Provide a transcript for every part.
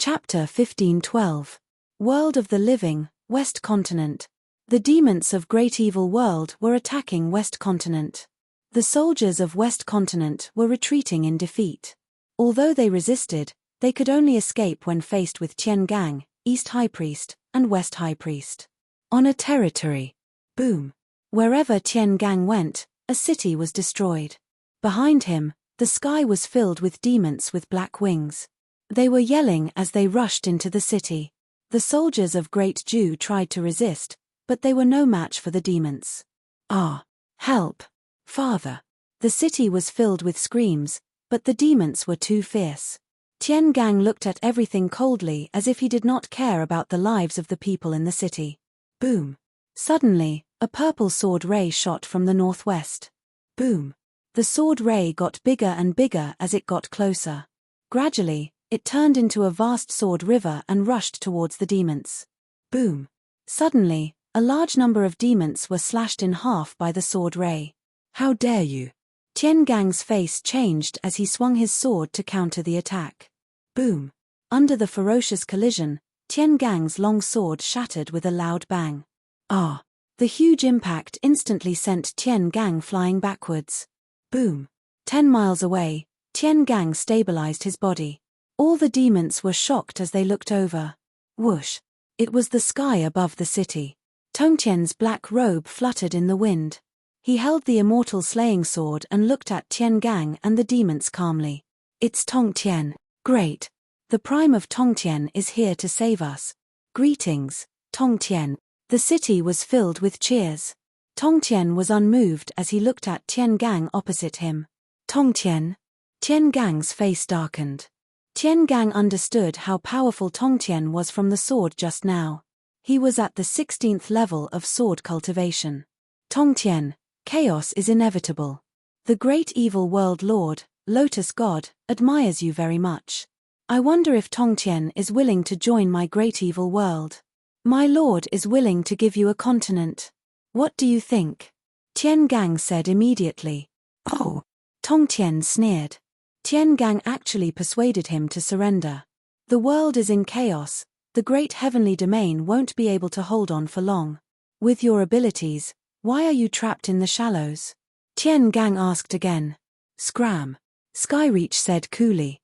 Chapter 1512. World of the Living, West Continent. The demons of Great Evil World were attacking West Continent. The soldiers of West Continent were retreating in defeat. Although they resisted, they could only escape when faced with Tian Gang, East High Priest, and West High Priest. On a territory. Boom. Wherever Tian Gang went, a city was destroyed. Behind him, the sky was filled with demons with black wings. They were yelling as they rushed into the city. The soldiers of Great Jew tried to resist, but they were no match for the demons. Ah! Help! Father! The city was filled with screams, but the demons were too fierce. Tian Gang looked at everything coldly as if he did not care about the lives of the people in the city. Boom! Suddenly, a purple sword ray shot from the northwest. Boom! The sword ray got bigger and bigger as it got closer. Gradually, it turned into a vast sword river and rushed towards the demons. Boom! Suddenly, a large number of demons were slashed in half by the sword ray. How dare you! Tian Gang's face changed as he swung his sword to counter the attack. Boom! Under the ferocious collision, Tian Gang's long sword shattered with a loud bang. Ah! The huge impact instantly sent Tian Gang flying backwards. Boom! 10 miles away, Tian Gang stabilized his body. All the demons were shocked as they looked over. Whoosh! It was the sky above the city. Tongtian's black robe fluttered in the wind. He held the immortal slaying sword and looked at Tian Gang and the demons calmly. It's Tongtian. Great! The prime of Tongtian is here to save us. Greetings, Tongtian. The city was filled with cheers. Tongtian was unmoved as he looked at Tian Gang opposite him. Tongtian? Tian Gang's face darkened. Tian Gang understood how powerful Tongtian was from the sword just now. He was at the 16th level of sword cultivation. Tongtian, chaos is inevitable. The great evil world lord, Lotus God, admires you very much. I wonder if Tongtian is willing to join my great evil world. My lord is willing to give you a continent. What do you think? Tian Gang said immediately. Oh! Tongtian sneered. Tian Gang actually persuaded him to surrender. The world is in chaos, the great heavenly domain won't be able to hold on for long. With your abilities, why are you trapped in the shallows? Tian Gang asked again. Scram. Skyreach said coolly.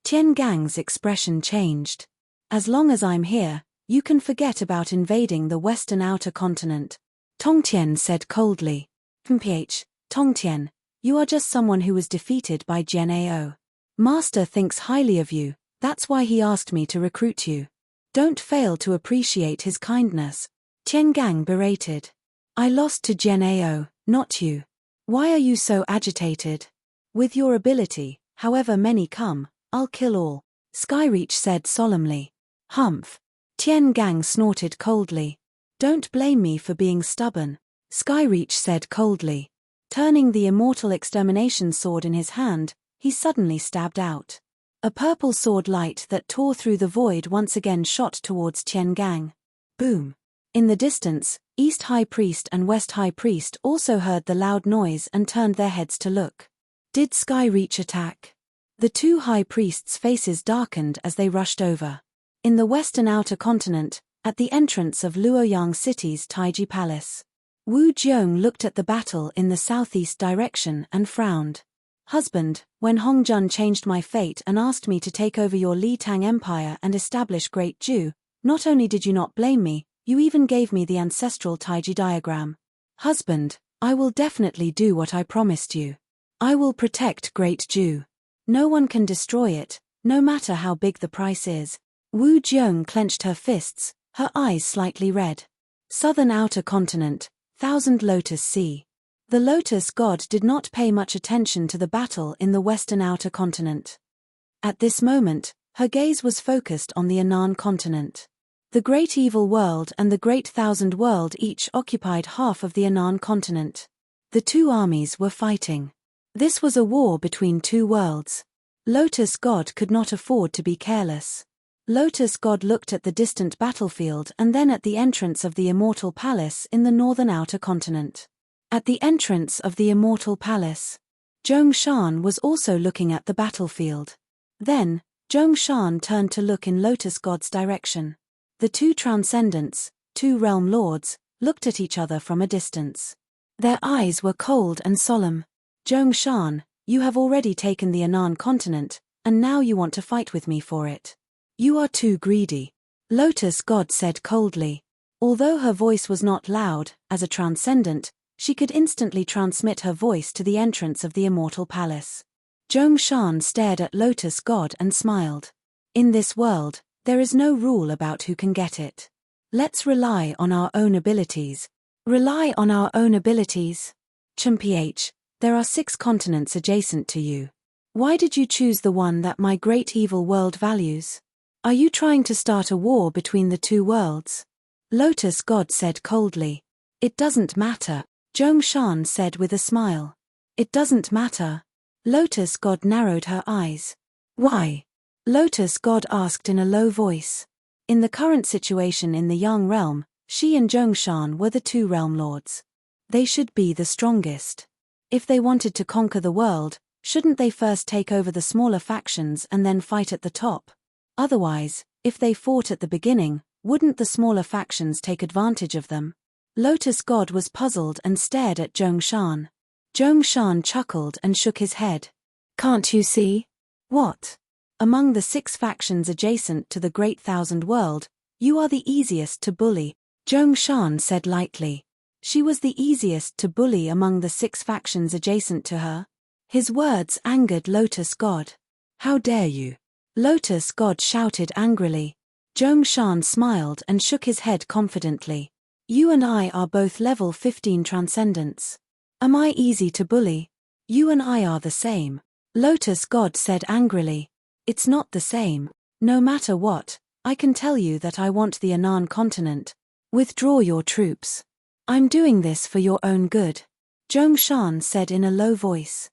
Tian Gang's expression changed. As long as I'm here, you can forget about invading the western outer continent. Tongtian said coldly. Tongtian, you are just someone who was defeated by Jian Ao. Master thinks highly of you, that's why he asked me to recruit you. Don't fail to appreciate his kindness. Tian Gang berated. I lost to Jian Ao, not you. Why are you so agitated? With your ability, however many come, I'll kill all. Skyreach said solemnly. Humph. Tian Gang snorted coldly. Don't blame me for being stubborn. Skyreach said coldly. Turning the immortal extermination sword in his hand, he suddenly stabbed out. A purple sword light that tore through the void once again shot towards Tian Gang. Boom! In the distance, East High Priest and West High Priest also heard the loud noise and turned their heads to look. Did Skyreach attack? The two High Priests' faces darkened as they rushed over. In the western outer continent, at the entrance of Luoyang City's Taiji Palace. Wu Jiong looked at the battle in the southeast direction and frowned. Husband, when Hongjun changed my fate and asked me to take over your Li Tang Empire and establish Great Ju, not only did you not blame me, you even gave me the ancestral Taiji diagram. Husband, I will definitely do what I promised you. I will protect Great Ju. No one can destroy it, no matter how big the price is. Wu Jiong clenched her fists, her eyes slightly red. Southern outer continent, Thousand Lotus Sea. The Lotus God did not pay much attention to the battle in the western outer continent. At this moment, her gaze was focused on the Anan continent. The Great Evil World and the Great Thousand World each occupied half of the Anan continent. The two armies were fighting. This was a war between two worlds. Lotus God could not afford to be careless. Lotus God looked at the distant battlefield and then at the entrance of the Immortal Palace in the northern outer continent. At the entrance of the Immortal Palace, Zhong Shan was also looking at the battlefield. Then, Zhongshan turned to look in Lotus God's direction. The two transcendents, two realm lords, looked at each other from a distance. Their eyes were cold and solemn. Zhongshan, you have already taken the Anan continent, and now you want to fight with me for it. You are too greedy. Lotus God said coldly. Although her voice was not loud, as a transcendent, she could instantly transmit her voice to the entrance of the Immortal Palace. Zhongshan stared at Lotus God and smiled. In this world, there is no rule about who can get it. Let's rely on our own abilities. Rely on our own abilities? Chumph, there are 6 continents adjacent to you. Why did you choose the one that my great evil world values? Are you trying to start a war between the two worlds? Lotus God said coldly. It doesn't matter, Zhongshan said with a smile. It doesn't matter. Lotus God narrowed her eyes. Why? Lotus God asked in a low voice. In the current situation in the Yang realm, she and Zhongshan were the 2 realm lords. They should be the strongest. If they wanted to conquer the world, shouldn't they first take over the smaller factions and then fight at the top? Otherwise, if they fought at the beginning, wouldn't the smaller factions take advantage of them? Lotus God was puzzled and stared at Zhongshan. Zhongshan chuckled and shook his head. Can't you see? What? Among the 6 factions adjacent to the Great Thousand World, you are the easiest to bully, Zhongshan said lightly. She was the easiest to bully among the 6 factions adjacent to her. His words angered Lotus God. How dare you? Lotus God shouted angrily. Zhongshan smiled and shook his head confidently. You and I are both level 15 transcendents. Am I easy to bully? You and I are the same. Lotus God said angrily. It's not the same. No matter what, I can tell you that I want the Anan continent. Withdraw your troops. I'm doing this for your own good. Zhongshan said in a low voice.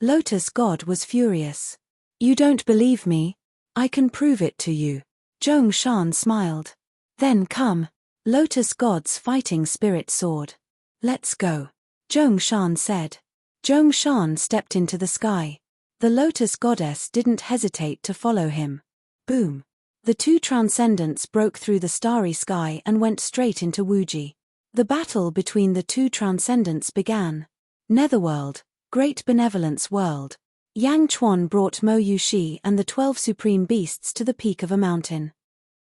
Lotus God was furious. You don't believe me? I can prove it to you. Zhongshan smiled. Then come. Lotus God's fighting spirit soared. Let's go. Zhongshan said. Zhongshan stepped into the sky. The Lotus Goddess didn't hesitate to follow him. Boom. The 2 transcendents broke through the starry sky and went straight into Wuji. The battle between the 2 transcendents began. Netherworld, Great Benevolence World. Yang Chuan brought Mo Yushi and the 12 supreme beasts to the peak of a mountain.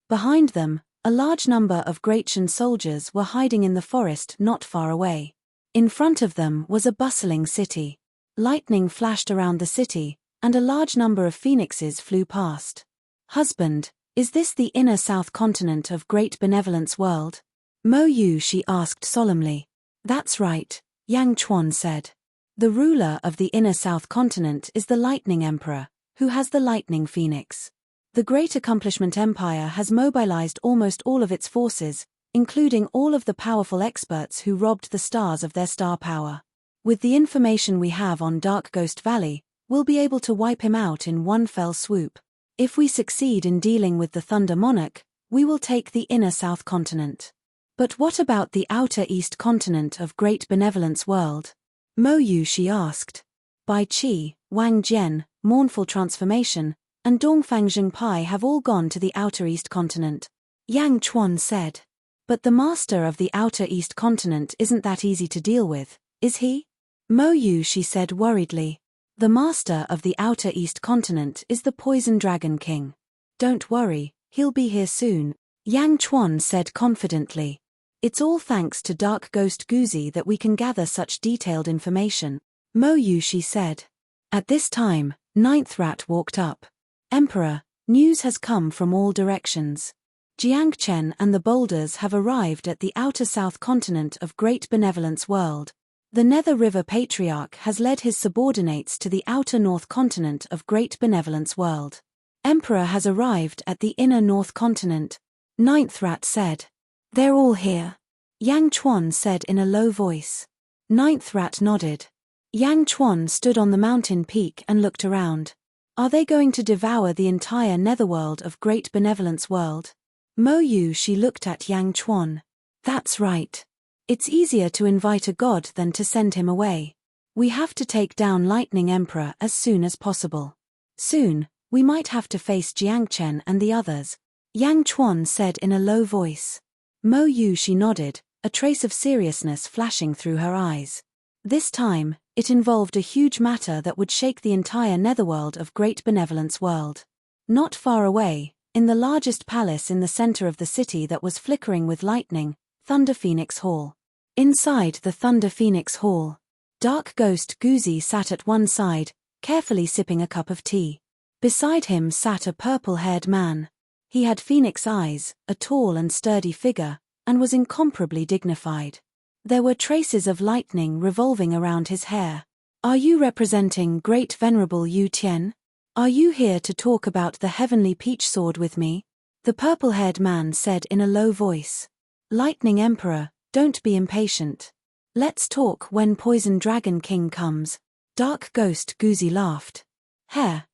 Behind them, a large number of Great Shan soldiers were hiding in the forest not far away. In front of them was a bustling city. Lightning flashed around the city, and a large number of phoenixes flew past. Husband, is this the inner south continent of Great Benevolence World? Mo Yushi asked solemnly. That's right, Yang Chuan said. The ruler of the inner south continent is the Lightning Emperor, who has the Lightning Phoenix. The Great Accomplishment Empire has mobilized almost all of its forces, including all of the powerful experts who robbed the stars of their star power. With the information we have on Dark Ghost Valley, we'll be able to wipe him out in one fell swoop. If we succeed in dealing with the Thunder Monarch, we will take the inner south continent. But what about the outer east continent of Great Benevolence World? Mo Yushi asked. Bai Qi, Wang Jian, Mournful Transformation, and Dongfang Zhengpai have all gone to the outer east continent. Yang Chuan said. But the master of the outer east continent isn't that easy to deal with, is he? Mo Yushi said worriedly. The master of the outer east continent is the Poison Dragon King. Don't worry, he'll be here soon, Yang Chuan said confidently. It's all thanks to Dark Ghost Guzi that we can gather such detailed information, Mo Yushi said. At this time, Ninth Rat walked up. Emperor, news has come from all directions. Jiangchen and the Boulders have arrived at the outer south continent of Great Benevolence World. The Nether River Patriarch has led his subordinates to the outer north continent of Great Benevolence World. Emperor has arrived at the inner north continent, Ninth Rat said. They're all here. Yang Chuan said in a low voice. Ninth Rat nodded. Yang Chuan stood on the mountain peak and looked around. Are they going to devour the entire netherworld of Great Benevolence World? Mo Yushi looked at Yang Chuan. That's right. It's easier to invite a god than to send him away. We have to take down Lightning Emperor as soon as possible. Soon, We might have to face Jiangchen and the others, Yang Chuan said in a low voice. Mo Yu, she nodded, a trace of seriousness flashing through her eyes. This time, it involved a huge matter that would shake the entire netherworld of Great Benevolence World. Not far away, in the largest palace in the center of the city that was flickering with lightning, Thunder Phoenix Hall. Inside the Thunder Phoenix Hall, Dark Ghost Guzi sat at one side, carefully sipping a cup of tea. Beside him sat a purple-haired man. He had phoenix eyes, a tall and sturdy figure, and was incomparably dignified. There were traces of lightning revolving around his hair. Are you representing Great Venerable Yu Tian? Are you here to talk about the heavenly peach sword with me? The purple-haired man said in a low voice. Lightning Emperor, don't be impatient. Let's talk when Poison Dragon King comes. Dark Ghost Guzi laughed.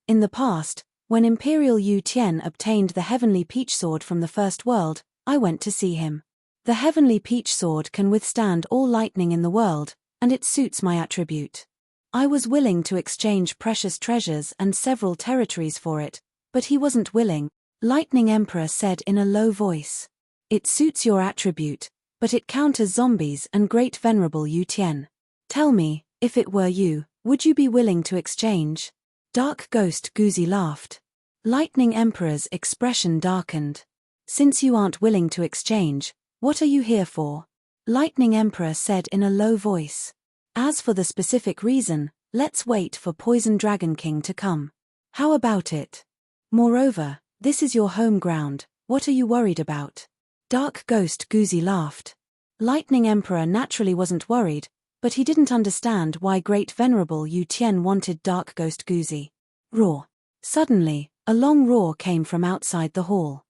In the past, when Imperial Yu Tian obtained the heavenly peach sword from the First World, I went to see him. The heavenly peach sword can withstand all lightning in the world, and it suits my attribute. I was willing to exchange precious treasures and several territories for it, but he wasn't willing, Lightning Emperor said in a low voice. It suits your attribute, but it counters zombies and Great Venerable Yu Tian. Tell me, if it were you, would you be willing to exchange? Dark Ghost Guzi laughed. Lightning Emperor's expression darkened. Since you aren't willing to exchange, what are you here for? Lightning Emperor said in a low voice. As for the specific reason, let's wait for Poison Dragon King to come. How about it? Moreover, this is your home ground, what are you worried about? Dark Ghost Guzi laughed. Lightning Emperor naturally wasn't worried, but he didn't understand why Great Venerable Yu Tian wanted Dark Ghost Guzi. Roar. Suddenly, a long roar came from outside the hall.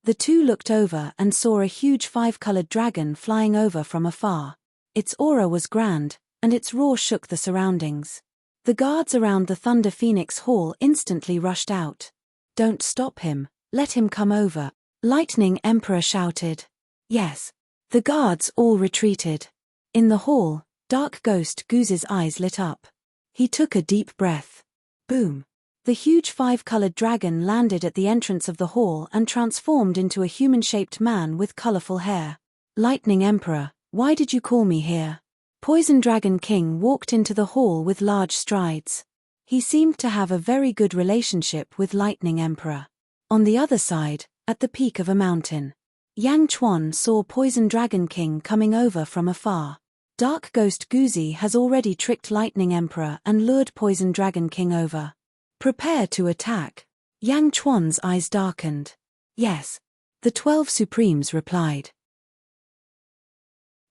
The two looked over and saw a huge five-colored dragon flying over from afar. Its aura was grand, and its roar shook the surroundings. The guards around the Thunder Phoenix Hall instantly rushed out. Don't stop him, let him come over, Lightning Emperor shouted. Yes. The guards all retreated. In the hall, Dark Ghost Guzi's eyes lit up. He took a deep breath. Boom. The huge five-colored dragon landed at the entrance of the hall and transformed into a human-shaped man with colorful hair. Lightning Emperor, why did you call me here? Poison Dragon King walked into the hall with large strides. He seemed to have a very good relationship with Lightning Emperor. On the other side, at the peak of a mountain, Yang Chuan saw Poison Dragon King coming over from afar. Dark Ghost Guzi has already tricked Lightning Emperor and lured Poison Dragon King over. Prepare to attack. Yang Chuan's eyes darkened. Yes. The 12 Supremes replied.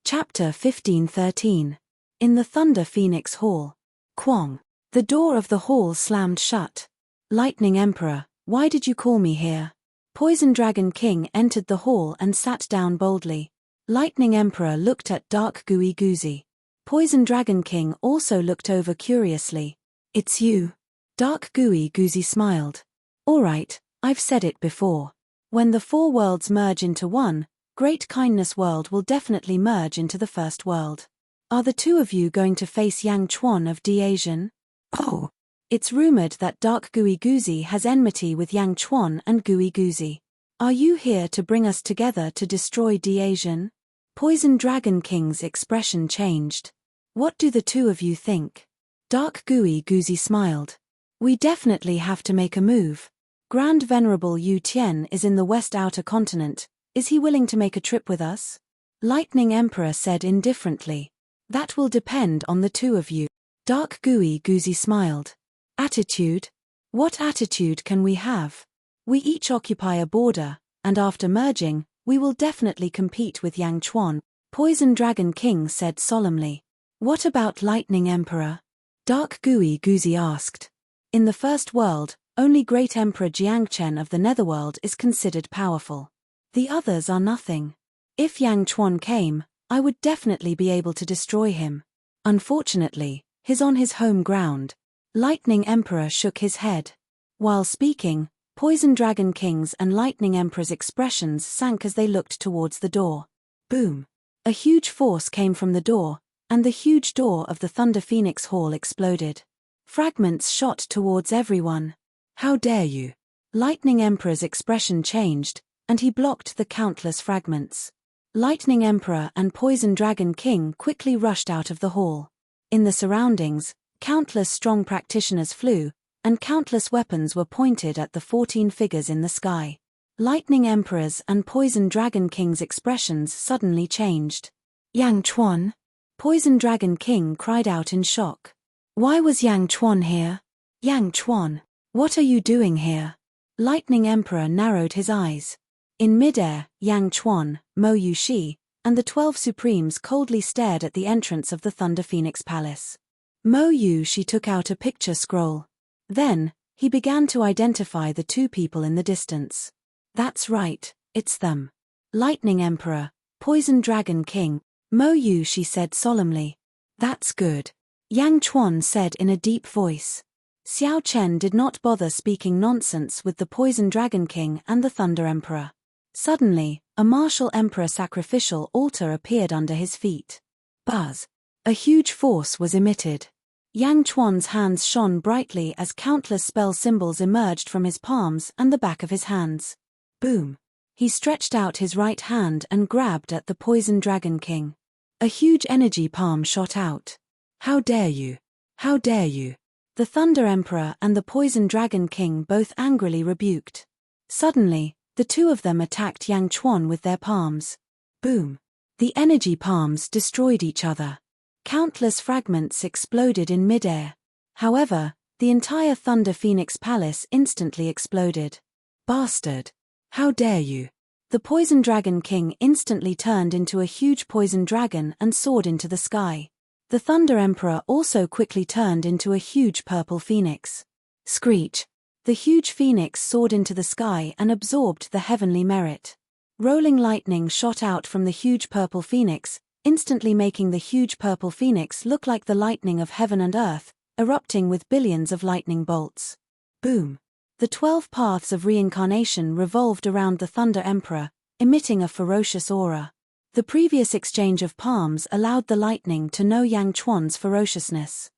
Chapter 15-13. In the Thunder Phoenix Hall. Kwong. The door of the hall slammed shut. Lightning Emperor, why did you call me here? Poison Dragon King entered the hall and sat down boldly. Lightning Emperor looked at Dark Gui Guzi. Poison Dragon King also looked over curiously. It's you. Dark Gui Guzi smiled. Alright, I've said it before. When the four worlds merge into one, Great Kindness World will definitely merge into the first world. Are the two of you going to face Yang Chuan of D-Asian? Oh. It's rumored that Dark Gui Guzi has enmity with Yang Chuan and Gui Guzi. Are you here to bring us together to destroy D-Asian? Poison Dragon King's expression changed. What do the two of you think? Dark Gui Guzi smiled. We definitely have to make a move. Grand Venerable Yu Tian is in the West Outer Continent. Is he willing to make a trip with us? Lightning Emperor said indifferently. That will depend on the two of you. Dark Gui Guzi smiled. Attitude? What attitude can we have? We each occupy a border, and after merging, we will definitely compete with Yang Chuan, Poison Dragon King said solemnly. What about Lightning Emperor? Dark Gui Guzi asked. In the first world, only Great Emperor Jiangchen of the Netherworld is considered powerful. The others are nothing. If Yang Chuan came, I would definitely be able to destroy him. Unfortunately, he's on his home ground. Lightning Emperor shook his head. While speaking, Poison Dragon King's and Lightning Emperor's expressions sank as they looked towards the door. Boom! A huge force came from the door, and the huge door of the Thunder Phoenix Hall exploded. Fragments shot towards everyone. How dare you? Lightning Emperor's expression changed, and he blocked the countless fragments. Lightning Emperor and Poison Dragon King quickly rushed out of the hall. In the surroundings, countless strong practitioners flew, and countless weapons were pointed at the 14 figures in the sky. Lightning Emperor's and Poison Dragon King's expressions suddenly changed. Yang Chuan? Poison Dragon King cried out in shock. Why was Yang Chuan here? Yang Chuan, what are you doing here? Lightning Emperor narrowed his eyes. In midair, Yang Chuan, Mo Yushi, and the 12 Supremes coldly stared at the entrance of the Thunder Phoenix Palace. Mo Yushi took out a picture scroll. Then, he began to identify the 2 people in the distance. That's right, it's them. Lightning Emperor, Poison Dragon King, Mo Yushi said solemnly. That's good. Yang Chuan said in a deep voice. Xiao Chen did not bother speaking nonsense with the Poison Dragon King and the Thunder Emperor. Suddenly, a martial emperor sacrificial altar appeared under his feet. Buzz! A huge force was emitted. Yang Chuan's hands shone brightly as countless spell symbols emerged from his palms and the back of his hands. Boom! He stretched out his right hand and grabbed at the Poison Dragon King. A huge energy palm shot out. How dare you? How dare you? The Thunder Emperor and the Poison Dragon King both angrily rebuked. Suddenly, the 2 of them attacked Yang Chuan with their palms. Boom! The energy palms destroyed each other. Countless fragments exploded in midair. However, the entire Thunder Phoenix Palace instantly exploded. Bastard! How dare you? The Poison Dragon King instantly turned into a huge poison dragon and soared into the sky. The Thunder Emperor also quickly turned into a huge purple phoenix. Screech! The huge phoenix soared into the sky and absorbed the heavenly merit. Rolling lightning shot out from the huge purple phoenix, instantly making the huge purple phoenix look like the lightning of heaven and earth, erupting with billions of lightning bolts. Boom! The 12 paths of reincarnation revolved around the Thunder Emperor, emitting a ferocious aura. The previous exchange of palms allowed the lightning to know Yang Chuan's ferociousness.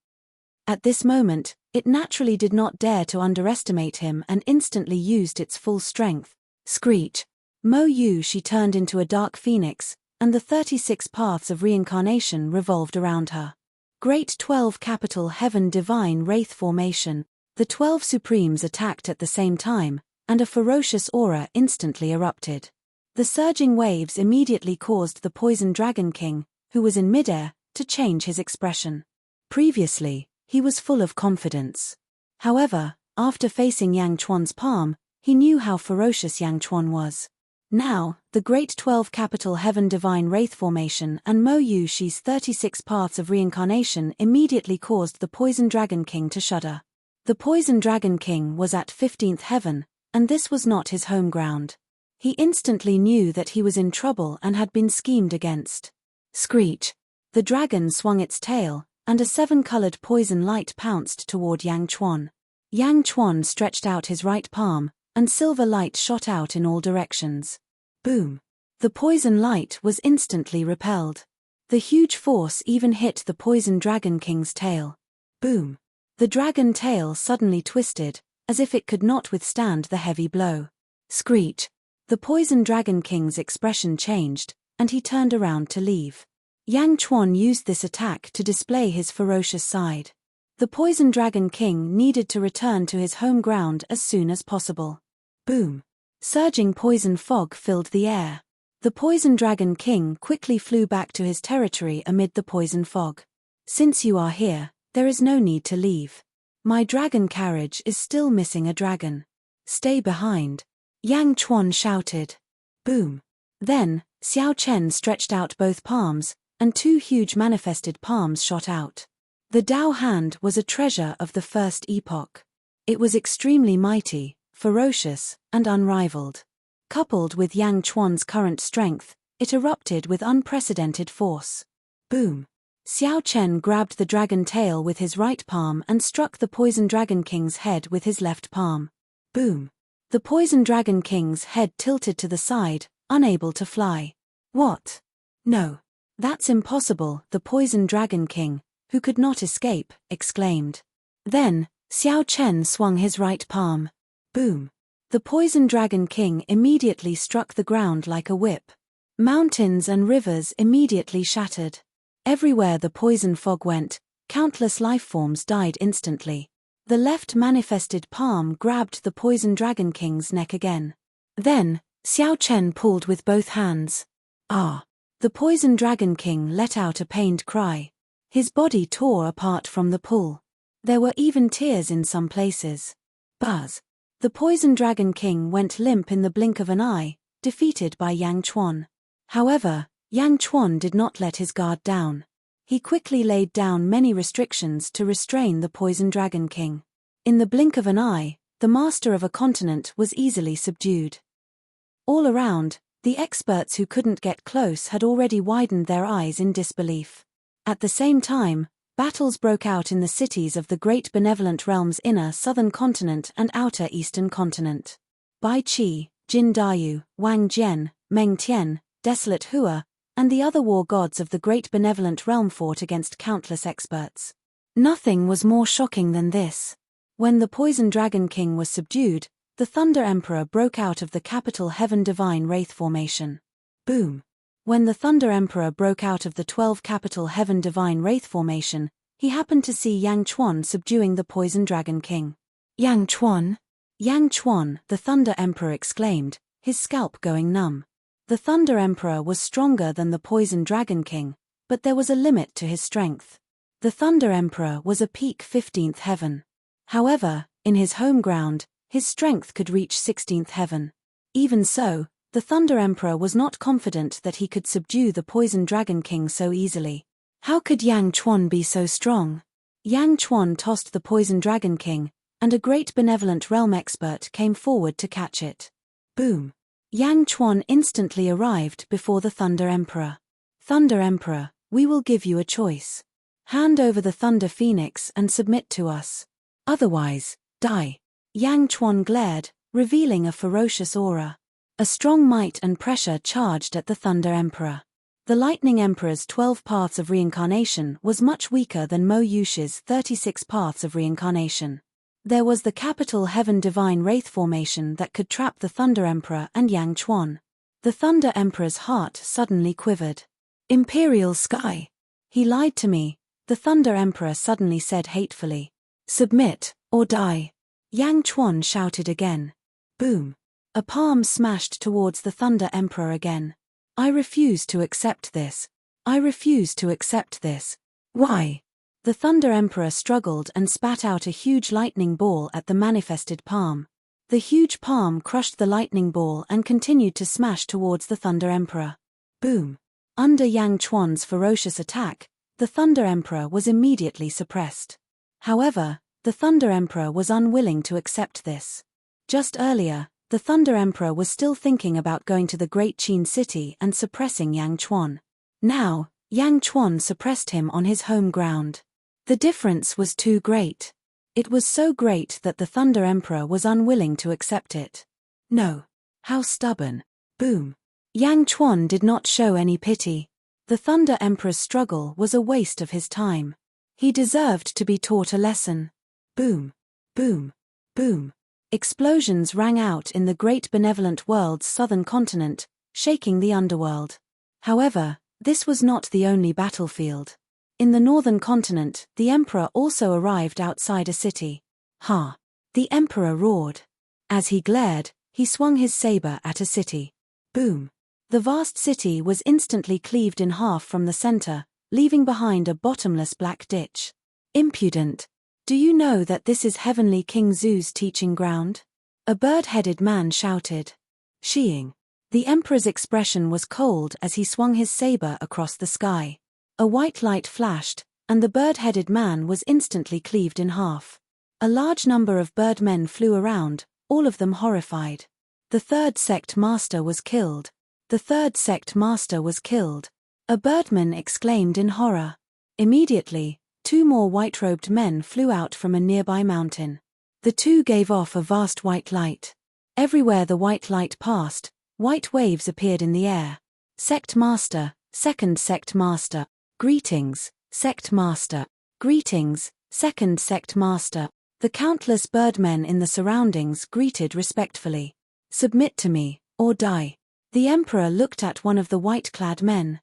At this moment, it naturally did not dare to underestimate him and instantly used its full strength. Screech! Mo Yushi turned into a dark phoenix, and the 36 paths of reincarnation revolved around her. Great 12 Capital Heaven Divine Wraith Formation, the 12 Supremes attacked at the same time, and a ferocious aura instantly erupted. The surging waves immediately caused the Poison Dragon King, who was in midair, to change his expression. Previously, he was full of confidence. However, after facing Yang Chuan's palm, he knew how ferocious Yang Chuan was. Now, the Great 12 Capital Heaven Divine Wraith Formation and Mo Yushi's 36 Paths of Reincarnation immediately caused the Poison Dragon King to shudder. The Poison Dragon King was at 15th heaven, and this was not his home ground. He instantly knew that he was in trouble and had been schemed against. Screech! The dragon swung its tail, and a 7-colored poison light pounced toward Yang Chuan. Yang Chuan stretched out his right palm, and silver light shot out in all directions. Boom! The poison light was instantly repelled. The huge force even hit the Poison Dragon King's tail. Boom! The dragon tail suddenly twisted, as if it could not withstand the heavy blow. Screech! The Poison Dragon King's expression changed, and he turned around to leave. Yang Chuan used this attack to display his ferocious side. The Poison Dragon King needed to return to his home ground as soon as possible. Boom! Surging poison fog filled the air. The Poison Dragon King quickly flew back to his territory amid the poison fog. Since you are here, there is no need to leave. My dragon carriage is still missing a dragon. Stay behind. Yang Chuan shouted. Boom! Then, Xiao Chen stretched out both palms, and 2 huge manifested palms shot out. The Dao hand was a treasure of the first epoch. It was extremely mighty, ferocious, and unrivaled. Coupled with Yang Chuan's current strength, it erupted with unprecedented force. Boom! Xiao Chen grabbed the dragon tail with his right palm and struck the Poison Dragon King's head with his left palm. Boom! The Poison Dragon King's head tilted to the side, unable to fly. What? No. That's impossible, the Poison Dragon King, who could not escape, exclaimed. Then, Xiao Chen swung his right palm. Boom! The poison dragon king immediately struck the ground like a whip. Mountains and rivers immediately shattered. Everywhere the poison fog went, countless lifeforms died instantly. The left manifested palm grabbed the poison dragon king's neck again. Then, Xiao Chen pulled with both hands. Ah! The poison dragon king let out a pained cry. His body tore apart from the pull. There were even tears in some places. Buzz! The poison dragon king went limp in the blink of an eye, defeated by Yang Chuan. However, Yang Chuan did not let his guard down. He quickly laid down many restrictions to restrain the poison dragon king. In the blink of an eye, the master of a continent was easily subdued. All around, the experts who couldn't get close had already widened their eyes in disbelief. At the same time, battles broke out in the cities of the Great Benevolent Realm's inner southern continent and outer eastern continent. Bai Qi, Jin Dayu, Wang Jian, Meng Tian, Desolate Hua, and the other war gods of the Great Benevolent Realm fought against countless experts. Nothing was more shocking than this. When the Poison Dragon King was subdued, the Thunder Emperor broke out of the capital Heaven Divine Wraith formation. Boom! When the Thunder Emperor broke out of the 12 capital Heaven Divine Wraith formation, he happened to see Yang Chuan subduing the Poison Dragon King. Yang Chuan? Yang Chuan, the Thunder Emperor exclaimed, his scalp going numb. The Thunder Emperor was stronger than the Poison Dragon King, but there was a limit to his strength. The Thunder Emperor was a peak 15th heaven. However, in his home ground, his strength could reach 16th heaven. Even so, the Thunder Emperor was not confident that he could subdue the Poison Dragon King so easily. How could Yang Chuan be so strong? Yang Chuan tossed the Poison Dragon King, and a great benevolent realm expert came forward to catch it. Boom! Yang Chuan instantly arrived before the Thunder Emperor. Thunder Emperor, we will give you a choice. Hand over the Thunder Phoenix and submit to us. Otherwise, die. Yang Chuan glared, revealing a ferocious aura. A strong might and pressure charged at the Thunder Emperor. The Lightning Emperor's 12 paths of reincarnation was much weaker than Mo Yushi's 36 paths of reincarnation. There was the capital Heaven Divine Wraith formation that could trap the Thunder Emperor and Yang Chuan. The Thunder Emperor's heart suddenly quivered. Imperial Sky! He lied to me, the Thunder Emperor suddenly said hatefully. Submit, or die. Yang Chuan shouted again. Boom! A palm smashed towards the Thunder Emperor again. I refuse to accept this. I refuse to accept this. Why? The Thunder Emperor struggled and spat out a huge lightning ball at the manifested palm. The huge palm crushed the lightning ball and continued to smash towards the Thunder Emperor. Boom! Under Yang Chuan's ferocious attack, the Thunder Emperor was immediately suppressed. However, the Thunder Emperor was unwilling to accept this. Just earlier, the Thunder Emperor was still thinking about going to the Great Qin city and suppressing Yang Chuan. Now, Yang Chuan suppressed him on his home ground. The difference was too great. It was so great that the Thunder Emperor was unwilling to accept it. No. How stubborn. Boom. Yang Chuan did not show any pity. The Thunder Emperor's struggle was a waste of his time. He deserved to be taught a lesson. Boom. Boom. Boom. Explosions rang out in the great benevolent world's southern continent, shaking the underworld. However, this was not the only battlefield. In the northern continent, the Emperor also arrived outside a city. Ha! The Emperor roared. As he glared, he swung his saber at a city. Boom! The vast city was instantly cleaved in half from the center, leaving behind a bottomless black ditch. Impudent! Do you know that this is Heavenly King Zu's teaching ground? A bird-headed man shouted. Sheeing. The Emperor's expression was cold as he swung his saber across the sky. A white light flashed, and the bird-headed man was instantly cleaved in half. A large number of birdmen flew around, all of them horrified. The third sect master was killed. The third sect master was killed. A birdman exclaimed in horror. Immediately, 2 more white-robed men flew out from a nearby mountain. The 2 gave off a vast white light. Everywhere the white light passed, white waves appeared in the air. Sect Master, Second Sect Master, greetings, Sect Master, greetings, Second Sect Master. The countless birdmen in the surroundings greeted respectfully. "Submit to me, or die." The emperor looked at one of the white-clad men.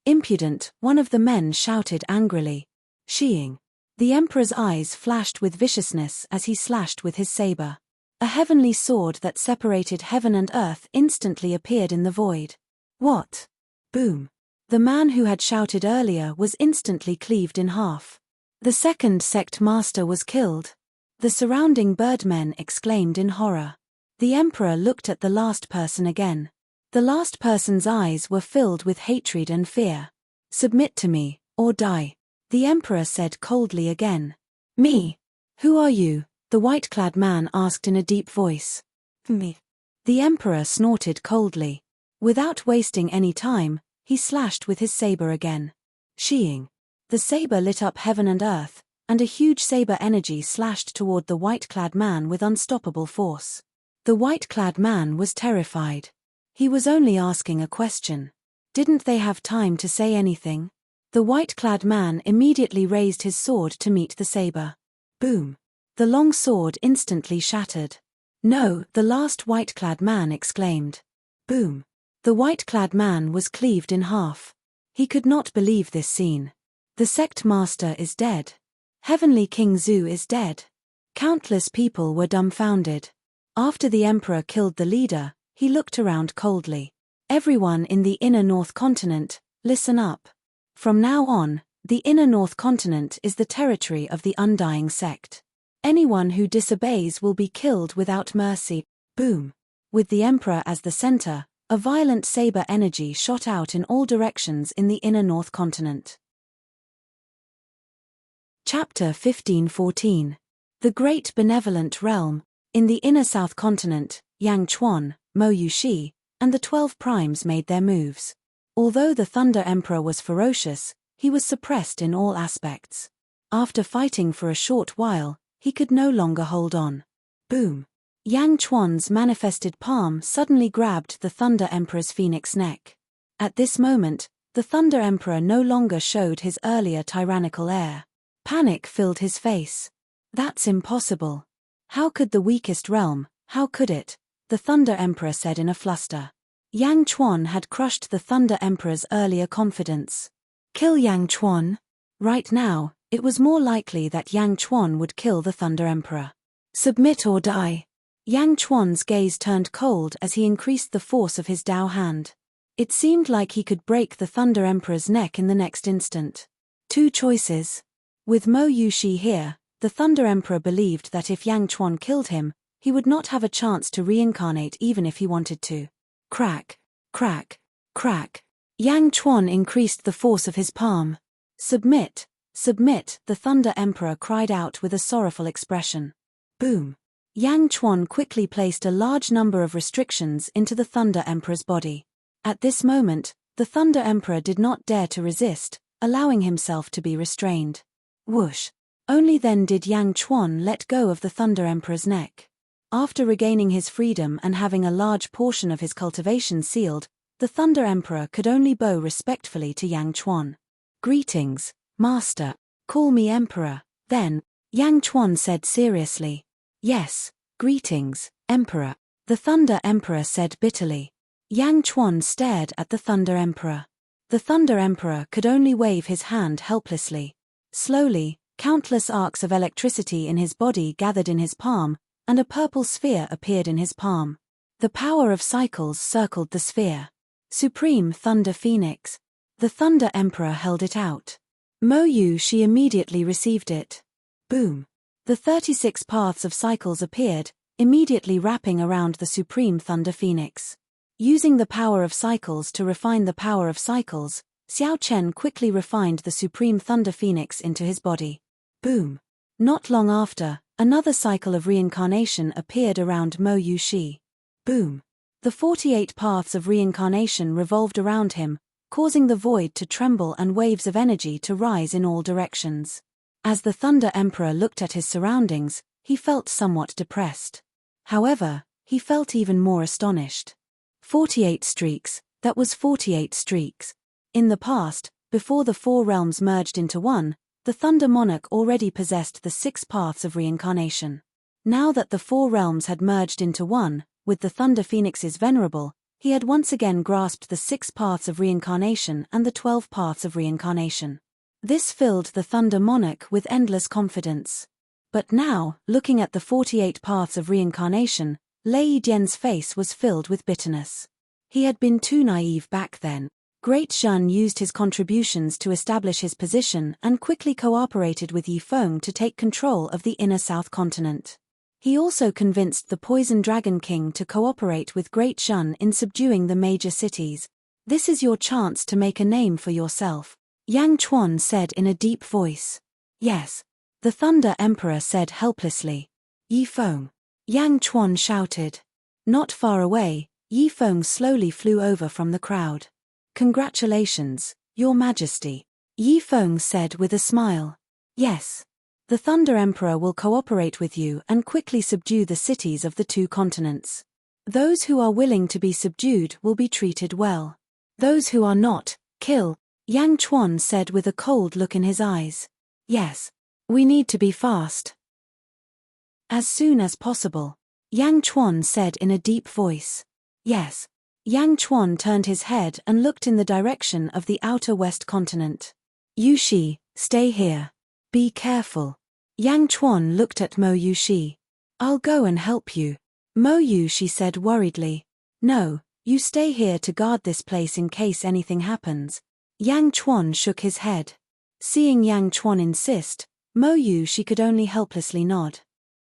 "Impudent," one of the men shouted angrily. "Sheeing." The emperor's eyes flashed with viciousness as he slashed with his saber. A heavenly sword that separated heaven and earth instantly appeared in the void. "What?" Boom. The man who had shouted earlier was instantly cleaved in half. The second sect master was killed. The surrounding birdmen exclaimed in horror. The emperor looked at the last person again. The last person's eyes were filled with hatred and fear. "Submit to me, or die." The emperor said coldly again. "Me? Who are you?" the white-clad man asked in a deep voice. "Me." The emperor snorted coldly. Without wasting any time, he slashed with his saber again. Sheeing. The saber lit up heaven and earth, and a huge saber energy slashed toward the white-clad man with unstoppable force. The white-clad man was terrified. He was only asking a question. Didn't they have time to say anything? The white-clad man immediately raised his sword to meet the saber. Boom. The long sword instantly shattered. "No!" the last white-clad man exclaimed. Boom. The white-clad man was cleaved in half. He could not believe this scene. The sect master is dead. Heavenly King Zu is dead. Countless people were dumbfounded. After the emperor killed the leader, he looked around coldly. "Everyone in the inner North Continent, listen up. From now on, the inner North Continent is the territory of the Undying Sect. Anyone who disobeys will be killed without mercy." Boom. With the emperor as the center, a violent saber energy shot out in all directions in the inner North Continent. Chapter 1514. The Great Benevolent Realm. In the inner South Continent, Yang Chuan, Mo Yuxi, and the 12 primes made their moves. Although the Thunder Emperor was ferocious, he was suppressed in all aspects. After fighting for a short while, he could no longer hold on. Boom. Yang Chuan's manifested palm suddenly grabbed the Thunder Emperor's phoenix neck. At this moment, the Thunder Emperor no longer showed his earlier tyrannical air. Panic filled his face. "That's impossible. How could the weakest realm, how could it?" the Thunder Emperor said in a fluster. Yang Chuan had crushed the Thunder Emperor's earlier confidence. Kill Yang Chuan? Right now, it was more likely that Yang Chuan would kill the Thunder Emperor. "Submit or die." Yang Chuan's gaze turned cold as he increased the force of his Dao hand. It seemed like he could break the Thunder Emperor's neck in the next instant. Two choices. With Mo Yuxi here, the Thunder Emperor believed that if Yang Chuan killed him, he would not have a chance to reincarnate even if he wanted to. Crack, crack, crack. Yang Chuan increased the force of his palm. "Submit, submit," the Thunder Emperor cried out with a sorrowful expression. Boom. Yang Chuan quickly placed a large number of restrictions into the Thunder Emperor's body. At this moment, the Thunder Emperor did not dare to resist, allowing himself to be restrained. Whoosh. Only then did Yang Chuan let go of the Thunder Emperor's neck. After regaining his freedom and having a large portion of his cultivation sealed, the Thunder Emperor could only bow respectfully to Yang Chuan. "Greetings, Master. Call me Emperor." Then, Yang Chuan said seriously. "Yes, greetings, Emperor," the Thunder Emperor said bitterly. Yang Chuan stared at the Thunder Emperor. The Thunder Emperor could only wave his hand helplessly. Slowly, countless arcs of electricity in his body gathered in his palm, and a purple sphere appeared in his palm. The power of cycles circled the sphere. Supreme Thunder Phoenix. The Thunder Emperor held it out. Mo Yuxi immediately received it. Boom. The 36 paths of cycles appeared, immediately wrapping around the Supreme Thunder Phoenix. Using the power of cycles to refine the power of cycles, Xiao Chen quickly refined the Supreme Thunder Phoenix into his body. Boom. Not long after, another cycle of reincarnation appeared around Mo Yuxi. Boom. The 48 paths of reincarnation revolved around him, causing the void to tremble and waves of energy to rise in all directions. As the Thunder Emperor looked at his surroundings, he felt somewhat depressed. However, he felt even more astonished. 48 streaks, that was 48 streaks. In the past, before the four realms merged into one, the Thunder Monarch already possessed the 6 paths of reincarnation. Now that the 4 realms had merged into one, with the Thunder Phoenixes venerable, he had once again grasped the 6 paths of reincarnation and the 12 paths of reincarnation. This filled the Thunder Monarch with endless confidence. But now, looking at the 48 paths of reincarnation, Lei Dian's face was filled with bitterness. He had been too naive back then. Great Shun used his contributions to establish his position and quickly cooperated with Yi Feng to take control of the inner South continent. He also convinced the Poison Dragon King to cooperate with Great Shun in subduing the major cities. This is your chance to make a name for yourself, Yang Chuan said in a deep voice. Yes. The Thunder Emperor said helplessly. Yi Feng. Yang Chuan shouted. Not far away, Yi Feng slowly flew over from the crowd. Congratulations, Your Majesty. Yi Feng said with a smile. Yes. The Thunder Emperor will cooperate with you and quickly subdue the cities of the 2 continents. Those who are willing to be subdued will be treated well. Those who are not, kill, Yang Chuan said with a cold look in his eyes. Yes. We need to be fast. As soon as possible, Yang Chuan said in a deep voice. Yes. Yang Chuan turned his head and looked in the direction of the outer west continent. Yushi, stay here. Be careful. Yang Chuan looked at Mo Yushi. I'll go and help you. Mo Yushi said worriedly. No, you stay here to guard this place in case anything happens. Yang Chuan shook his head. Seeing Yang Chuan insist, Mo Yushi could only helplessly nod.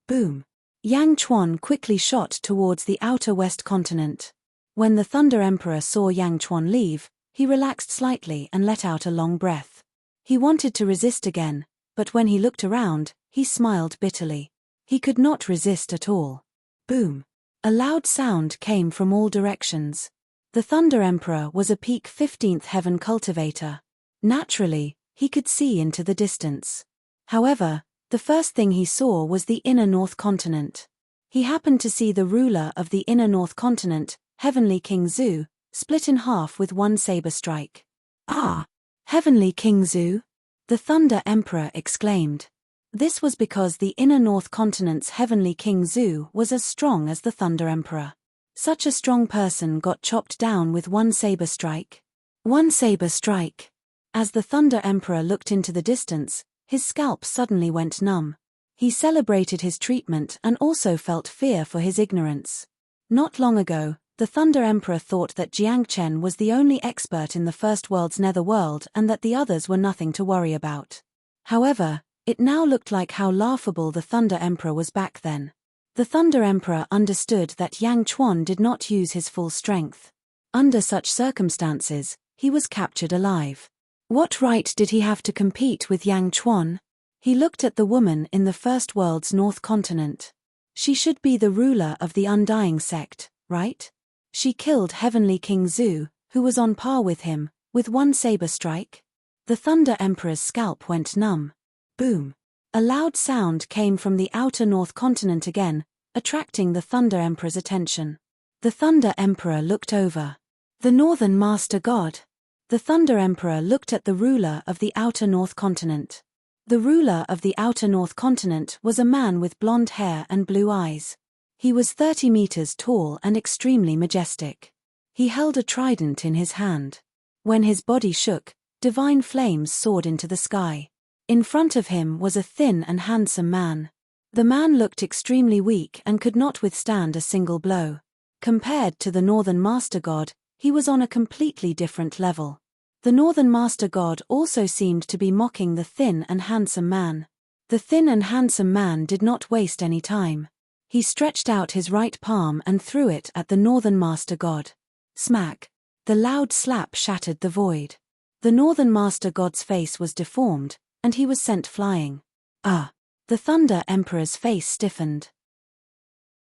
Boom. Yang Chuan quickly shot towards the outer west continent. When the Thunder Emperor saw Yang Chuan leave, he relaxed slightly and let out a long breath. He wanted to resist again, but when he looked around, he smiled bitterly. He could not resist at all. Boom. A loud sound came from all directions. The Thunder Emperor was a peak 15th heaven cultivator. Naturally, he could see into the distance. However, the first thing he saw was the inner North Continent. He happened to see the ruler of the inner North Continent, Heavenly King Zhu, split in half with one saber strike. Ah! Heavenly King Zhu? The Thunder Emperor exclaimed. This was because the inner North Continent's Heavenly King Zhu was as strong as the Thunder Emperor. Such a strong person got chopped down with one saber strike. One saber strike. As the Thunder Emperor looked into the distance, his scalp suddenly went numb. He celebrated his treatment and also felt fear for his ignorance. Not long ago, the Thunder Emperor thought that Jiang Chen was the only expert in the First World's netherworld and that the others were nothing to worry about. However, it now looked like how laughable the Thunder Emperor was back then. The Thunder Emperor understood that Yang Chuan did not use his full strength. Under such circumstances, he was captured alive. What right did he have to compete with Yang Chuan? He looked at the woman in the First World's North Continent. She should be the ruler of the Undying sect, right? She killed Heavenly King Zhu, who was on par with him, with one saber strike. The Thunder Emperor's scalp went numb. Boom. A loud sound came from the outer North Continent again, attracting the Thunder Emperor's attention. The Thunder Emperor looked over. The Northern Master God. The Thunder Emperor looked at the ruler of the outer North Continent. The ruler of the outer North Continent was a man with blonde hair and blue eyes. He was 30 meters tall and extremely majestic. He held a trident in his hand. When his body shook, divine flames soared into the sky. In front of him was a thin and handsome man. The man looked extremely weak and could not withstand a single blow. Compared to the Northern Master God, he was on a completely different level. The Northern Master God also seemed to be mocking the thin and handsome man. The thin and handsome man did not waste any time. He stretched out his right palm and threw it at the Northern Master God. Smack! The loud slap shattered the void. The Northern Master God's face was deformed, and he was sent flying. Ah! The Thunder Emperor's face stiffened.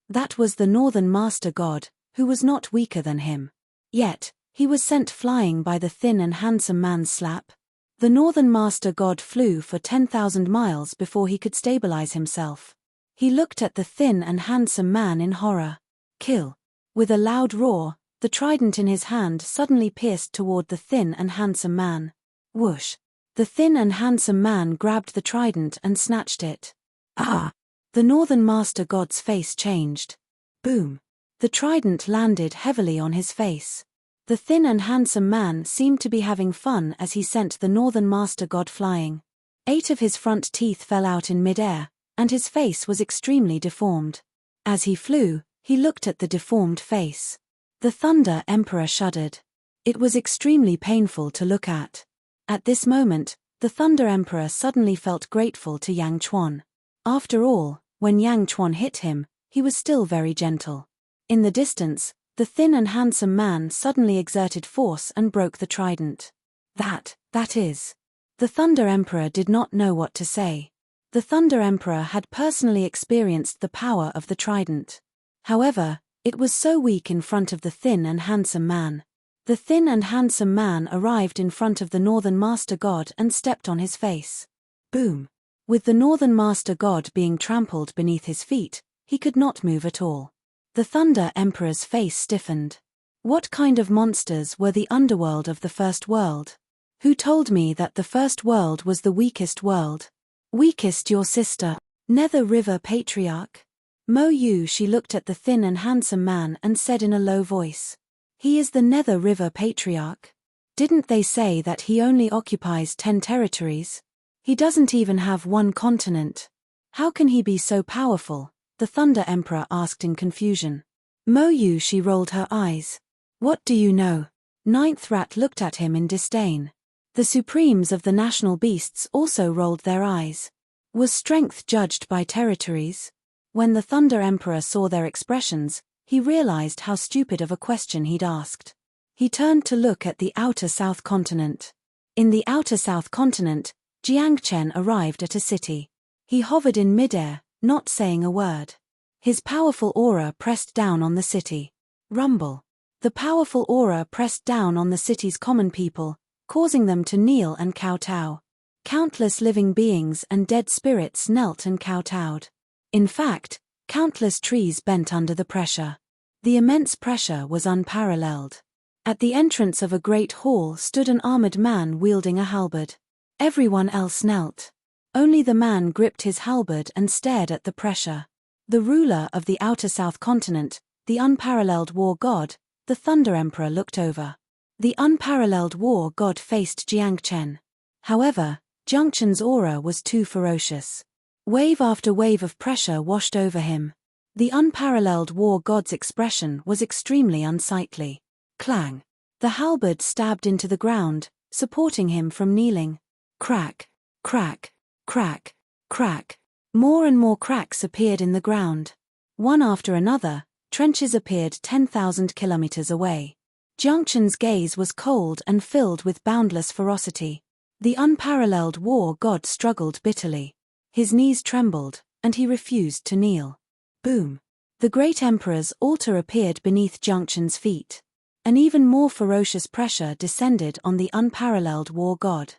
That was the Northern Master God, who was not weaker than him. Yet, he was sent flying by the thin and handsome man's slap. The Northern Master God flew for 10,000 miles before he could stabilize himself. He looked at the thin and handsome man in horror. Kill! With a loud roar, the trident in his hand suddenly pierced toward the thin and handsome man. Whoosh! The thin and handsome man grabbed the trident and snatched it. Ah! The Northern Master God's face changed. Boom! The trident landed heavily on his face. The thin and handsome man seemed to be having fun as he sent the Northern Master God flying. 8 of his front teeth fell out in midair, and his face was extremely deformed. As he flew, he looked at the deformed face. The Thunder Emperor shuddered. It was extremely painful to look at. At this moment, the Thunder Emperor suddenly felt grateful to Yang Chuan. After all, when Yang Chuan hit him, he was still very gentle. In the distance, the thin and handsome man suddenly exerted force and broke the trident. That is. The Thunder Emperor did not know what to say. The Thunder Emperor had personally experienced the power of the trident. However, it was so weak in front of the thin and handsome man. The thin and handsome man arrived in front of the Northern Master God and stepped on his face. Boom! With the Northern Master God being trampled beneath his feet, he could not move at all. The Thunder Emperor's face stiffened. What kind of monsters were the underworld of the First World? Who told me that the First World was the weakest world? Weakest, your sister, Nether River Patriarch? Mo Yu. She looked at the thin and handsome man and said in a low voice. He is the Nether River Patriarch. Didn't they say that he only occupies 10 territories? He doesn't even have 1 continent. How can he be so powerful? The Thunder Emperor asked in confusion. Mo Yu. She rolled her eyes. What do you know? Ninth Rat looked at him in disdain. The Supremes of the national beasts also rolled their eyes. Was strength judged by territories? When the Thunder Emperor saw their expressions, he realized how stupid of a question he'd asked. He turned to look at the outer South Continent. In the outer South Continent, Jiangchen arrived at a city. He hovered in midair, not saying a word. His powerful aura pressed down on the city. Rumble. The powerful aura pressed down on the city's common people, causing them to kneel and kowtow. Countless living beings and dead spirits knelt and kowtowed. In fact, countless trees bent under the pressure. The immense pressure was unparalleled. At the entrance of a great hall stood an armored man wielding a halberd. Everyone else knelt. Only the man gripped his halberd and stared at the pressure. The ruler of the outer South Continent, the unparalleled war god, the Thunder Emperor, looked over. The unparalleled war god faced Jiangchen. However, Jiangchen's aura was too ferocious. Wave after wave of pressure washed over him. The unparalleled war god's expression was extremely unsightly. Clang! The halberd stabbed into the ground, supporting him from kneeling. Crack! Crack! Crack! Crack! More and more cracks appeared in the ground. One after another, trenches appeared 10,000 kilometers away. Jiangchen's gaze was cold and filled with boundless ferocity. The unparalleled war god struggled bitterly. His knees trembled, and he refused to kneel. Boom! The great emperor's altar appeared beneath Jiangchen's feet. An even more ferocious pressure descended on the unparalleled war god.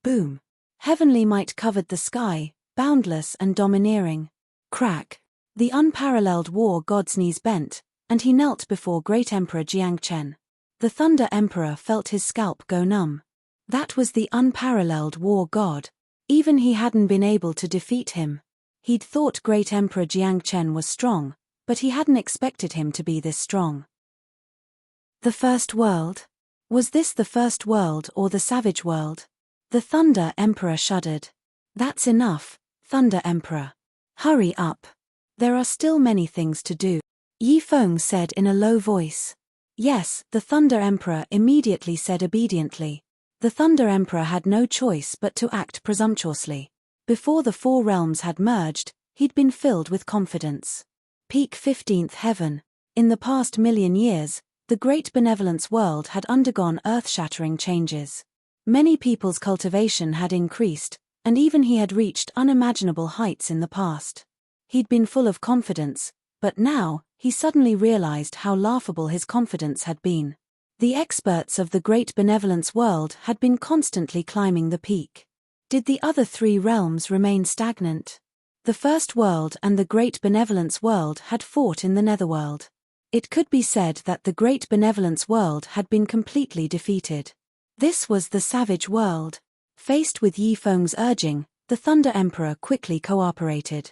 Boom! Heavenly might covered the sky, boundless and domineering. Crack! The unparalleled war god's knees bent, and he knelt before great Emperor Jiangchen. The Thunder Emperor felt his scalp go numb. That was the unparalleled war god. Even he hadn't been able to defeat him. He'd thought great Emperor Jiangchen was strong, but he hadn't expected him to be this strong. The First World? Was this the First World or the Savage World? The Thunder Emperor shuddered. That's enough, Thunder Emperor. Hurry up. There are still many things to do. Yi Feng said in a low voice. Yes, the Thunder Emperor immediately said obediently. The Thunder Emperor had no choice but to act presumptuously. Before the 4 realms had merged, he'd been filled with confidence. Peak 15th Heaven. In the past million years, the great benevolence world had undergone earth-shattering changes. Many people's cultivation had increased, and even he had reached unimaginable heights in the past. He'd been full of confidence, but now, he suddenly realized how laughable his confidence had been. The experts of the great benevolence world had been constantly climbing the peak. Did the other 3 realms remain stagnant? The First World and the great benevolence world had fought in the Netherworld. It could be said that the great benevolence world had been completely defeated. This was the savage world. Faced with Yi Feng's urging, the Thunder Emperor quickly cooperated.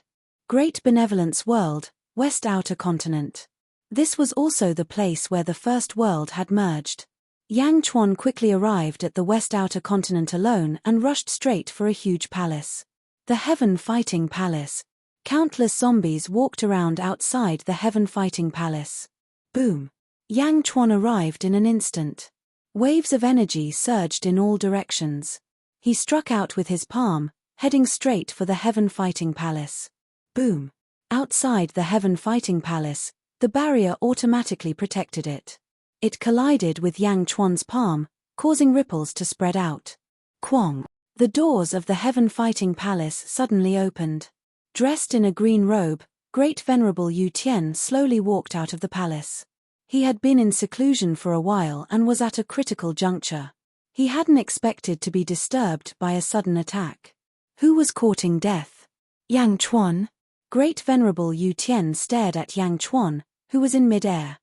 Great Benevolence World, West Outer Continent. This was also the place where the first world had merged. Yang Chuan quickly arrived at the West Outer Continent alone and rushed straight for a huge palace. The Heaven Fighting Palace. Countless zombies walked around outside the Heaven Fighting Palace. Boom! Yang Chuan arrived in an instant. Waves of energy surged in all directions. He struck out with his palm, heading straight for the Heaven Fighting Palace. Boom! Outside the Heaven Fighting Palace, the barrier automatically protected it. It collided with Yang Chuan's palm, causing ripples to spread out. Quang! The doors of the Heaven Fighting Palace suddenly opened. Dressed in a green robe, Great Venerable Yu Tian slowly walked out of the palace. He had been in seclusion for a while and was at a critical juncture. He hadn't expected to be disturbed by a sudden attack. Who was courting death? Yang Chuan? Great Venerable Yu Tian stared at Yang Chuan, who was in mid-air.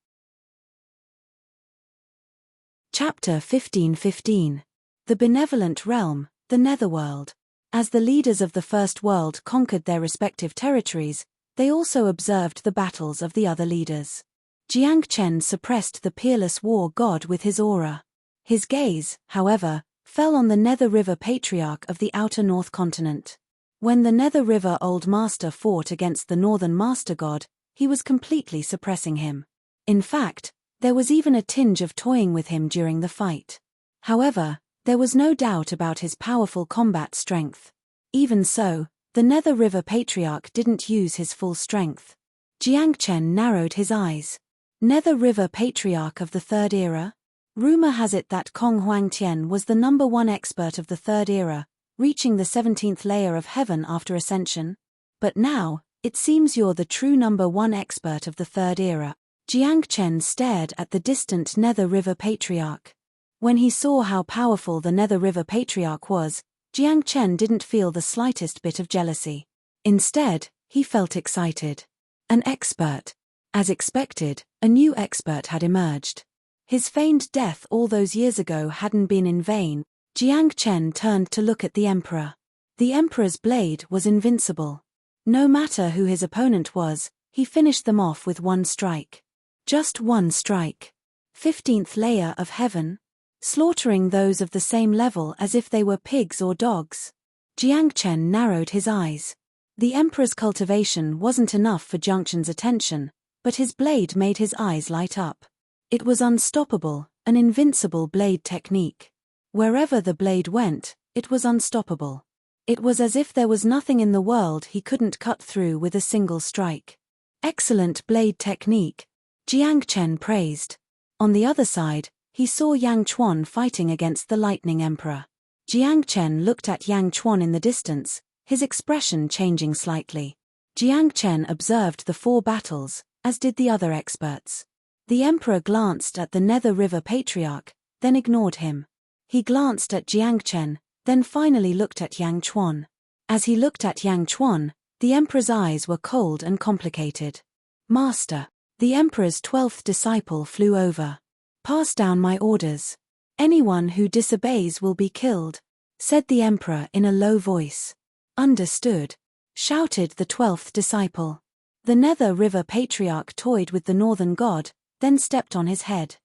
Chapter 15:15. The Benevolent Realm, the Netherworld. As the leaders of the First World conquered their respective territories, they also observed the battles of the other leaders. Jiang Chen suppressed the peerless war god with his aura. His gaze, however, fell on the Nether River Patriarch of the Outer North Continent. When the Nether River Old Master fought against the Northern Master God, he was completely suppressing him. In fact, there was even a tinge of toying with him during the fight. However, there was no doubt about his powerful combat strength. Even so, the Nether River Patriarch didn't use his full strength. Jiang Chen narrowed his eyes. Nether River Patriarch of the Third Era? Rumor has it that Kong Huangtian was the #1 expert of the Third Era, reaching the 17th layer of heaven after ascension. But now, it seems you're the true #1 expert of the Third Era. Jiang Chen stared at the distant Nether River Patriarch. When he saw how powerful the Nether River Patriarch was, Jiang Chen didn't feel the slightest bit of jealousy. Instead, he felt excited. An expert. As expected, a new expert had emerged. His feigned death all those years ago hadn't been in vain. Jiang Chen turned to look at the Emperor. The Emperor's blade was invincible. No matter who his opponent was, he finished them off with one strike. Just one strike. 15th layer of heaven? Slaughtering those of the same level as if they were pigs or dogs. Jiang Chen narrowed his eyes. The Emperor's cultivation wasn't enough for Jiang Chen's attention, but his blade made his eyes light up. It was unstoppable, an invincible blade technique. Wherever the blade went, it was unstoppable. It was as if there was nothing in the world he couldn't cut through with a single strike. Excellent blade technique, Jiang Chen praised. On the other side, he saw Yang Chuan fighting against the Lightning Emperor. Jiang Chen looked at Yang Chuan in the distance, his expression changing slightly. Jiang Chen observed the 4 battles, as did the other experts. The Emperor glanced at the Nether River Patriarch, then ignored him. He glanced at Jiang Chen, then finally looked at Yang Chuan. As he looked at Yang Chuan, the Emperor's eyes were cold and complicated. Master. The Emperor's 12th disciple flew over. Pass down my orders. Anyone who disobeys will be killed, said the Emperor in a low voice. Understood, shouted the 12th disciple. The Nether River Patriarch toyed with the Northern God, then stepped on his head.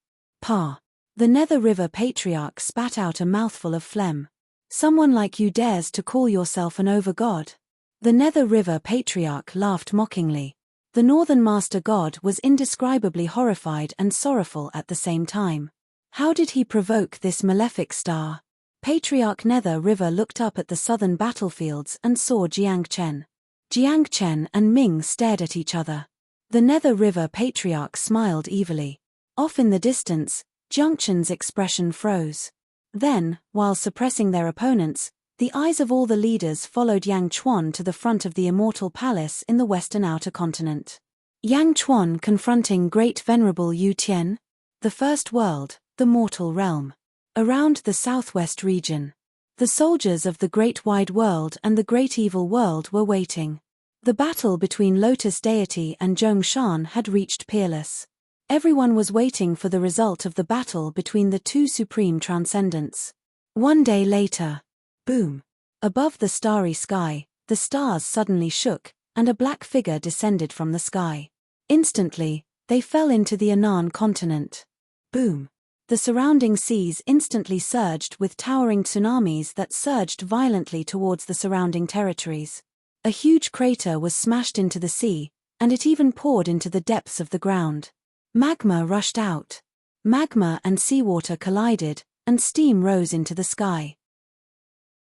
Pa. The Nether River Patriarch spat out a mouthful of phlegm. Someone like you dares to call yourself an over-god? The Nether River Patriarch laughed mockingly. The Northern Master God was indescribably horrified and sorrowful at the same time. How did he provoke this malefic star? Patriarch Nether River looked up at the southern battlefields and saw Jiang Chen. Jiang Chen and Ming stared at each other. The Nether River Patriarch smiled evilly. Off in the distance, Jiang Chen's expression froze. Then, while suppressing their opponents, the eyes of all the leaders followed Yang Chuan to the front of the Immortal Palace in the Western Outer Continent. Yang Chuan confronting Great Venerable Yu Tian? The First World, the Mortal Realm. Around the southwest region. The soldiers of the Great Wide World and the Great Evil World were waiting. The battle between Lotus Deity and Zhongshan had reached peerless. Everyone was waiting for the result of the battle between the 2 supreme transcendents. One day later. Boom! Above the starry sky, the stars suddenly shook, and a black figure descended from the sky. Instantly, they fell into the Anan continent. Boom! The surrounding seas instantly surged with towering tsunamis that surged violently towards the surrounding territories. A huge crater was smashed into the sea, and it even poured into the depths of the ground. Magma rushed out. Magma and seawater collided, and steam rose into the sky.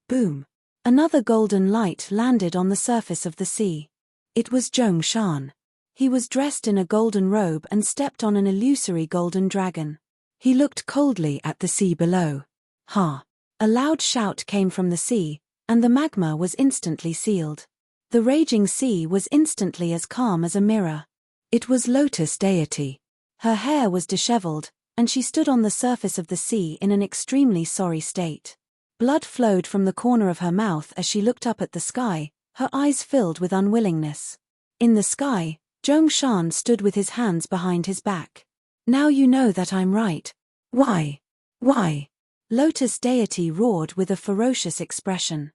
Boom! Another golden light landed on the surface of the sea. It was Zhongshan. He was dressed in a golden robe and stepped on an illusory golden dragon. He looked coldly at the sea below. Ha! A loud shout came from the sea, and the magma was instantly sealed. The raging sea was instantly as calm as a mirror. It was Lotus deity. Her hair was disheveled, and she stood on the surface of the sea in an extremely sorry state. Blood flowed from the corner of her mouth as she looked up at the sky, her eyes filled with unwillingness. In the sky, Zhongshan stood with his hands behind his back. Now you know that I'm right. Why? Why? Lotus deity roared with a ferocious expression.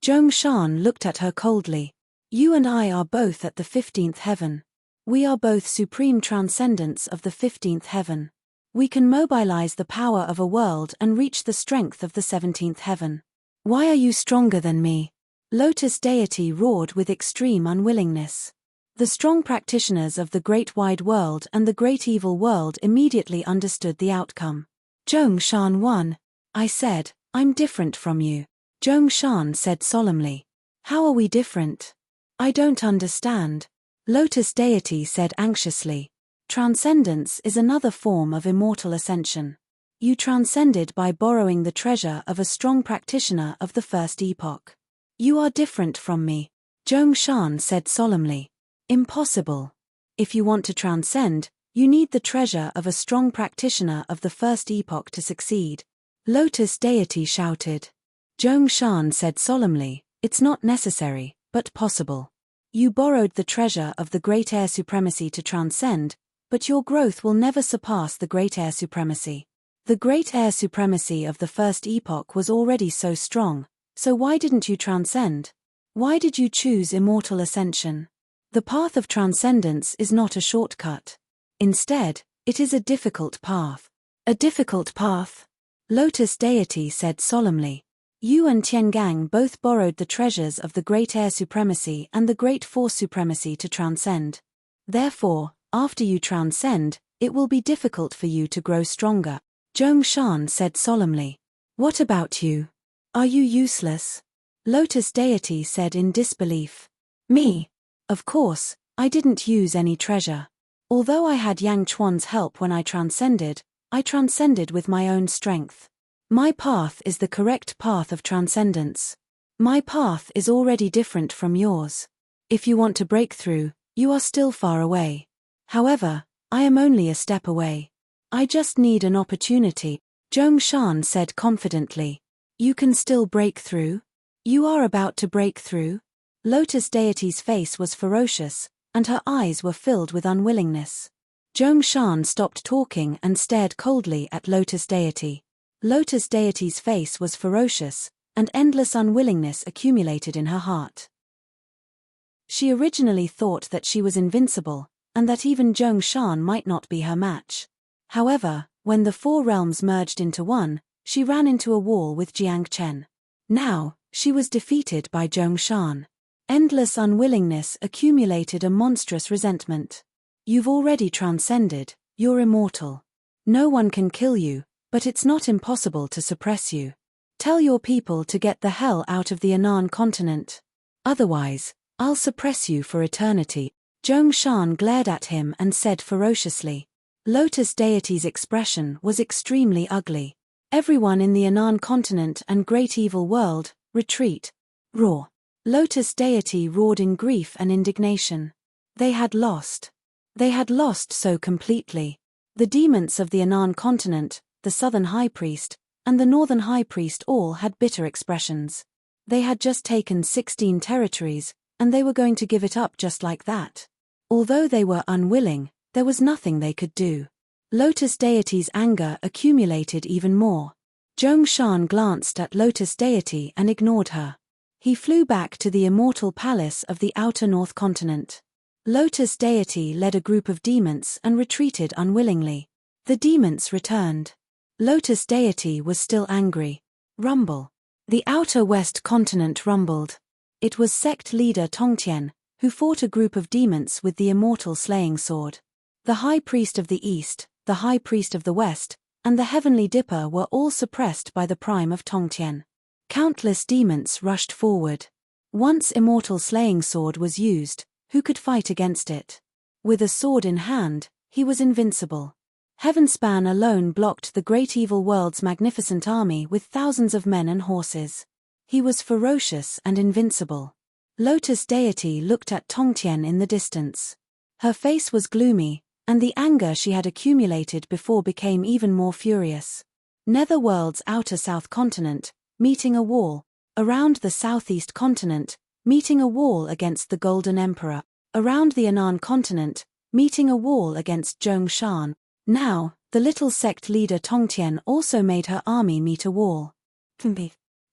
Zhongshan looked at her coldly. You and I are both at the 15th heaven. We are both supreme transcendents of the 15th heaven. We can mobilize the power of a world and reach the strength of the 17th heaven. Why are you stronger than me? Lotus deity roared with extreme unwillingness. The strong practitioners of the great wide world and the great evil world immediately understood the outcome. Zhongshan won. I said, I'm different from you. Zhongshan said solemnly. How are we different? I don't understand. Lotus deity said anxiously. Transcendence is another form of immortal ascension. You transcended by borrowing the treasure of a strong practitioner of the first epoch. You are different from me. Zhongshan said solemnly. Impossible. If you want to transcend, you need the treasure of a strong practitioner of the first epoch to succeed. Lotus deity shouted. Zhongshan said solemnly, it's not necessary, but possible. You borrowed the treasure of the great air supremacy to transcend, but your growth will never surpass the great air supremacy. The great air supremacy of the first epoch was already so strong, so why didn't you transcend? Why did you choose immortal ascension? The path of transcendence is not a shortcut. Instead, it is a difficult path. A difficult path? Lotus deity said solemnly. You and Tiangang both borrowed the treasures of the great air supremacy and the great force supremacy to transcend. Therefore, after you transcend, it will be difficult for you to grow stronger. Zhongshan said solemnly. What about you? Are you useless? Lotus deity said in disbelief. Me? Of course, I didn't use any treasure. Although I had Yang Chuan's help when I transcended with my own strength. My path is the correct path of transcendence. My path is already different from yours. If you want to break through, you are still far away. However, I am only a step away. I just need an opportunity, Zhongshan said confidently. You can still break through? You are about to break through? Lotus deity's face was ferocious, and her eyes were filled with unwillingness. Zhongshan stopped talking and stared coldly at Lotus deity. Lotus deity's face was ferocious, and endless unwillingness accumulated in her heart. She originally thought that she was invincible, and that even Zhongshan might not be her match. However, when the four realms merged into one, she ran into a wall with Jiang Chen. Now, she was defeated by Zhongshan. Endless unwillingness accumulated a monstrous resentment. You've already transcended, you're immortal. No one can kill you, but it's not impossible to suppress you. Tell your people to get the hell out of the Anan continent. Otherwise, I'll suppress you for eternity. Zhongshan glared at him and said ferociously. Lotus deity's expression was extremely ugly. Everyone in the Anan continent and great evil world, retreat. Roar. Lotus deity roared in grief and indignation. They had lost. They had lost so completely. The demons of the Anan continent, the southern high priest, and the northern high priest all had bitter expressions. They had just taken 16 territories, and they were going to give it up just like that. Although they were unwilling, there was nothing they could do. Lotus deity's anger accumulated even more. Zhongshan glanced at Lotus Deity and ignored her. He flew back to the Immortal Palace of the Outer North Continent. Lotus Deity led a group of demons and retreated unwillingly. The demons returned. Lotus Deity was still angry. Rumble. The Outer West Continent rumbled. It was sect leader Tongtian, who fought a group of demons with the immortal slaying sword. The High Priest of the East, the High Priest of the West, and the Heavenly Dipper were all suppressed by the prime of Tongtian. Countless demons rushed forward. Once immortal slaying sword was used, who could fight against it? With a sword in hand, he was invincible. Heavenspan alone blocked the great evil world's magnificent army with thousands of men and horses. He was ferocious and invincible. Lotus Deity looked at Tongtian in the distance. Her face was gloomy, and the anger she had accumulated before became even more furious. Netherworld's outer south continent, meeting a wall. Around the southeast continent, meeting a wall against the Golden Emperor. Around the Anan continent, meeting a wall against Zhongshan. Now, the little sect leader Tongtian also made her army meet a wall.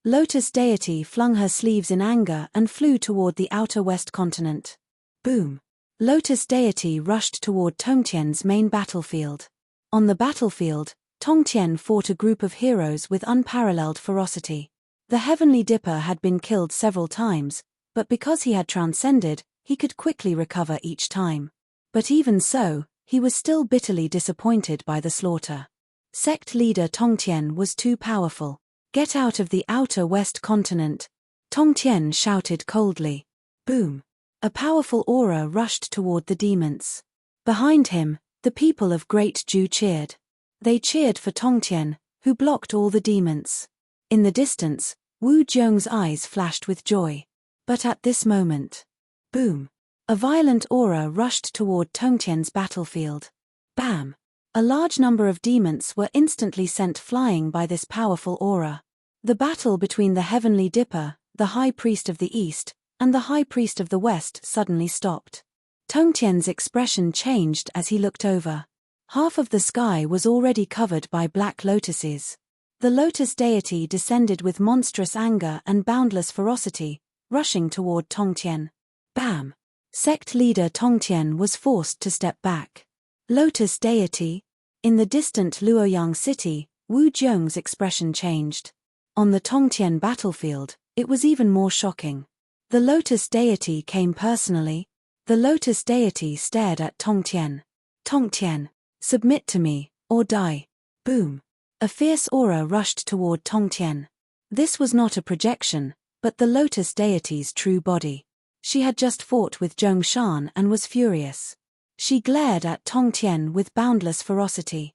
Lotus Deity flung her sleeves in anger and flew toward the outer west continent. Boom! Lotus Deity rushed toward Tongtian's main battlefield. On the battlefield, Tongtian fought a group of heroes with unparalleled ferocity. The Heavenly Dipper had been killed several times, but because he had transcended, he could quickly recover each time. But even so, he was still bitterly disappointed by the slaughter. Sect leader Tongtian was too powerful. Get out of the outer west continent! Tongtian shouted coldly. Boom! A powerful aura rushed toward the demons. Behind him, the people of Great Ju cheered. They cheered for Tongtian, who blocked all the demons. In the distance, Wu Zhong's eyes flashed with joy. But at this moment, boom! A violent aura rushed toward Tongtian's battlefield. Bam! A large number of demons were instantly sent flying by this powerful aura. The battle between the Heavenly Dipper, the High Priest of the East, and the High Priest of the West suddenly stopped. Tongtian's expression changed as he looked over. Half of the sky was already covered by black lotuses. The Lotus Deity descended with monstrous anger and boundless ferocity, rushing toward Tongtian. Bam! Sect leader Tongtian was forced to step back. Lotus Deity? In the distant Luoyang city, Wu Zhong's expression changed. On the Tongtian battlefield, it was even more shocking. The Lotus Deity came personally. The Lotus Deity stared at Tongtian. Tongtian, submit to me, or die. Boom! A fierce aura rushed toward Tongtian. This was not a projection, but the Lotus Deity's true body. She had just fought with Zhongshan and was furious. She glared at Tongtian with boundless ferocity.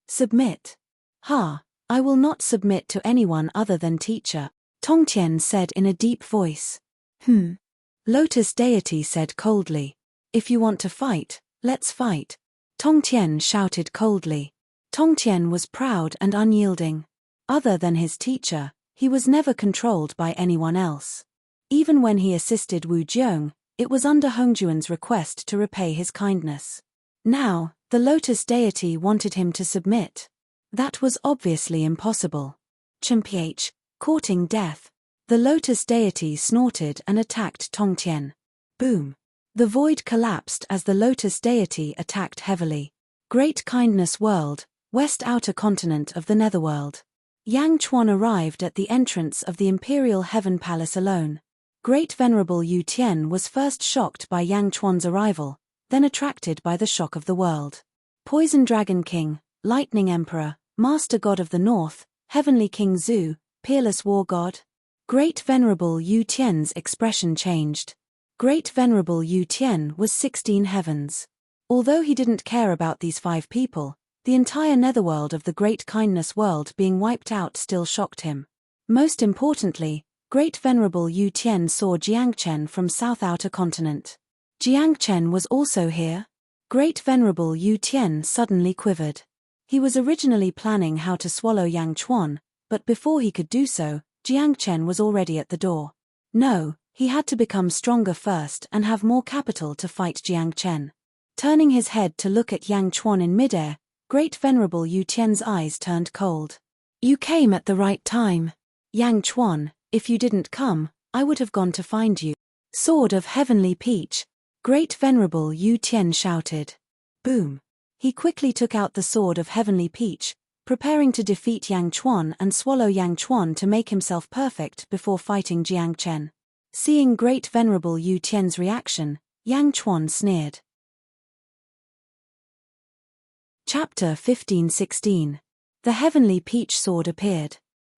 Submit. Ha! I will not submit to anyone other than teacher, Tongtian said in a deep voice. Lotus Deity said coldly. If you want to fight, let's fight. Tongtian shouted coldly. Tongtian was proud and unyielding. Other than his teacher, he was never controlled by anyone else. Even when he assisted Wu Zhong, it was under Hongjuan's request to repay his kindness. Now, the Lotus Deity wanted him to submit. That was obviously impossible. Chmph, courting death. The Lotus Deity snorted and attacked Tongtian. Boom! The void collapsed as the Lotus Deity attacked heavily. Great Kindness World, West Outer Continent of the Netherworld. Yang Chuan arrived at the entrance of the Imperial Heaven Palace alone. Great Venerable Yu Tian was first shocked by Yang Chuan's arrival, then attracted by the shock of the world. Poison Dragon King, Lightning Emperor, Master God of the North, Heavenly King Zhu, Peerless War God. Great Venerable Yu Tian's expression changed. Great Venerable Yu Tian was 16 heavens. Although he didn't care about these 5 people, the entire netherworld of the Great Kindness World being wiped out still shocked him. Most importantly, Great Venerable Yu Tian saw Jiangchen from South Outer Continent. Jiangchen was also here? Great Venerable Yu Tian suddenly quivered. He was originally planning how to swallow Yang Chuan, but before he could do so, Jiangchen was already at the door. No, he had to become stronger first and have more capital to fight Jiangchen. Turning his head to look at Yang Chuan in midair, Great Venerable Yu Tian's eyes turned cold. You came at the right time. Yang Chuan, if you didn't come, I would have gone to find you. Sword of Heavenly Peach. Great Venerable Yu Tian shouted. Boom. He quickly took out the Sword of Heavenly Peach, preparing to defeat Yang Chuan and swallow Yang Chuan to make himself perfect before fighting Jiang Chen. Seeing Great Venerable Yu Tian's reaction, Yang Chuan sneered. Chapter 15-16. The Heavenly Peach Sword appeared.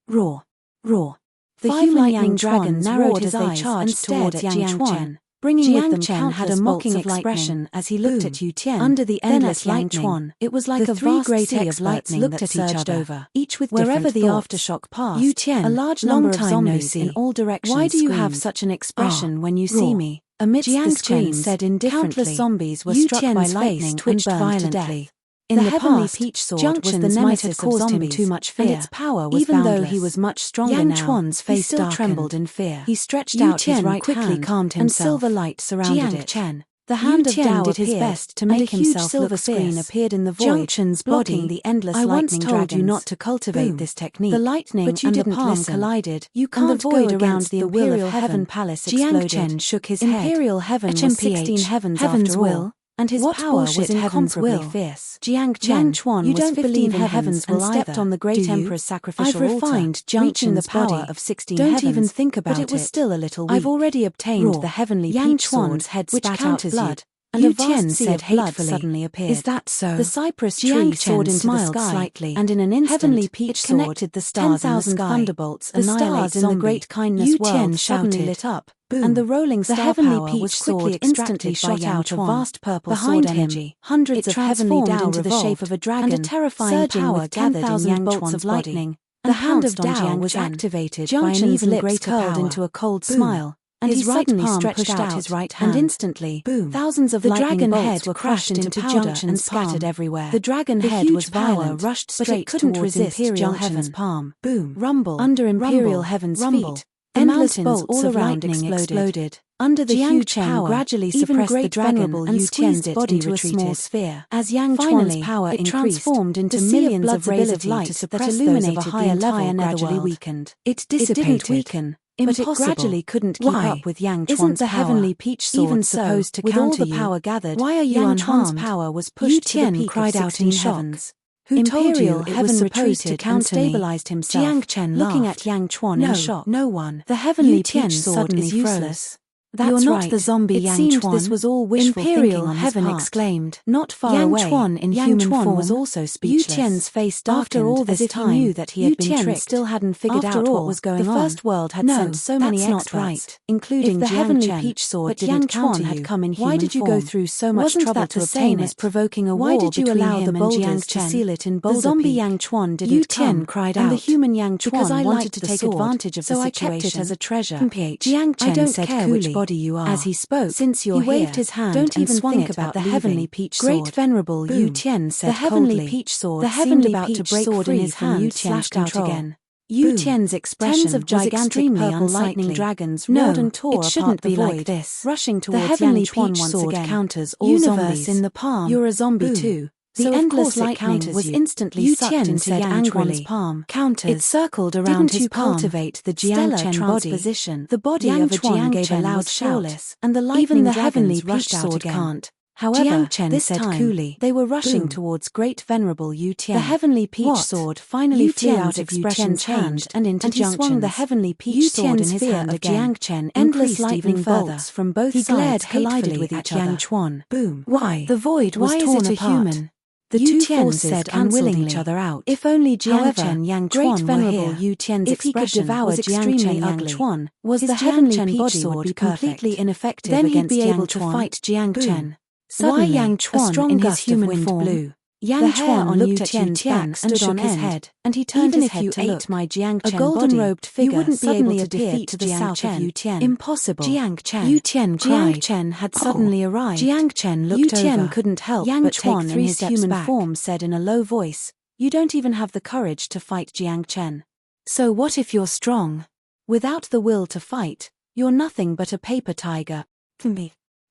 Roar. Roar. The human lightning dragon narrowed his eyes and stared at Jiang Chuan, bringing with them countless mocking expression as he looked at Yu Tian. Under the endless lightning, it was like a vast sea of lightning looked at each other, each with wherever the aftershock passed. Yu Tian, a large number of zombies in all directions. Why do you have such an expression when you see me? Amidst the screams, countless zombies were struck by lightning and burned violently. In the Heavenly Peach Sword was the nemesis of zombies, too much fear, and its power was even boundless. Though he was much stronger Yang Chuan's face still trembled in fear. He stretched out his right quickly hand, calmed himself, and silver light surrounded it. Chen. The hand of Tao did his best to make himself silver screen appeared in the void, Jiang Chen's blocking the endless lightning dragons. I once told you not to cultivate this technique. The lightning but you and didn't the palm collided. You can't and the void go around the Imperial Heaven Palace exploded. Jiang Chen shook his head. Imperial Heaven was 16 heavens after all. And his power was incomparably fierce. Jiang Chuan was 15 heavens and stepped on the great emperor's sacrificial altar. I've refined reaching the power of 16 heavens. Don't even think about it. But it was still a little weak. I've already obtained the Heavenly Peach Sword, which spat out blood. And a vast sea of blood suddenly appeared. Is that so? The cypress tree soared into the sky slightly, and in an instant, Heavenly Peach Sword connected the stars in the sky. Thunderbolts annihilate in the great kindness world suddenly lit up. Boom. And the rolling star Heavenly Peach was quickly instantly shot out a vast purple sword energy. Hundreds of heavenly Tao into the shape of a dragon, and a terrifying power gathered in Yang bolts of lightning. The hand of Tao was activated by an even greater curled into a cold smile. And he suddenly stretched out his right hand, and instantly, boom, thousands of the dragon heads were crushed into powder and scattered everywhere. The dragon head was violent, rushed straight towards Imperial Heaven's palm. Boom, rumble, under Imperial Heaven's feet. Endless bolts all around exploded. Under the huge power, gradually suppressed the dragon and squeezed it into a small sphere. As Yang Chuan's power increased, transformed into millions of rays of light that illuminated the higher level gradually weakened. It didn't weaken. But it gradually couldn't keep up with Yang Chuan's Isn't the power. Heavenly Peach Sword even supposed to with counter all the power gathered? Why are you Yang Chuan's power was pushed to the peak cried out in heavens. Who told you it was supposed to counter stabilized himself? Jiang Chen looking at Yang Chuan in shock. No one. The Heavenly Peach Sword is useless. That's You're not the zombie Yang Chuan. This was all wishful thinking on Heaven exclaimed. Not far away, Yang Chuan in human form was also speechless. Yu Tian's face darkened after all this time. He knew that he had been tricked. Still hadn't figured out what was going on. The first world had sent so many experts, including the Heavenly Peach Sword didn't counter you. Had come in human Why did you go through so much trouble to obtain it? Provoking a war Why did you allow the boulders to seal it in Boulder? The zombie Yang Chuan didn't Yu Tian cried out, and the human Yang Chuan wanted to take advantage of the situation. So I kept it as a treasure. Jiang Chen said coolly, which body you are. As he spoke, since you're he waved his hand don't even think about the Heavenly Peach Sword. Great Venerable Yu Tian said the Heavenly Peach Sword the Heavenly about to break sword free in his hand Yu Tian's control. Out again. Yu Tian's expression tens of gigantic purple lightning dragons roared and tore it shouldn't be like this. Rushing towards the Heavenly Peach Sword counters all zombies in the palm. You're a zombie too. The endless lightning was instantly sucked into Yang Chuan's palm. It circled around his palm. Cultivate the Jiang Chen transposition. The body of a Jiang gave a loud shout, and the lightning Heavenly Peach Sword can't. However, Jiang Chen this said time, coolly, they were rushing towards Great Venerable Yu Tian. The Heavenly Peach Sword finally flew out of Yu Tian's hand and into Jiang Chen's. He swung the Heavenly Peach Sword in his hand again. Jiang Chen endless lightning bolts from both sides collided with each other. Yang Chuan. Boom. Why? The void was torn apart. The two forces cancelled each other out. If only Jiang Chen Yang Chuan were here, Yu Tian's if he could devour Jiang Chen Yang Chuan, was the Heavenly Peach Sword be completely ineffective then against Then he'd be able to fight Jiang Chen. Suddenly, Yang Chuan in his human form blew. Yang Chuan looked at Yu Tian and stood on his head, and he turned his head to look. My Jiang Chen a golden-robed figure you wouldn't be able to defeat to the south of Yu Tian. Impossible. Jiang Chen. Yu Tian cried. Jiang Chen had suddenly arrived. Jiang Chen looked over. Yu Tian couldn't help Yang but Chuan take 3 steps human back. Form said in a low voice, "You don't even have the courage to fight Jiang Chen. So what if you're strong? Without the will to fight, you're nothing but a paper tiger."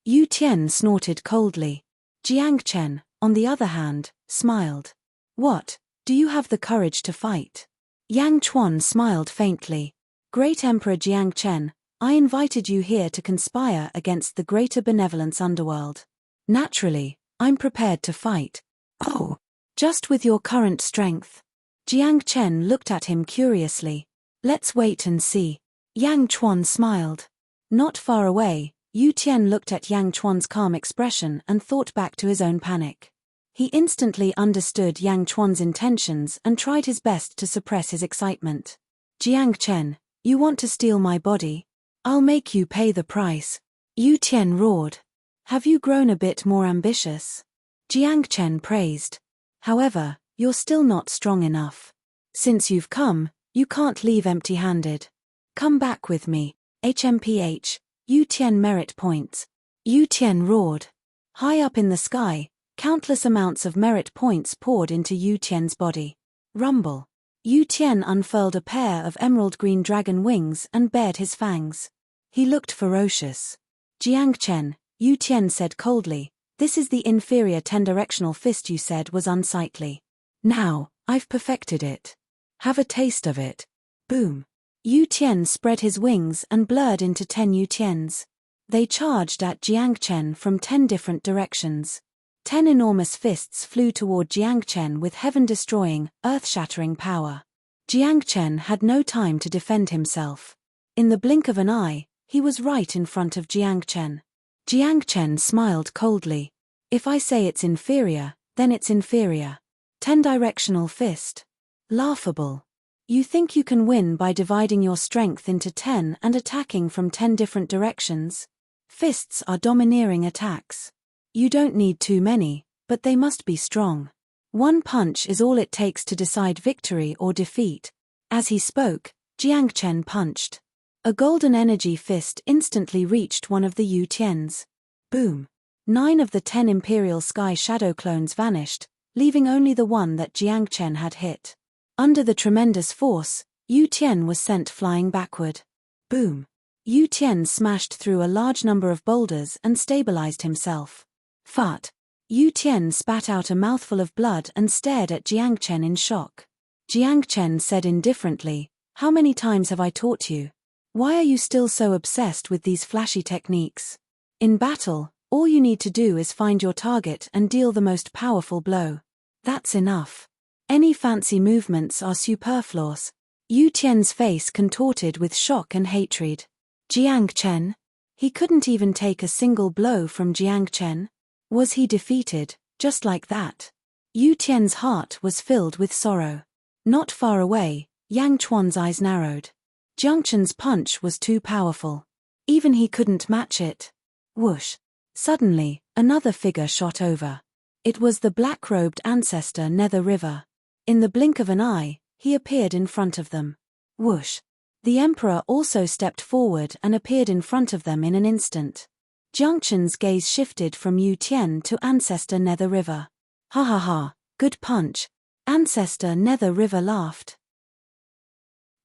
Yu Tian snorted coldly. Jiang Chen, on the other hand, smiled. What? Do you have the courage to fight? Yang Chuan smiled faintly. Great Emperor Jiang Chen, I invited you here to conspire against the greater benevolence underworld. Naturally, I'm prepared to fight. Oh, just with your current strength? Jiang Chen looked at him curiously. Let's wait and see. Yang Chuan smiled. Not far away, Yu Tian looked at Yang Chuan's calm expression and thought back to his own panic. He instantly understood Yang Chuan's intentions and tried his best to suppress his excitement. Jiang Chen, you want to steal my body? I'll make you pay the price. Yu Tian roared. Have you grown a bit more ambitious? Jiang Chen praised. However, you're still not strong enough. Since you've come, you can't leave empty-handed. Come back with me, HMPH, Yu Tian merit points. Yu Tian roared. High up in the sky, countless amounts of merit points poured into Yu Tian's body. Rumble. Yu Tian unfurled a pair of emerald green dragon wings and bared his fangs. He looked ferocious. Jiang Chen, Yu Tian said coldly, this is the inferior 10-directional fist you said was unsightly. Now, I've perfected it. Have a taste of it. Boom. Yu Tian spread his wings and blurred into 10 Yu Tians. They charged at Jiang Chen from 10 different directions. 10 enormous fists flew toward Jiang Chen with heaven-destroying, earth-shattering power. Jiang Chen had no time to defend himself. In the blink of an eye, he was right in front of Jiang Chen. Jiang Chen smiled coldly. If I say it's inferior, then it's inferior. 10-directional fist. Laughable. You think you can win by dividing your strength into 10 and attacking from 10 different directions? Fists are domineering attacks. You don't need too many, but they must be strong. One punch is all it takes to decide victory or defeat. As he spoke, Jiang Chen punched. A golden energy fist instantly reached one of the Yu Tians. Boom. 9 of the 10 Imperial Sky Shadow clones vanished, leaving only the one that Jiang Chen had hit. Under the tremendous force, Yu Tian was sent flying backward. Boom. Yu Tian smashed through a large number of boulders and stabilized himself. Fart. Yu Tian spat out a mouthful of blood and stared at Jiang Chen in shock. Jiang Chen said indifferently, how many times have I taught you? Why are you still so obsessed with these flashy techniques? In battle, all you need to do is find your target and deal the most powerful blow. That's enough. Any fancy movements are superfluous. Yu Tian's face contorted with shock and hatred. Jiang Chen? He couldn't even take a single blow from Jiang Chen? Was he defeated, just like that? Yu Tian's heart was filled with sorrow. Not far away, Yang Chuan's eyes narrowed. Jiang Chen's punch was too powerful. Even he couldn't match it. Whoosh. Suddenly, another figure shot over. It was the black-robed ancestor Nether River. In the blink of an eye, he appeared in front of them. Whoosh. The emperor also stepped forward and appeared in front of them in an instant. Jiang Chen's gaze shifted from Yu Tian to ancestor Nether River. Ha ha ha, good punch. Ancestor Nether River laughed.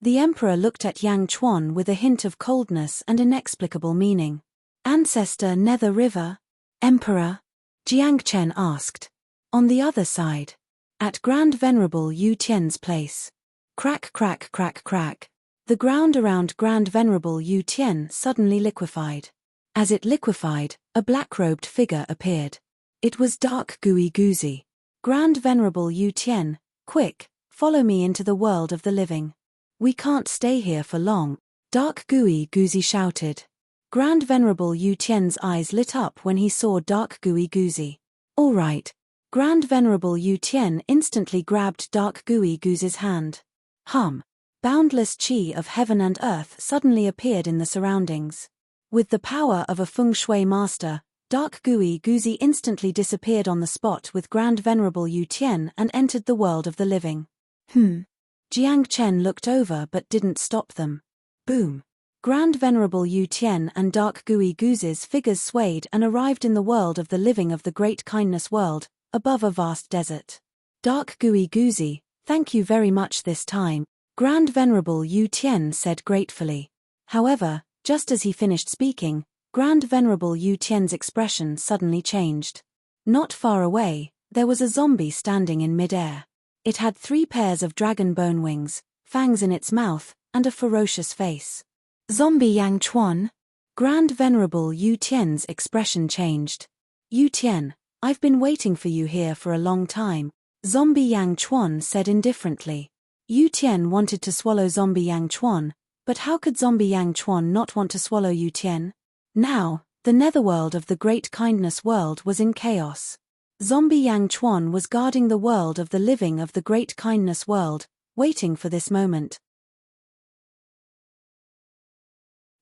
The emperor looked at Yang Chuan with a hint of coldness and inexplicable meaning. Ancestor Nether River? Emperor? Jiang Chen asked. On the other side. At Grand Venerable Yu Tian's place. Crack crack crack crack. The ground around Grand Venerable Yu Tian suddenly liquefied. As it liquefied, a black-robed figure appeared. It was Dark Gooey Goozy. Grand Venerable Yu Tian, quick, follow me into the world of the living. We can't stay here for long, Dark Gooey Goozy shouted. Grand Venerable Yu Tian's eyes lit up when he saw Dark Gooey Goozy. All right. Grand Venerable Yu Tian instantly grabbed Dark Gooey Goozy's hand. Hum. Boundless chi of heaven and earth suddenly appeared in the surroundings. With the power of a feng shui master, Dark Gooey Goozy instantly disappeared on the spot with Grand Venerable Yu Tian and entered the world of the living. Jiang Chen looked over but didn't stop them. Boom. Grand Venerable Yu Tian and Dark Gooey Goozy's figures swayed and arrived in the world of the living of the Great Kindness World, above a vast desert. Dark Gooey Goozy, thank you very much this time, Grand Venerable Yu Tian said gratefully. However, just as he finished speaking, Grand Venerable Yu Tian's expression suddenly changed. Not far away, there was a zombie standing in midair. It had 3 pairs of dragon bone wings, fangs in its mouth, and a ferocious face. Zombie Yang Chuan? Grand Venerable Yu Tian's expression changed. Yu Tian, I've been waiting for you here for a long time, Zombie Yang Chuan said indifferently. Yu Tian wanted to swallow Zombie Yang Chuan, but how could Zombie Yang Chuan not want to swallow Yu Tian? Now, the netherworld of the Great Kindness World was in chaos. Zombie Yang Chuan was guarding the world of the living of the Great Kindness World, waiting for this moment.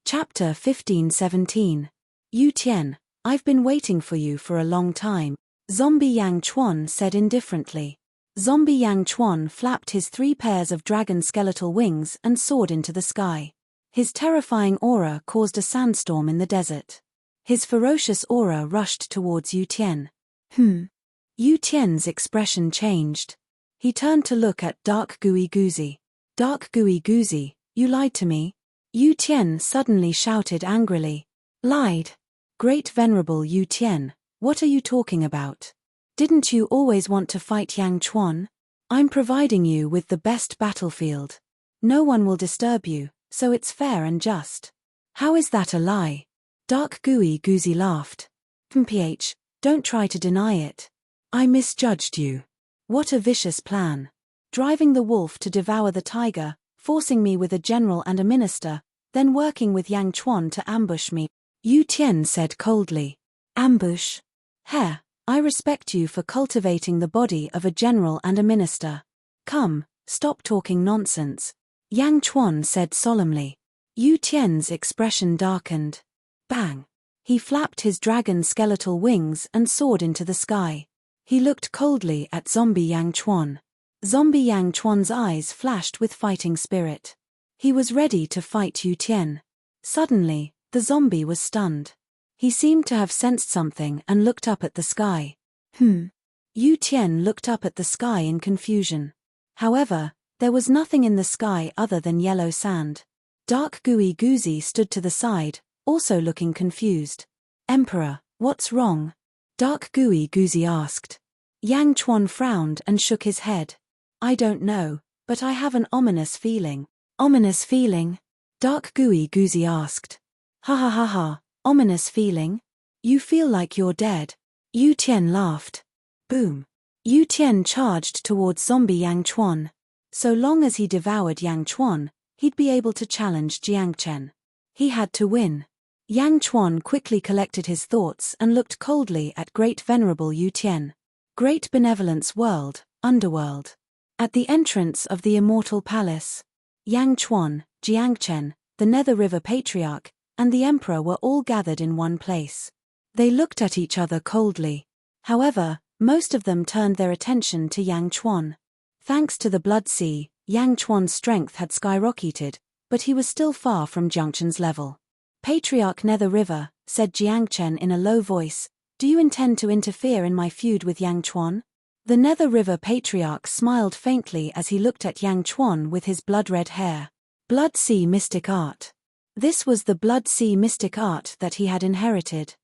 Chapter 15-17. Yu Tian, I've been waiting for you for a long time, Zombie Yang Chuan said indifferently. Zombie Yang Chuan flapped his 3 pairs of dragon skeletal wings and soared into the sky. His terrifying aura caused a sandstorm in the desert. His ferocious aura rushed towards Yu Tian. Yu Tian's expression changed. He turned to look at Dark Gooey Goozy. Dark Gooey Goozy, you lied to me? Yu Tian suddenly shouted angrily. Lied? Great Venerable Yu Tian, what are you talking about? Didn't you always want to fight Yang Chuan? I'm providing you with the best battlefield. No one will disturb you, so it's fair and just. How is that a lie? Dark Gooey Goozy laughed. Mph, don't try to deny it. I misjudged you. What a vicious plan. Driving the wolf to devour the tiger, forcing me with a general and a minister, then working with Yang Chuan to ambush me, Yu Tian said coldly. Ambush? Heh, I respect you for cultivating the body of a general and a minister. Come, stop talking nonsense. Yang Chuan said solemnly. Yu Tian's expression darkened. Bang! He flapped his dragon skeletal wings and soared into the sky. He looked coldly at Zombie Yang Chuan. Zombie Yang Chuan's eyes flashed with fighting spirit. He was ready to fight Yu Tian. Suddenly, the zombie was stunned. He seemed to have sensed something and looked up at the sky. Yu Tian looked up at the sky in confusion. However, there was nothing in the sky other than yellow sand. Dark Gooey Goozy stood to the side, also looking confused. Emperor, what's wrong? Dark Gooey Goozy asked. Yang Chuan frowned and shook his head. I don't know, but I have an ominous feeling. Ominous feeling? Dark Gooey Goozy asked. Ha ha ha ha, ominous feeling? You feel like you're dead. Yu Tian laughed. Boom. Yu Tian charged towards Zombie Yang Chuan. So long as he devoured Yang Chuan, he'd be able to challenge Jiang Chen. He had to win. Yang Chuan quickly collected his thoughts and looked coldly at Great Venerable Yu Tian. Great Benevolence World, Underworld. At the entrance of the Immortal Palace, Yang Chuan, Jiang Chen, the Nether River Patriarch, and the Emperor were all gathered in one place. They looked at each other coldly. However, most of them turned their attention to Yang Chuan. Thanks to the Blood Sea, Yang Chuan's strength had skyrocketed, but he was still far from Jiang Chen's level. Patriarch Nether River, said Jiang Chen in a low voice, do you intend to interfere in my feud with Yang Chuan? The Nether River Patriarch smiled faintly as he looked at Yang Chuan with his blood-red hair. Blood Sea Mystic Art. This was the Blood Sea Mystic Art that he had inherited.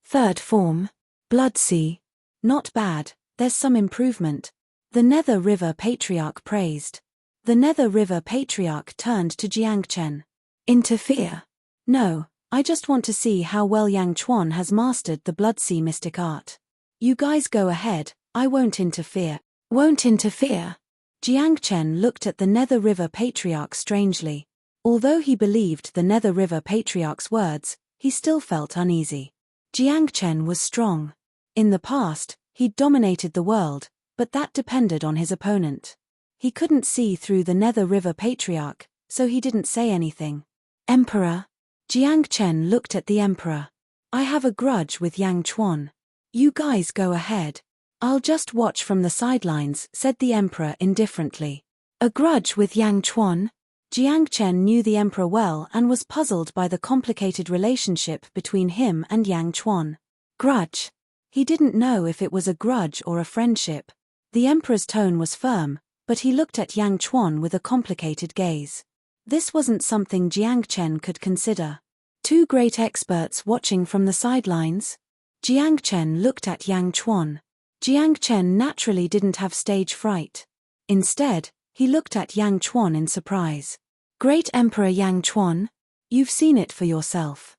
Third form. Blood Sea. Not bad, there's some improvement. The Nether River Patriarch praised. The Nether River Patriarch turned to Jiang Chen. Interfere? No, I just want to see how well Yang Chuan has mastered the Blood Sea Mystic Art. You guys go ahead, I won't interfere. Won't interfere? Jiang Chen looked at the Nether River Patriarch strangely. Although he believed the Nether River Patriarch's words, he still felt uneasy. Jiang Chen was strong. In the past, he'd dominated the world, but that depended on his opponent. He couldn't see through the Nether River Patriarch, so he didn't say anything. Emperor? Jiang Chen looked at the Emperor. I have a grudge with Yang Chuan. You guys go ahead. I'll just watch from the sidelines, said the Emperor indifferently. A grudge with Yang Chuan? Jiang Chen knew the Emperor well and was puzzled by the complicated relationship between him and Yang Chuan. Grudge? He didn't know if it was a grudge or a friendship. The Emperor's tone was firm, but he looked at Yang Chuan with a complicated gaze. This wasn't something Jiang Chen could consider. Two great experts watching from the sidelines? Jiang Chen looked at Yang Chuan. Jiang Chen naturally didn't have stage fright. Instead, He looked at Yang Chuan in surprise. Great Emperor Yang Chuan? You've seen it for yourself.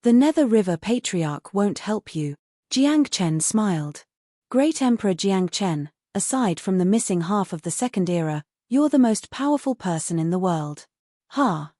The Nether River Patriarch won't help you. Jiang Chen smiled. Great Emperor Jiang Chen, aside from the missing half of the Second Era, you're the most powerful person in the world.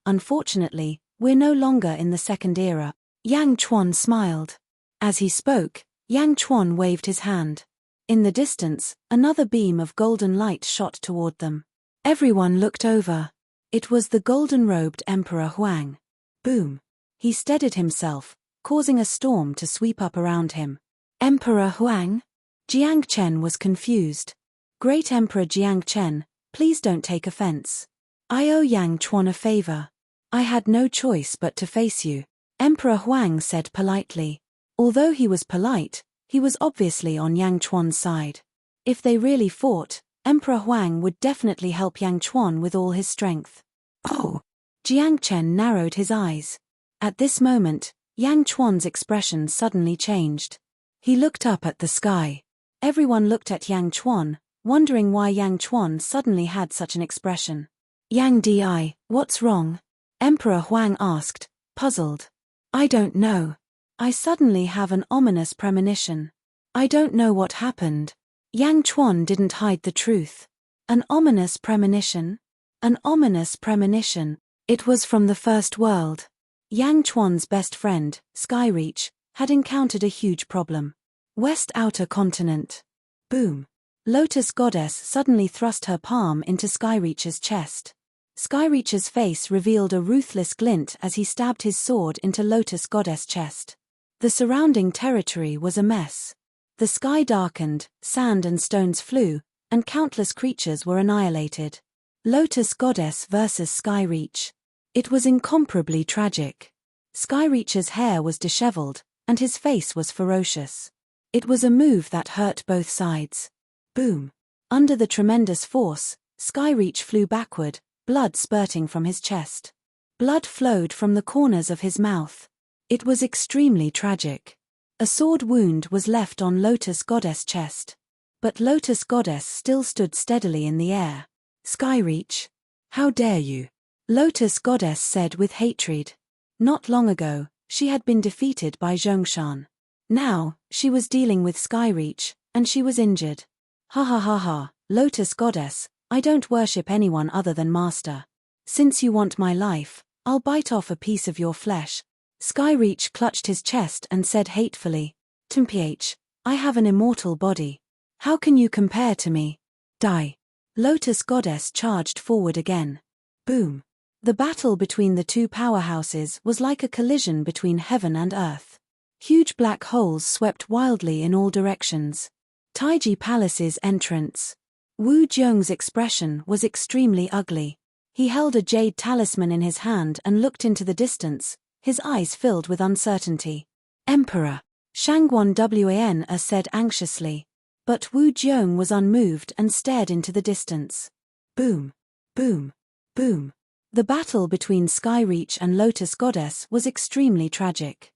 Unfortunately, we're no longer in the Second Era. Yang Chuan smiled. As he spoke, Yang Chuan waved his hand. In the distance, another beam of golden light shot toward them. Everyone looked over. It was the golden-robed Emperor Huang. Boom. He steadied himself, causing a storm to sweep up around him. Emperor Huang? Jiang Chen was confused. Great Emperor Jiang Chen, please don't take offense. I owe Yang Chuan a favor. I had no choice but to face you, Emperor Huang said politely. Although he was polite, he was obviously on Yang Chuan's side. If they really fought, Emperor Huang would definitely help Yang Chuan with all his strength. Oh! Jiang Chen narrowed his eyes. At this moment, Yang Chuan's expression suddenly changed. He looked up at the sky. Everyone looked at Yang Chuan, wondering why Yang Chuan suddenly had such an expression. Yang Di, what's wrong? Emperor Huang asked, puzzled. I don't know. I suddenly have an ominous premonition. I don't know what happened. Yang Chuan didn't hide the truth. An ominous premonition? An ominous premonition. It was from the first world. Yang Chuan's best friend, Skyreach, had encountered a huge problem. West Outer Continent. Boom. Lotus Goddess suddenly thrust her palm into Skyreach's chest. Skyreach's face revealed a ruthless glint as he stabbed his sword into Lotus Goddess' chest. The surrounding territory was a mess. The sky darkened, sand and stones flew, and countless creatures were annihilated. Lotus Goddess versus Skyreach. It was incomparably tragic. Skyreach's hair was disheveled, and his face was ferocious. It was a move that hurt both sides. Boom. Under the tremendous force, Skyreach flew backward, blood spurting from his chest. Blood flowed from the corners of his mouth. It was extremely tragic. A sword wound was left on Lotus Goddess' chest. But Lotus Goddess still stood steadily in the air. Skyreach? How dare you? Lotus Goddess said with hatred. Not long ago, she had been defeated by Zhongshan. Now, she was dealing with Skyreach, and she was injured. Ha ha ha ha, Lotus Goddess, I don't worship anyone other than Master. Since you want my life, I'll bite off a piece of your flesh. Skyreach clutched his chest and said hatefully, Temph, I have an immortal body. How can you compare to me? Die. Lotus Goddess charged forward again. Boom. The battle between the two powerhouses was like a collision between heaven and earth. Huge black holes swept wildly in all directions. Taiji Palace's entrance. Wu Jiong's expression was extremely ugly. He held a jade talisman in his hand and looked into the distance, his eyes filled with uncertainty. Emperor. Shangguan Wan said anxiously. But Wu Jiong was unmoved and stared into the distance. Boom. Boom. Boom. The battle between Skyreach and Lotus Goddess was extremely tragic.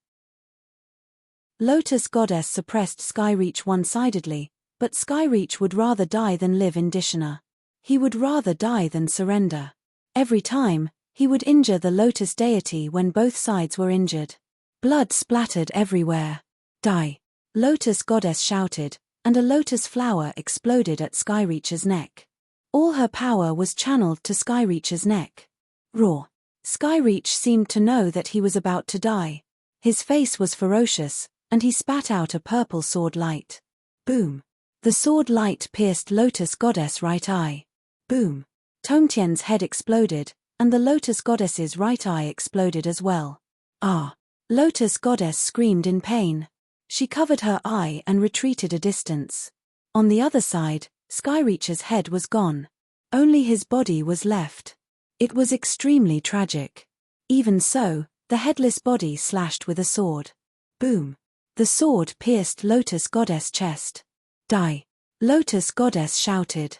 Lotus Goddess suppressed Skyreach one-sidedly, but Skyreach would rather die than live in Dishana. He would rather die than surrender. Every time, he would injure the Lotus deity when both sides were injured. Blood splattered everywhere. Die. Lotus Goddess shouted, and a lotus flower exploded at Skyreach's neck. All her power was channeled to Skyreach's neck. Roar. Skyreach seemed to know that he was about to die. His face was ferocious, and he spat out a purple sword light. Boom. The sword light pierced Lotus Goddess' right eye. Boom. Tongtian's head exploded, and the Lotus Goddess's right eye exploded as well. Ah! Lotus Goddess screamed in pain. She covered her eye and retreated a distance. On the other side, Skyreach's head was gone. Only his body was left. It was extremely tragic. Even so, the headless body slashed with a sword. Boom. The sword pierced Lotus Goddess' chest. Die. Lotus Goddess shouted.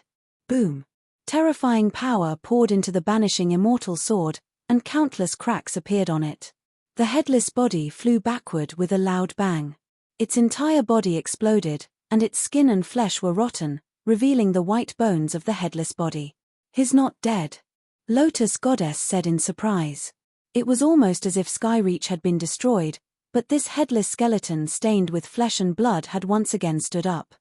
Boom. Terrifying power poured into the banishing Immortal sword, and countless cracks appeared on it. The headless body flew backward with a loud bang. Its entire body exploded, and its skin and flesh were rotten, revealing the white bones of the headless body. "He's not dead," Lotus Goddess said in surprise. It was almost as if Skyreach had been destroyed, but this headless skeleton stained with flesh and blood had once again stood up.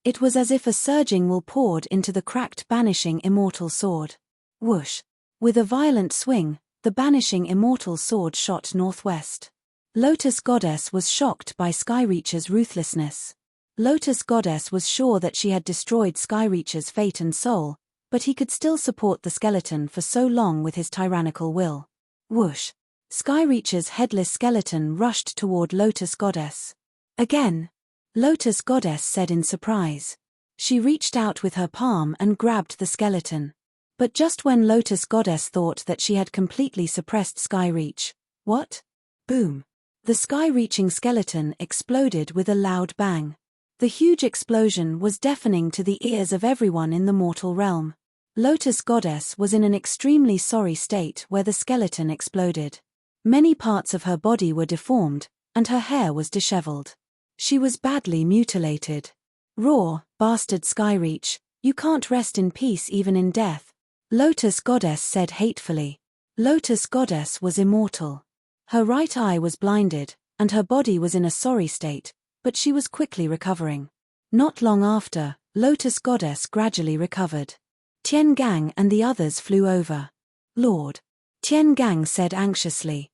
It was as if a surging will poured into the cracked banishing immortal sword. Whoosh! With a violent swing, the banishing immortal sword shot northwest. Lotus Goddess was shocked by Skyreach's ruthlessness. Lotus Goddess was sure that she had destroyed Skyreach's fate and soul, but he could still support the skeleton for so long with his tyrannical will. Whoosh! Skyreach's headless skeleton rushed toward Lotus Goddess. "Again," Lotus Goddess said in surprise. She reached out with her palm and grabbed the skeleton. But just when Lotus Goddess thought that she had completely suppressed Skyreach, what? Boom! The sky-reaching skeleton exploded with a loud bang. The huge explosion was deafening to the ears of everyone in the mortal realm. Lotus Goddess was in an extremely sorry state where the skeleton exploded. Many parts of her body were deformed, and her hair was disheveled. She was badly mutilated. "Roar, bastard Skyreach, you can't rest in peace even in death," Lotus Goddess said hatefully. Lotus Goddess was immortal. Her right eye was blinded, and her body was in a sorry state, but she was quickly recovering. Not long after, Lotus Goddess gradually recovered. Tian Gang and the others flew over. "Lord," Tian Gang said anxiously.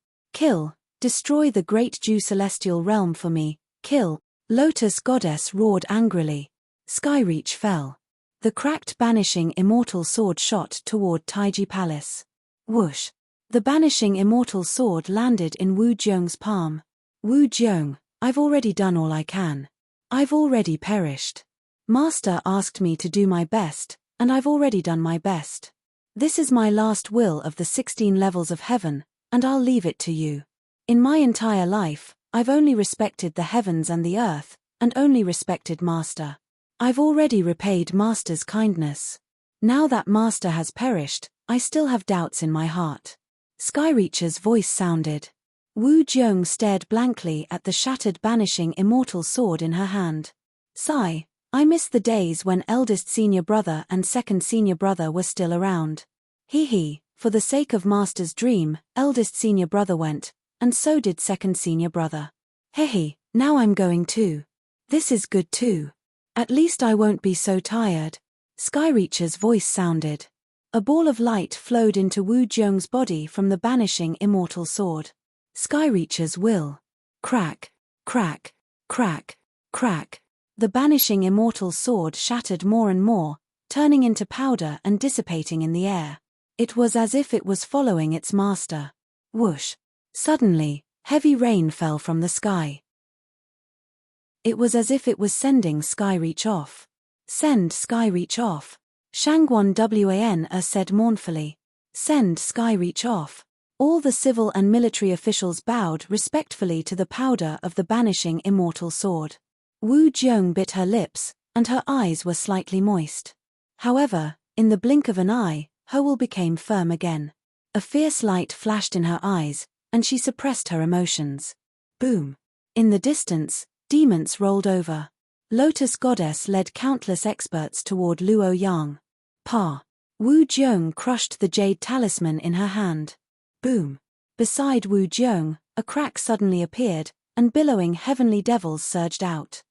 Destroy the great Dew celestial realm for me, kill." Lotus Goddess roared angrily. Skyreach fell. The cracked banishing immortal sword shot toward Taiji Palace. Whoosh! The banishing immortal sword landed in Wu Jiong's palm. "Wu Jiong, I've already done all I can. I've already perished. Master asked me to do my best, and I've already done my best. This is my last will of the 16 levels of heaven, and I'll leave it to you. In my entire life, I've only respected the heavens and the earth, and only respected Master. I've already repaid Master's kindness. Now that Master has perished, I still have doubts in my heart." Skyreach's voice sounded. Wu Jiong stared blankly at the shattered banishing immortal sword in her hand. "Sigh, I miss the days when eldest senior brother and second senior brother were still around. Hee, for the sake of Master's dream, eldest senior brother went, and so did second senior brother. Now I'm going too. This is good too. At least I won't be so tired." Skyreach's voice sounded. A ball of light flowed into Wu Jiong's body from the banishing immortal sword. Skyreach's will. Crack, crack, crack, crack. The banishing immortal sword shattered more and more, turning into powder and dissipating in the air. It was as if it was following its master. Whoosh! Suddenly, heavy rain fell from the sky. It was as if it was sending Skyreach off. "Send Skyreach off," Shangguan Wan said mournfully. "Send Skyreach off." All the civil and military officials bowed respectfully to the powder of the banishing immortal sword. Wu Jiong bit her lips, and her eyes were slightly moist. However, in the blink of an eye, her will became firm again. A fierce light flashed in her eyes, and she suppressed her emotions. Boom! In the distance, demons rolled over. Lotus Goddess led countless experts toward Luo Yang. Wu Jiong crushed the jade talisman in her hand. Boom! Beside Wu Jiong, a crack suddenly appeared, and billowing heavenly devils surged out.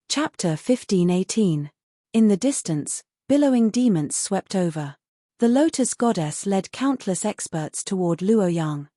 Chapter 15:18. In the distance, billowing demons swept over. The Lotus Goddess led countless experts toward Luo Yang.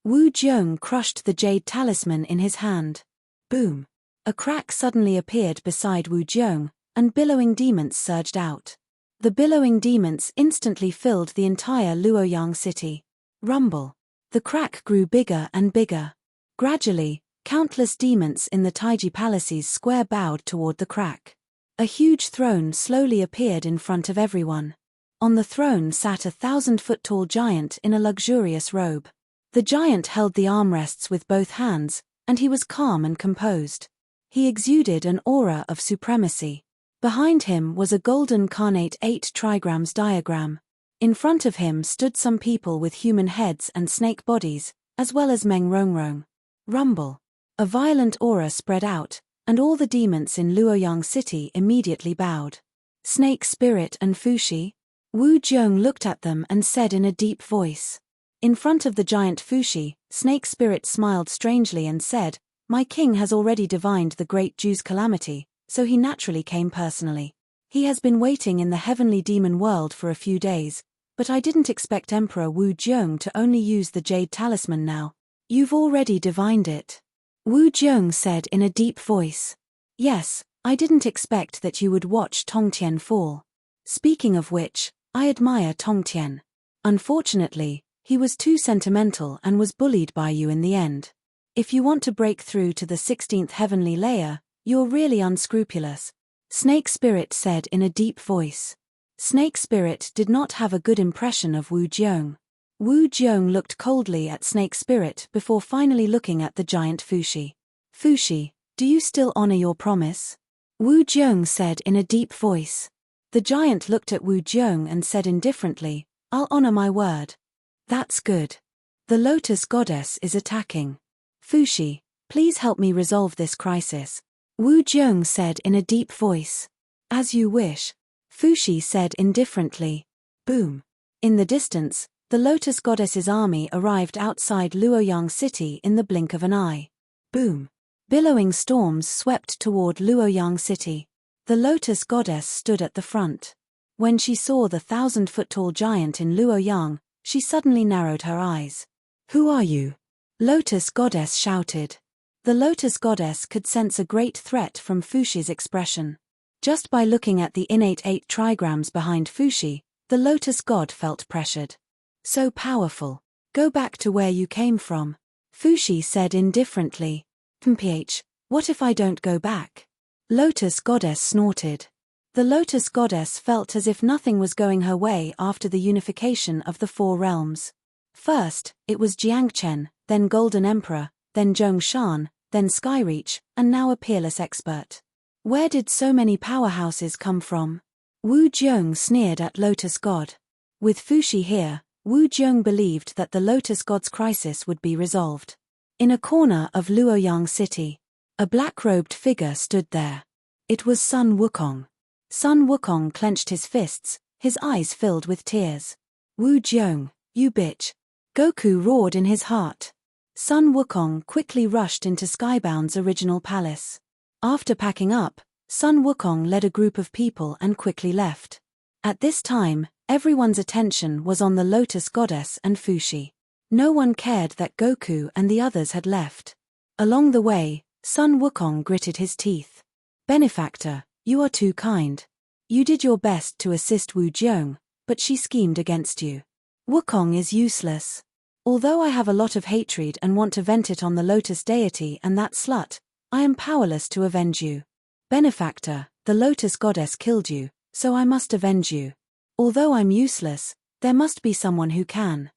Wu Jiong crushed the jade talisman in his hand. Boom! A crack suddenly appeared beside Wu Jiong, and billowing demons surged out. The billowing demons instantly filled the entire Luo Yang city. Rumble! The crack grew bigger and bigger. Gradually, countless demons in the Taiji Palace's square bowed toward the crack. A huge throne slowly appeared in front of everyone. On the throne sat a 1,000-foot-tall giant in a luxurious robe. The giant held the armrests with both hands, and he was calm and composed. He exuded an aura of supremacy. Behind him was a golden carnate 8 trigrams diagram. In front of him stood some people with human heads and snake bodies, as well as Meng Rongrong. Rumble! A violent aura spread out, and all the demons in Luoyang City immediately bowed. Snake Spirit and Fushi? Wu Jiong looked at them and said in a deep voice. In front of the giant Fushi, Snake Spirit smiled strangely and said, "My king has already divined the great Jew's calamity, so he naturally came personally. He has been waiting in the heavenly demon world for a few days, but I didn't expect Emperor Wu Jiong to only use the jade talisman now. You've already divined it." Wu Jiong said in a deep voice. "Yes, I didn't expect that you would watch Tongtian fall. Speaking of which, I admire Tongtian. Unfortunately, he was too sentimental and was bullied by you in the end. If you want to break through to the 16th heavenly layer, you're really unscrupulous," Snake Spirit said in a deep voice. Snake Spirit did not have a good impression of Wu Jiong. Wu Jiong looked coldly at Snake Spirit before finally looking at the giant Fushi. "Fushi, do you still honor your promise?" Wu Jiong said in a deep voice. The giant looked at Wu Jiong and said indifferently, "I'll honor my word." "That's good. The Lotus Goddess is attacking. Fushi, please help me resolve this crisis," Wu Jiong said in a deep voice. "As you wish," Fushi said indifferently. Boom. In the distance, the Lotus Goddess's army arrived outside Luoyang City in the blink of an eye. Boom. Billowing storms swept toward Luoyang City. The Lotus Goddess stood at the front. When she saw the 1,000-foot-tall giant in Luoyang, she suddenly narrowed her eyes. "Who are you?" Lotus Goddess shouted. The Lotus Goddess could sense a great threat from Fushi's expression. Just by looking at the innate 8 trigrams behind Fushi, the Lotus God felt pressured. "So powerful. Go back to where you came from," Fushi said indifferently. "Mph, what if I don't go back?" Lotus Goddess snorted. The Lotus Goddess felt as if nothing was going her way after the unification of the 4 realms. First, it was Jiangchen, then Golden Emperor, then Zhongshan, then Skyreach, and now a peerless expert. Where did so many powerhouses come from? Wu Jiong sneered at Lotus God. With Fushi here, Wu Jiong believed that the Lotus God's crisis would be resolved. In a corner of Luoyang City, a black-robed figure stood there. It was Sun Wukong. Sun Wukong clenched his fists, his eyes filled with tears. "Wu Jiong, you bitch!" Goku roared in his heart. Sun Wukong quickly rushed into Skybound's original palace. After packing up, Sun Wukong led a group of people and quickly left. At this time, everyone's attention was on the Lotus Goddess and Fushi. No one cared that Goku and the others had left. Along the way, Sun Wukong gritted his teeth. "Benefactor, you are too kind. You did your best to assist Wu Jiong, but she schemed against you. Wukong is useless. Although I have a lot of hatred and want to vent it on the Lotus deity and that slut, I am powerless to avenge you. Benefactor, the Lotus Goddess killed you, so I must avenge you. Although I'm useless, there must be someone who can.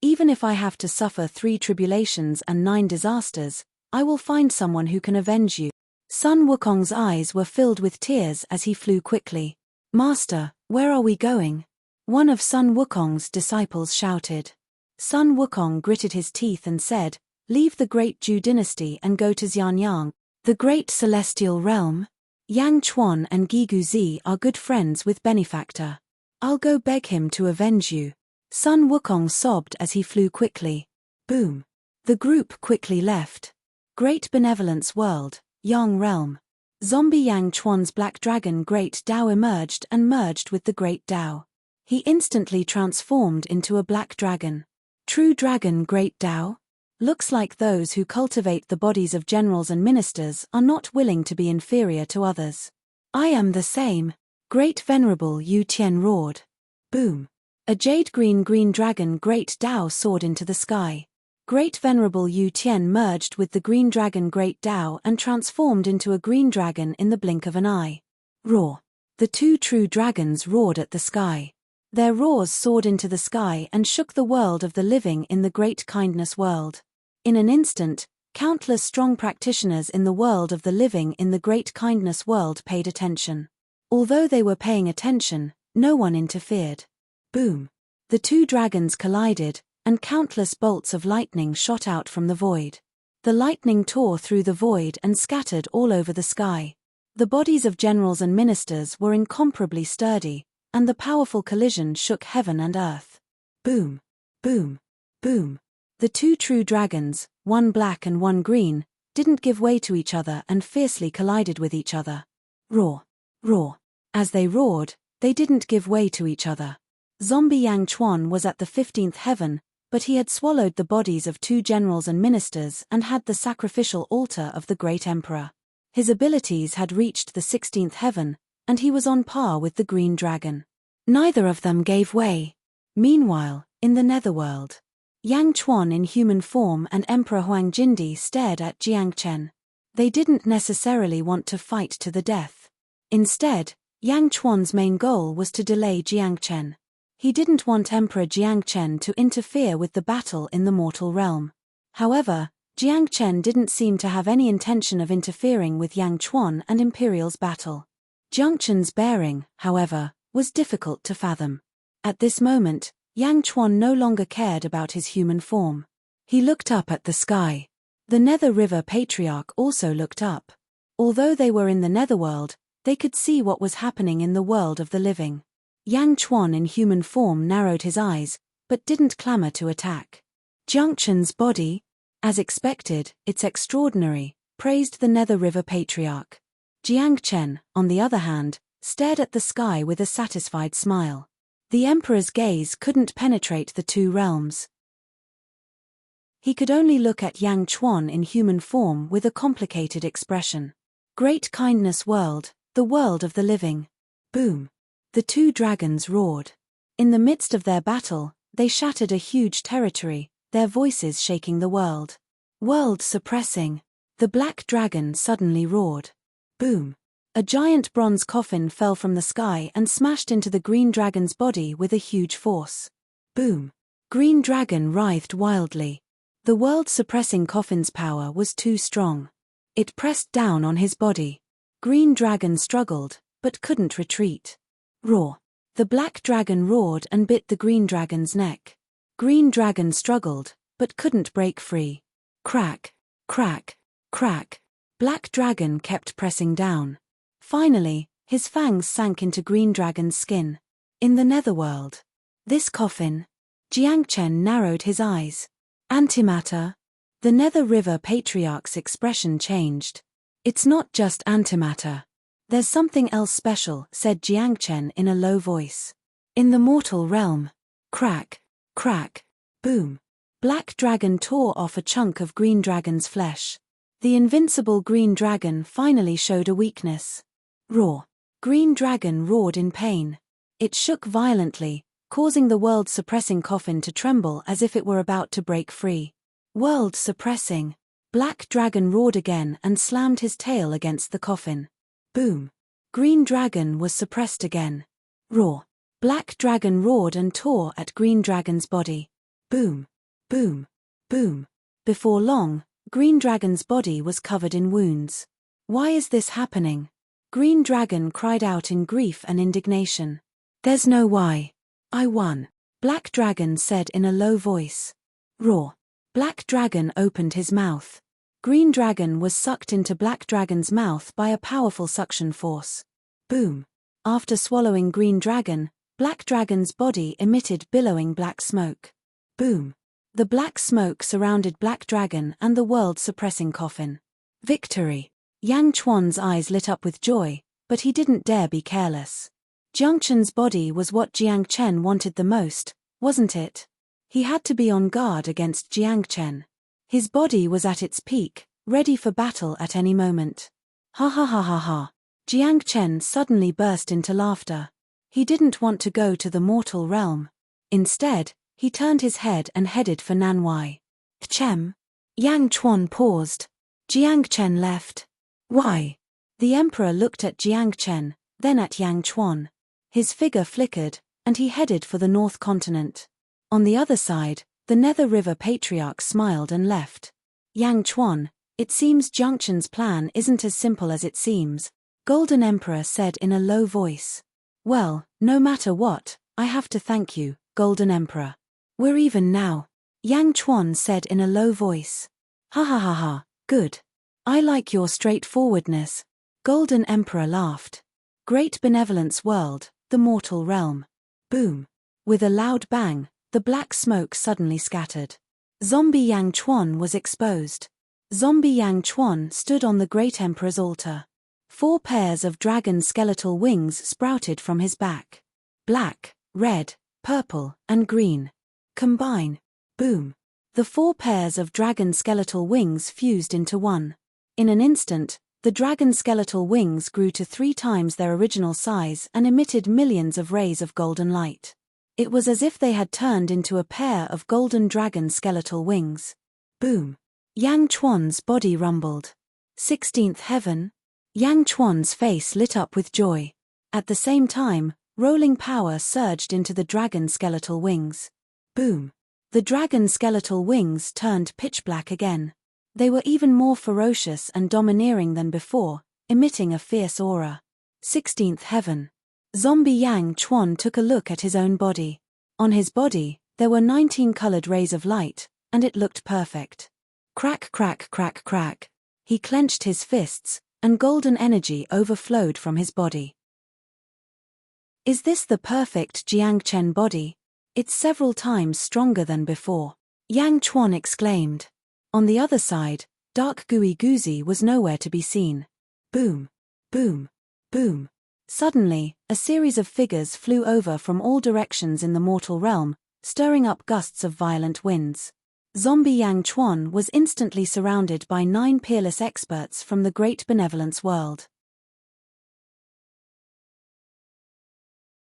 Even if I have to suffer 3 tribulations and 9 disasters, I will find someone who can avenge you." Sun Wukong's eyes were filled with tears as he flew quickly. "Master, where are we going?" one of Sun Wukong's disciples shouted. Sun Wukong gritted his teeth and said, "Leave the great Zhou dynasty and go to Xianyang, the great celestial realm. Yang Chuan and Gigu Zi are good friends with Benefactor. I'll go beg him to avenge you." Sun Wukong sobbed as he flew quickly. Boom. The group quickly left. Great Benevolence World, Yang Realm. Zombie Yang Chuan's Black Dragon Great Dao emerged and merged with the Great Dao. He instantly transformed into a black dragon. True Dragon Great Dao? Looks like those who cultivate the bodies of generals and ministers are not willing to be inferior to others. "I am the same," Great Venerable Yu Tian roared. Boom. A jade green dragon Great Dao soared into the sky. Great Venerable Yu Tian merged with the green dragon Great Dao and transformed into a green dragon in the blink of an eye. Roar. The 2 true dragons roared at the sky. Their roars soared into the sky and shook the world of the living in the Great Kindness World. In an instant, countless strong practitioners in the world of the living in the Great Kindness World paid attention. Although they were paying attention, no one interfered. Boom. The 2 dragons collided, and countless bolts of lightning shot out from the void. The lightning tore through the void and scattered all over the sky. The bodies of generals and ministers were incomparably sturdy, and the powerful collision shook heaven and earth. Boom, boom, boom. The two true dragons, one black and one green, didn't give way to each other and fiercely collided with each other. Roar, roar. As they roared, they didn't give way to each other. Zombie Yang Chuan was at the 15th heaven, but he had swallowed the bodies of two generals and ministers and had the sacrificial altar of the great emperor. His abilities had reached the 16th heaven, and he was on par with the green dragon. Neither of them gave way. Meanwhile, in the netherworld, Yang Chuan in human form and Emperor Huang Jindi stared at Jiang Chen. They didn't necessarily want to fight to the death. Instead, Yang Chuan's main goal was to delay Jiang Chen. He didn't want Emperor Jiang Chen to interfere with the battle in the mortal realm. However, Jiang Chen didn't seem to have any intention of interfering with Yang Chuan and Imperial's battle. Jiang Chen's bearing, however, was difficult to fathom. At this moment, Yang Chuan no longer cared about his human form. He looked up at the sky. The Nether River Patriarch also looked up. Although they were in the netherworld, they could see what was happening in the world of the living. Yang Chuan in human form narrowed his eyes, but didn't clamor to attack. Jiang Chen's body, as expected, it's extraordinary, praised the Nether River Patriarch. Jiang Chen, on the other hand, stared at the sky with a satisfied smile. The emperor's gaze couldn't penetrate the two realms. He could only look at Yang Chuan in human form with a complicated expression. Great kindness world, the world of the living. Boom. The two dragons roared. In the midst of their battle, they shattered a huge territory, their voices shaking the world. World suppressing. The black dragon suddenly roared. Boom. A giant bronze coffin fell from the sky and smashed into the green dragon's body with a huge force. Boom. Green dragon writhed wildly. The world-suppressing coffin's power was too strong. It pressed down on his body. Green dragon struggled, but couldn't retreat. Roar. The black dragon roared and bit the green dragon's neck. Green dragon struggled, but couldn't break free. Crack, crack, crack. Black dragon kept pressing down. Finally, his fangs sank into green dragon's skin. In the netherworld. This coffin. Jiang Chen narrowed his eyes. Antimatter. The Nether River Patriarch's expression changed. It's not just antimatter. There's something else special, said Jiang Chen in a low voice. In the mortal realm. Crack, crack, boom. Black dragon tore off a chunk of green dragon's flesh. The invincible green dragon finally showed a weakness. Roar. Green dragon roared in pain. It shook violently, causing the world-suppressing coffin to tremble as if it were about to break free. World-suppressing. Black dragon roared again and slammed his tail against the coffin. Boom. Green dragon was suppressed again. Roar. Black dragon roared and tore at green dragon's body. Boom. Boom. Boom. Before long, green dragon's body was covered in wounds. Why is this happening? Green dragon cried out in grief and indignation. There's no why. I won. Black dragon said in a low voice. Roar. Black dragon opened his mouth. Green dragon was sucked into black dragon's mouth by a powerful suction force. Boom. After swallowing green dragon, black dragon's body emitted billowing black smoke. Boom. The black smoke surrounded black dragon and the world-suppressing coffin. Victory. Yang Chuan's eyes lit up with joy, but he didn't dare be careless. Jiang Chen's body was what Jiang Chen wanted the most, wasn't it? He had to be on guard against Jiang Chen. His body was at its peak, ready for battle at any moment. Ha ha ha ha ha. Jiang Chen suddenly burst into laughter. He didn't want to go to the mortal realm. Instead, he turned his head and headed for Nanwai. Chem. Yang Chuan paused. Jiang Chen left. Why? The emperor looked at Jiang Chen, then at Yang Chuan. His figure flickered, and he headed for the North Continent. On the other side, the Nether River Patriarch smiled and left. Yang Chuan, it seems Jiang Chen's plan isn't as simple as it seems, Golden Emperor said in a low voice. Well, no matter what, I have to thank you, Golden Emperor. We're even now, Yang Chuan said in a low voice. Ha ha ha ha, good. I like your straightforwardness. Golden Emperor laughed. Great benevolence world, the mortal realm. Boom. With a loud bang, the black smoke suddenly scattered. Zombie Yang Chuan was exposed. Zombie Yang Chuan stood on the great emperor's altar. 4 pairs of dragon skeletal wings sprouted from his back. Black, red, purple, and green. Combine. Boom. The 4 pairs of dragon skeletal wings fused into one. In an instant, the dragon skeletal wings grew to 3 times their original size and emitted millions of rays of golden light. It was as if they had turned into a pair of golden dragon skeletal wings. Boom. Yang Chuan's body rumbled. 16th heaven. Yang Chuan's face lit up with joy. At the same time, rolling power surged into the dragon skeletal wings. Boom. The dragon skeletal wings turned pitch black again. They were even more ferocious and domineering than before, emitting a fierce aura. 16th heaven. Zombie Yang Chuan took a look at his own body. On his body, there were 19 colored rays of light, and it looked perfect. Crack crack crack crack. He clenched his fists, and golden energy overflowed from his body. Is this the perfect Jiangchen body? It's several times stronger than before. Yang Chuan exclaimed. On the other side, dark gooey Guzi was nowhere to be seen. Boom. Boom. Boom. Suddenly, a series of figures flew over from all directions in the mortal realm, stirring up gusts of violent winds. Zombie Yang Chuan was instantly surrounded by 9 peerless experts from the great benevolence world.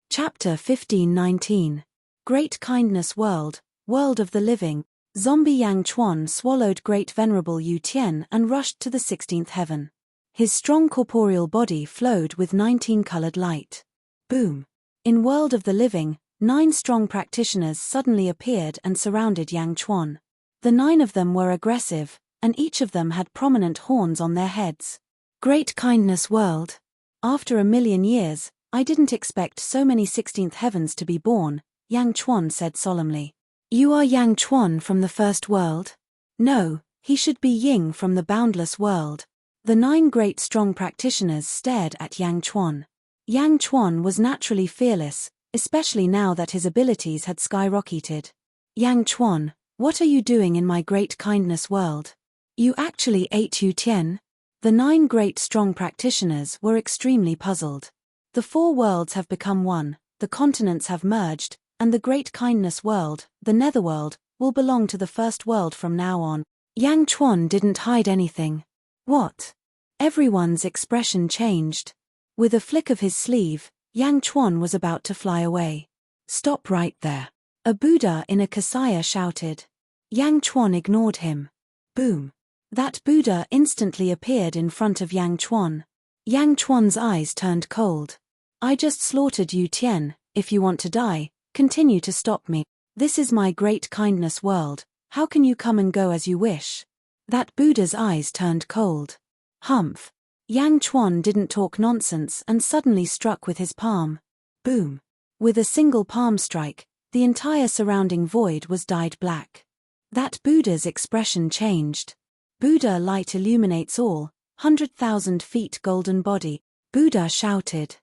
Chapter 15-19. Great Kindness World, World of the Living. Zombie Yang Chuan swallowed great venerable Yu Tian and rushed to the 16th heaven. His strong corporeal body flowed with 19 colored light. Boom. In World of the Living, 9 strong practitioners suddenly appeared and surrounded Yang Chuan. The 9 of them were aggressive, and each of them had prominent horns on their heads. Great Kindness World. After 1,000,000 years, I didn't expect so many 16th heavens to be born, Yang Chuan said solemnly. You are Yang Chuan from the first world? No, he should be Ying from the boundless world. The 9 great strong practitioners stared at Yang Chuan. Yang Chuan was naturally fearless, especially now that his abilities had skyrocketed. Yang Chuan, what are you doing in my great kindness world? You actually ate Yu Tian? The 9 great strong practitioners were extremely puzzled. The 4 worlds have become one, the continents have merged, and the great kindness world, the netherworld, will belong to the first world from now on. Yang Chuan didn't hide anything. What? Everyone's expression changed. With a flick of his sleeve, Yang Chuan was about to fly away. Stop right there. A Buddha in a kasaya shouted. Yang Chuan ignored him. Boom. That Buddha instantly appeared in front of Yang Chuan. Yang Chuan's eyes turned cold. I just slaughtered Yu Tian. If you want to die, continue to stop me. This is my great kindness world. How can you come and go as you wish? That Buddha's eyes turned cold. Humph. Yang Chuan didn't talk nonsense and suddenly struck with his palm. Boom. With a single palm strike, the entire surrounding void was dyed black. That Buddha's expression changed. Buddha light illuminates all, 100,000 feet golden body. Buddha shouted.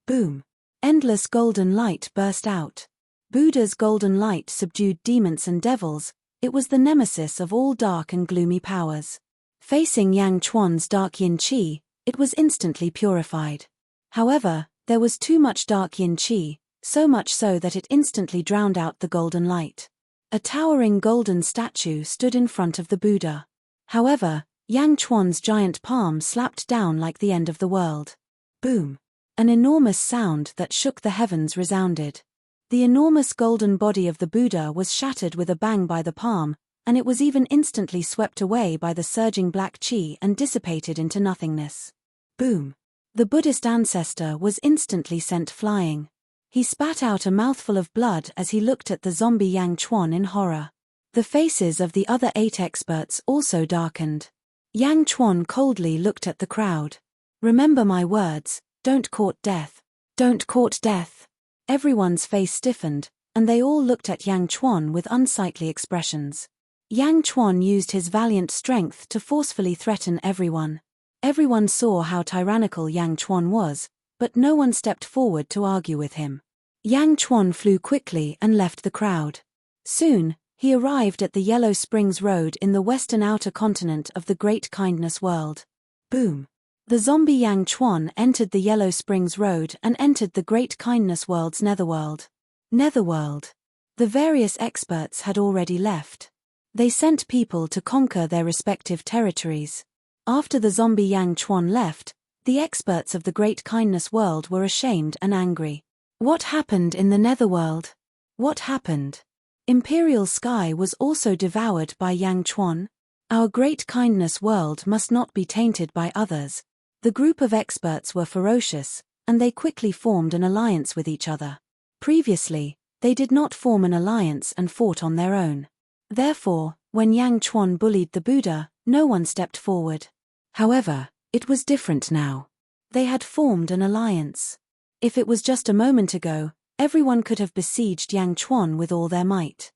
Boom. Endless golden light burst out. Buddha's golden light subdued demons and devils. It was the nemesis of all dark and gloomy powers. Facing Yang Chuan's dark yin qi, it was instantly purified. However, there was too much dark yin qi, so much so that it instantly drowned out the golden light. A towering golden statue stood in front of the Buddha. However, Yang Chuan's giant palm slapped down like the end of the world. Boom. An enormous sound that shook the heavens resounded. The enormous golden body of the Buddha was shattered with a bang by the palm, and it was even instantly swept away by the surging black qi and dissipated into nothingness. Boom. The Buddhist ancestor was instantly sent flying. He spat out a mouthful of blood as he looked at the zombie Yang Chuan in horror. The faces of the other 8 experts also darkened. Yang Chuan coldly looked at the crowd. Remember my words, don't court death. Don't court death. Everyone's face stiffened, and they all looked at Yang Chuan with unsightly expressions. Yang Chuan used his valiant strength to forcefully threaten everyone. Everyone saw how tyrannical Yang Chuan was, but no one stepped forward to argue with him. Yang Chuan flew quickly and left the crowd. Soon, he arrived at the Yellow Springs Road in the western outer continent of the Great Kindness World. Boom! The zombie Yang Chuan entered the Yellow Springs Road and entered the Great Kindness World's Netherworld. Netherworld. The various experts had already left. They sent people to conquer their respective territories. After the zombie Yang Chuan left, the experts of the Great Kindness World were ashamed and angry. What happened in the Netherworld? What happened? Imperial Sky was also devoured by Yang Chuan. Our Great Kindness World must not be tainted by others. The group of experts were ferocious, and they quickly formed an alliance with each other. Previously, they did not form an alliance and fought on their own. Therefore, when Yang Chuan bullied the Buddha, no one stepped forward. However, it was different now. They had formed an alliance. If it was just a moment ago, everyone could have besieged Yang Chuan with all their might.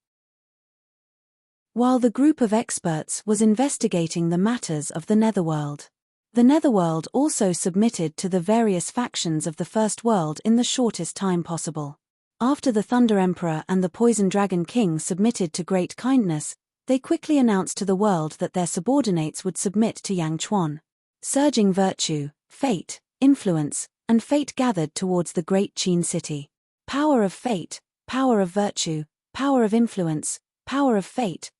While the group of experts was investigating the matters of the Netherworld, the Netherworld also submitted to the various factions of the First World in the shortest time possible. After the Thunder Emperor and the Poison Dragon King submitted to Great Kindness, they quickly announced to the world that their subordinates would submit to Yang Chuan. Surging virtue, fate, influence, and fate gathered towards the Great Qin City. Power of fate, power of virtue, power of influence, power of fate,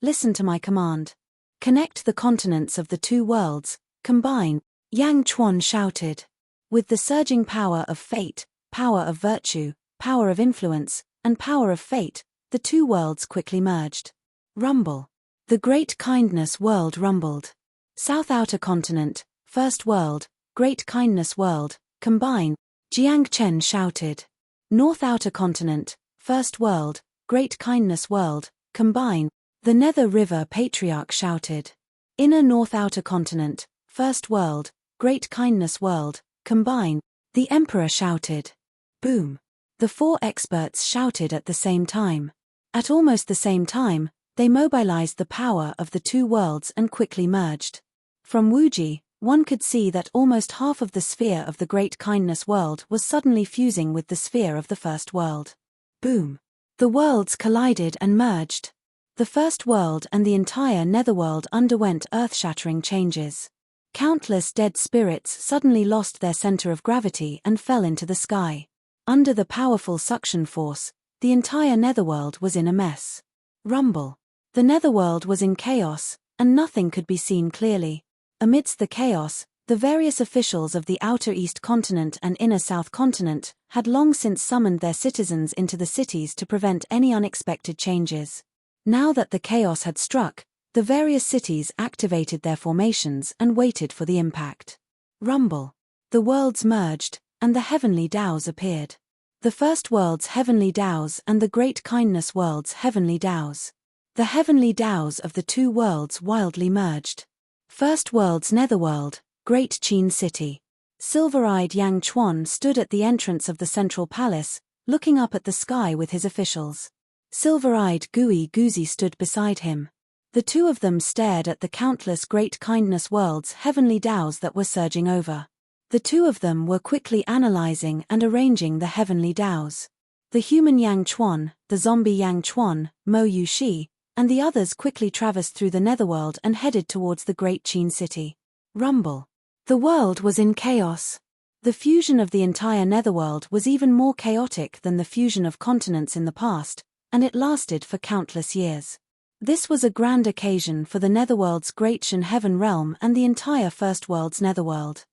listen to my command. Connect the continents of the two worlds, combine, Yang Chuan shouted. With the surging power of fate, power of virtue, power of influence, and power of fate, the two worlds quickly merged. Rumble. The Great Kindness World rumbled. South Outer Continent, First World, Great Kindness World, combine, Jiang Chen shouted. North Outer Continent, First World, Great Kindness World, combine, the Nether River Patriarch shouted. Inner North Outer Continent, First World, Great Kindness World, combine, the Emperor shouted. Boom. The four experts shouted at the same time. At almost the same time, they mobilized the power of the two worlds and quickly merged. From Wuji, one could see that almost half of the sphere of the Great Kindness World was suddenly fusing with the sphere of the First World. Boom. The worlds collided and merged. The First World and the entire Netherworld underwent earth-shattering changes. Countless dead spirits suddenly lost their center of gravity and fell into the sky. Under the powerful suction force, the entire Netherworld was in a mess. Rumble. The Netherworld was in chaos, and nothing could be seen clearly. Amidst the chaos, the various officials of the Outer East Continent and Inner South Continent had long since summoned their citizens into the cities to prevent any unexpected changes. Now that the chaos had struck, the various cities activated their formations and waited for the impact. Rumble. The worlds merged, and the heavenly Taos appeared. The First World's heavenly Taos and the Great Kindness World's heavenly Taos. The heavenly Taos of the two worlds wildly merged. First World's Netherworld, Great Qin City. Silver-eyed Yang Chuan stood at the entrance of the central palace, looking up at the sky with his officials. Silver-eyed Gui Guzi stood beside him. The two of them stared at the countless Great Kindness World's heavenly Taos that were surging over. The two of them were quickly analyzing and arranging the heavenly Taos. The human Yang Chuan, the zombie Yang Chuan, Mo Yushi, and the others quickly traversed through the Netherworld and headed towards the Great Qin City. Rumble. The world was in chaos. The fusion of the entire Netherworld was even more chaotic than the fusion of continents in the past, and it lasted for countless years. This was a grand occasion for the Netherworld's Great Shen Heaven realm and the entire First World's Netherworld.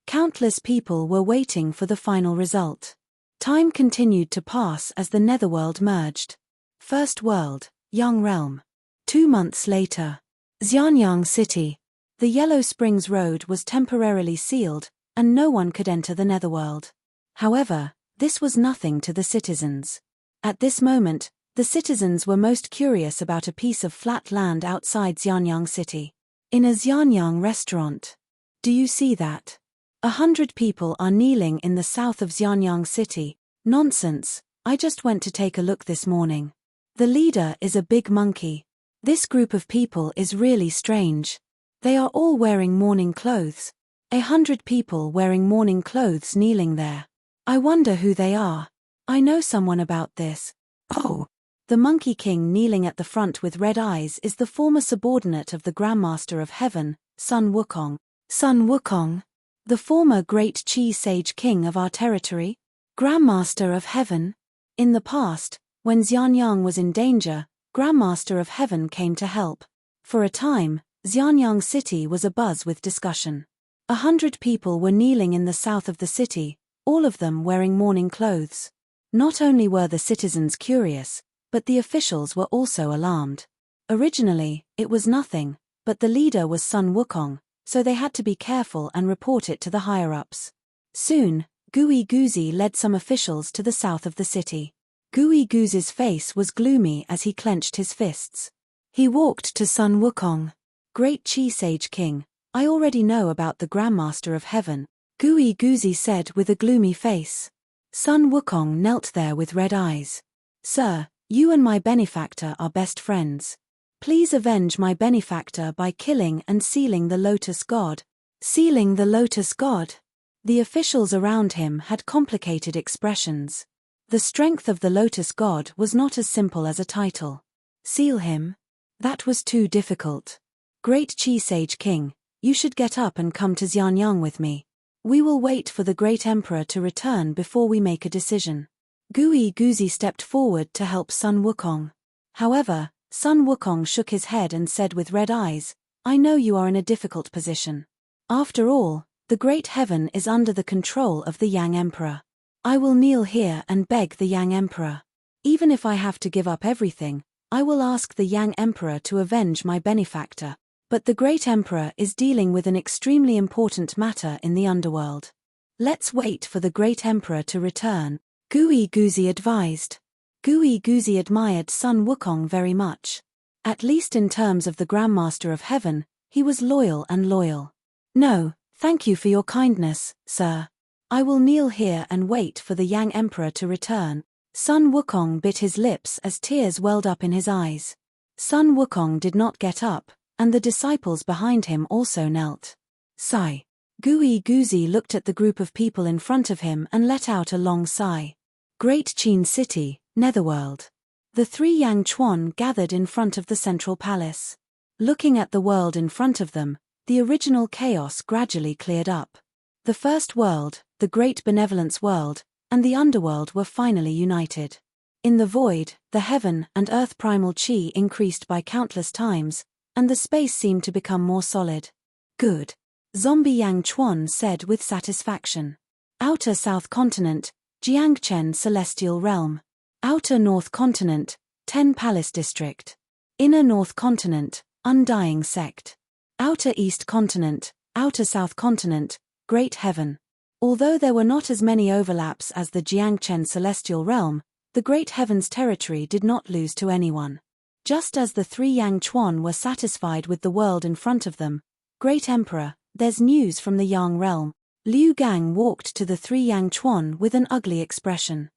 Countless people were waiting for the final result. Time continued to pass as the Netherworld merged. First World, Yang Realm. 2 months later. Xianyang City. The Yellow Springs Road was temporarily sealed, and no one could enter the Netherworld. However, this was nothing to the citizens. At this moment, the citizens were most curious about a piece of flat land outside Xianyang City. In a Xianyang restaurant. Do you see that? 100 people are kneeling in the south of Xianyang City. Nonsense, I just went to take a look this morning. The leader is a big monkey. This group of people is really strange. They are all wearing mourning clothes. 100 people wearing mourning clothes kneeling there. I wonder who they are. I know someone about this. Oh. The Monkey King kneeling at the front with red eyes is the former subordinate of the Grandmaster of Heaven, Sun Wukong. Sun Wukong? The former great Chi Sage King of our territory? Grandmaster of Heaven? In the past, when Xianyang was in danger, Grandmaster of Heaven came to help. For a time, Xianyang City was abuzz with discussion. 100 people were kneeling in the south of the city, all of them wearing mourning clothes. Not only were the citizens curious, but the officials were also alarmed. Originally, it was nothing, but the leader was Sun Wukong, so they had to be careful and report it to the higher-ups. Soon, Gui Guzi led some officials to the south of the city. Gui Guzi's face was gloomy as he clenched his fists. He walked to Sun Wukong. Great Chi Sage King, I already know about the Grandmaster of Heaven, Gui Guzi said with a gloomy face. Sun Wukong knelt there with red eyes. Sir, you and my benefactor are best friends. Please avenge my benefactor by killing and sealing the Lotus God. Sealing the Lotus God? The officials around him had complicated expressions. The strength of the Lotus God was not as simple as a title. Seal him? That was too difficult. Great Chi Sage King, you should get up and come to Xianyang with me. We will wait for the great emperor to return before we make a decision. Gui Guzi stepped forward to help Sun Wukong. However, Sun Wukong shook his head and said with red eyes, I know you are in a difficult position. After all, the great heaven is under the control of the Yang Emperor. I will kneel here and beg the Yang Emperor. Even if I have to give up everything, I will ask the Yang Emperor to avenge my benefactor. But the great emperor is dealing with an extremely important matter in the underworld. Let's wait for the great emperor to return, Gui Guzi advised. Gui Guzi admired Sun Wukong very much. At least in terms of the Grandmaster of Heaven, he was loyal and loyal. No, thank you for your kindness, sir. I will kneel here and wait for the Yang Emperor to return. Sun Wukong bit his lips as tears welled up in his eyes. Sun Wukong did not get up, and the disciples behind him also knelt. Sigh. Gui Guzi looked at the group of people in front of him and let out a long sigh. Great Qin City, Netherworld. The three Yang Chuan gathered in front of the central palace. Looking at the world in front of them, the original chaos gradually cleared up. The first world, the Great Benevolence World, and the underworld were finally united. In the void, the heaven and earth primal chi increased by countless times, and the space seemed to become more solid. Good. Zombie Yang Chuan said with satisfaction. Outer South Continent, Jiangchen Celestial Realm. Outer North Continent, Ten Palace District. Inner North Continent, Undying Sect. Outer East Continent, Outer South Continent, Great Heaven. Although there were not as many overlaps as the Jiangchen Celestial Realm, the Great Heaven's territory did not lose to anyone. Just as the three Yang Chuan were satisfied with the world in front of them, Great Emperor, there's news from the Yang realm. Liu Gang walked to the three Yang Chuan with an ugly expression.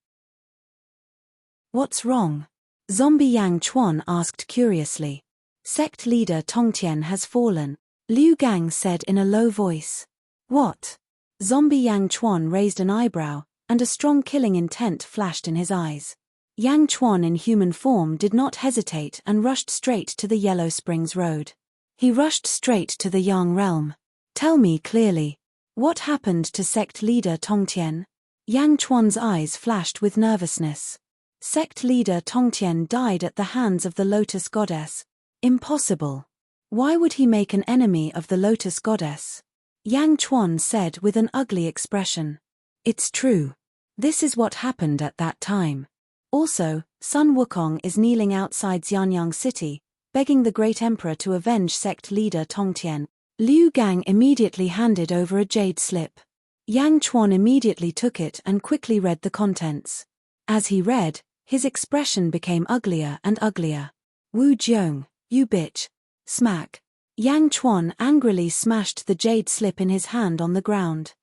What's wrong? Zombie Yang Chuan asked curiously. Sect leader Tongtian has fallen, Liu Gang said in a low voice. What? Zombie Yang Chuan raised an eyebrow, and a strong killing intent flashed in his eyes. Yang Chuan in human form did not hesitate and rushed straight to the Yellow Springs Road. He rushed straight to the Yang realm. Tell me clearly. What happened to sect leader Tongtian? Yang Chuan's eyes flashed with nervousness. Sect leader Tongtian died at the hands of the Lotus Goddess. Impossible. Why would he make an enemy of the Lotus Goddess? Yang Chuan said with an ugly expression. It's true. This is what happened at that time. Also, Sun Wukong is kneeling outside Xianyang City, begging the great emperor to avenge sect leader Tongtian. Liu Gang immediately handed over a jade slip. Yang Chuan immediately took it and quickly read the contents. As he read, his expression became uglier and uglier. Wu Jiong, you bitch. Smack. Yang Chuan angrily smashed the jade slip in his hand on the ground.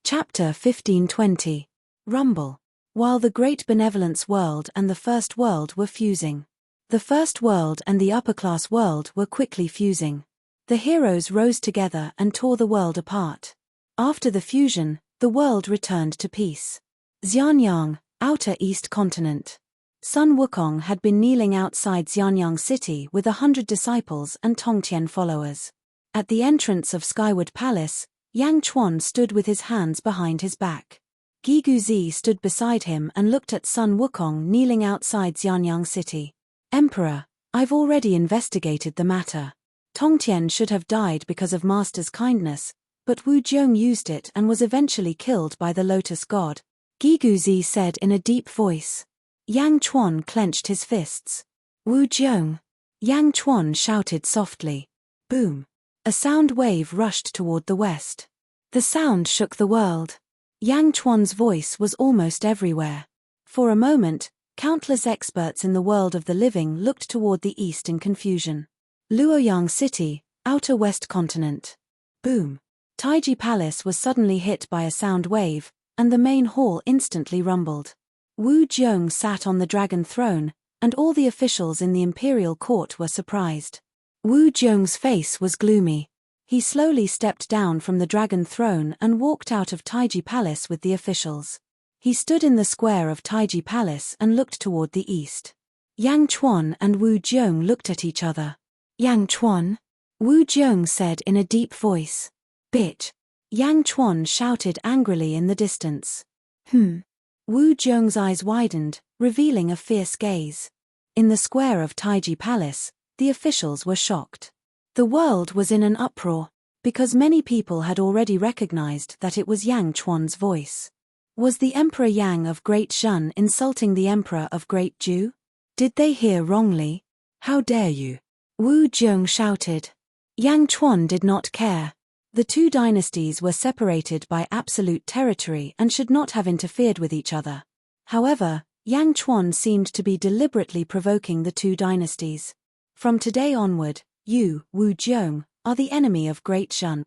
Chapter 1520. Rumble. while the Great Benevolence World and the First World were fusing. The First World and the upper-class world were quickly fusing. The heroes rose together and tore the world apart. After the fusion, the world returned to peace. Xianyang, Outer East Continent. Sun Wukong had been kneeling outside Xianyang City with 100 disciples and Tongtian followers. At the entrance of Skyward Palace, Yang Chuan stood with his hands behind his back. Guiguzi stood beside him and looked at Sun Wukong kneeling outside Xianyang City. Emperor, I've already investigated the matter. Tongtian should have died because of Master's kindness, but Wu Jiong used it and was eventually killed by the Lotus God, Guiguzi said in a deep voice. Yang Chuan clenched his fists. Wu Jiong. Yang Chuan shouted softly. Boom. A sound wave rushed toward the west. The sound shook the world. Yang Chuan's voice was almost everywhere. For a moment, countless experts in the world of the living looked toward the east in confusion. Luoyang City, Outer West Continent. Boom. Taiji Palace was suddenly hit by a sound wave, and the main hall instantly rumbled. Wu Jiong sat on the dragon throne, and all the officials in the imperial court were surprised. Wu Jiong's face was gloomy. He slowly stepped down from the dragon throne and walked out of Taiji Palace with the officials. He stood in the square of Taiji Palace and looked toward the east. Yang Chuan and Wu Jiong looked at each other. Yang Chuan? Wu Jiong said in a deep voice. Bitch. Yang Chuan shouted angrily in the distance. Wu Jiong's eyes widened, revealing a fierce gaze. In the square of Taiji Palace, the officials were shocked. The world was in an uproar, because many people had already recognized that it was Yang Chuan's voice. Was the Emperor Yang of Great Shan insulting the Emperor of Great Ju? Did they hear wrongly? How dare you? Wu Jiong shouted. Yang Chuan did not care. The two dynasties were separated by absolute territory and should not have interfered with each other. However, Yang Chuan seemed to be deliberately provoking the two dynasties. From today onward, you, Wu Jiong, are the enemy of Great Shan.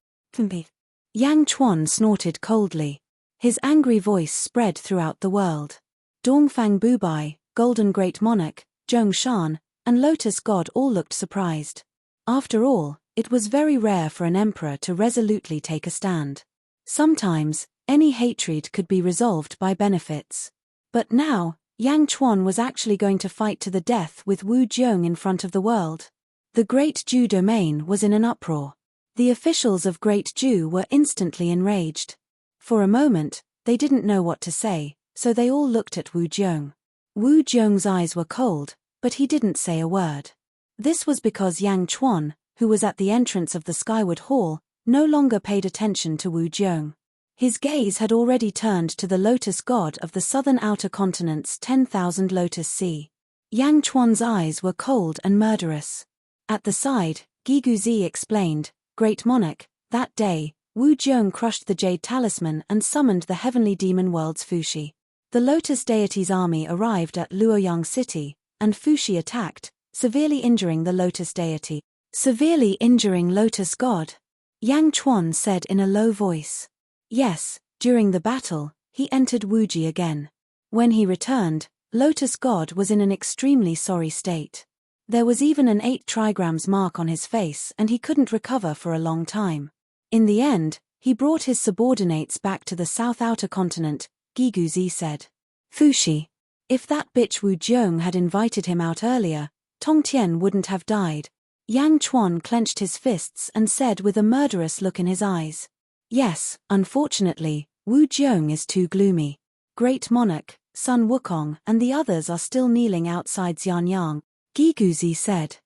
Yang Chuan snorted coldly. His angry voice spread throughout the world. Dongfang Bubai, Golden Great Monarch, Zhong Shan, and Lotus God all looked surprised. After all, it was very rare for an emperor to resolutely take a stand. Sometimes, any hatred could be resolved by benefits. But now, Yang Chuan was actually going to fight to the death with Wu Jiong in front of the world. The Great Ju domain was in an uproar. The officials of Great Ju were instantly enraged. For a moment, they didn't know what to say, so they all looked at Wu Jiong. Wu Jiong's eyes were cold, but he didn't say a word. This was because Yang Chuan, who was at the entrance of the Skyward Hall, no longer paid attention to Wu Jiong. His gaze had already turned to the Lotus God of the southern outer continent's 10,000 Lotus Sea. Yang Chuan's eyes were cold and murderous. At the side, Guiguzi explained, Great Monarch, that day, Wu Jiong crushed the Jade Talisman and summoned the heavenly demon world's Fuxi. The Lotus deity's army arrived at Luoyang City, and Fuxi attacked, severely injuring the Lotus deity. Severely injuring Lotus God? Yang Chuan said in a low voice. Yes, during the battle, he entered Wuji again. When he returned, Lotus God was in an extremely sorry state. There was even an 8 trigrams mark on his face and he couldn't recover for a long time. In the end, he brought his subordinates back to the South Outer Continent, Guiguzi said. Fuxi. If that bitch Wu Jiong had invited him out earlier, Tongtian wouldn't have died. Yang Chuan clenched his fists and said with a murderous look in his eyes. Yes, unfortunately, Wu Jiong is too gloomy. Great Monarch, Sun Wukong and the others are still kneeling outside Xianyang, Guiguzi said.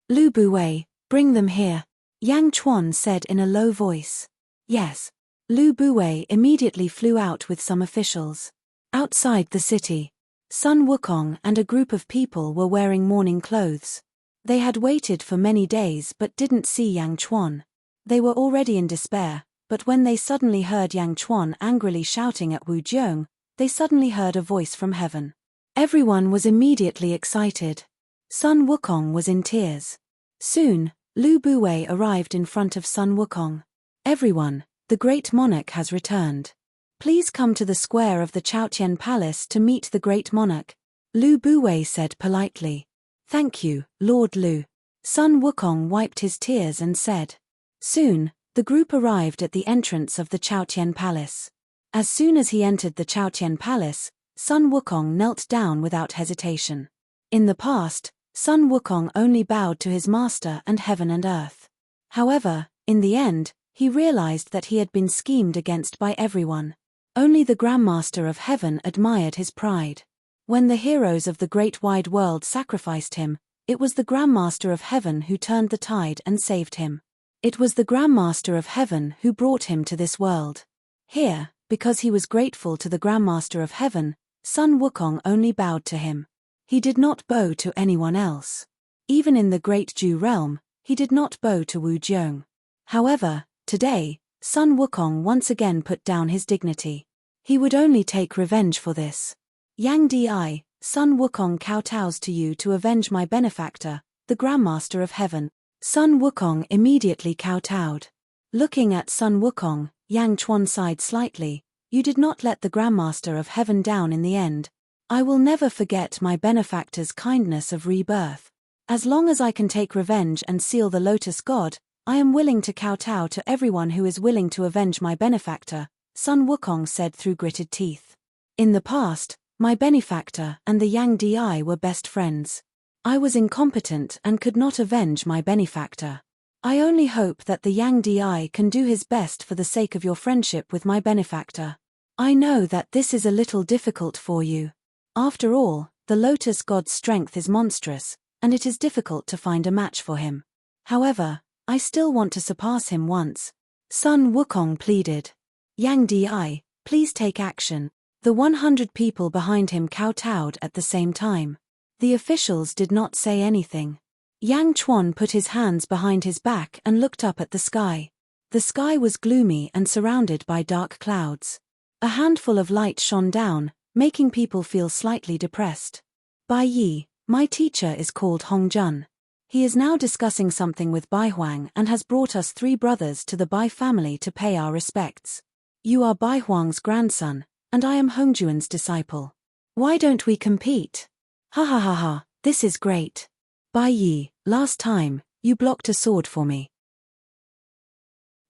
Lu Buwei, bring them here, Yang Chuan said in a low voice. Yes. Lu Buwei immediately flew out with some officials. Outside the city, Sun Wukong and a group of people were wearing mourning clothes. They had waited for many days but didn't see Yang Chuan. They were already in despair, but when they suddenly heard Yang Chuan angrily shouting at Wu Jiong, they suddenly heard a voice from heaven. Everyone was immediately excited. Sun Wukong was in tears. Soon, Lu Buwei arrived in front of Sun Wukong. Everyone, the Great Monarch has returned. Please come to the square of the Chaotian Palace to meet the great monarch, Lu Buwei said politely. Thank you, Lord Lu. Sun Wukong wiped his tears and said. Soon, the group arrived at the entrance of the Chaotian Palace. As soon as he entered the Chaotian Palace, Sun Wukong knelt down without hesitation. In the past, Sun Wukong only bowed to his master and heaven and earth. However, in the end, he realized that he had been schemed against by everyone. Only the Grandmaster of Heaven admired his pride. When the heroes of the great wide world sacrificed him, it was the Grandmaster of Heaven who turned the tide and saved him. It was the Grandmaster of Heaven who brought him to this world. Here, because he was grateful to the Grandmaster of Heaven, Sun Wukong only bowed to him. He did not bow to anyone else. Even in the Great Ju realm, he did not bow to Wu Jiong. However, today, Sun Wukong once again put down his dignity. He would only take revenge for this. Yang Di, Sun Wukong kowtows to you to avenge my benefactor, the Grandmaster of Heaven. Sun Wukong immediately kowtowed. Looking at Sun Wukong, Yang Chuan sighed slightly. You did not let the Grandmaster of Heaven down in the end. I will never forget my benefactor's kindness of rebirth. As long as I can take revenge and seal the Lotus God, I am willing to kowtow to everyone who is willing to avenge my benefactor, Sun Wukong said through gritted teeth. In the past, my benefactor and the Yang Di were best friends. I was incompetent and could not avenge my benefactor. I only hope that the Yang Di can do his best for the sake of your friendship with my benefactor. I know that this is a little difficult for you. After all, the Lotus God's strength is monstrous, and it is difficult to find a match for him. However, I still want to surpass him once. Sun Wukong pleaded. Yang Di, please take action. The 100 people behind him kowtowed at the same time. The officials did not say anything. Yang Chuan put his hands behind his back and looked up at the sky. The sky was gloomy and surrounded by dark clouds. A handful of light shone down, making people feel slightly depressed. Bai Yi, my teacher is called Hong Jun. He is now discussing something with Bai Huang and has brought us 3 brothers to the Bai family to pay our respects. You are Bai Huang's grandson, and I am Hongjuan's disciple. Why don't we compete? Ha ha ha ha, this is great. Bai Yi, last time, you blocked a sword for me.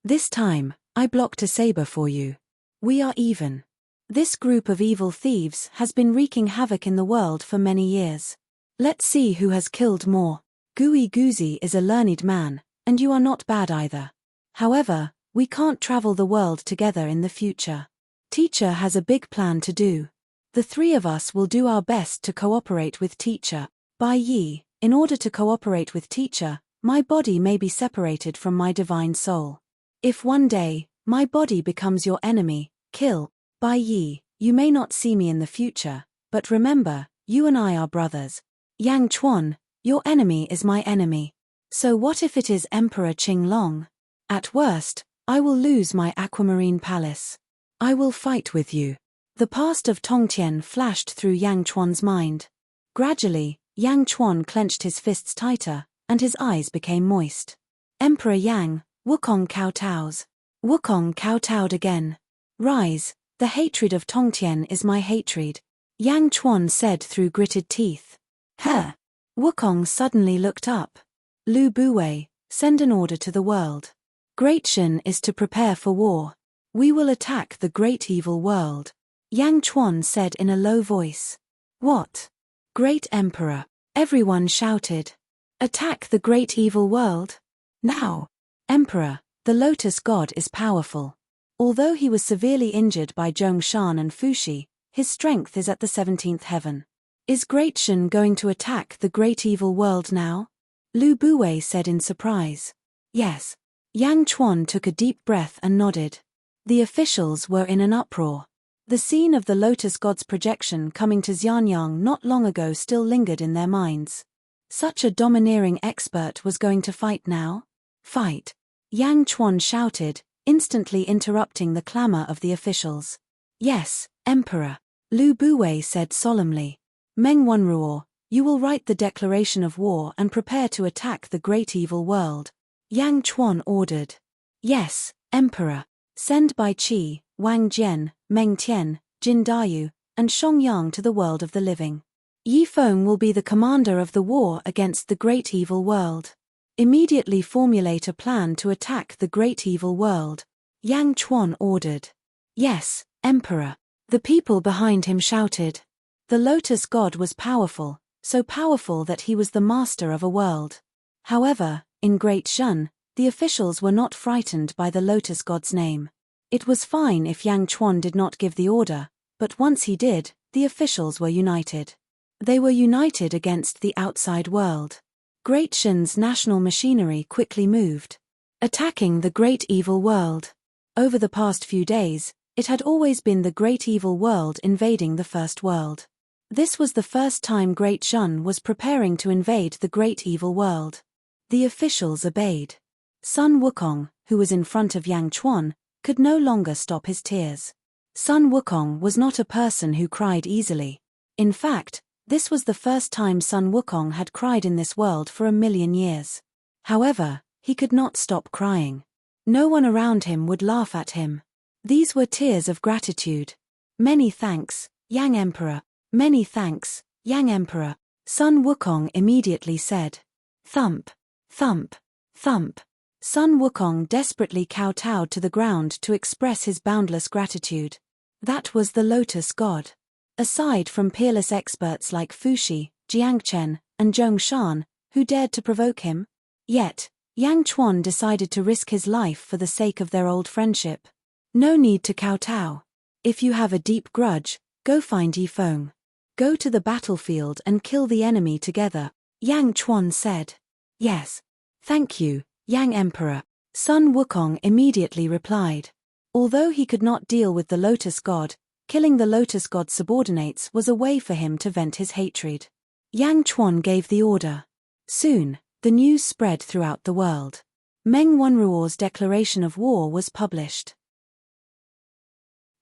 This time, I blocked a saber for you. We are even. This group of evil thieves has been wreaking havoc in the world for many years. Let's see who has killed more. Gui Guzi is a learned man, and you are not bad either. However, we can't travel the world together in the future. Teacher has a big plan to do. The 3 of us will do our best to cooperate with Teacher. Bai Yi, in order to cooperate with Teacher, my body may be separated from my divine soul. If one day, my body becomes your enemy, kill. Bai Yi, you may not see me in the future, but remember, you and I are brothers. Yang Chuan, your enemy is my enemy. So what if it is Emperor Qinglong? At worst, I will lose my aquamarine palace. I will fight with you. The past of Tongtian flashed through Yang Chuan's mind. Gradually, Yang Chuan clenched his fists tighter, and his eyes became moist. Emperor Yang, Wukong kowtows. Wukong kowtowed again. Rise, the hatred of Tongtian is my hatred, Yang Chuan said through gritted teeth. Huh. Wukong suddenly looked up. Lu Buwei, send an order to the world. Great Shen is to prepare for war. We will attack the great evil world. Yang Chuan said in a low voice. What? Great Emperor, everyone shouted. Attack the great evil world? Now. Emperor, the Lotus God is powerful. Although he was severely injured by Zhongshan and Fuxi, his strength is at the 17th heaven. Is Great Shen going to attack the great evil world now? Lu Buwei said in surprise. Yes. Yang Chuan took a deep breath and nodded. The officials were in an uproar. The scene of the Lotus God's projection coming to Xianyang not long ago still lingered in their minds. Such a domineering expert was going to fight now? Fight! Yang Chuan shouted, instantly interrupting the clamor of the officials. Yes, Emperor. Lu Buwei said solemnly. Meng Wanruo, you will write the declaration of war and prepare to attack the great evil world. Yang Chuan ordered. Yes, Emperor. Send Bai Qi, Wang Jian, Meng Tian, Jin Dayu, and Shong Yang to the world of the living. Yi Feng will be the commander of the war against the great evil world. Immediately formulate a plan to attack the great evil world, Yang Chuan ordered. Yes, Emperor. The people behind him shouted. The Lotus God was powerful, so powerful that he was the master of a world. However, in Great Shun, the officials were not frightened by the Lotus God's name. It was fine if Yang Chuan did not give the order, but once he did, the officials were united. They were united against the outside world. Great Shun's national machinery quickly moved, attacking the great evil world. Over the past few days, it had always been the great evil world invading the first world. This was the first time Great Shun was preparing to invade the great evil world. The officials obeyed. Sun Wukong, who was in front of Yang Chuan, could no longer stop his tears. Sun Wukong was not a person who cried easily. In fact, this was the first time Sun Wukong had cried in this world for 1,000,000 years. However, he could not stop crying. No one around him would laugh at him. These were tears of gratitude. Many thanks, Yang Emperor. Many thanks, Yang Emperor. Sun Wukong immediately said. Thump, thump, thump. Sun Wukong desperately kowtowed to the ground to express his boundless gratitude. That was the Lotus God. Aside from peerless experts like Fuxi, Jiangchen, and Zhongshan, who dared to provoke him, yet, Yang Chuan decided to risk his life for the sake of their old friendship. No need to kowtow. If you have a deep grudge, go find Yi Feng. Go to the battlefield and kill the enemy together, Yang Chuan said. Yes. Thank you, Yang Emperor. Sun Wukong immediately replied. Although he could not deal with the Lotus God, killing the Lotus God's subordinates was a way for him to vent his hatred. Yang Chuan gave the order. Soon, the news spread throughout the world. Meng Wanruo's declaration of war was published.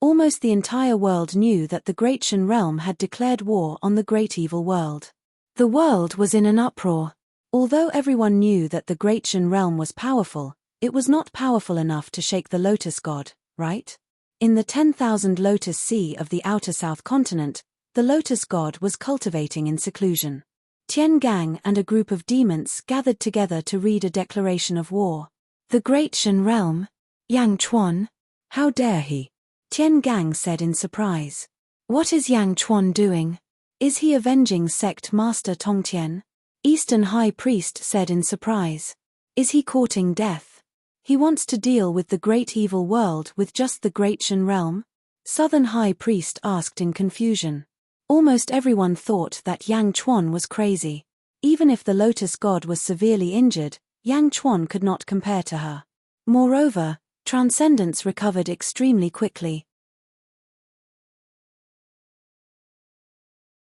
Almost the entire world knew that the Great Shan realm had declared war on the great evil world. The world was in an uproar. Although everyone knew that the Great Shan realm was powerful, it was not powerful enough to shake the Lotus God, right? In the 10,000 Lotus Sea of the outer South Continent, the Lotus God was cultivating in seclusion. Tian Gang and a group of demons gathered together to read a declaration of war. The Great Shan realm? Yang Chuan? How dare he? Tian Gang said in surprise. What is Yang Chuan doing? Is he avenging sect master Tongtian? Eastern High Priest said in surprise. Is he courting death? He wants to deal with the great evil world with just the Great Shan realm? Southern High Priest asked in confusion. Almost everyone thought that Yang Chuan was crazy. Even if the Lotus God was severely injured, Yang Chuan could not compare to her. Moreover, Transcendence recovered extremely quickly.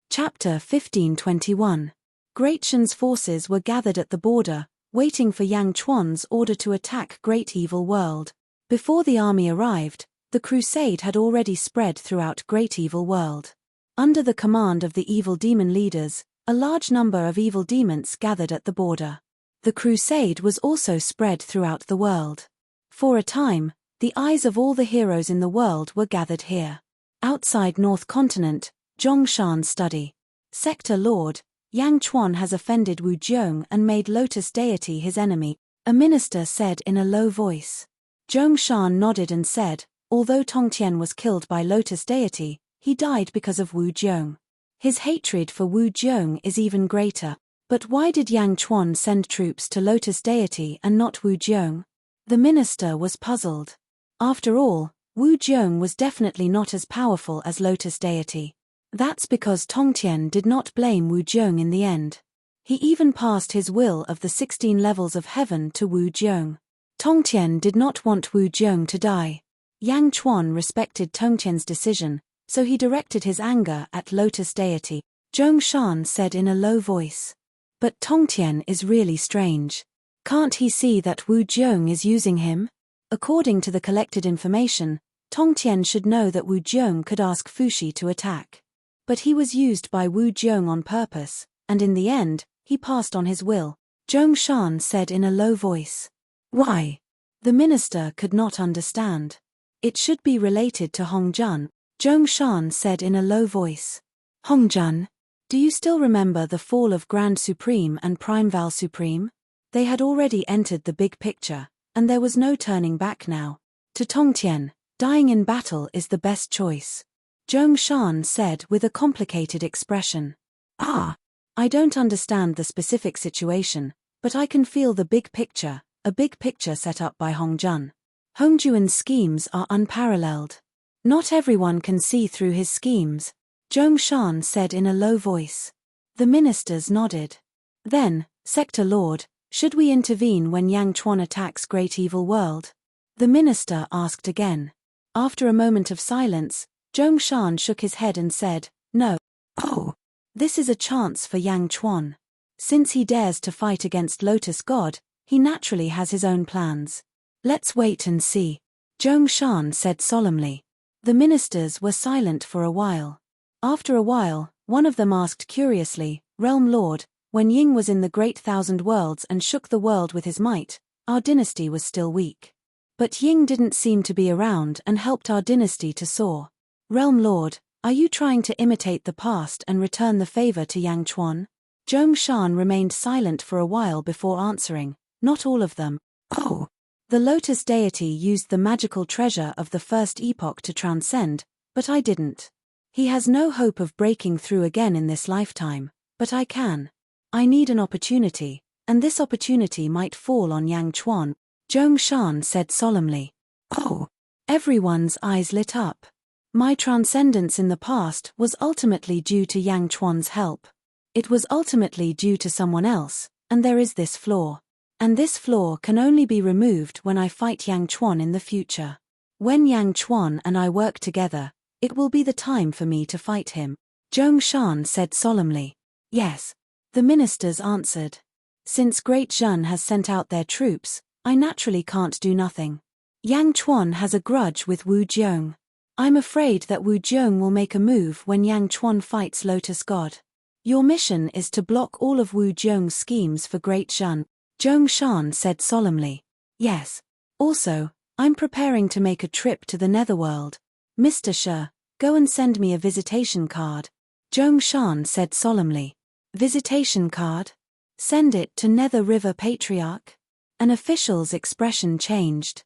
Chapter 1521. Great Shan's forces were gathered at the border, waiting for Yang Chuan's order to attack Great Evil World. Before the army arrived, the crusade had already spread throughout Great Evil World. Under the command of the evil demon leaders, a large number of evil demons gathered at the border. The crusade was also spread throughout the world. For a time, the eyes of all the heroes in the world were gathered here. Outside North Continent, Zhongshan's study. Sector Lord, Yang Chuan has offended Wu Jiong and made Lotus Deity his enemy, a minister said in a low voice. Zhongshan nodded and said, although Tongtian was killed by Lotus Deity, he died because of Wu Jiong. His hatred for Wu Jiong is even greater. But why did Yang Chuan send troops to Lotus Deity and not Wu Jiong? The minister was puzzled. After all, Wu Jiong was definitely not as powerful as Lotus Deity. That's because Tongtian did not blame Wu Jiong in the end. He even passed his will of the 16 levels of heaven to Wu Jiong. Tongtian did not want Wu Jiong to die. Yang Chuan respected Tongtian's decision, so he directed his anger at Lotus Deity. Zhongshan said in a low voice. But Tongtian is really strange. Can't he see that Wu Jiong is using him? According to the collected information, Tongtian should know that Wu Jiong could ask Fuxi to attack. But he was used by Wu Jiong on purpose, and in the end, he passed on his will. Zhongshan said in a low voice. Why? The minister could not understand. It should be related to Hongjun, Zhongshan said in a low voice. Hongjun? Do you still remember the fall of Grand Supreme and Primeval Supreme? They had already entered the big picture, and there was no turning back now. To Tongtian, dying in battle is the best choice. Zhongshan said with a complicated expression. Ah! I don't understand the specific situation, but I can feel the big picture, a big picture set up by Hongjun. Hongjuan's schemes are unparalleled. Not everyone can see through his schemes, Zhongshan said in a low voice. The ministers nodded. Then, Sector Lord, should we intervene when Yang Chuan attacks Great Evil World? The minister asked again. After a moment of silence, Zhongshan shook his head and said, No. Oh! This is a chance for Yang Chuan. Since he dares to fight against Lotus God, he naturally has his own plans. Let's wait and see, Zhongshan said solemnly. The ministers were silent for a while. After a while, one of them asked curiously, Realm Lord, when Ying was in the Great Thousand Worlds and shook the world with his might, our dynasty was still weak. But Ying didn't seem to be around and helped our dynasty to soar. Realm Lord, are you trying to imitate the past and return the favor to Yang Chuan? Zhongshan remained silent for a while before answering, Not all of them. Oh! The Lotus deity used the magical treasure of the first epoch to transcend, but I didn't. He has no hope of breaking through again in this lifetime, but I can. I need an opportunity, and this opportunity might fall on Yang Chuan, Zhongshan said solemnly. Oh! Everyone's eyes lit up. My transcendence in the past was ultimately due to Yang Chuan's help. It was ultimately due to someone else, and there is this flaw. And this flaw can only be removed when I fight Yang Chuan in the future. When Yang Chuan and I work together, it will be the time for me to fight him, Zhongshan said solemnly. Yes. The ministers answered. Since Great Zhen has sent out their troops, I naturally can't do nothing. Yang Chuan has a grudge with Wu Jiong. I'm afraid that Wu Jiong will make a move when Yang Chuan fights Lotus God. Your mission is to block all of Wu Jiong's schemes for Great Zhen, Zhongshan said solemnly. Yes. Also, I'm preparing to make a trip to the Netherworld. Mr. Shi, go and send me a visitation card, Zhongshan said solemnly. Visitation card? Send it to Nether River Patriarch? An official's expression changed.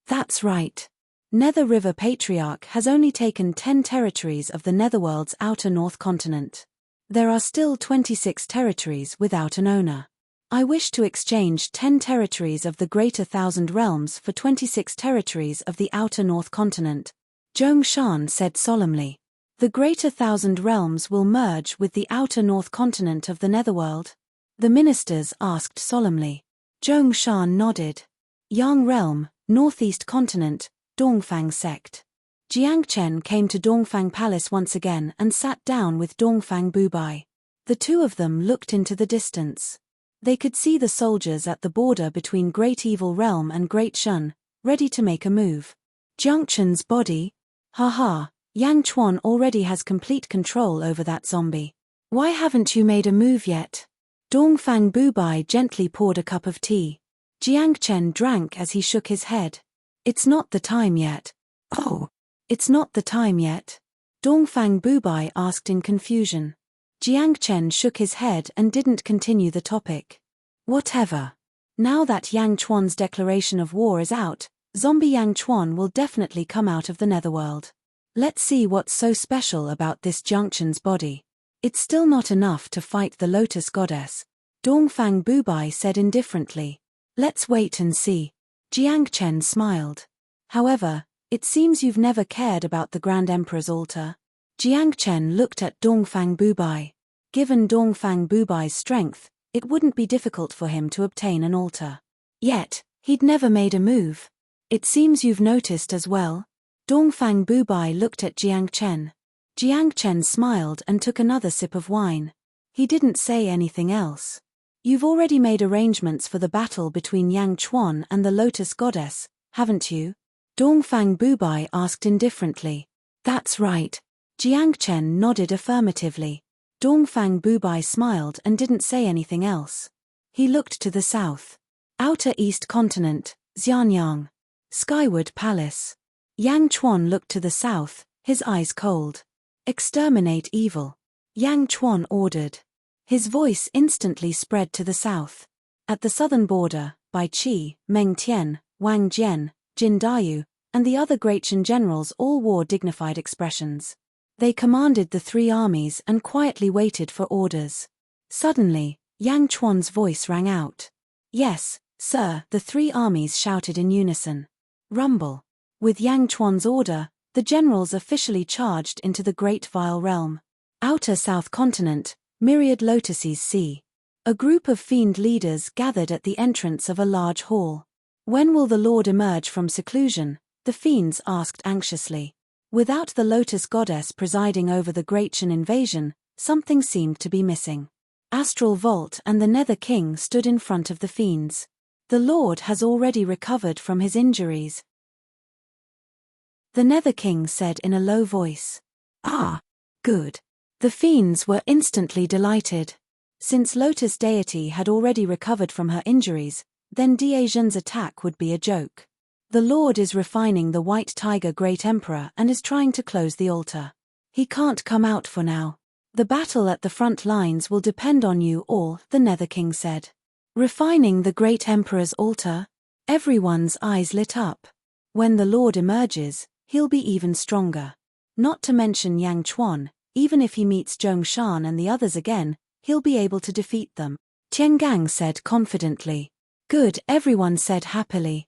That's right. Nether River Patriarch has only taken 10 territories of the Netherworld's outer north continent. There are still 26 territories without an owner. I wish to exchange 10 territories of the Greater Thousand Realms for 26 territories of the outer north continent, Zhongshan said solemnly. The Greater Thousand Realms will merge with the outer north continent of the Netherworld? The ministers asked solemnly. Zhongshan nodded. Yang Realm, Northeast Continent, Dongfang Sect. Jiangchen came to Dongfang Palace once again and sat down with Dongfang Bubai. The two of them looked into the distance. They could see the soldiers at the border between Great Evil Realm and Great Shun, ready to make a move. Jiangchen's body? Haha, Yang Chuan already has complete control over that zombie. Why haven't you made a move yet? Dongfang Bubai gently poured a cup of tea. Jiangchen drank as he shook his head. It's not the time yet. Oh, it's not the time yet? Dongfang Bubai asked in confusion. Jiangchen shook his head and didn't continue the topic. Whatever. Now that Yang Chuan's declaration of war is out, zombie Yang Chuan will definitely come out of the Netherworld. Let's see what's so special about this Jiangchen's body. It's still not enough to fight the Lotus Goddess, Dongfang Bubai said indifferently. Let's wait and see. Jiangchen smiled. However, it seems you've never cared about the Grand Emperor's altar. Jiangchen looked at Dongfang Bubai. Given Dongfang Bubai's strength, it wouldn't be difficult for him to obtain an altar. Yet, he'd never made a move. It seems you've noticed as well. Dongfang Bubai looked at Jiangchen. Jiangchen smiled and took another sip of wine. He didn't say anything else. You've already made arrangements for the battle between Yang Chuan and the Lotus Goddess, haven't you? Dongfang Bubai asked indifferently. That's right. Jiangchen nodded affirmatively. Dongfang Bubai smiled and didn't say anything else. He looked to the south. Outer East Continent, Xianyang. Skyward Palace. Yang Chuan looked to the south, his eyes cold. Exterminate evil. Yang Chuan ordered. His voice instantly spread to the south. At the southern border, Bai Qi, Meng Tian, Wang Jian, Jin Dayu, and the other great Shan generals all wore dignified expressions. They commanded the three armies and quietly waited for orders. Suddenly, Yang Chuan's voice rang out. Yes, sir, the three armies shouted in unison. Rumble. With Yang Chuan's order, the generals officially charged into the Great Vile Realm. Outer South Continent, Myriad Lotuses Sea. A group of fiend leaders gathered at the entrance of a large hall. When will the Lord emerge from seclusion? The fiends asked anxiously. Without the Lotus Goddess presiding over the Great Shan invasion, something seemed to be missing. Astral Vault and the Nether King stood in front of the fiends. The Lord has already recovered from his injuries. The Nether King said in a low voice. Ah, good. The fiends were instantly delighted. Since Lotus deity had already recovered from her injuries, then Diezhen's attack would be a joke. The Lord is refining the White Tiger Great Emperor and is trying to close the altar. He can't come out for now. The battle at the front lines will depend on you all, the Nether King said. Refining the Great Emperor's altar? Everyone's eyes lit up. When the Lord emerges, he'll be even stronger. Not to mention Yang Chuan, even if he meets Zhong Shan and the others again, he'll be able to defeat them. Tiangang said confidently. Good, everyone said happily.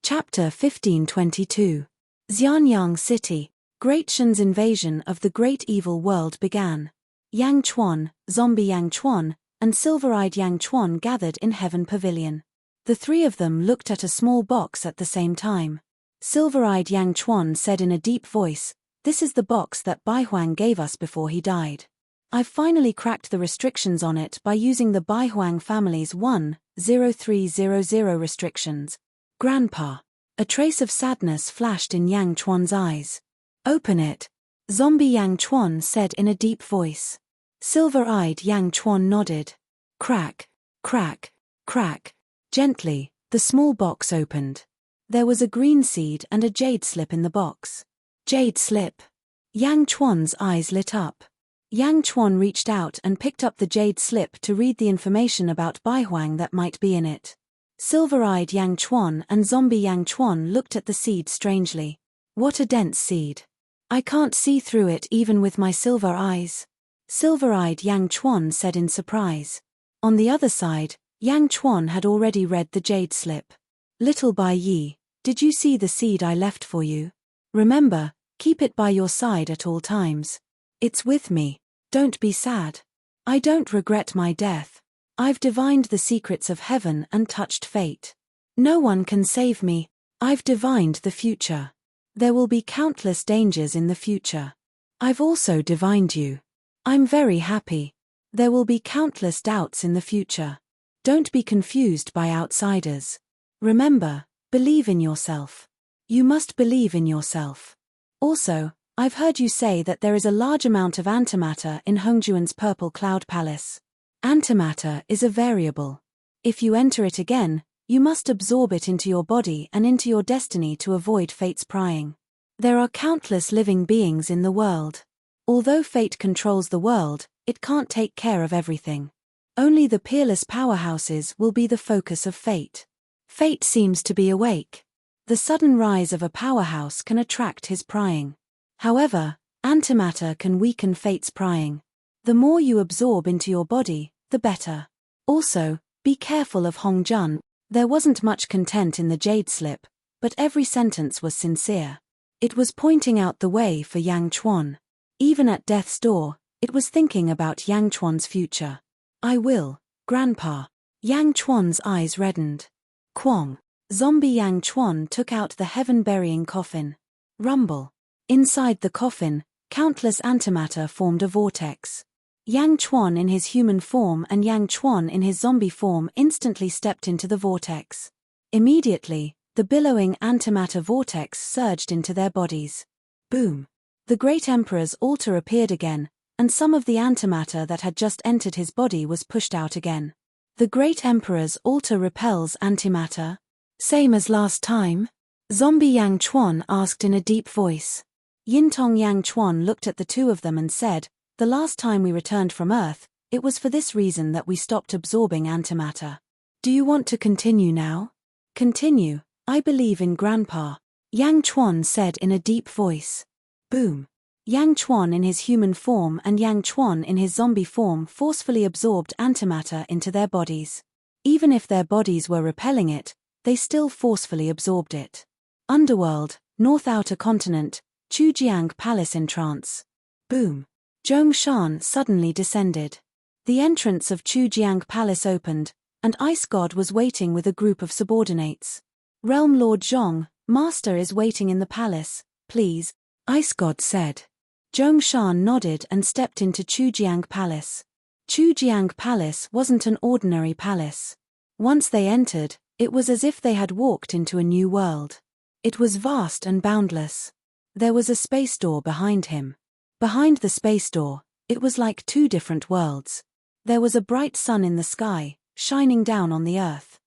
Chapter 1522. Xianyang City. Great Shan's invasion of the great evil world began. Yang Chuan, Zombie Yang Chuan, and Silver-Eyed Yang Chuan gathered in Heaven Pavilion. The three of them looked at a small box at the same time. Silver-Eyed Yang Chuan said in a deep voice, "This is the box that Bai Huang gave us before he died. I've finally cracked the restrictions on it by using the Bai Huang family's 10300 restrictions. Grandpa." A trace of sadness flashed in Yang Chuan's eyes. "Open it," Zombie Yang Chuan said in a deep voice. Silver-Eyed Yang Chuan nodded. Crack, crack, crack. Gently, the small box opened. There was a green seed and a jade slip in the box. Jade slip. Yang Chuan's eyes lit up. Yang Chuan reached out and picked up the jade slip to read the information about Bai Huang that might be in it. Silver-Eyed Yang Chuan and Zombie Yang Chuan looked at the seed strangely. What a dense seed. I can't see through it even with my silver eyes. Silver-Eyed Yang Chuan said in surprise. On the other side, Yang Chuan had already read the jade slip. Little Bai Yi, did you see the seed I left for you? Remember, keep it by your side at all times. It's with me. Don't be sad. I don't regret my death. I've divined the secrets of heaven and touched fate. No one can save me. I've divined the future. There will be countless dangers in the future. I've also divined you. I'm very happy. There will be countless doubts in the future. Don't be confused by outsiders. Remember, believe in yourself. You must believe in yourself. Also, I've heard you say that there is a large amount of antimatter in Hongjuan's Purple Cloud Palace. Antimatter is a variable. If you enter it again, you must absorb it into your body and into your destiny to avoid fate's prying. There are countless living beings in the world. Although fate controls the world, it can't take care of everything. Only the peerless powerhouses will be the focus of fate. Fate seems to be awake. The sudden rise of a powerhouse can attract his prying. However, antimatter can weaken fate's prying. The more you absorb into your body, the better. Also, be careful of Hongjun. There wasn't much content in the jade slip, but every sentence was sincere. It was pointing out the way for Yang Chuan. Even at death's door, it was thinking about Yang Chuan's future. I will, Grandpa. Yang Chuan's eyes reddened. Kwong. Zombie Yang Chuan took out the heaven-burying coffin. Rumble. Inside the coffin, countless antimatter formed a vortex. Yang Chuan in his human form and Yang Chuan in his zombie form instantly stepped into the vortex. Immediately, the billowing antimatter vortex surged into their bodies. Boom. The Great Emperor's altar appeared again, and some of the antimatter that had just entered his body was pushed out again. The Great Emperor's altar repels antimatter. Same as last time? Zombie Yang Chuan asked in a deep voice. Yintong Yang Chuan looked at the two of them and said, "The last time we returned from Earth, it was for this reason that we stopped absorbing antimatter. Do you want to continue now?" "Continue, I believe in Grandpa," Yang Chuan said in a deep voice. Boom. Yang Chuan in his human form and Yang Chuan in his zombie form forcefully absorbed antimatter into their bodies. Even if their bodies were repelling it, they still forcefully absorbed it. Underworld, North Outer Continent, Chujiang Palace in trance. Boom. Zhongshan suddenly descended. The entrance of Chujiang Palace opened, and Ice God was waiting with a group of subordinates. "Realm Lord Zhong, Master is waiting in the palace, please," Ice God said. Zhongshan nodded and stepped into Chujiang Palace. Chujiang Palace wasn't an ordinary palace. Once they entered, it was as if they had walked into a new world. It was vast and boundless. There was a space door behind him. Behind the space door, it was like two different worlds. There was a bright sun in the sky, shining down on the earth.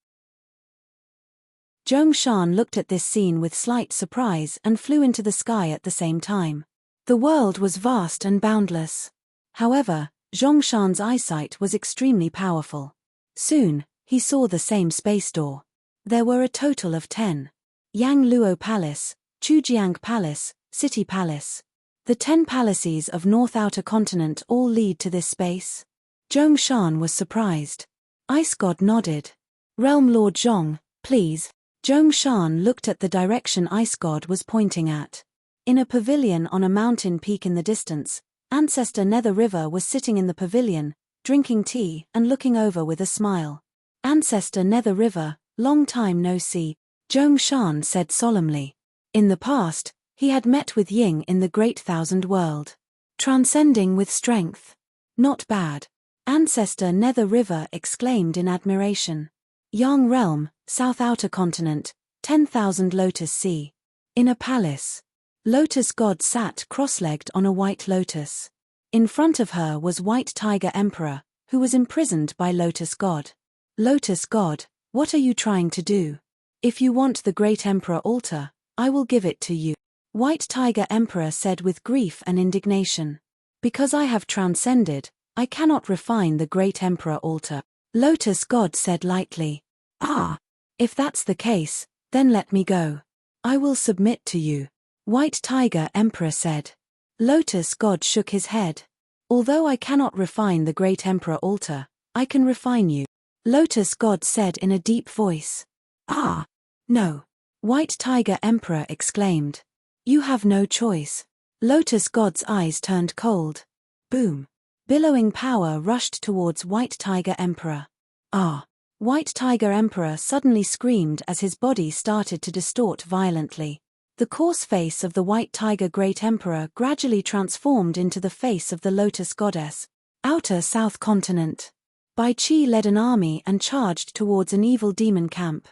Zhongshan looked at this scene with slight surprise and flew into the sky at the same time. The world was vast and boundless. However, Zhongshan's eyesight was extremely powerful. Soon, he saw the same space door. There were a total of 10. Yang Luo Palace, Chujiang Palace, City Palace. The 10 palaces of North Outer Continent all lead to this space. Zhongshan was surprised. Ice God nodded. "Realm Lord Zhong, please." Zhongshan looked at the direction Ice God was pointing at. In a pavilion on a mountain peak in the distance, Ancestor Nether River was sitting in the pavilion, drinking tea and looking over with a smile. "Ancestor Nether River, long time no see," Zhongshan said solemnly. In the past, he had met with Ying in the Great Thousand World. Transcending with strength. "Not bad," Ancestor Nether River exclaimed in admiration. Yang Realm, South Outer Continent, 10,000 Lotus Sea. In a palace. Lotus God sat cross-legged on a white lotus. In front of her was White Tiger Emperor, who was imprisoned by Lotus God. "Lotus God, what are you trying to do? If you want the Great Emperor altar, I will give it to you," White Tiger Emperor said with grief and indignation. "Because I have transcended, I cannot refine the Great Emperor altar," Lotus God said lightly. "Ah, if that's the case, then let me go. I will submit to you," White Tiger Emperor said. Lotus God shook his head. "Although I cannot refine the Great Emperor altar, I can refine you," Lotus God said in a deep voice. "Ah, no," White Tiger Emperor exclaimed. "You have no choice." Lotus God's eyes turned cold. Boom. Billowing power rushed towards White Tiger Emperor. "Ah!" White Tiger Emperor suddenly screamed as his body started to distort violently. The coarse face of the White Tiger Great Emperor gradually transformed into the face of the Lotus Goddess. Outer South Continent. Bai Qi led an army and charged towards an evil demon camp.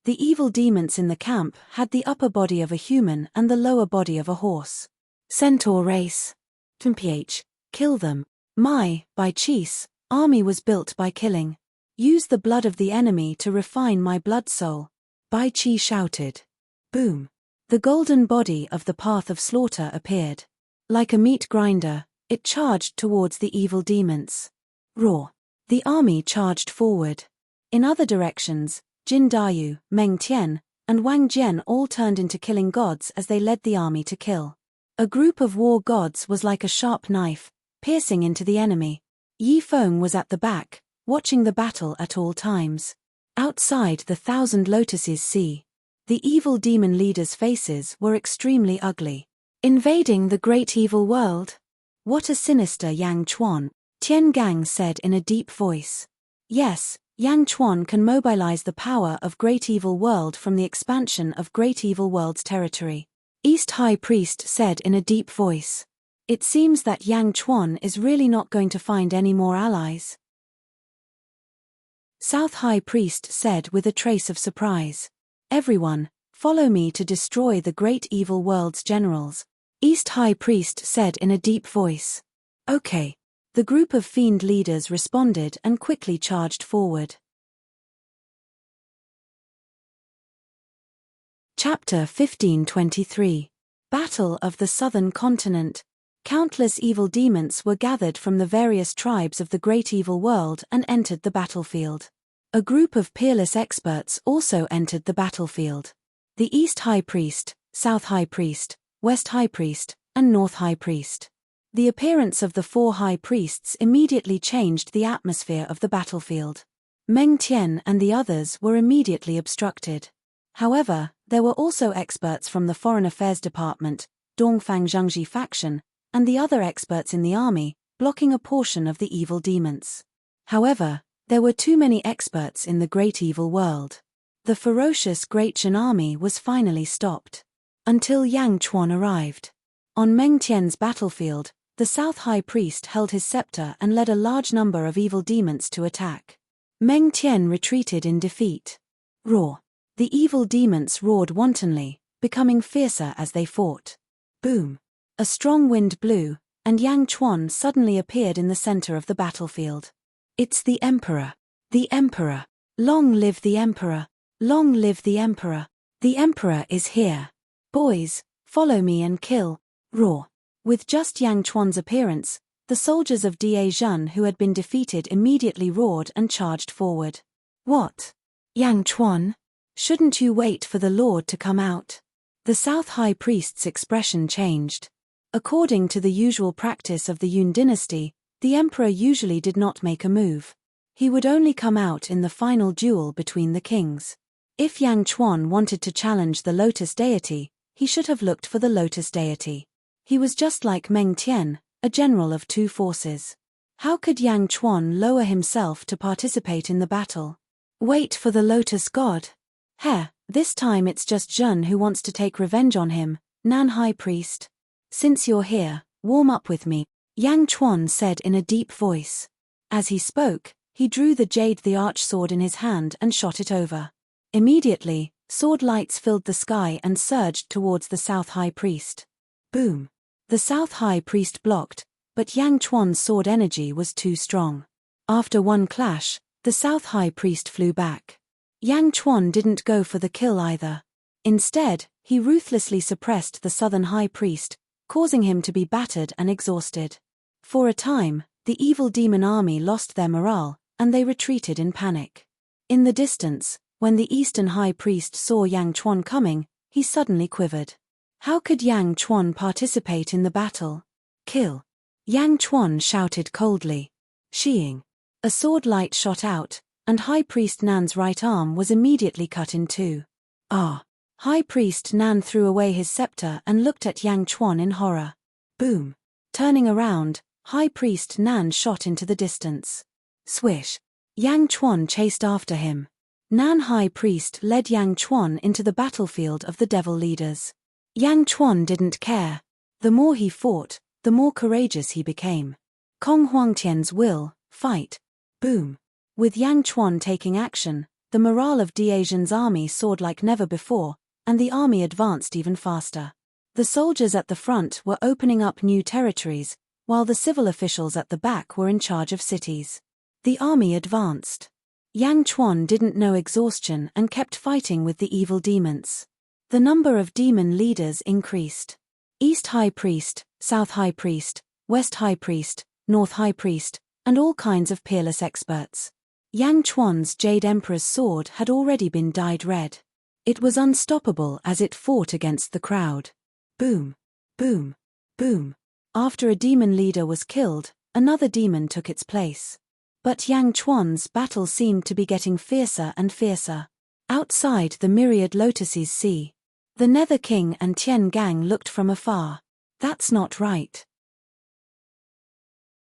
The evil demons in the camp had the upper body of a human and the lower body of a horse. Centaur race. Mph. Kill them. Bai Qi's army was built by killing. Use the blood of the enemy to refine my blood soul, Bai Qi shouted. Boom. The golden body of the path of slaughter appeared. Like a meat grinder, it charged towards the evil demons. Roar. The army charged forward. In other directions, Jin Dayu, Meng Tian, and Wang Jian all turned into killing gods as they led the army to kill. A group of war gods was like a sharp knife, piercing into the enemy. Yi Feng was at the back, watching the battle at all times. Outside the 1,000 Lotuses Sea, the evil demon leaders' faces were extremely ugly. Invading the great evil world? What a sinister Yang Chuan, Tian Gang said in a deep voice. Yes, Yang Chuan can mobilize the power of Great Evil World from the expansion of Great Evil World's territory. East High Priest said in a deep voice. It seems that Yang Chuan is really not going to find any more allies. South High Priest said with a trace of surprise. Everyone, follow me to destroy the Great Evil World's generals. East High Priest said in a deep voice. Okay. The group of fiend leaders responded and quickly charged forward. Chapter 1523. Battle of the Southern Continent. Countless evil demons were gathered from the various tribes of the great evil world and entered the battlefield. A group of peerless experts also entered the battlefield. The East High Priest, South High Priest, West High Priest, and North High Priest. The appearance of the four High Priests immediately changed the atmosphere of the battlefield. Meng Tian and the others were immediately obstructed. However, there were also experts from the Foreign Affairs Department, Dongfang Zhangji faction, and the other experts in the army, blocking a portion of the evil demons. However, there were too many experts in the great evil world. The ferocious Great Shan army was finally stopped. Until Yang Chuan arrived. On Meng Tian's battlefield, the South High Priest held his scepter and led a large number of evil demons to attack. Meng Tian retreated in defeat. Roar. The evil demons roared wantonly, becoming fiercer as they fought. Boom. A strong wind blew, and Yang Chuan suddenly appeared in the center of the battlefield. It's the Emperor. The Emperor. Long live the Emperor. Long live the Emperor. The Emperor is here. Boys, follow me and kill. Roar. With just Yang Chuan's appearance, the soldiers of Da Zhen who had been defeated immediately roared and charged forward. What? Yang Chuan? Shouldn't you wait for the Lord to come out? The South High Priest's expression changed. According to the usual practice of the Yun dynasty, the Emperor usually did not make a move. He would only come out in the final duel between the kings. If Yang Chuan wanted to challenge the Lotus deity, he should have looked for the Lotus deity. He was just like Meng Tian, a general of two forces. How could Yang Chuan lower himself to participate in the battle? Wait for the Lotus god. This time it's just Zhen who wants to take revenge on him, Nan High Priest. Since you're here, warm up with me, Yang Chuan said in a deep voice. As he spoke, he drew the Jade the Arch sword in his hand and shot it over. Immediately, sword lights filled the sky and surged towards the South High Priest. Boom. The South High Priest blocked, but Yang Chuan's sword energy was too strong. After one clash, the South High Priest flew back. Yang Chuan didn't go for the kill either. Instead, he ruthlessly suppressed the Southern High Priest, causing him to be battered and exhausted. For a time, the evil demon army lost their morale, and they retreated in panic. In the distance, when the Eastern High Priest saw Yang Chuan coming, he suddenly quivered. How could Yang Chuan participate in the battle? Kill. Yang Chuan shouted coldly. Sheeing. A sword light shot out, and High Priest Nan's right arm was immediately cut in two. Ah! High Priest Nan threw away his scepter and looked at Yang Chuan in horror. Boom! Turning around, High Priest Nan shot into the distance. Swish! Yang Chuan chased after him. Nan High Priest led Yang Chuan into the battlefield of the devil leaders. Yang Chuan didn't care. The more he fought, the more courageous he became. Kong Huangtian's will, fight. Boom! With Yang Chuan taking action, the morale of Da Zhen's army soared like never before, and the army advanced even faster. The soldiers at the front were opening up new territories, while the civil officials at the back were in charge of cities. The army advanced. Yang Chuan didn't know exhaustion and kept fighting with the evil demons. The number of demon leaders increased. East High Priest, South High Priest, West High Priest, North High Priest, and all kinds of peerless experts. Yang Chuan's Jade Emperor's sword had already been dyed red. It was unstoppable as it fought against the crowd. Boom! Boom! Boom! After a demon leader was killed, another demon took its place. But Yang Chuan's battle seemed to be getting fiercer and fiercer. Outside the myriad lotuses see. The Nether King and Tian Gang looked from afar. That's not right.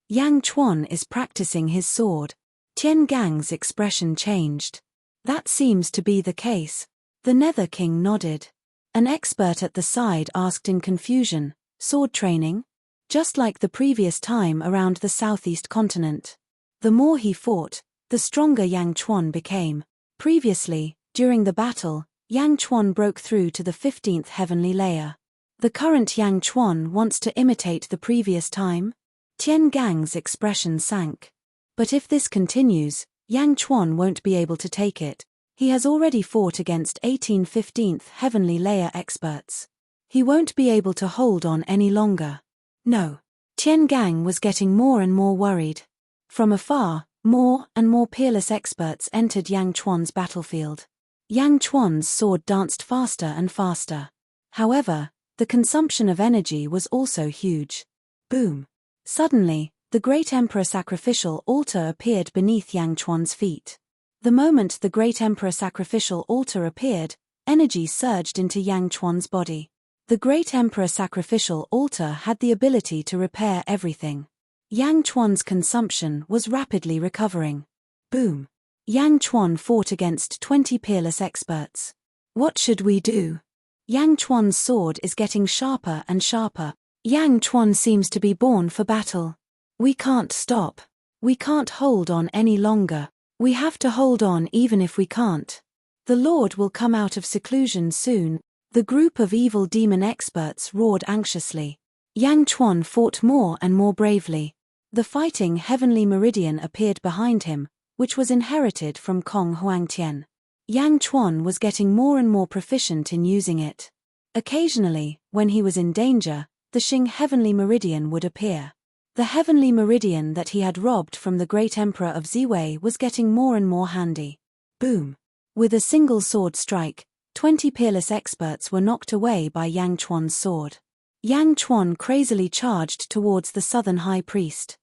Yang Chuan is practicing his sword. Tian Gang's expression changed. That seems to be the case. The Nether King nodded. An expert at the side asked in confusion, sword training? Just like the previous time around the southeast continent. The more he fought, the stronger Yang Chuan became. Previously, during the battle, Yang Chuan broke through to the 15th heavenly layer. The current Yang Chuan wants to imitate the previous time? Tian Gang's expression sank. But if this continues, Yang Chuan won't be able to take it. He has already fought against 18 15th heavenly layer experts. He won't be able to hold on any longer. No. Tian Gang was getting more and more worried. From afar, more and more peerless experts entered Yang Chuan's battlefield. Yang Chuan's sword danced faster and faster. However, the consumption of energy was also huge. Boom. Suddenly, the Great Emperor Sacrificial Altar appeared beneath Yang Chuan's feet. The moment the Great Emperor Sacrificial Altar appeared, energy surged into Yang Chuan's body. The Great Emperor Sacrificial Altar had the ability to repair everything. Yang Chuan's consumption was rapidly recovering. Boom. Yang Chuan fought against 20 peerless experts. What should we do? Yang Chuan's sword is getting sharper and sharper. Yang Chuan seems to be born for battle. We can't stop. We can't hold on any longer. We have to hold on even if we can't. The Lord will come out of seclusion soon. The group of evil demon experts roared anxiously. Yang Chuan fought more and more bravely. The fighting heavenly meridian appeared behind him, which was inherited from Kong Huangtian. Yang Chuan was getting more and more proficient in using it. Occasionally, when he was in danger, the Xing heavenly meridian would appear. The heavenly meridian that he had robbed from the great emperor of Ziwei was getting more and more handy. Boom. With a single sword strike, 20 peerless experts were knocked away by Yang Chuan's sword. Yang Chuan crazily charged towards the southern high priest.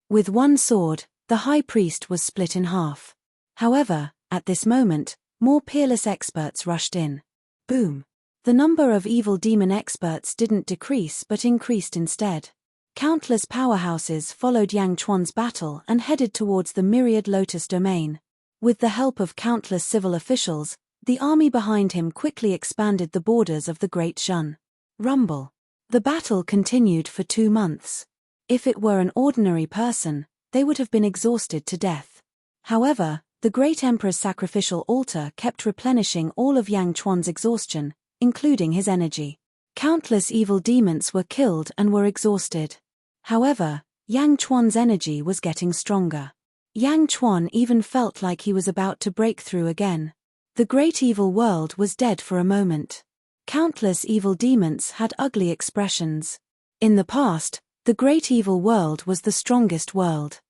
With one sword, the high priest was split in half. However, at this moment, more peerless experts rushed in. Boom. The number of evil demon experts didn't decrease but increased instead. Countless powerhouses followed Yang Chuan's battle and headed towards the myriad lotus domain. With the help of countless civil officials, the army behind him quickly expanded the borders of the Great Zhun. Rumble. The battle continued for 2 months. If it were an ordinary person, they would have been exhausted to death. However, the Great Emperor's sacrificial altar kept replenishing all of Yang Chuan's exhaustion, including his energy. Countless evil demons were killed and were exhausted. However, Yang Chuan's energy was getting stronger. Yang Chuan even felt like he was about to break through again. The great evil world was dead for a moment. Countless evil demons had ugly expressions. In the past, the great evil world was the strongest world.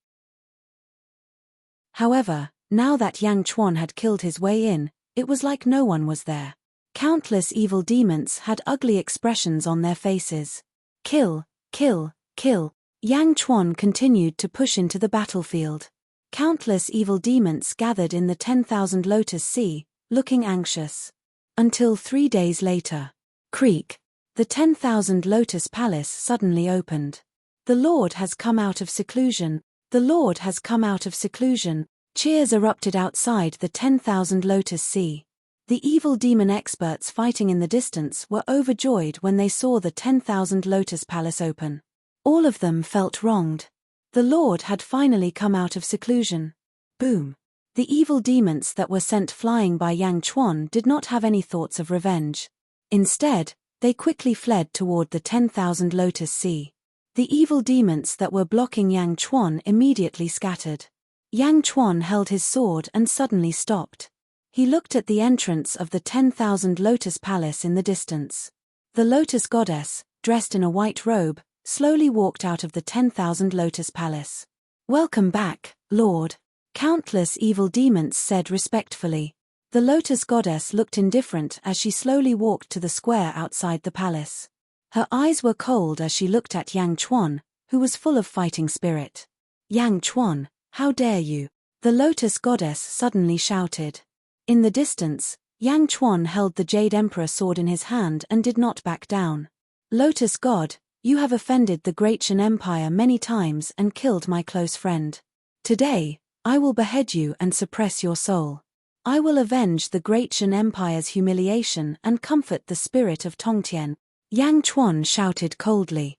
However, now that Yang Chuan had killed his way in, it was like no one was there. Countless evil demons had ugly expressions on their faces. Kill, kill, kill. Yang Chuan continued to push into the battlefield. Countless evil demons gathered in the 10,000 Lotus Sea, looking anxious. Until 3 days later. Creak. The 10,000 Lotus Palace suddenly opened. The Lord has come out of seclusion. The Lord has come out of seclusion. Cheers erupted outside the 10,000 Lotus Sea. The evil demon experts fighting in the distance were overjoyed when they saw the 10,000 Lotus Palace open. All of them felt wronged. The Lord had finally come out of seclusion. Boom. The evil demons that were sent flying by Yang Chuan did not have any thoughts of revenge. Instead, they quickly fled toward the 10,000 Lotus Sea. The evil demons that were blocking Yang Chuan immediately scattered. Yang Chuan held his sword and suddenly stopped. He looked at the entrance of the 10,000 Lotus Palace in the distance. The Lotus Goddess, dressed in a white robe, slowly walked out of the 10,000 Lotus Palace. "Welcome back, Lord," countless evil demons said respectfully. The Lotus Goddess looked indifferent as she slowly walked to the square outside the palace. Her eyes were cold as she looked at Yang Chuan, who was full of fighting spirit. "Yang Chuan, how dare you?" the Lotus Goddess suddenly shouted. In the distance, Yang Chuan held the Jade Emperor sword in his hand and did not back down. "Lotus God, you have offended the Great Shan Empire many times and killed my close friend. Today, I will behead you and suppress your soul. I will avenge the Great Shan Empire's humiliation and comfort the spirit of Tongtian," Yang Chuan shouted coldly.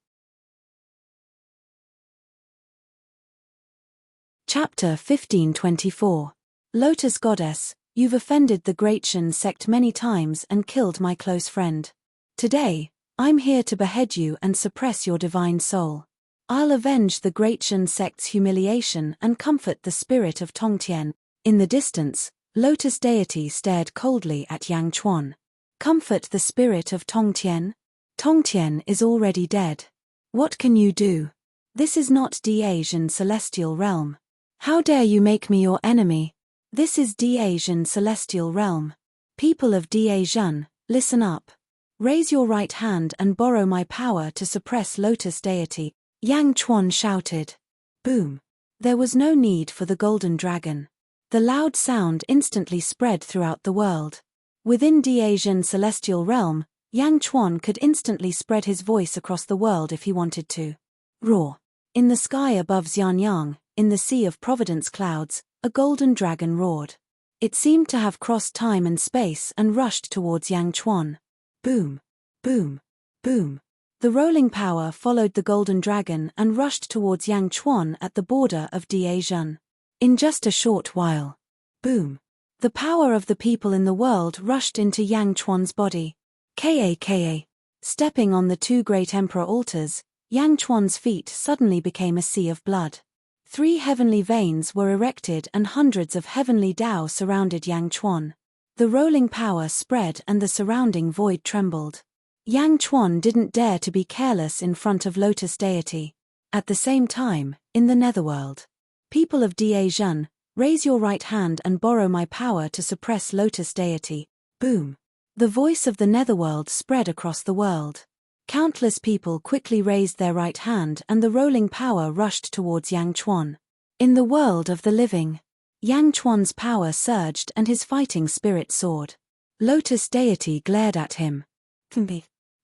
Chapter 1524. Lotus Goddess, you've offended the Great Shan sect many times and killed my close friend. Today, I'm here to behead you and suppress your divine soul. I'll avenge the Great Shan sect's humiliation and comfort the spirit of Tongtian. In the distance, Lotus deity stared coldly at Yang Chuan. Comfort the spirit of Tongtian? Tongtian is already dead. What can you do? This is not Asian celestial realm. How dare you make me your enemy? This is Asian celestial realm. People of Asian, listen up. Raise your right hand and borrow my power to suppress Lotus deity, Yang Chuan shouted. Boom. There was no need for the golden dragon. The loud sound instantly spread throughout the world. Within Asian celestial realm, Yang Chuan could instantly spread his voice across the world if he wanted to. Roar. In the sky above Xianyang, in the sea of providence clouds, a golden dragon roared. It seemed to have crossed time and space and rushed towards Yang Chuan. Boom. Boom. Boom. The rolling power followed the golden dragon and rushed towards Yang Chuan at the border of Asian. In just a short while. Boom. The power of the people in the world rushed into Yang Chuan's body. Ka. Stepping on the two great emperor altars, Yang Chuan's feet suddenly became a sea of blood. 3 heavenly veins were erected and hundreds of heavenly Dao surrounded Yang Chuan. The rolling power spread and the surrounding void trembled. Yang Chuan didn't dare to be careless in front of Lotus deity. At the same time, in the netherworld. People of Asian, raise your right hand and borrow my power to suppress Lotus deity. Boom. The voice of the netherworld spread across the world. Countless people quickly raised their right hand and the rolling power rushed towards Yang Chuan. In the world of the living, Yang Chuan's power surged and his fighting spirit soared. Lotus deity glared at him.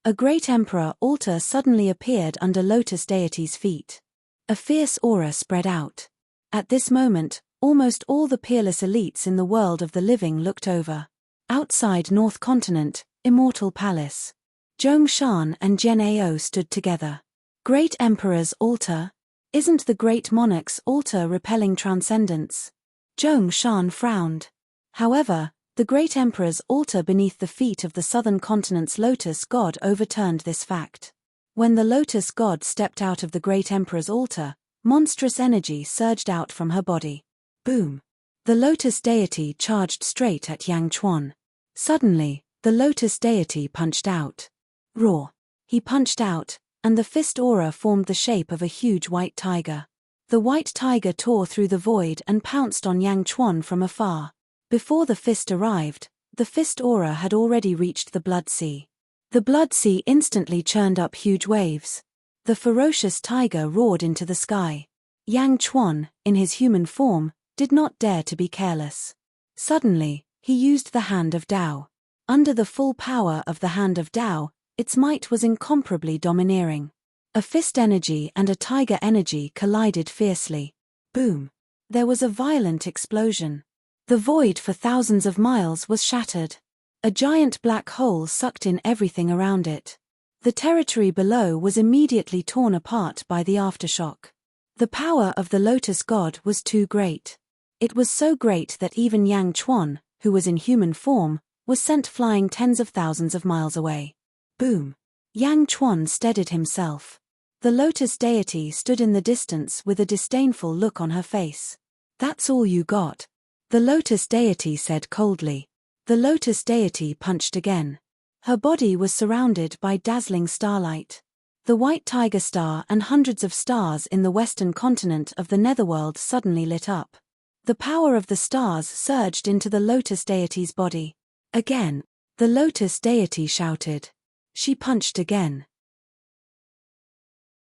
A great emperor altar suddenly appeared under Lotus deity's feet. A fierce aura spread out. At this moment, almost all the peerless elites in the world of the living looked over. Outside North Continent, Immortal Palace. Zhong Shan and Zhen Ao stood together. Great Emperor's altar? Isn't the great monarch's altar repelling transcendence? Zhong Shan frowned. However, the great Emperor's altar beneath the feet of the southern continent's Lotus god overturned this fact. When the Lotus god stepped out of the great Emperor's altar, monstrous energy surged out from her body. Boom. The Lotus deity charged straight at Yang Chuan. Suddenly, the Lotus deity punched out. Roar. He punched out, and the fist aura formed the shape of a huge white tiger. The white tiger tore through the void and pounced on Yang Chuan from afar. Before the fist arrived, the fist aura had already reached the blood sea. The blood sea instantly churned up huge waves. The ferocious tiger roared into the sky. Yang Chuan, in his human form, did not dare to be careless. Suddenly, he used the Hand of Tao. Under the full power of the Hand of Tao, its might was incomparably domineering. A fist energy and a tiger energy collided fiercely. Boom. There was a violent explosion. The void for thousands of miles was shattered. A giant black hole sucked in everything around it. The territory below was immediately torn apart by the aftershock. The power of the Lotus god was too great. It was so great that even Yang Chuan, who was in human form, was sent flying tens of thousands of miles away. Boom. Yang Chuan steadied himself. The Lotus deity stood in the distance with a disdainful look on her face. That's all you got? The Lotus deity said coldly. The Lotus deity punched again. Her body was surrounded by dazzling starlight. The white tiger star and hundreds of stars in the western continent of the netherworld suddenly lit up. The power of the stars surged into the Lotus deity's body. Again, the Lotus deity shouted. She punched again.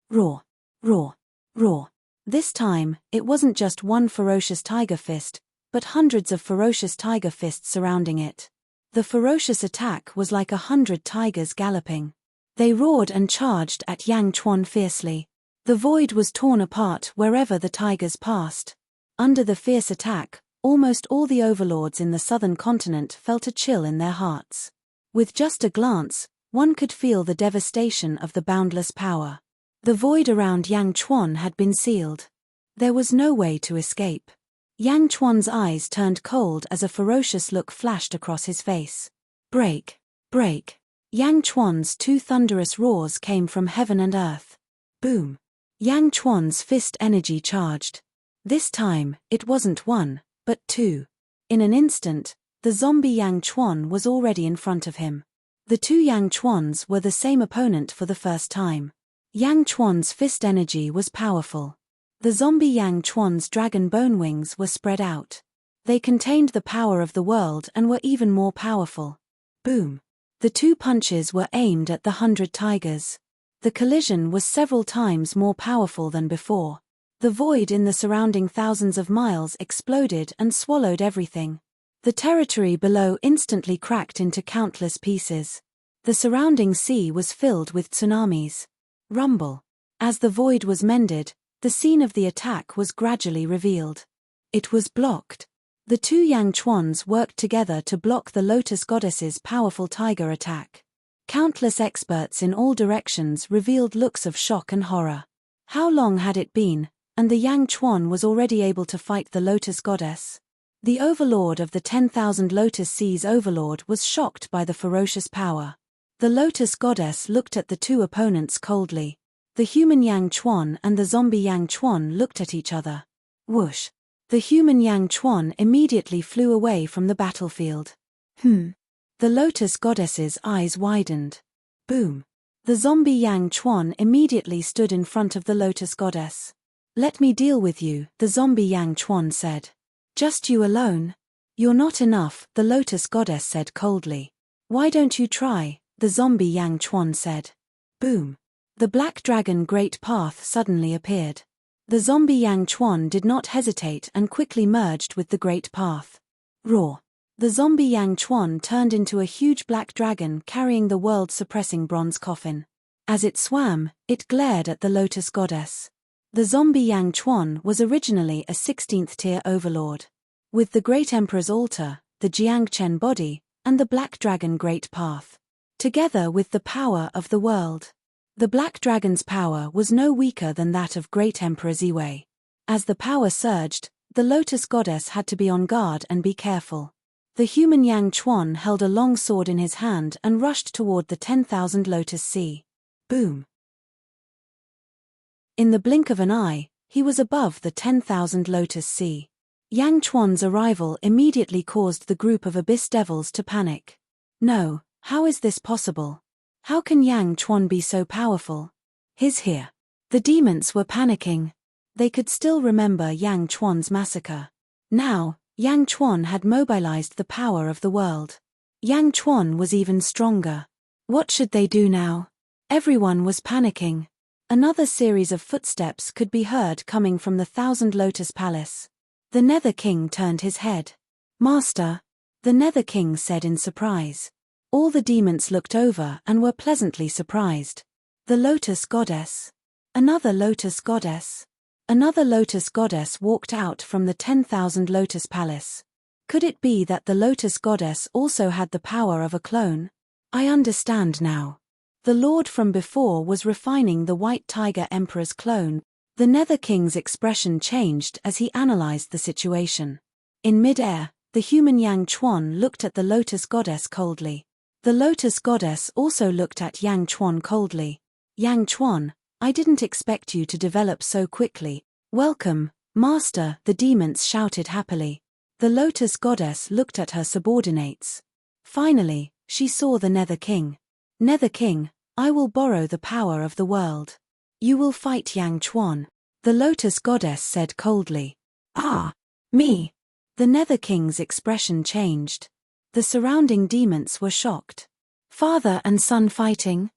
Roar, roar, roar. This time, it wasn't just one ferocious tiger fist, but hundreds of ferocious tiger fists surrounding it. The ferocious attack was like 100 tigers galloping. They roared and charged at Yang Chuan fiercely. The void was torn apart wherever the tigers passed. Under the fierce attack, almost all the overlords in the southern continent felt a chill in their hearts. With just a glance, one could feel the devastation of the boundless power. The void around Yang Chuan had been sealed. There was no way to escape. Yang Chuan's eyes turned cold as a ferocious look flashed across his face. Break! Break! Yang Chuan's 2 thunderous roars came from heaven and earth. Boom! Yang Chuan's fist energy charged. This time, it wasn't 1, but 2. In an instant, the zombie Yang Chuan was already in front of him. The two Yang Chuans were the same opponent for the first time. Yang Chuan's fist energy was powerful. The zombie Yang Chuan's dragon bone wings were spread out. They contained the power of the world and were even more powerful. Boom! The two punches were aimed at the 100 tigers. The collision was several times more powerful than before. The void in the surrounding thousands of miles exploded and swallowed everything. The territory below instantly cracked into countless pieces. The surrounding sea was filled with tsunamis. Rumble. As the void was mended, the scene of the attack was gradually revealed. It was blocked. The two Yang Chuans worked together to block the Lotus Goddess's powerful tiger attack. Countless experts in all directions revealed looks of shock and horror. How long had it been, and the Yang Chuan was already able to fight the Lotus Goddess? The overlord of the 10,000 Lotus Seas overlord was shocked by the ferocious power. The Lotus Goddess looked at the two opponents coldly. The human Yang Chuan and the zombie Yang Chuan looked at each other. Whoosh! The human Yang Chuan immediately flew away from the battlefield. The Lotus Goddess's eyes widened. Boom! The zombie Yang Chuan immediately stood in front of the Lotus Goddess. "Let me deal with you," the zombie Yang Chuan said. "Just you alone? You're not enough," the Lotus Goddess said coldly. "Why don't you try?" the zombie Yang Chuan said. Boom! The black dragon Great Path suddenly appeared. The zombie Yang Chuan did not hesitate and quickly merged with the Great Path. Roar! The zombie Yang Chuan turned into a huge black dragon carrying the world-suppressing bronze coffin. As it swam, it glared at the Lotus Goddess. The zombie Yang Chuan was originally a 16th-tier overlord. With the Great Emperor's altar, the Jiangchen body, and the Black Dragon Great Path. Together with the power of the world. The Black Dragon's power was no weaker than that of Great Emperor Ziwei. As the power surged, the Lotus Goddess had to be on guard and be careful. The human Yang Chuan held a long sword in his hand and rushed toward the 10,000 Lotus Sea. Boom! In the blink of an eye, he was above the 10,000 Lotus Sea. Yang Chuan's arrival immediately caused the group of abyss devils to panic. No, how is this possible? How can Yang Chuan be so powerful? He's here. The demons were panicking. They could still remember Yang Chuan's massacre. Now, Yang Chuan had mobilized the power of the world. Yang Chuan was even stronger. What should they do now? Everyone was panicking. Another series of footsteps could be heard coming from the Thousand Lotus Palace. The Nether King turned his head. "Master," the Nether King said in surprise. All the demons looked over and were pleasantly surprised. The Lotus Goddess. Another Lotus Goddess. Another Lotus Goddess walked out from the 10,000 Lotus Palace. Could it be that the Lotus Goddess also had the power of a clone? I understand now. The Lord from before was refining the White Tiger Emperor's clone. The Nether King's expression changed as he analyzed the situation. In mid-air, the human Yang Chuan looked at the Lotus Goddess coldly. The Lotus Goddess also looked at Yang Chuan coldly. "Yang Chuan, I didn't expect you to develop so quickly. Welcome, Master," the demons shouted happily. The Lotus Goddess looked at her subordinates. Finally, she saw the Nether King. "Nether King, I will borrow the power of the world. You will fight Yang Chuan," the Lotus Goddess said coldly. "Ah, me?" The Nether King's expression changed. The surrounding demons were shocked. Father and son fighting?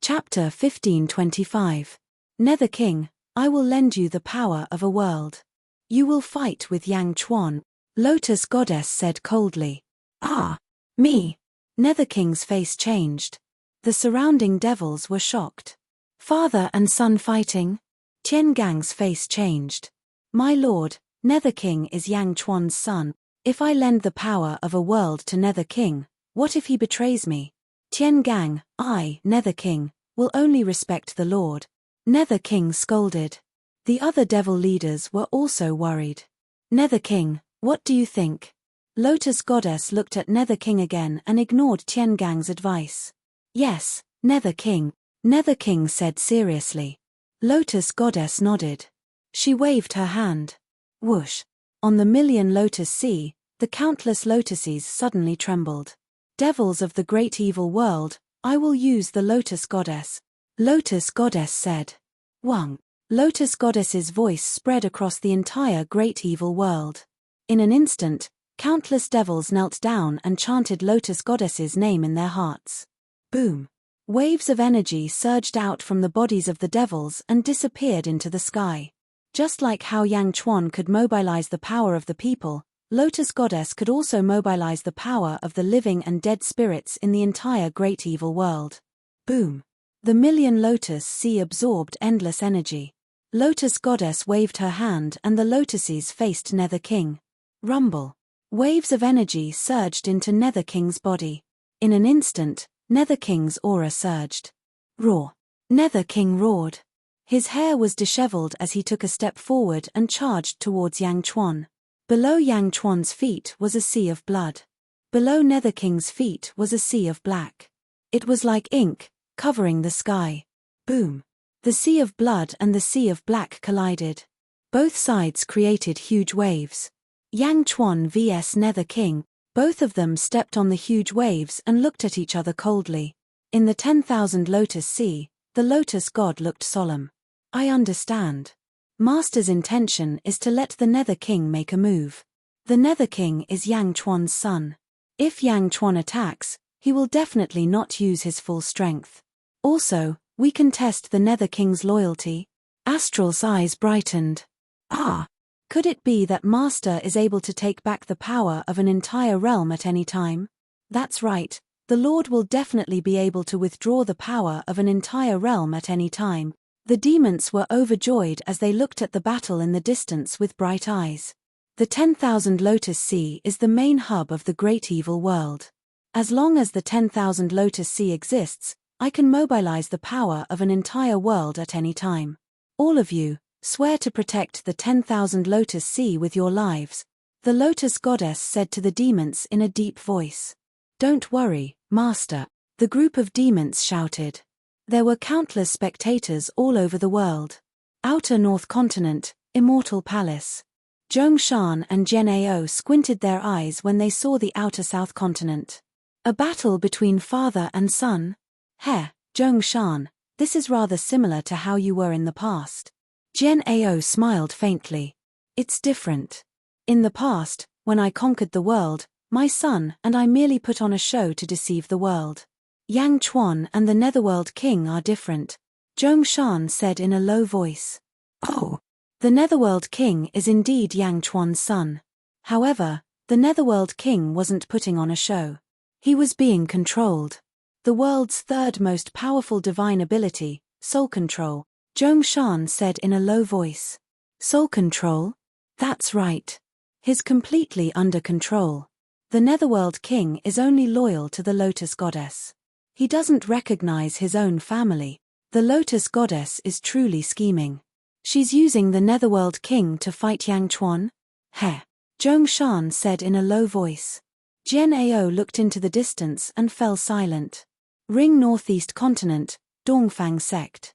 Chapter 1525. Nether King, I will lend you the power of a world. You will fight with Yang Chuan, Lotus Goddess said coldly. "Ah, me?" Nether King's face changed. The surrounding devils were shocked. Father and son fighting? Tian Gang's face changed. "My lord, Nether King is Yang Chuan's son. If I lend the power of a world to Nether King, what if he betrays me?" Tian Gang, I, Nether King, will only respect the Lord. Nether King scolded. The other devil leaders were also worried. Nether King, what do you think? Lotus Goddess looked at Nether King again and ignored Tian Gang's advice. Yes, Nether King, Nether King said seriously. Lotus Goddess nodded. She waved her hand. Whoosh! On the million lotus sea, the countless lotuses suddenly trembled. Devils of the great evil world, I will use the lotus goddess. Lotus goddess said. Wang. Lotus goddess's voice spread across the entire great evil world. In an instant, countless devils knelt down and chanted Lotus goddess's name in their hearts. Boom! Waves of energy surged out from the bodies of the devils and disappeared into the sky. Just like how Yang Chuan could mobilize the power of the people, Lotus goddess could also mobilize the power of the living and dead spirits in the entire great evil world. Boom! The million lotus sea absorbed endless energy. Lotus goddess waved her hand and the lotuses faced Nether King. Rumble! Waves of energy surged into Nether King's body. In an instant, Nether King's aura surged. Roar! Nether King roared. His hair was disheveled as he took a step forward and charged towards Yang Chuan. Below Yang Chuan's feet was a sea of blood. Below Nether King's feet was a sea of black. It was like ink, covering the sky. Boom! The sea of blood and the sea of black collided. Both sides created huge waves. Yang Chuan vs Nether King, both of them stepped on the huge waves and looked at each other coldly. In the 10,000 lotus sea, the lotus god looked solemn. I understand. Master's intention is to let the Nether King make a move. The Nether King is Yang Chuan's son. If Yang Chuan attacks, he will definitely not use his full strength. Also, we can test the Nether King's loyalty. Astral's eyes brightened. Ah! Could it be that Master is able to take back the power of an entire realm at any time? That's right, the Lord will definitely be able to withdraw the power of an entire realm at any time. The demons were overjoyed as they looked at the battle in the distance with bright eyes. The 10,000 Lotus Sea is the main hub of the great evil world. As long as the 10,000 Lotus Sea exists, I can mobilize the power of an entire world at any time. All of you, swear to protect the 10,000 Lotus Sea with your lives, the Lotus Goddess said to the demons in a deep voice. Don't worry, Master, the group of demons shouted. There were countless spectators all over the world. Outer North Continent, Immortal Palace. Zhongshan and Jian squinted their eyes when they saw the Outer South Continent. A battle between father and son? Heh, Zhongshan, this is rather similar to how you were in the past. Jian smiled faintly. It's different. In the past, when I conquered the world, my son and I merely put on a show to deceive the world. Yang Chuan and the Netherworld King are different, Zhongshan said in a low voice. Oh! The Netherworld King is indeed Yang Chuan's son. However, the Netherworld King wasn't putting on a show. He was being controlled. The world's third most powerful divine ability, soul control, Zhongshan said in a low voice. Soul control? That's right. He's completely under control. The Netherworld King is only loyal to the Lotus Goddess. He doesn't recognize his own family. The Lotus Goddess is truly scheming. She's using the Netherworld King to fight Yang Chuan? Heh, Zhongshan said in a low voice. Jian looked into the distance and fell silent. Ring Northeast Continent, Dongfang Sect.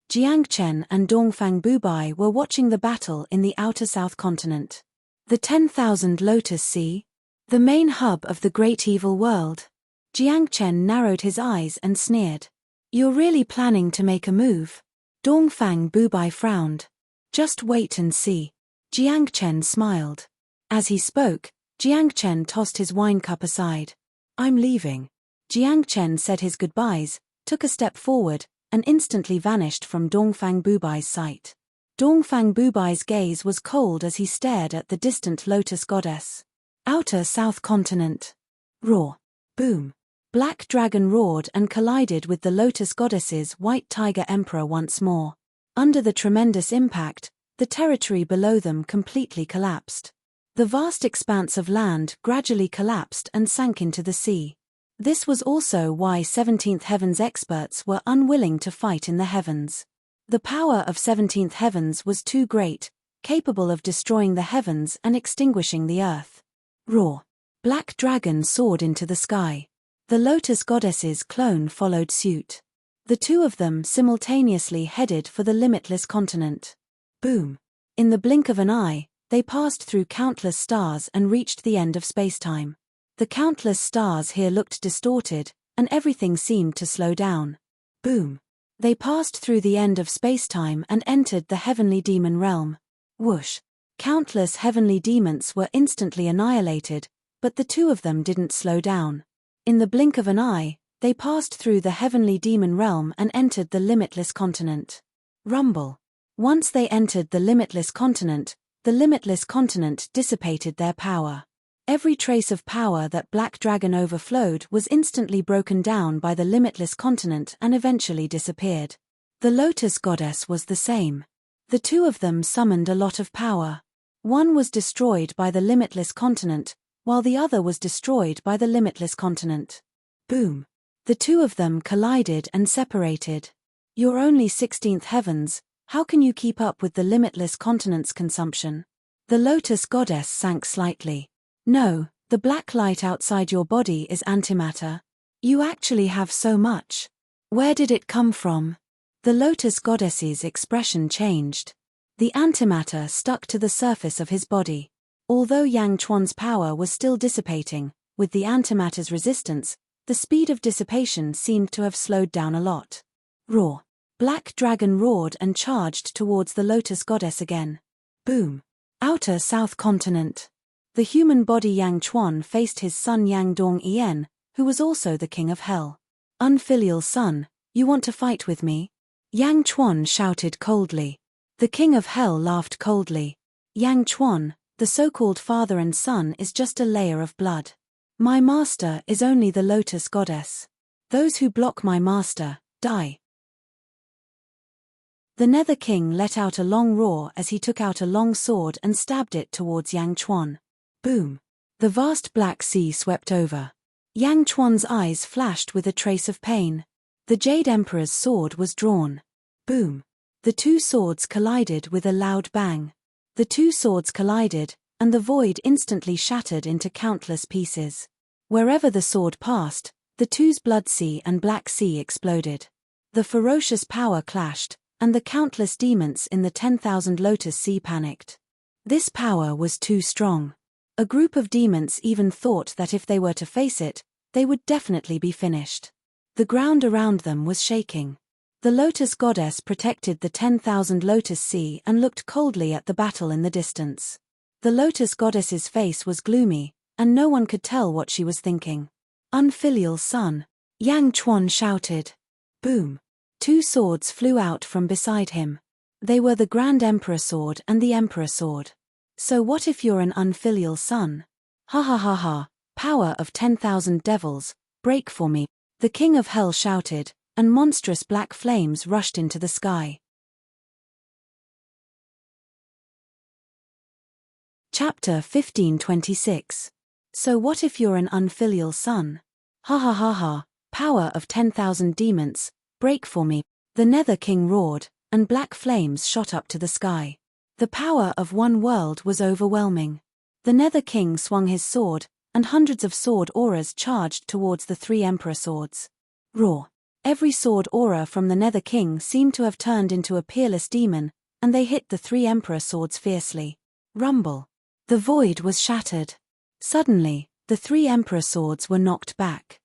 Jiangchen and Dongfang Bubai were watching the battle in the Outer South Continent. The 10,000 Lotus Sea? The main hub of the great evil world. Jiangchen narrowed his eyes and sneered. You're really planning to make a move? Dongfang Bubai frowned. Just wait and see. Jiangchen smiled. As he spoke, Jiangchen tossed his wine cup aside. I'm leaving. Jiangchen said his goodbyes, took a step forward, and instantly vanished from Dongfang Bubai's sight. Dongfang Bubai's gaze was cold as he stared at the distant Lotus Goddess. Outer South Continent. Roar. Boom. Black Dragon roared and collided with the Lotus Goddess's White Tiger Emperor once more. Under the tremendous impact, the territory below them completely collapsed. The vast expanse of land gradually collapsed and sank into the sea. This was also why 17th Heaven's experts were unwilling to fight in the heavens. The power of 17th Heavens was too great, capable of destroying the heavens and extinguishing the earth. Roar. Black Dragon soared into the sky. The Lotus Goddess's clone followed suit. The two of them simultaneously headed for the limitless continent. Boom! In the blink of an eye, they passed through countless stars and reached the end of spacetime. The countless stars here looked distorted, and everything seemed to slow down. Boom! They passed through the end of spacetime and entered the heavenly demon realm. Whoosh! Countless heavenly demons were instantly annihilated, but the two of them didn't slow down. In the blink of an eye, they passed through the heavenly demon realm and entered the limitless continent. Rumble. Once they entered the limitless continent dissipated their power. Every trace of power that Black Dragon overflowed was instantly broken down by the limitless continent and eventually disappeared. The Lotus Goddess was the same. The two of them summoned a lot of power. One was destroyed by the limitless continent, while the other was destroyed by the limitless continent. Boom! The two of them collided and separated. You're only 16th heavens, how can you keep up with the limitless continent's consumption? The Lotus Goddess sank slightly. No, the black light outside your body is antimatter. You actually have so much. Where did it come from? The Lotus Goddess's expression changed. The antimatter stuck to the surface of his body. Although Yang Chuan's power was still dissipating, with the antimatter's resistance, the speed of dissipation seemed to have slowed down a lot. Roar! Black Dragon roared and charged towards the Lotus Goddess again. Boom! Outer South Continent. The human body Yang Chuan faced his son Yang Dong Yen, who was also the king of hell. Unfilial son, you want to fight with me? Yang Chuan shouted coldly. The king of hell laughed coldly. Yang Chuan, the so-called father and son, is just a layer of blood. My master is only the Lotus Goddess. Those who block my master, die. The Nether King let out a long roar as he took out a long sword and stabbed it towards Yang Chuan. Boom! The vast black sea swept over. Yang Chuan's eyes flashed with a trace of pain. The Jade Emperor's sword was drawn. Boom! The two swords collided with a loud bang. The two swords collided, and the void instantly shattered into countless pieces. Wherever the sword passed, the two's blood sea and black sea exploded. The ferocious power clashed, and the countless demons in the 10,000 Lotus Sea panicked. This power was too strong. A group of demons even thought that if they were to face it, they would definitely be finished. The ground around them was shaking. The Lotus Goddess protected the 10,000 Lotus Sea and looked coldly at the battle in the distance. The Lotus Goddess's face was gloomy, and no one could tell what she was thinking. Unfilial son, Yang Chuan shouted. Boom! Two swords flew out from beside him. They were the Grand Emperor Sword and the Emperor Sword. So what if you're an unfilial son? Ha ha ha ha, power of 10,000 devils, break for me, the King of Hell shouted, and monstrous black flames rushed into the sky. Chapter 1526. So what if you're an unfilial son? Ha ha ha ha, power of 10,000 demons, break for me, the Nether King roared, and black flames shot up to the sky. The power of one world was overwhelming. The Nether King swung his sword, and hundreds of sword auras charged towards the three Emperor Swords. Roar! Every sword aura from the Nether King seemed to have turned into a peerless demon, and they hit the three Emperor Swords fiercely. Rumble! The void was shattered. Suddenly, the three Emperor Swords were knocked back.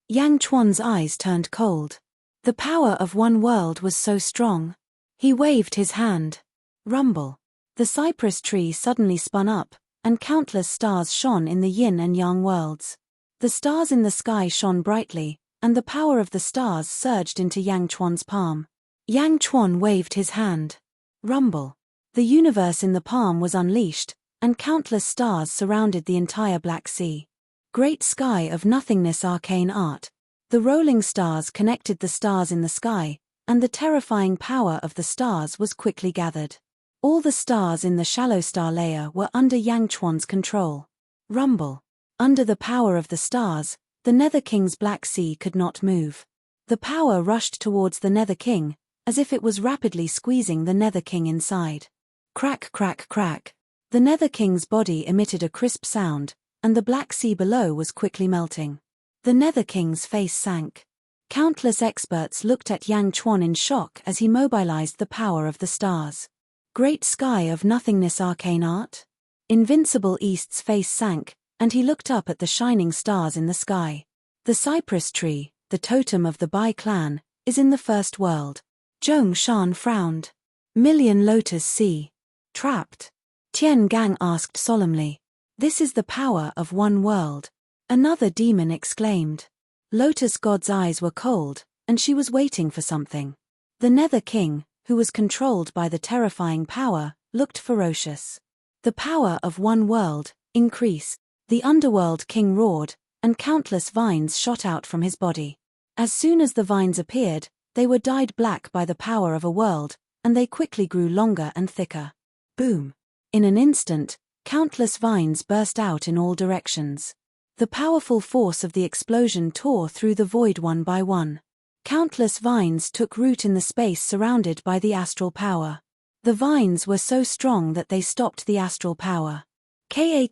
Yang Chuan's eyes turned cold. The power of one world was so strong. He waved his hand. Rumble! The cypress tree suddenly spun up, and countless stars shone in the yin and yang worlds. The stars in the sky shone brightly, and the power of the stars surged into Yang Chuan's palm. Yang Chuan waved his hand. Rumble! The universe in the palm was unleashed, and countless stars surrounded the entire Black Sea. Great sky of nothingness arcane art. The rolling stars connected the stars in the sky, and the terrifying power of the stars was quickly gathered. All the stars in the shallow star layer were under Yang Chuan's control. Rumble! Under the power of the stars, the Nether King's Black Sea could not move. The power rushed towards the Nether King, as if it was rapidly squeezing the Nether King inside. Crack crack crack. The Nether King's body emitted a crisp sound, and the Black Sea below was quickly melting. The Nether King's face sank. Countless experts looked at Yang Chuan in shock as he mobilized the power of the stars. Great sky of nothingness, arcane art? Invincible East's face sank, and he looked up at the shining stars in the sky. The cypress tree, the totem of the Bai clan, is in the first world. Zhong Shan frowned. Million Lotus Sea. Trapped? Tian Gang asked solemnly. This is the power of one world. Another demon exclaimed. Lotus God's eyes were cold, and she was waiting for something. The Nether King, who was controlled by the terrifying power, looked ferocious. The power of one world, increase. The Underworld King roared, and countless vines shot out from his body. As soon as the vines appeared, they were dyed black by the power of a world, and they quickly grew longer and thicker. Boom! In an instant, countless vines burst out in all directions. The powerful force of the explosion tore through the void one by one. Countless vines took root in the space surrounded by the astral power. The vines were so strong that they stopped the astral power. Ka.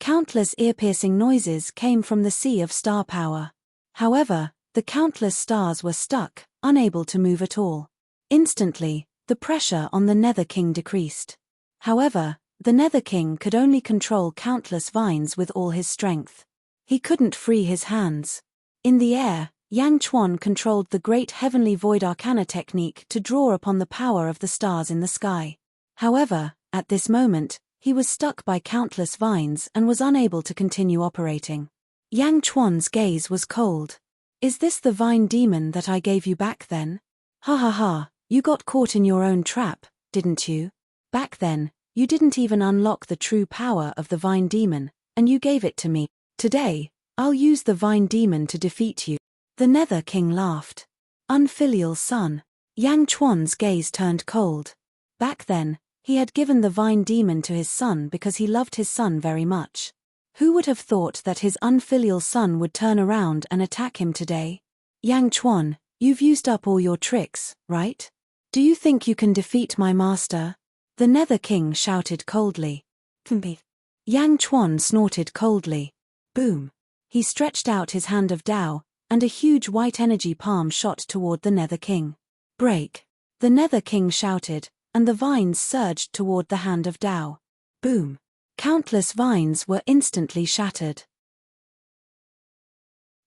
Countless ear-piercing noises came from the sea of star power. However, the countless stars were stuck, unable to move at all. Instantly, the pressure on the Nether King decreased. However, the Nether King could only control countless vines with all his strength. He couldn't free his hands. In the air, Yang Chuan controlled the great heavenly void arcana technique to draw upon the power of the stars in the sky. However, at this moment, he was stuck by countless vines and was unable to continue operating. Yang Chuan's gaze was cold. Is this the vine demon that I gave you back then? Ha ha ha, you got caught in your own trap, didn't you? Back then, you didn't even unlock the true power of the vine demon, and you gave it to me. Today, I'll use the vine demon to defeat you. The Nether King laughed. Unfilial son. Yang Chuan's gaze turned cold. Back then, he had given the vine demon to his son because he loved his son very much. Who would have thought that his unfilial son would turn around and attack him today? Yang Chuan, you've used up all your tricks, right? Do you think you can defeat my master? The Nether King shouted coldly. Yang Chuan snorted coldly. Boom. He stretched out his hand of Tao, and a huge white energy palm shot toward the Nether King. Break. The Nether King shouted, and the vines surged toward the hand of Tao. Boom. Countless vines were instantly shattered.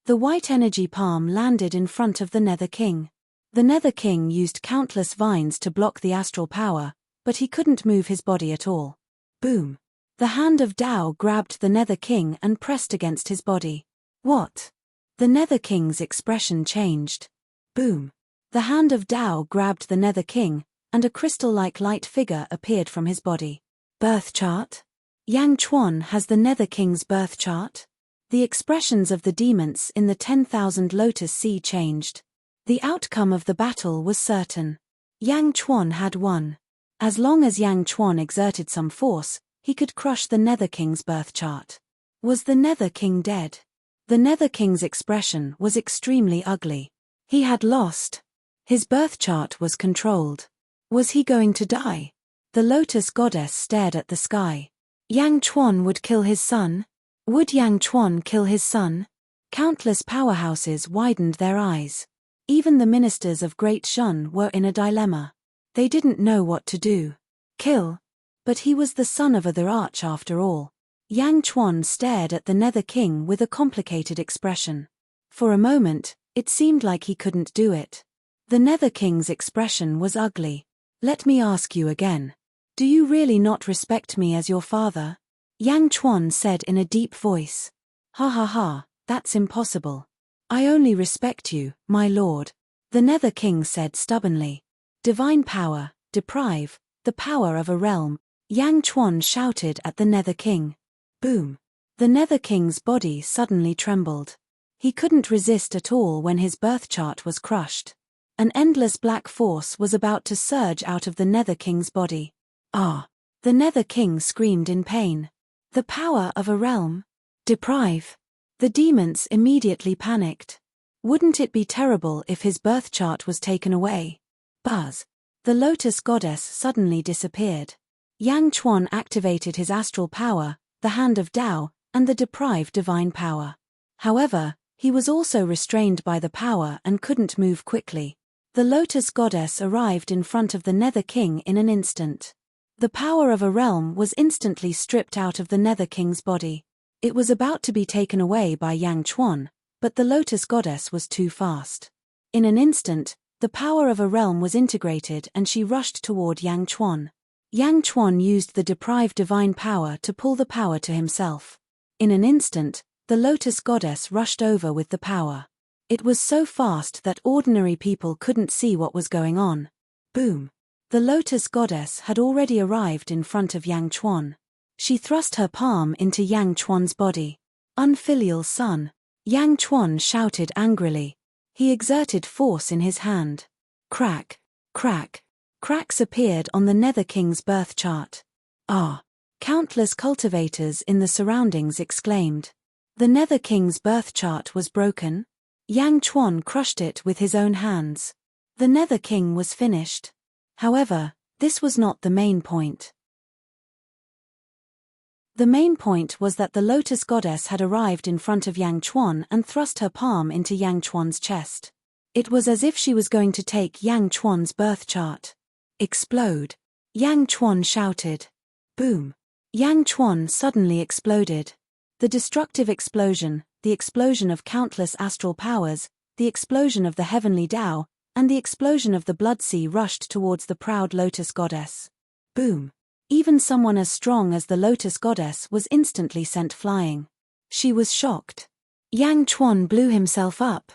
The white energy palm landed in front of the Nether King. The Nether King used countless vines to block the astral power, but he couldn't move his body at all. Boom. The hand of Tao grabbed the Nether King and pressed against his body. What? The Nether King's expression changed. Boom. The hand of Tao grabbed the Nether King, and a crystal-like light figure appeared from his body. Birth chart? Yang Chuan has the Nether King's birth chart? The expressions of the demons in the 10,000 Lotus Sea changed. The outcome of the battle was certain. Yang Chuan had won. As long as Yang Chuan exerted some force, he could crush the Nether King's birth chart. Was the Nether King dead? The Nether King's expression was extremely ugly. He had lost. His birth chart was controlled. Was he going to die? The Lotus Goddess stared at the sky. Yang Chuan would kill his son? Would Yang Chuan kill his son? Countless powerhouses widened their eyes. Even the ministers of Great Shun were in a dilemma. They didn't know what to do. Kill? But he was the son of the Arch after all. Yang Chuan stared at the Nether King with a complicated expression. For a moment, it seemed like he couldn't do it. The Nether King's expression was ugly. Let me ask you again. Do you really not respect me as your father? Yang Chuan said in a deep voice. Ha ha ha, that's impossible. I only respect you, my lord. The Nether King said stubbornly. Divine power, deprive, the power of a realm. Yang Chuan shouted at the Nether King. Boom. The Nether King's body suddenly trembled. He couldn't resist at all when his birth chart was crushed. An endless black force was about to surge out of the Nether King's body. Ah! The Nether King screamed in pain. The power of a realm? Deprive. The demons immediately panicked. Wouldn't it be terrible if his birth chart was taken away? Buzz. The Lotus Goddess suddenly disappeared. Yang Chuan activated his astral power, the hand of Tao, and the deprived divine power. However, He was also restrained by the power and couldn't move quickly. The Lotus Goddess arrived in front of the Nether King in an instant. The power of a realm was instantly stripped out of the Nether King's body. It was about to be taken away by Yang Chuan, but the Lotus Goddess was too fast. In an instant, the power of a realm was integrated and she rushed toward Yang Chuan. Yang Chuan used the deprived divine power to pull the power to himself. In an instant, the Lotus Goddess rushed over with the power. It was so fast that ordinary people couldn't see what was going on. Boom! The Lotus Goddess had already arrived in front of Yang Chuan. She thrust her palm into Yang Chuan's body. Unfilial son! Yang Chuan shouted angrily. He exerted force in his hand. Crack! Crack! Cracks appeared on the Nether King's birth chart. Ah! Countless cultivators in the surroundings exclaimed. The Nether King's birth chart was broken. Yang Chuan crushed it with his own hands. The Nether King was finished. However, this was not the main point. The main point was that the Lotus Goddess had arrived in front of Yang Chuan and thrust her palm into Yang Chuan's chest. It was as if she was going to take Yang Chuan's birth chart. Explode! Yang Chuan shouted. Boom! Yang Chuan suddenly exploded. The destructive explosion, the explosion of countless astral powers, the explosion of the heavenly Tao, and the explosion of the blood sea rushed towards the proud Lotus Goddess. Boom! Even someone as strong as the Lotus Goddess was instantly sent flying. She was shocked. Yang Chuan blew himself up.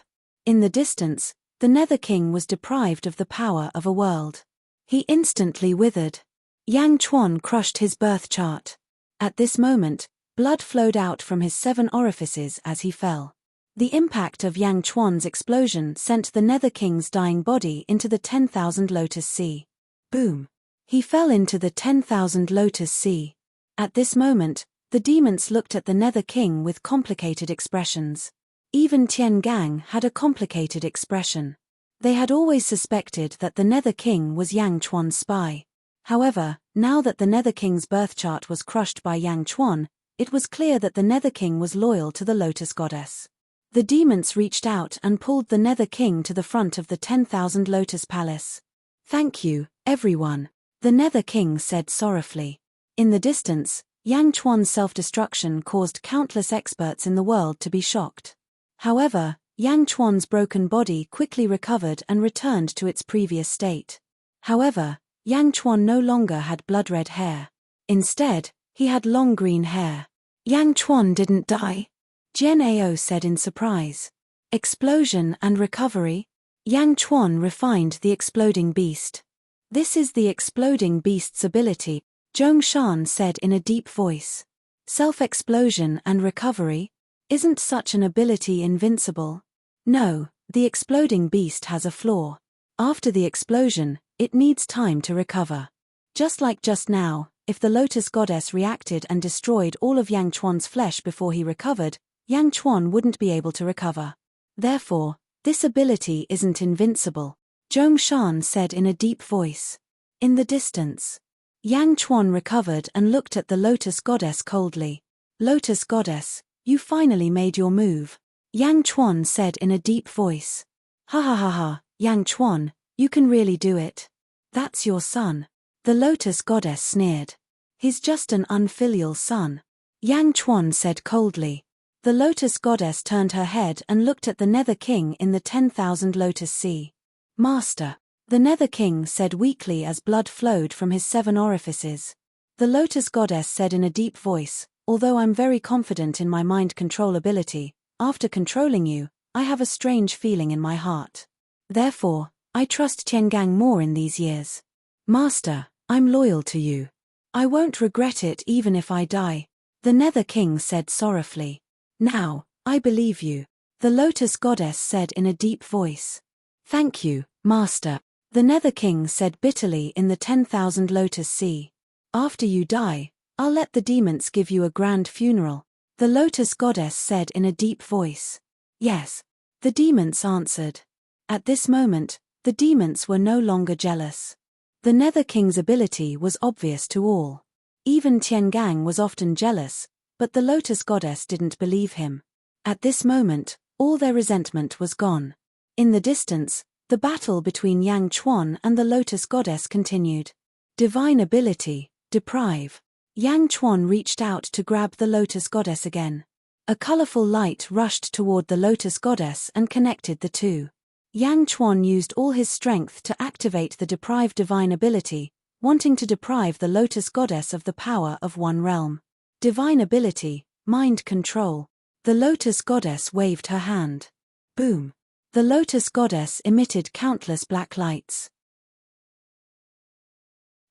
In the distance, the Nether King was deprived of the power of a world. He instantly withered. Yang Chuan crushed his birth chart. At this moment, blood flowed out from his 7 orifices as he fell. The impact of Yang Chuan's explosion sent the Nether King's dying body into the 10,000 Lotus Sea. Boom! He fell into the 10,000 Lotus Sea. At this moment, the demons looked at the Nether King with complicated expressions. Even Tian Gang had a complicated expression. They had always suspected that the Nether King was Yang Chuan's spy. However, now that the Nether King's birth chart was crushed by Yang Chuan, it was clear that the Nether King was loyal to the Lotus Goddess. The demons reached out and pulled the Nether King to the front of the 10,000 Lotus Palace. "Thank you, everyone," the Nether King said sorrowfully. In the distance, Yang Chuan's self-destruction caused countless experts in the world to be shocked. However, Yang Chuan's broken body quickly recovered and returned to its previous state. However, Yang Chuan no longer had blood-red hair. Instead, he had long green hair. Yang Chuan didn't die, Jian Ao said in surprise. Explosion and recovery? Yang Chuan refined the exploding beast. This is the exploding beast's ability, Zhong Shan said in a deep voice. Self-explosion and recovery? Isn't such an ability invincible? No, the exploding beast has a flaw. After the explosion, it needs time to recover. Just like just now, if the Lotus Goddess reacted and destroyed all of Yang Chuan's flesh before he recovered, Yang Chuan wouldn't be able to recover. Therefore, this ability isn't invincible, Zhong Shan said in a deep voice. In the distance, Yang Chuan recovered and looked at the Lotus Goddess coldly. Lotus Goddess, you finally made your move, Yang Chuan said in a deep voice. Ha ha ha ha, Yang Chuan, you can really do it. That's your son. The Lotus Goddess sneered. He's just an unfilial son, Yang Chuan said coldly. The Lotus Goddess turned her head and looked at the Nether King in the 10,000 Lotus Sea. Master, the Nether King said weakly as blood flowed from his 7 orifices. The Lotus Goddess said in a deep voice, although I'm very confident in my mind control ability, after controlling you, I have a strange feeling in my heart. Therefore, I trust Tiangang more in these years. Master, I'm loyal to you. I won't regret it even if I die, the Nether King said sorrowfully. Now, I believe you, the Lotus Goddess said in a deep voice. Thank you, Master, the Nether King said bitterly in the 10,000 Lotus Sea. After you die, I'll let the demons give you a grand funeral, the Lotus Goddess said in a deep voice. Yes, the demons answered. At this moment, the demons were no longer jealous. The Nether King's ability was obvious to all. Even Tiangang was often jealous, but the Lotus Goddess didn't believe him. At this moment, All their resentment was gone. In the distance, the battle between Yang Chuan and the Lotus Goddess continued. Divine ability, deprive. Yang Chuan reached out to grab the Lotus Goddess again. A colorful light rushed toward the Lotus Goddess and connected the two. Yang Chuan used all his strength to activate the deprive divine ability, wanting to deprive the Lotus Goddess of the power of one realm. Divine ability, mind control. The Lotus Goddess waved her hand. Boom. The Lotus Goddess emitted countless black lights.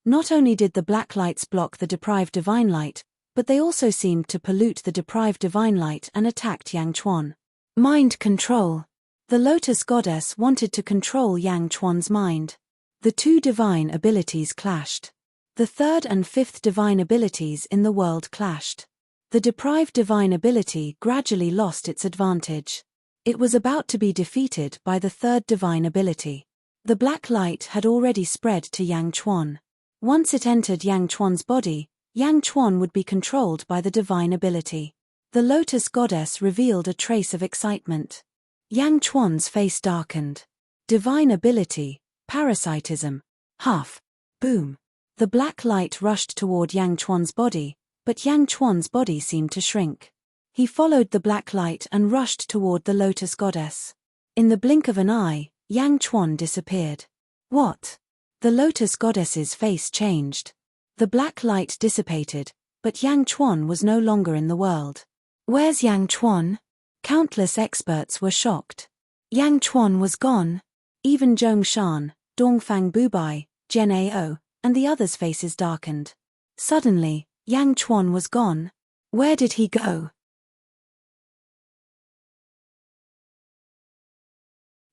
Not only did the black lights block the deprived divine light, but they also seemed to pollute the deprived divine light and attacked Yang Chuan. Mind control. The Lotus Goddess wanted to control Yang Chuan's mind. The two divine abilities clashed. The third and fifth divine abilities in the world clashed. The deprived divine ability gradually lost its advantage. It was about to be defeated by the third divine ability. The black light had already spread to Yang Chuan. Once it entered Yang Chuan's body, Yang Chuan would be controlled by the divine ability. The Lotus Goddess revealed a trace of excitement. Yang Chuan's face darkened. Divine ability, parasitism. Huff. Boom. The black light rushed toward Yang Chuan's body, but Yang Chuan's body seemed to shrink. He followed the black light and rushed toward the Lotus Goddess. In the blink of an eye, Yang Chuan disappeared. What? The Lotus Goddess's face changed. The black light dissipated, but Yang Chuan was no longer in the world. Where's Yang Chuan? Countless experts were shocked. Yang Chuan was gone. Even Zhong Shan, Dongfang Bubai, Zhen Ao, and the others' faces darkened. Suddenly, Yang Chuan was gone. Where did he go?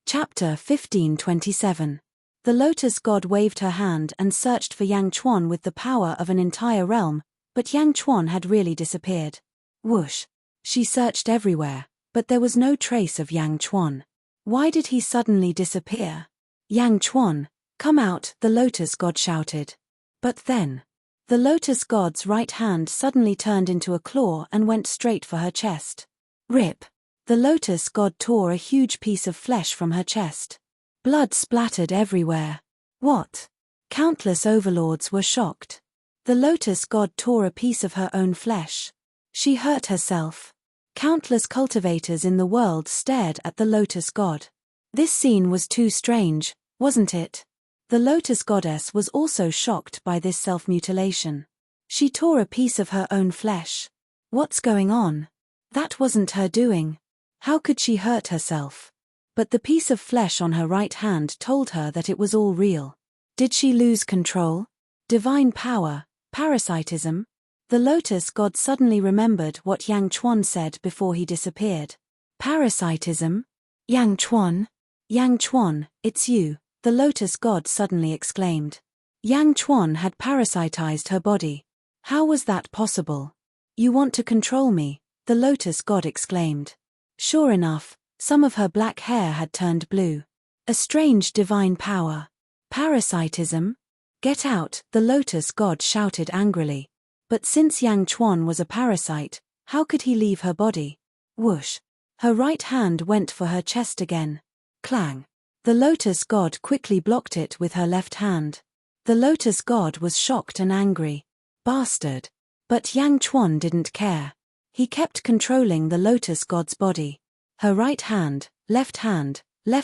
Chapter 1527. The Lotus God waved her hand and searched for Yang Chuan with the power of an entire realm, but Yang Chuan had really disappeared. Whoosh. She searched everywhere, but there was no trace of Yang Chuan. Why did he suddenly disappear? Yang Chuan, come out, the Lotus God shouted. But then, the Lotus God's right hand suddenly turned into a claw and went straight for her chest. Rip. The Lotus God tore a huge piece of flesh from her chest. Blood splattered everywhere. What? Countless overlords were shocked. The Lotus God tore a piece of her own flesh. She hurt herself. Countless cultivators in the world stared at the Lotus God. This scene was too strange, wasn't it? The Lotus Goddess was also shocked by this self-mutilation. She tore a piece of her own flesh. What's going on? That wasn't her doing. How could she hurt herself? But the piece of flesh on her right hand told her that it was all real. Did she lose control? Divine power, parasitism? The Lotus God suddenly remembered what Yang Chuan said before he disappeared. Parasitism? Yang Chuan? Yang Chuan, it's you, the Lotus God suddenly exclaimed. Yang Chuan had parasitized her body. How was that possible? You want to control me, the Lotus God exclaimed. Sure enough, some of her black hair had turned blue. A strange divine power. Parasitism? Get out, the Lotus God shouted angrily. But since Yang Chuan was a parasite, how could he leave her body? Whoosh. Her right hand went for her chest again. Clang. The Lotus God quickly blocked it with her left hand. The Lotus God was shocked and angry. Bastard. But Yang Chuan didn't care. He kept controlling the Lotus God's body. Her right hand, left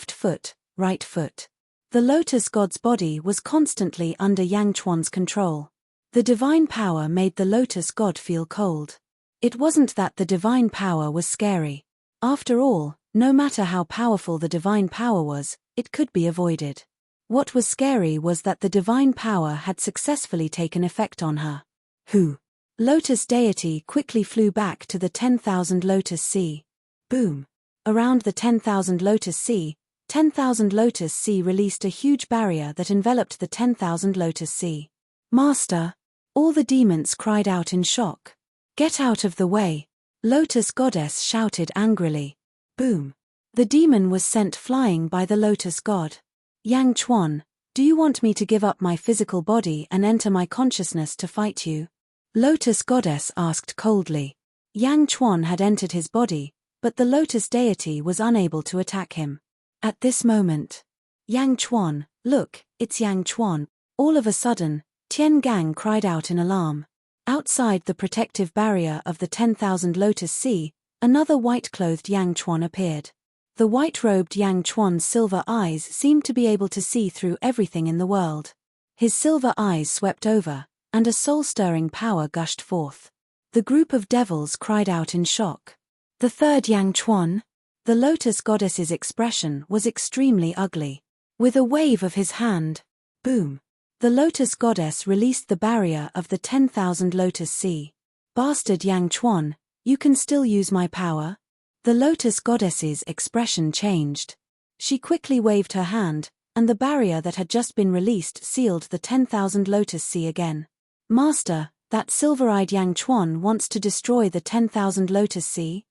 foot, right foot. The Lotus God's body was constantly under Yang Chuan's control. The divine power made the Lotus God feel cold. It wasn't that the divine power was scary. After all, no matter how powerful the divine power was, it could be avoided. What was scary was that the divine power had successfully taken effect on her. Who? Lotus deity quickly flew back to the 10,000 Lotus Sea. Boom. Around the 10,000 Lotus Sea, 10,000 Lotus Sea released a huge barrier that enveloped the 10,000 Lotus Sea. Master! All the demons cried out in shock. Get out of the way! Lotus Goddess shouted angrily. Boom. The demon was sent flying by the Lotus God. Yang Chuan, do you want me to give up my physical body and enter my consciousness to fight you? Lotus Goddess asked coldly. Yang Chuan had entered his body, but the lotus deity was unable to attack him. At this moment, Yang Chuan, look, it's Yang Chuan. All of a sudden, Tian Gang cried out in alarm. Outside the protective barrier of the 10,000 Lotus Sea, another white-clothed Yang Chuan appeared. The white-robed Yang Chuan's silver eyes seemed to be able to see through everything in the world. His silver eyes swept over, and a soul-stirring power gushed forth. The group of devils cried out in shock. The third Yang Chuan? The lotus goddess's expression was extremely ugly. With a wave of his hand, boom! The lotus goddess released the barrier of the 10,000 Lotus Sea. Bastard Yang Chuan, you can still use my power? The lotus goddess's expression changed. She quickly waved her hand, and the barrier that had just been released sealed the 10,000 Lotus Sea again. Master, that silver-eyed Yang Chuan wants to destroy the 10,000 Lotus Sea?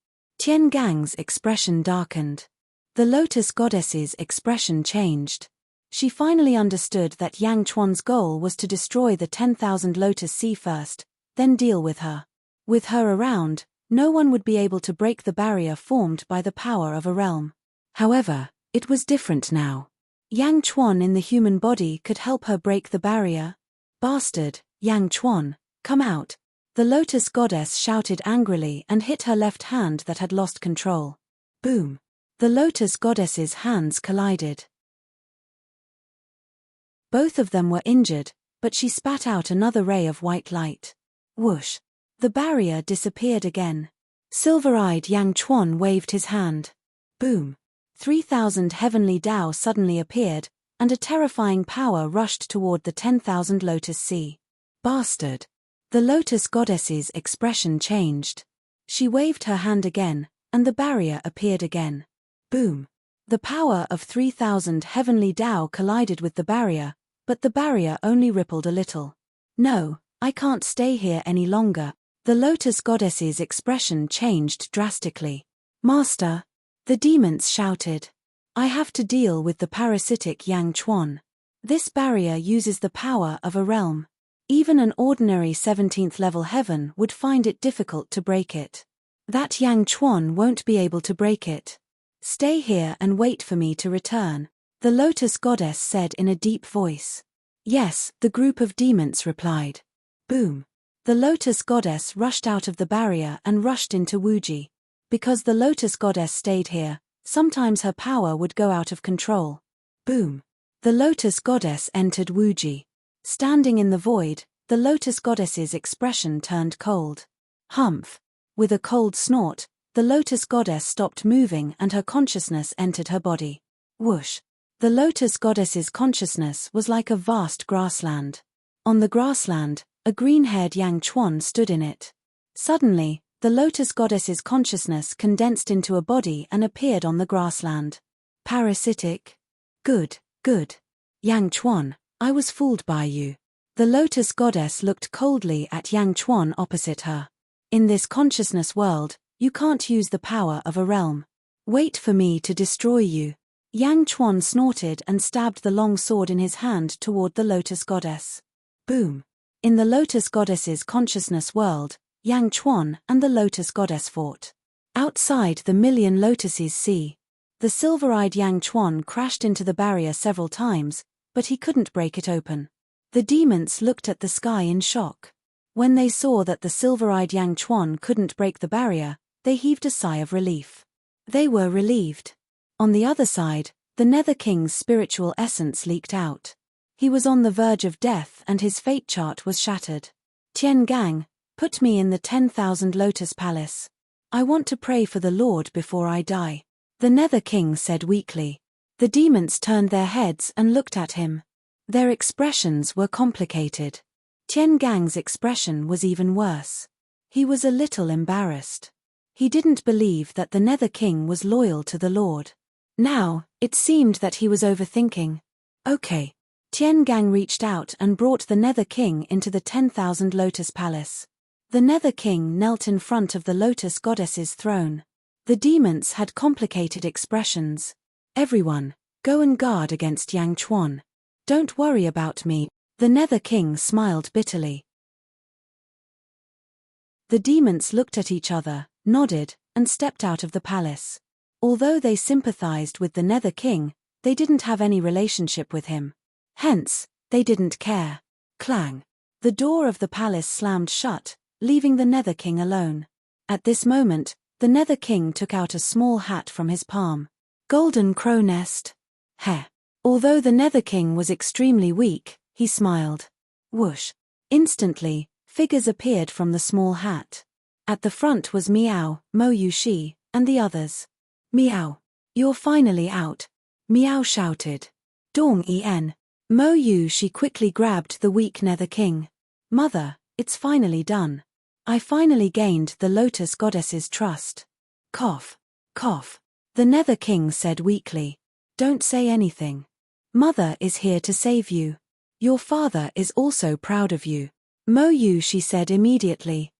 Tian Gang's expression darkened. The lotus goddess's expression changed. She finally understood that Yang Chuan's goal was to destroy the 10,000 Lotus Sea first, then deal with her. With her around, no one would be able to break the barrier formed by the power of a realm. However, it was different now. Yang Chuan in the human body could help her break the barrier. Bastard, Yang Chuan, come out. The lotus goddess shouted angrily and hit her left hand that had lost control. Boom! The lotus goddess's hands collided. Both of them were injured, but she spat out another ray of white light. Whoosh! The barrier disappeared again. Silver-eyed Yang Chuan waved his hand. Boom! 3,000 heavenly Tao suddenly appeared, and a terrifying power rushed toward the 10,000 Lotus Sea. Bastard! The lotus goddess's expression changed. She waved her hand again, and the barrier appeared again. Boom! The power of 3,000 heavenly Tao collided with the barrier, but the barrier only rippled a little. No, I can't stay here any longer. The lotus goddess's expression changed drastically. Master! The demons shouted. I have to deal with the parasitic Yang Chuan. This barrier uses the power of a realm. Even an ordinary 17th level heaven would find it difficult to break it. That Yang Chuan won't be able to break it. Stay here and wait for me to return, the lotus goddess said in a deep voice. Yes, the group of demons replied. Boom! The lotus goddess rushed out of the barrier and rushed into Wuji. Because the lotus goddess stayed here, sometimes her power would go out of control. Boom! The lotus goddess entered Wuji. Standing in the void, the lotus goddess's expression turned cold. Humph! With a cold snort, the lotus goddess stopped moving and her consciousness entered her body. Whoosh! The lotus goddess's consciousness was like a vast grassland. On the grassland, a green-haired Yang Chuan stood in it. Suddenly, the lotus goddess's consciousness condensed into a body and appeared on the grassland. Parasitic? Good, good. Yang Chuan, I was fooled by you. The lotus goddess looked coldly at Yang Chuan opposite her. In this consciousness world, you can't use the power of a realm. Wait for me to destroy you. Yang Chuan snorted and stabbed the long sword in his hand toward the lotus goddess. Boom! In the lotus goddess's consciousness world, Yang Chuan and the lotus goddess fought. Outside the million lotuses sea, the silver-eyed Yang Chuan crashed into the barrier several times, but he couldn't break it open. The demons looked at the sky in shock. When they saw that the silver-eyed Yang Chuan couldn't break the barrier, they heaved a sigh of relief. They were relieved. On the other side, the Nether King's spiritual essence leaked out. He was on the verge of death and his fate chart was shattered. Tian Gang, put me in the 10,000 Lotus Palace. I want to pray for the Lord before I die, the Nether King said weakly. The demons turned their heads and looked at him. Their expressions were complicated. Tian Gang's expression was even worse. He was a little embarrassed. He didn't believe that the Nether King was loyal to the Lord. Now, it seemed that he was overthinking. Okay. Tian Gang reached out and brought the Nether King into the 10,000 Lotus Palace. The Nether King knelt in front of the Lotus Goddess's throne. The demons had complicated expressions. Everyone, go and guard against Yang Chuan. Don't worry about me, the Nether King smiled bitterly. The demons looked at each other, nodded, and stepped out of the palace. Although they sympathized with the Nether King, they didn't have any relationship with him. Hence, they didn't care. Clang. The door of the palace slammed shut, leaving the Nether King alone. At this moment, the Nether King took out a small hat from his palm. Golden crow nest. Heh. Although the Nether King was extremely weak, he smiled. Whoosh. Instantly, figures appeared from the small hat. At the front was Meow, Mo Yushi, and the others. Meow. You're finally out. Meow shouted. Dong En. Mo Yushi quickly grabbed the weak Nether King. Mother, it's finally done. I finally gained the Lotus Goddess's trust. Cough. Cough. The Nether King said weakly. Don't say anything. Mother is here to save you. Your father is also proud of you. Mo Yushi said immediately.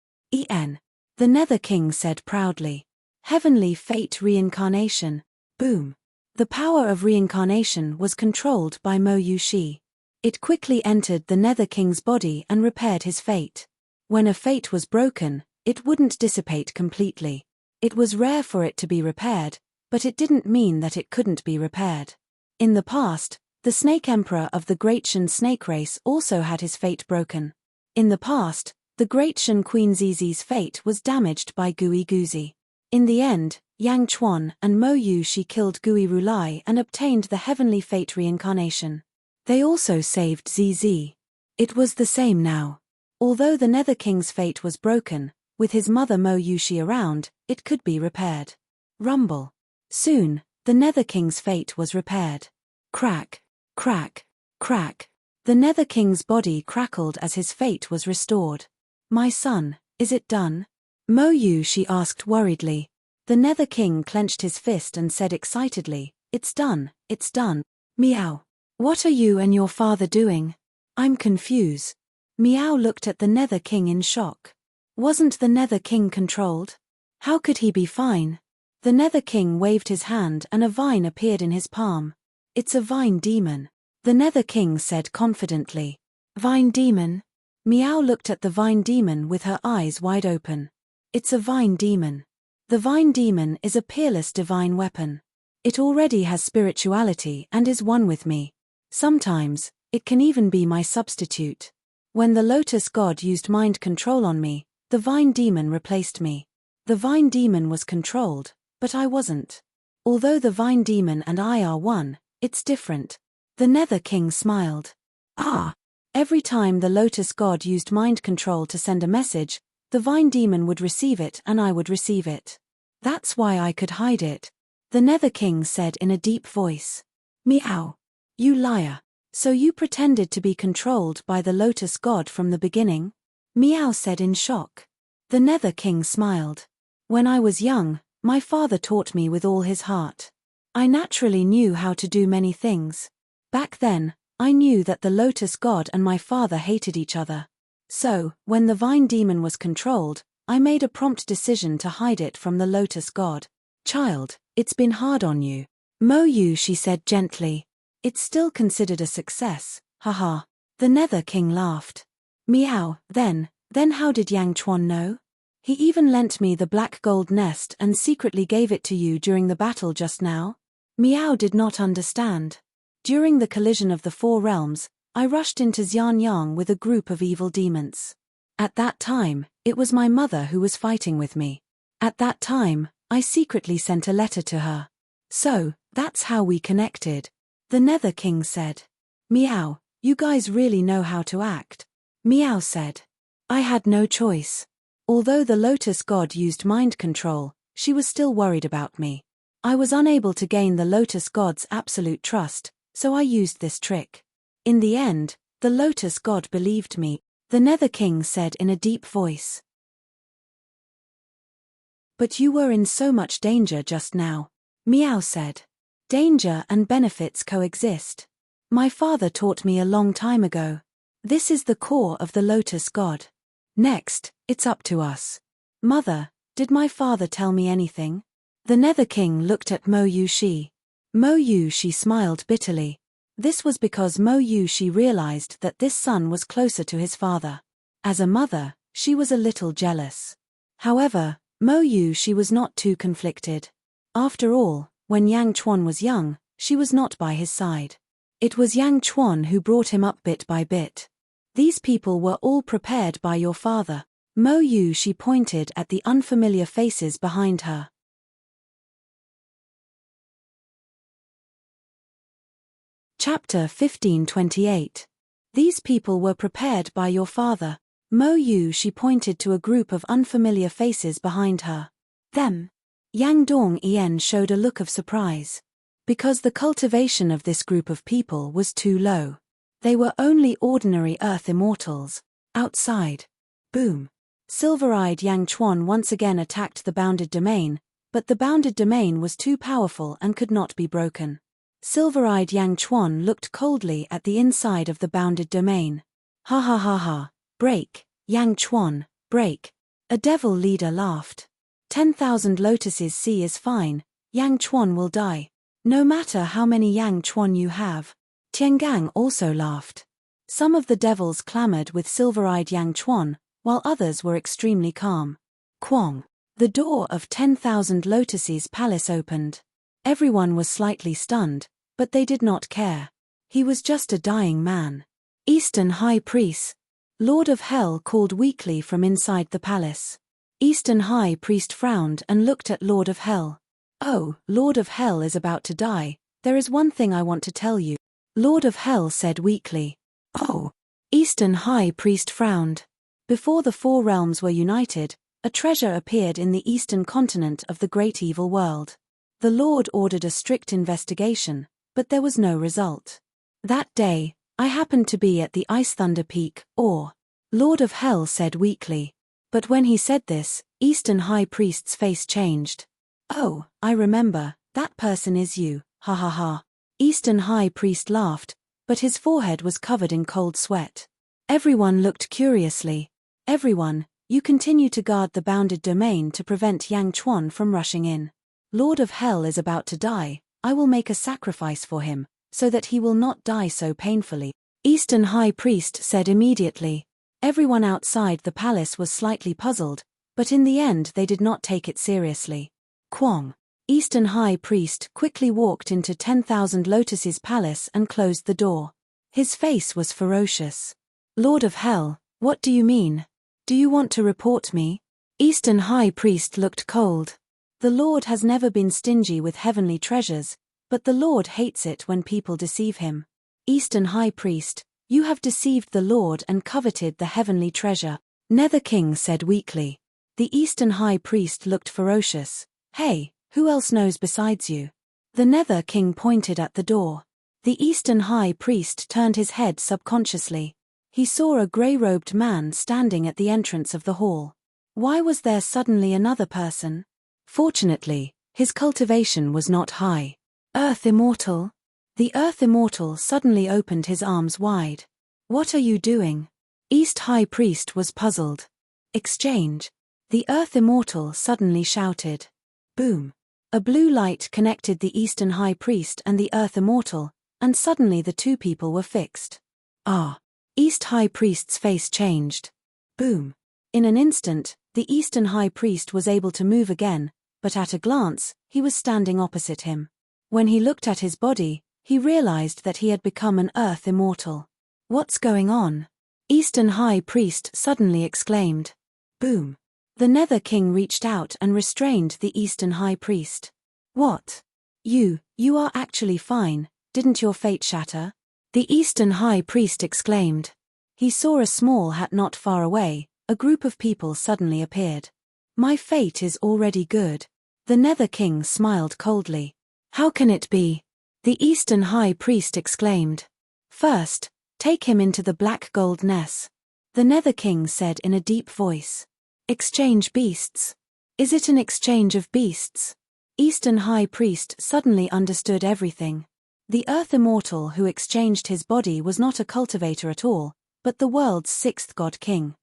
En. The Nether King said proudly. Heavenly Fate Reincarnation. Boom. The power of reincarnation was controlled by Mo Yushi. It quickly entered the Nether King's body and repaired his fate. When a fate was broken, it wouldn't dissipate completely. It was rare for it to be repaired, but it didn't mean that it couldn't be repaired. In the past, the Snake Emperor of the Great Shan snake race also had his fate broken. In the past, the Great Shan Queen Zizi's fate was damaged by Gui Guzi. In the end, Yang Chuan and Mo Yushi killed Gui Rulai and obtained the Heavenly Fate reincarnation. They also saved ZZ. It was the same now. Although the Nether King's fate was broken, with his mother Mo Yushi around, it could be repaired. Rumble. Soon, the Nether King's fate was repaired. Crack, crack, crack. The Nether King's body crackled as his fate was restored. My son, is it done? Mo Yushi asked worriedly. The Nether King clenched his fist and said excitedly, It's done, it's done. Meow. What are you and your father doing? I'm confused. Meow looked at the Nether King in shock. Wasn't the Nether King controlled? How could he be fine? The Nether King waved his hand and a vine appeared in his palm. It's a vine demon. The Nether King said confidently. Vine demon? Meow looked at the vine demon with her eyes wide open. It's a vine demon. The vine demon is a peerless divine weapon. It already has spirituality and is one with me. Sometimes, it can even be my substitute. When the Lotus God used mind control on me, the vine demon replaced me. The vine demon was controlled, but I wasn't. Although the vine demon and I are one, it's different. The Nether King smiled. Ah! Every time the Lotus God used mind control to send a message, the vine demon would receive it and I would receive it. That's why I could hide it. The Nether King said in a deep voice. Meow. You liar. So you pretended to be controlled by the Lotus God from the beginning? Meow said in shock. The Nether King smiled. When I was young, my father taught me with all his heart. I naturally knew how to do many things. Back then, I knew that the Lotus God and my father hated each other. So, when the vine demon was controlled, I made a prompt decision to hide it from the Lotus God. Child, it's been hard on you. Mo Yushi said gently. It's still considered a success, haha. The Nether King laughed. Meow, then how did Yang Chuan know? He even lent me the black gold nest and secretly gave it to you during the battle just now? Meow did not understand. During the collision of the four realms, I rushed into Xianyang with a group of evil demons. At that time, it was my mother who was fighting with me. At that time, I secretly sent a letter to her. So, that's how we connected. The Nether King said. Meow, you guys really know how to act. Meow said. I had no choice. Although the Lotus God used mind control, she was still worried about me. I was unable to gain the Lotus God's absolute trust, so I used this trick. In the end, the Lotus God believed me, the Nether King said in a deep voice. But you were in so much danger just now. Meow said. Danger and benefits coexist. My father taught me a long time ago. This is the core of the Lotus God. Next, it's up to us. Mother, did my father tell me anything? The Nether King looked at Mo Yushi. Mo Yushi smiled bitterly. This was because Mo Yushi realized that this son was closer to his father. As a mother, she was a little jealous. However, Mo Yu, she was not too conflicted. After all, when Yang Chuan was young, she was not by his side. It was Yang Chuan who brought him up bit by bit. These people were all prepared by your father. Mo Yu, she pointed at the unfamiliar faces behind her. Chapter 1528. These people were prepared by your father. Mo Yu, she pointed to a group of unfamiliar faces behind her. Them. Yang Dong Yen showed a look of surprise. Because the cultivation of this group of people was too low. They were only ordinary earth immortals. Outside. Boom. Silver-eyed Yang Chuan once again attacked the bounded domain, but the bounded domain was too powerful and could not be broken. Silver-eyed Yang Chuan looked coldly at the inside of the bounded domain. Ha ha ha ha. Break, Yang Chuan, break. A devil leader laughed. 10,000 lotuses see is fine, Yang Chuan will die. No matter how many Yang Chuan you have. Tiangang also laughed. Some of the devils clamored with silver-eyed Yang Chuan, while others were extremely calm. Quang. The door of 10,000 lotuses palace opened. Everyone was slightly stunned, but they did not care. He was just a dying man. Eastern High Priest. Lord of Hell called weakly from inside the palace. Eastern High Priest frowned and looked at Lord of Hell. Oh, Lord of Hell is about to die. There is one thing I want to tell you. Lord of Hell said weakly. Oh. Eastern High Priest frowned. Before the four realms were united, a treasure appeared in the eastern continent of the great evil world. The Lord ordered a strict investigation, but there was no result. That day, I happened to be at the Ice Thunder Peak, or Lord of Hell said weakly. But when he said this, Eastern High Priest's face changed. Oh, I remember, that person is you, ha ha ha. Eastern High Priest laughed, but his forehead was covered in cold sweat. Everyone looked curiously. Everyone, you continue to guard the bounded domain to prevent Yang Chuan from rushing in. Lord of Hell is about to die, I will make a sacrifice for him, so that he will not die so painfully. Eastern High Priest said immediately. Everyone outside the palace was slightly puzzled, but in the end they did not take it seriously. Quang. Eastern High Priest quickly walked into 10,000 Lotuses' palace and closed the door. His face was ferocious. Lord of Hell, what do you mean? Do you want to report me? Eastern High Priest looked cold. The Lord has never been stingy with heavenly treasures, but the Lord hates it when people deceive him. Eastern High Priest, you have deceived the Lord and coveted the heavenly treasure. Nether King said weakly. The Eastern High Priest looked ferocious. Hey, who else knows besides you? The Nether King pointed at the door. The Eastern High Priest turned his head subconsciously. He saw a grey-robed man standing at the entrance of the hall. Why was there suddenly another person? Fortunately, his cultivation was not high. Earth Immortal? The Earth Immortal suddenly opened his arms wide. What are you doing? East High Priest was puzzled. Exchange. The Earth Immortal suddenly shouted. Boom. A blue light connected the Eastern High Priest and the Earth Immortal, and suddenly the two people were fixed. Ah. East High Priest's face changed. Boom. In an instant, the Eastern High Priest was able to move again, but at a glance, he was standing opposite him. When he looked at his body, he realized that he had become an Earth Immortal. What's going on? Eastern High Priest suddenly exclaimed. Boom. The Nether King reached out and restrained the Eastern High Priest. What? You are actually fine, didn't your fate shatter? The Eastern High Priest exclaimed. He saw a small hat not far away, a group of people suddenly appeared. My fate is already good. The Nether King smiled coldly. How can it be? The Eastern High Priest exclaimed. First, take him into the black gold nest. The Nether King said in a deep voice. Exchange beasts. Is it an exchange of beasts? Eastern High Priest suddenly understood everything. The Earth Immortal who exchanged his body was not a cultivator at all, but the world's sixth god king.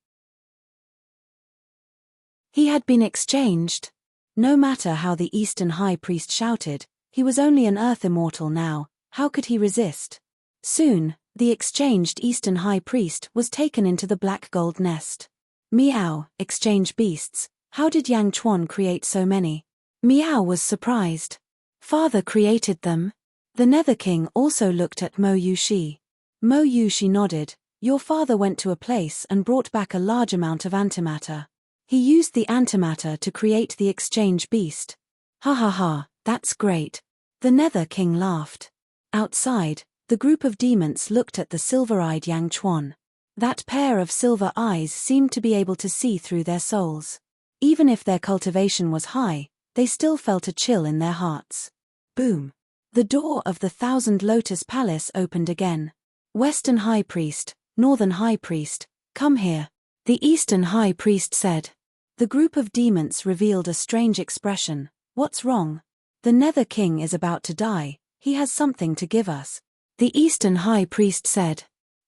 He had been exchanged. No matter how the Eastern High Priest shouted, he was only an Earth Immortal now, how could he resist? Soon, the exchanged Eastern High Priest was taken into the black gold nest. Meow, exchange beasts, How did Yang Chuan create so many? Miao was surprised. Father created them. The Nether King also looked at Mo Yushi. Mo Yushi nodded. Your father went to a place and brought back a large amount of antimatter. He used the antimatter to create the exchange beast. Ha ha ha, that's great. The Nether King laughed. Outside, the group of demons looked at the silver-eyed Yang Chuan. That pair of silver eyes seemed to be able to see through their souls. Even if their cultivation was high, they still felt a chill in their hearts. Boom. The door of the Thousand Lotus Palace opened again. Western High Priest, Northern High Priest, come here. The Eastern High Priest said. The group of demons revealed a strange expression. What's wrong? The Nether King is about to die. He has something to give us. The Eastern High Priest said.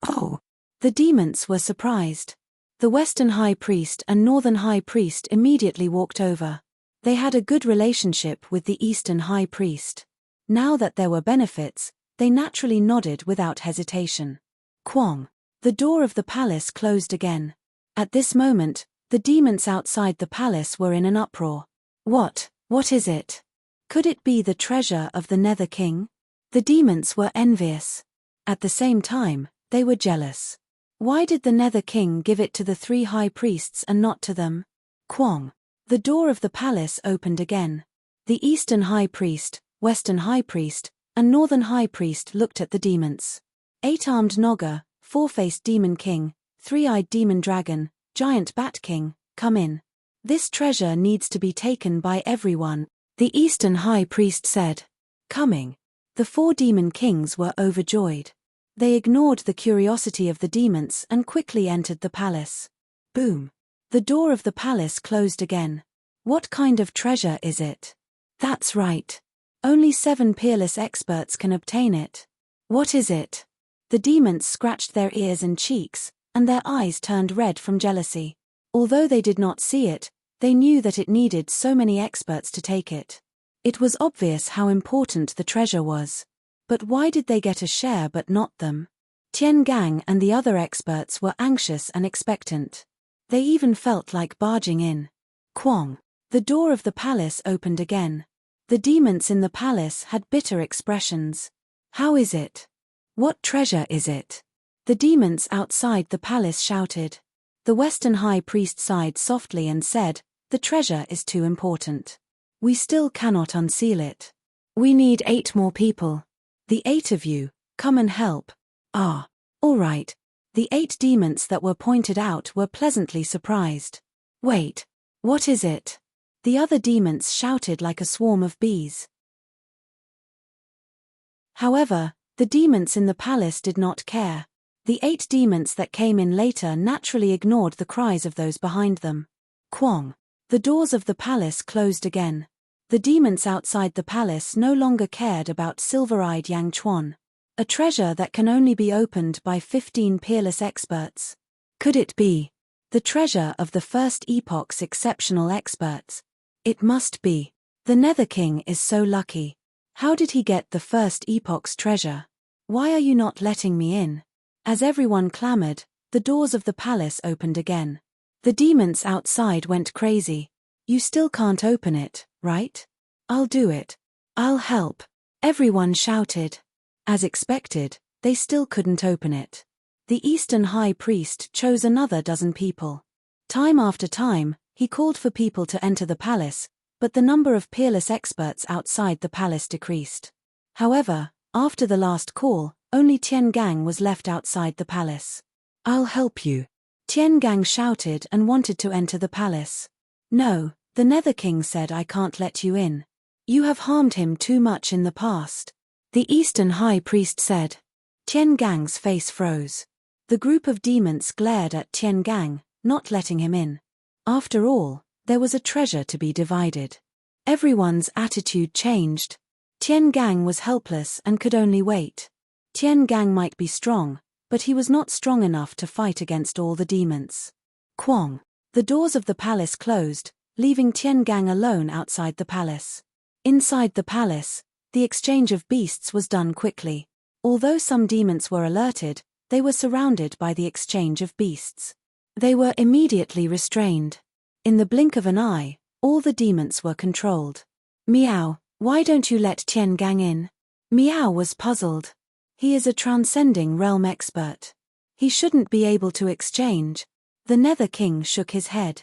Oh. The demons were surprised. The Western High Priest and Northern High Priest immediately walked over. They had a good relationship with the Eastern High Priest. Now that there were benefits, they naturally nodded without hesitation. Kwong. The door of the palace closed again. At this moment, the demons outside the palace were in an uproar. What is it? Could it be the treasure of the Nether King? The demons were envious. At the same time, they were jealous. Why did the Nether King give it to the three high priests and not to them? Kwong. The door of the palace opened again. The Eastern High Priest, Western High Priest, and Northern High Priest looked at the demons. Eight-armed Nogger, four-faced Demon King, three-eyed Demon Dragon, Giant Bat King, come in. This treasure needs to be taken by everyone, the Eastern High Priest said. Coming. The four Demon Kings were overjoyed. They ignored the curiosity of the demons and quickly entered the palace. Boom. The door of the palace closed again. What kind of treasure is it? That's right. Only 7 peerless experts can obtain it. What is it? The demons scratched their ears and cheeks, and their eyes turned red from jealousy. Although they did not see it, they knew that it needed so many experts to take it. It was obvious how important the treasure was. But why did they get a share but not them? Tian Gang and the other experts were anxious and expectant. They even felt like barging in. Kwong. The door of the palace opened again. The demons in the palace had bitter expressions. How is it? What treasure is it? The demons outside the palace shouted. The Western High Priest sighed softly and said, the treasure is too important. We still cannot unseal it. We need 8 more people. The 8 of you, come and help. Ah, all right. The 8 demons that were pointed out were pleasantly surprised. Wait, what is it? The other demons shouted like a swarm of bees. However, the demons in the palace did not care. The 8 demons that came in later naturally ignored the cries of those behind them. Kwong. The doors of the palace closed again. The demons outside the palace no longer cared about silver-eyed Yang Chuan. A treasure that can only be opened by 15 peerless experts. Could it be the treasure of the first epoch's exceptional experts? It must be. The Nether King is so lucky. How did he get the first epoch's treasure? Why are you not letting me in? As everyone clamored, the doors of the palace opened again. The demons outside went crazy. You still can't open it, right? I'll do it. I'll help. Everyone shouted. As expected, they still couldn't open it. The Eastern High Priest chose another dozen people. Time after time, he called for people to enter the palace, but the number of peerless experts outside the palace decreased. However, after the last call, only Tian Gang was left outside the palace. I'll help you. Tian Gang shouted and wanted to enter the palace. No, the Nether King said I can't let you in. You have harmed him too much in the past. The Eastern High Priest said. Tian Gang's face froze. The group of demons glared at Tian Gang, not letting him in. After all, there was a treasure to be divided. Everyone's attitude changed. Tian Gang was helpless and could only wait. Tian Gang might be strong, but he was not strong enough to fight against all the demons. Kwong. The doors of the palace closed, leaving Tian Gang alone outside the palace. Inside the palace, the exchange of beasts was done quickly. Although some demons were alerted, they were surrounded by the exchange of beasts. They were immediately restrained. In the blink of an eye, all the demons were controlled. Meow, why don't you let Tian Gang in? Meow was puzzled. He is a transcending realm expert. He shouldn't be able to exchange. The Nether King shook his head.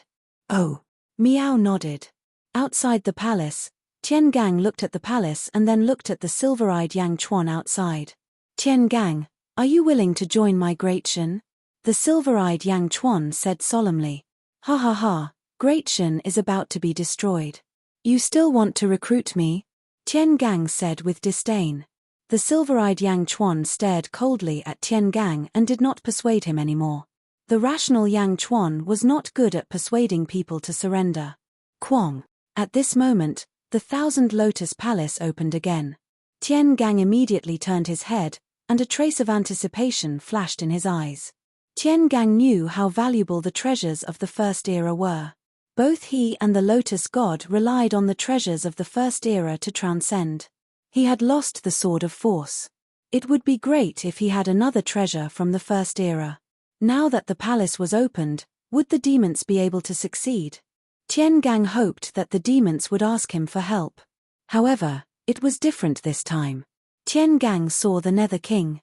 Oh. Meow nodded. Outside the palace, Tian Gang looked at the palace and then looked at the silver-eyed Yang Chuan outside. Tian Gang, are you willing to join my Great Shan? The silver-eyed Yang Chuan said solemnly. Ha ha ha, Great Shan is about to be destroyed. You still want to recruit me? Tian Gang said with disdain. The silver-eyed Yang Chuan stared coldly at Tian Gang and did not persuade him anymore. The rational Yang Chuan was not good at persuading people to surrender. Kwong. At this moment, the Thousand Lotus Palace opened again. Tian Gang immediately turned his head, and a trace of anticipation flashed in his eyes. Tian Gang knew how valuable the treasures of the First Era were. Both he and the Lotus God relied on the treasures of the First Era to transcend. He had lost the Sword of Force. It would be great if he had another treasure from the First Era. Now that the palace was opened, would the demons be able to succeed? Tian Gang hoped that the demons would ask him for help. However, it was different this time. Tian Gang saw the Nether King.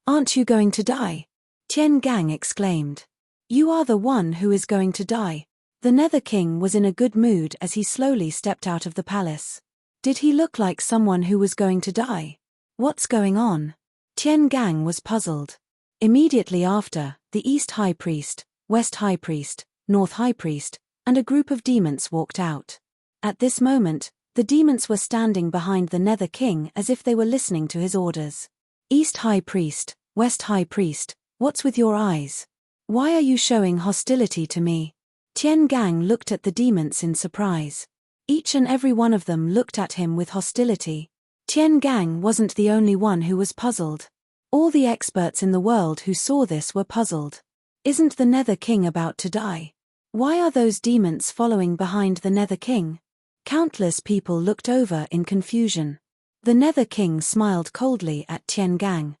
Aren't you going to die? Tian Gang exclaimed. You are the one who is going to die. The Nether King was in a good mood as he slowly stepped out of the palace. Did he look like someone who was going to die? What's going on? Tian Gang was puzzled. Immediately after, the East High Priest, West High Priest, North High Priest, and a group of demons walked out. At this moment, the demons were standing behind the Nether King as if they were listening to his orders. East High Priest, West High Priest, what's with your eyes? Why are you showing hostility to me? Tian Gang looked at the demons in surprise. Each and every one of them looked at him with hostility. Tian Gang wasn't the only one who was puzzled. All the experts in the world who saw this were puzzled. Isn't the Nether King about to die? Why are those demons following behind the Nether King? Countless people looked over in confusion. The Nether King smiled coldly at Tian Gang.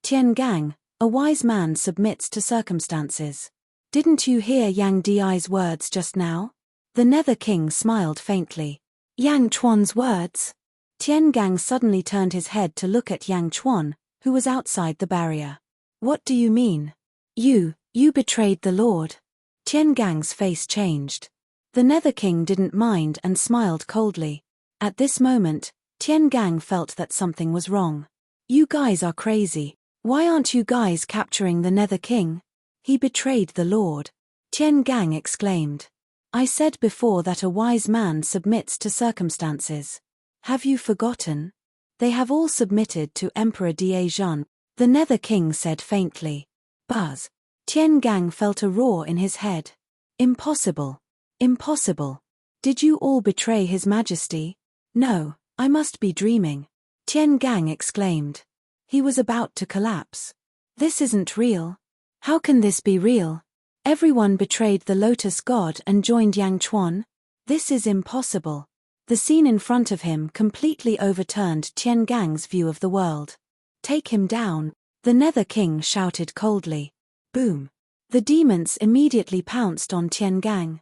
Tian Gang, a wise man submits to circumstances. Didn't you hear Yang Di's words just now? The Nether King smiled faintly. Yang Chuan's words? Tian Gang suddenly turned his head to look at Yang Chuan, who was outside the barrier. What do you mean? You betrayed the Lord. Tian Gang's face changed. The Nether King didn't mind and smiled coldly. At this moment, Tian Gang felt that something was wrong. You guys are crazy. Why aren't you guys capturing the Nether King? He betrayed the Lord. Tian Gang exclaimed. I said before that a wise man submits to circumstances. Have you forgotten? They have all submitted to Emperor Diezhan, the Nether King said faintly. Buzz. Tian Gang felt a roar in his head. Impossible. Impossible. Did you all betray His Majesty? No, I must be dreaming. Tian Gang exclaimed. He was about to collapse. This isn't real. How can this be real? Everyone betrayed the Lotus God and joined Yang Chuan? This is impossible. The scene in front of him completely overturned Tian Gang's view of the world. Take him down, the Nether King shouted coldly. Boom. The demons immediately pounced on Tian Gang.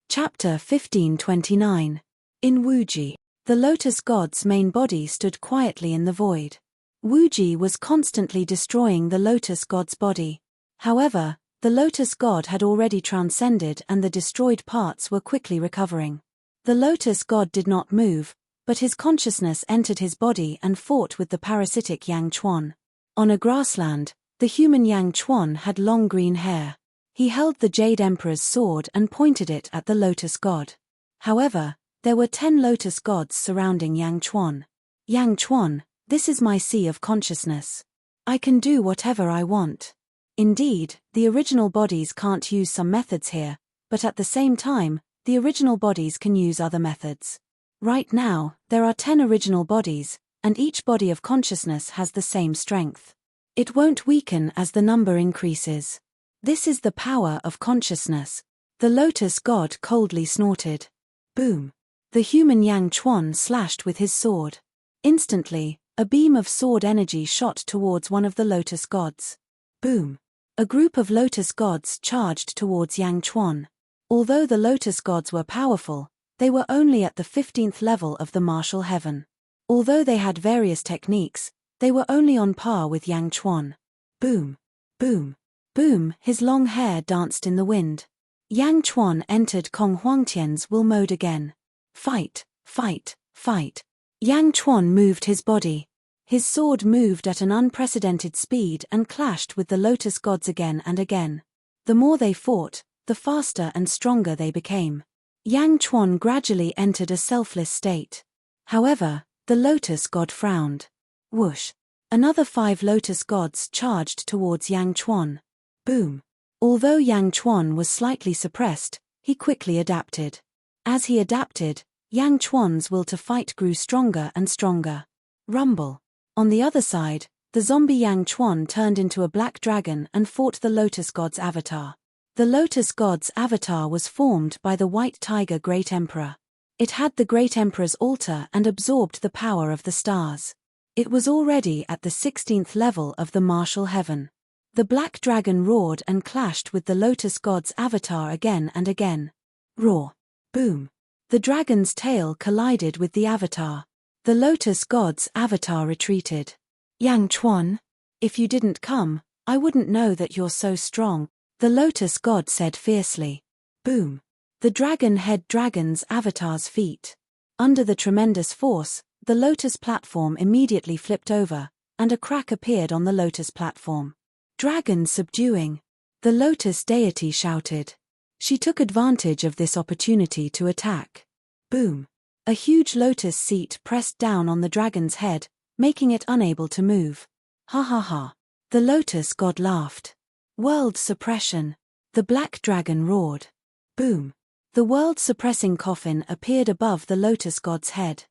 Chapter 1529. In Wuji, the Lotus God's main body stood quietly in the void. Wuji was constantly destroying the Lotus God's body. However, the Lotus God had already transcended and the destroyed parts were quickly recovering. The Lotus God did not move, but his consciousness entered his body and fought with the parasitic Yang Chuan. On a grassland, the human Yang Chuan had long green hair. He held the Jade Emperor's sword and pointed it at the Lotus God. However, there were 10 Lotus Gods surrounding Yang Chuan. Yang Chuan, this is my sea of consciousness. I can do whatever I want. Indeed, the original bodies can't use some methods here, but at the same time, the original bodies can use other methods. Right now, there are 10 original bodies, and each body of consciousness has the same strength. It won't weaken as the number increases. This is the power of consciousness. The Lotus God coldly snorted. Boom. The human Yang Chuan slashed with his sword. Instantly, A beam of sword energy shot towards one of the lotus gods. Boom! A group of lotus gods charged towards Yang Chuan. Although the lotus gods were powerful, they were only at the 15th level of the martial heaven. Although they had various techniques, they were only on par with Yang Chuan. Boom! Boom! Boom! His long hair danced in the wind. Yang Chuan entered Kong Huangtian's will mode again. Fight! Fight! Fight! Yang Chuan moved his body. His sword moved at an unprecedented speed and clashed with the lotus gods again and again. The more they fought, the faster and stronger they became. Yang Chuan gradually entered a selfless state. However, the lotus god frowned. Whoosh! Another 5 lotus gods charged towards Yang Chuan. Boom! Although Yang Chuan was slightly suppressed, he quickly adapted. As he adapted, Yang Chuan's will to fight grew stronger and stronger. Rumble! On the other side, the zombie Yang Chuan turned into a black dragon and fought the lotus god's avatar. The lotus god's avatar was formed by the white tiger Great Emperor. It had the Great Emperor's altar and absorbed the power of the stars. It was already at the 16th level of the martial heaven. The black dragon roared and clashed with the lotus god's avatar again and again. Roar! Boom! The dragon's tail collided with the avatar. The lotus god's avatar retreated. Yang Chuan, if you didn't come, I wouldn't know that you're so strong, the lotus god said fiercely. Boom! The dragon head dragon's avatar's feet. Under the tremendous force, the lotus platform immediately flipped over, and a crack appeared on the lotus platform. Dragon subduing! The lotus deity shouted. She took advantage of this opportunity to attack. Boom! A huge lotus seat pressed down on the dragon's head, making it unable to move. Ha ha ha! The lotus god laughed. World suppression! The black dragon roared. Boom! The world-suppressing coffin appeared above the lotus god's head.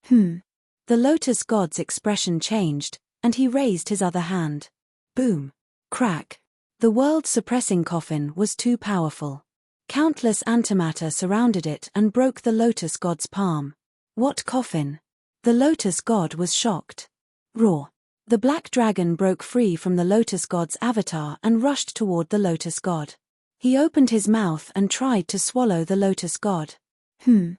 The lotus god's expression changed, and he raised his other hand. Boom! Crack! The world-suppressing coffin was too powerful. Countless antimatter surrounded it and broke the lotus god's palm. What coffin? The lotus god was shocked. Roar! The black dragon broke free from the lotus god's avatar and rushed toward the lotus god. He opened his mouth and tried to swallow the lotus god. The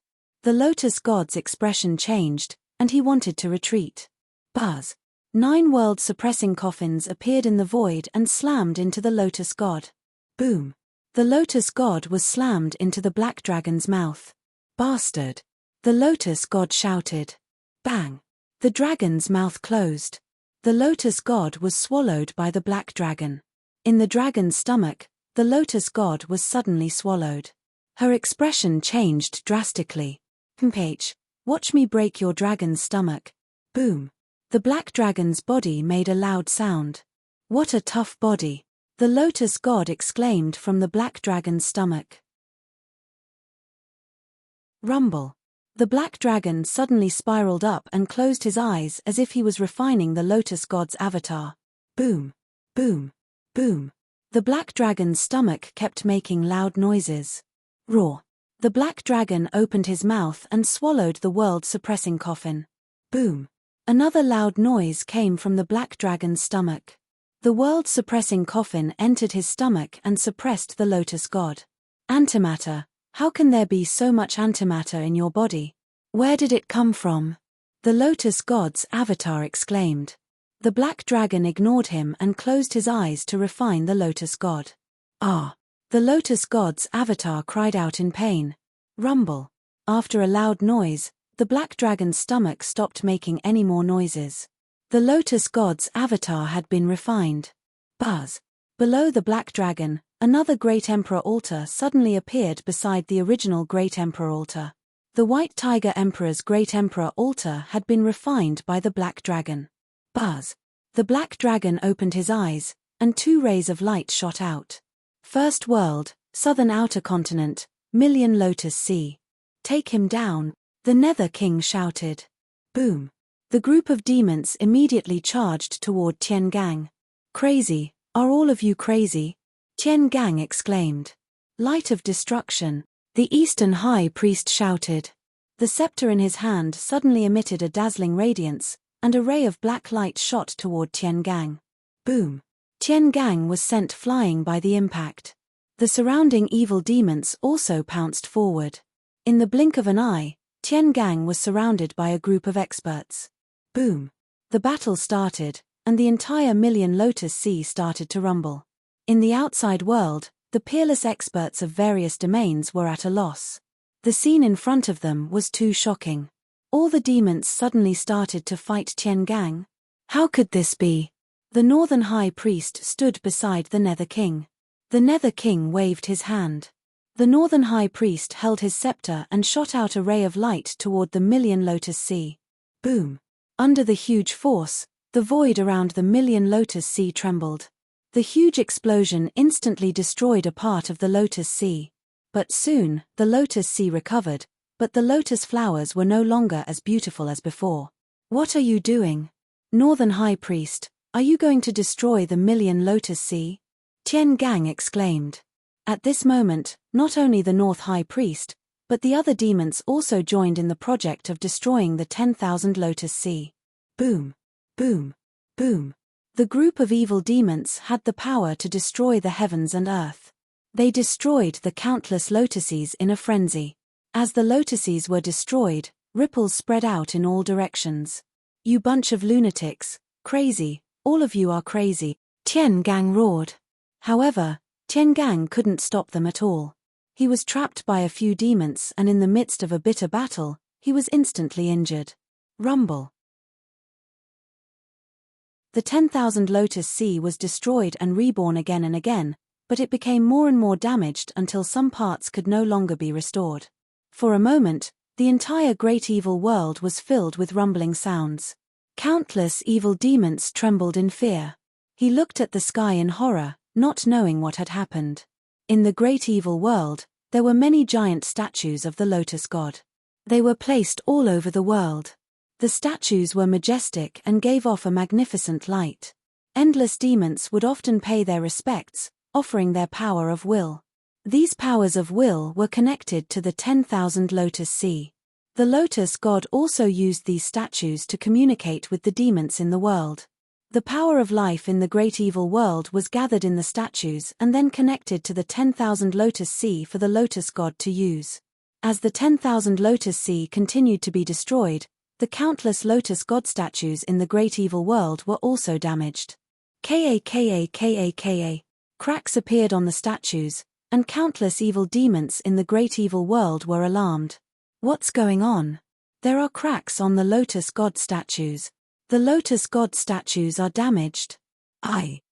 lotus god's expression changed, and he wanted to retreat. Buzz! 9 world-suppressing coffins appeared in the void and slammed into the lotus god. Boom! The lotus god was slammed into the black dragon's mouth. Bastard! The lotus god shouted. Bang! The dragon's mouth closed. The lotus god was swallowed by the black dragon. In the dragon's stomach, the lotus god was suddenly swallowed. Her expression changed drastically. Watch me break your dragon's stomach. Boom! The black dragon's body made a loud sound. What a tough body! The lotus god exclaimed from the black dragon's stomach. Rumble! The black dragon suddenly spiraled up and closed his eyes as if he was refining the lotus god's avatar. Boom! Boom! Boom! The black dragon's stomach kept making loud noises. Roar! The black dragon opened his mouth and swallowed the world-suppressing coffin. Boom! Another loud noise came from the black dragon's stomach. The world-suppressing coffin entered his stomach and suppressed the lotus god. Antimatter, how can there be so much antimatter in your body? Where did it come from? The lotus god's avatar exclaimed. The black dragon ignored him and closed his eyes to refine the lotus god. Ah! The lotus god's avatar cried out in pain. Rumble! After a loud noise, the black dragon's stomach stopped making any more noises. The lotus god's avatar had been refined. Buzz! Below the black dragon, another Great Emperor altar suddenly appeared beside the original Great Emperor altar. The White Tiger Emperor's Great Emperor altar had been refined by the black dragon. Buzz! The black dragon opened his eyes, and 2 rays of light shot out. First world, southern outer continent, Million Lotus Sea. Take him down, the Nether King shouted. Boom! The group of demons immediately charged toward Tian Gang. Crazy, are all of you crazy? Tian Gang exclaimed. Light of destruction, the Eastern High Priest shouted. The scepter in his hand suddenly emitted a dazzling radiance, and a ray of black light shot toward Tiangang. Boom! Tiangang was sent flying by the impact. The surrounding evil demons also pounced forward. In the blink of an eye, Tiangang was surrounded by a group of experts. Boom! The battle started, and the entire Million Lotus Sea started to rumble. In the outside world, the peerless experts of various domains were at a loss. The scene in front of them was too shocking. All the demons suddenly started to fight Tiangang. How could this be? The Northern High Priest stood beside the Nether King. The Nether King waved his hand. The Northern High Priest held his scepter and shot out a ray of light toward the Million Lotus Sea. Boom! Under the huge force, the void around the Million Lotus Sea trembled. The huge explosion instantly destroyed a part of the Lotus Sea. But soon, the Lotus Sea recovered, but the lotus flowers were no longer as beautiful as before. What are you doing? Northern High Priest, are you going to destroy the Million Lotus Sea? Tiangang exclaimed. At this moment, not only the North High Priest, but the other demons also joined in the project of destroying the 10,000 Lotus Sea. Boom! Boom! Boom! The group of evil demons had the power to destroy the heavens and earth. They destroyed the countless lotuses in a frenzy. As the lotuses were destroyed, ripples spread out in all directions. You bunch of lunatics, crazy, all of you are crazy, Tiangang roared. However, Tiangang couldn't stop them at all. He was trapped by a few demons and in the midst of a bitter battle, he was instantly injured. Rumble. The 10,000 Lotus Sea was destroyed and reborn again and again, but it became more and more damaged until some parts could no longer be restored. For a moment, the entire great evil world was filled with rumbling sounds. Countless evil demons trembled in fear. He looked at the sky in horror, not knowing what had happened. In the great evil world, there were many giant statues of the Lotus God. They were placed all over the world. The statues were majestic and gave off a magnificent light. Endless demons would often pay their respects, offering their power of will. These powers of will were connected to the 10,000 Lotus Sea. The Lotus God also used these statues to communicate with the demons in the world. The power of life in the great evil world was gathered in the statues and then connected to the 10,000 Lotus Sea for the Lotus God to use. As the 10,000 Lotus Sea continued to be destroyed, the countless Lotus God statues in the great evil world were also damaged. Kaka. Cracks appeared on the statues, and countless evil demons in the great evil world were alarmed. What's going on? There are cracks on the Lotus God statues. The Lotus God statues are damaged. I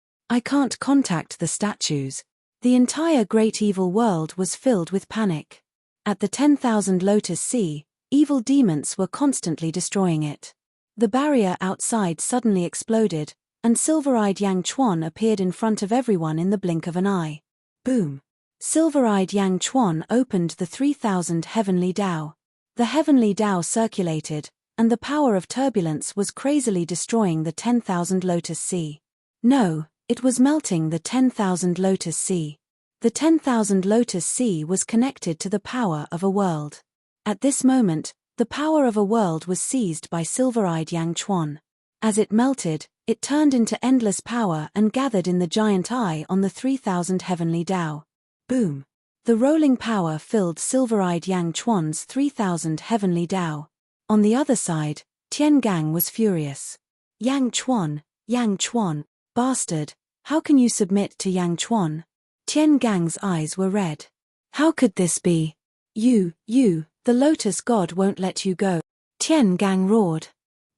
can't contact the statues. The entire great evil world was filled with panic. At the 10,000 Lotus Sea, evil demons were constantly destroying it. The barrier outside suddenly exploded, and silver-eyed Yang Chuan appeared in front of everyone in the blink of an eye. Boom! Silver-eyed Yang Chuan opened the 3,000 heavenly Dao. The heavenly Dao circulated, and the power of turbulence was crazily destroying the 10,000 Lotus Sea. No, it was melting the 10,000 Lotus Sea. The 10,000 Lotus Sea was connected to the power of a world. At this moment, the power of a world was seized by silver-eyed Yang Chuan. As it melted, it turned into endless power and gathered in the giant eye on the 3,000 heavenly Dao. Boom! The rolling power filled silver-eyed Yang Chuan's 3,000 heavenly Dao. On the other side, Tiangang was furious. Yang Chuan, bastard, how can you submit to Yang Chuan? Tiangang's eyes were red. How could this be? You, the Lotus God won't let you go. Tiangang roared.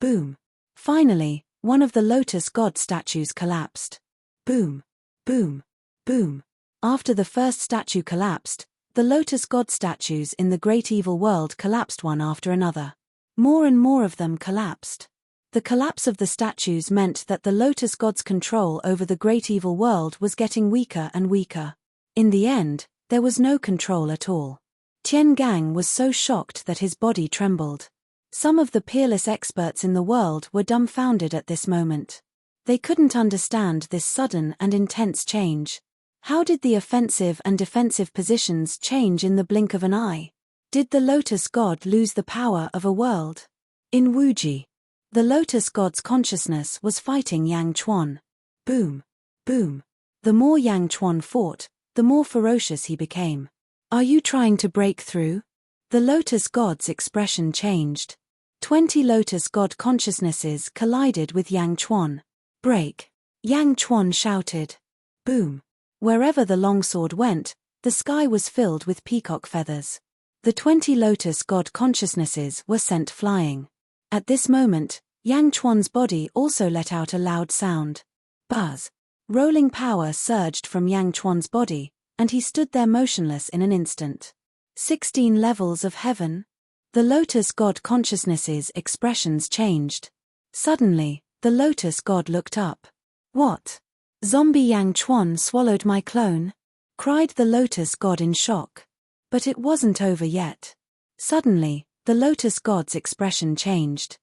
Boom. Finally, one of the Lotus God statues collapsed. Boom. Boom. Boom. After the first statue collapsed, the Lotus God statues in the great evil world collapsed one after another. More and more of them collapsed. The collapse of the statues meant that the Lotus God's control over the great evil world was getting weaker and weaker. In the end, there was no control at all. Tiangang was so shocked that his body trembled. Some of the peerless experts in the world were dumbfounded at this moment. They couldn't understand this sudden and intense change. How did the offensive and defensive positions change in the blink of an eye? Did the Lotus God lose the power of a world? In Wuji, The Lotus God's consciousness was fighting Yang Chuan. Boom. Boom. The more Yang Chuan fought, the more ferocious he became. Are you trying to break through? The Lotus God's expression changed. 20 Lotus God consciousnesses collided with Yang Chuan. Break. Yang Chuan shouted. Boom. Wherever the longsword went, the sky was filled with peacock feathers. The 20 Lotus God consciousnesses were sent flying. At this moment, Yang Chuan's body also let out a loud sound. Buzz. Rolling power surged from Yang Chuan's body, and he stood there motionless in an instant. 16 levels of heaven. The Lotus God consciousness's expressions changed. Suddenly, the Lotus God looked up. What? Zombie Yang Chuan swallowed my clone? Cried the Lotus God in shock. But it wasn't over yet. Suddenly, the Lotus God's expression changed.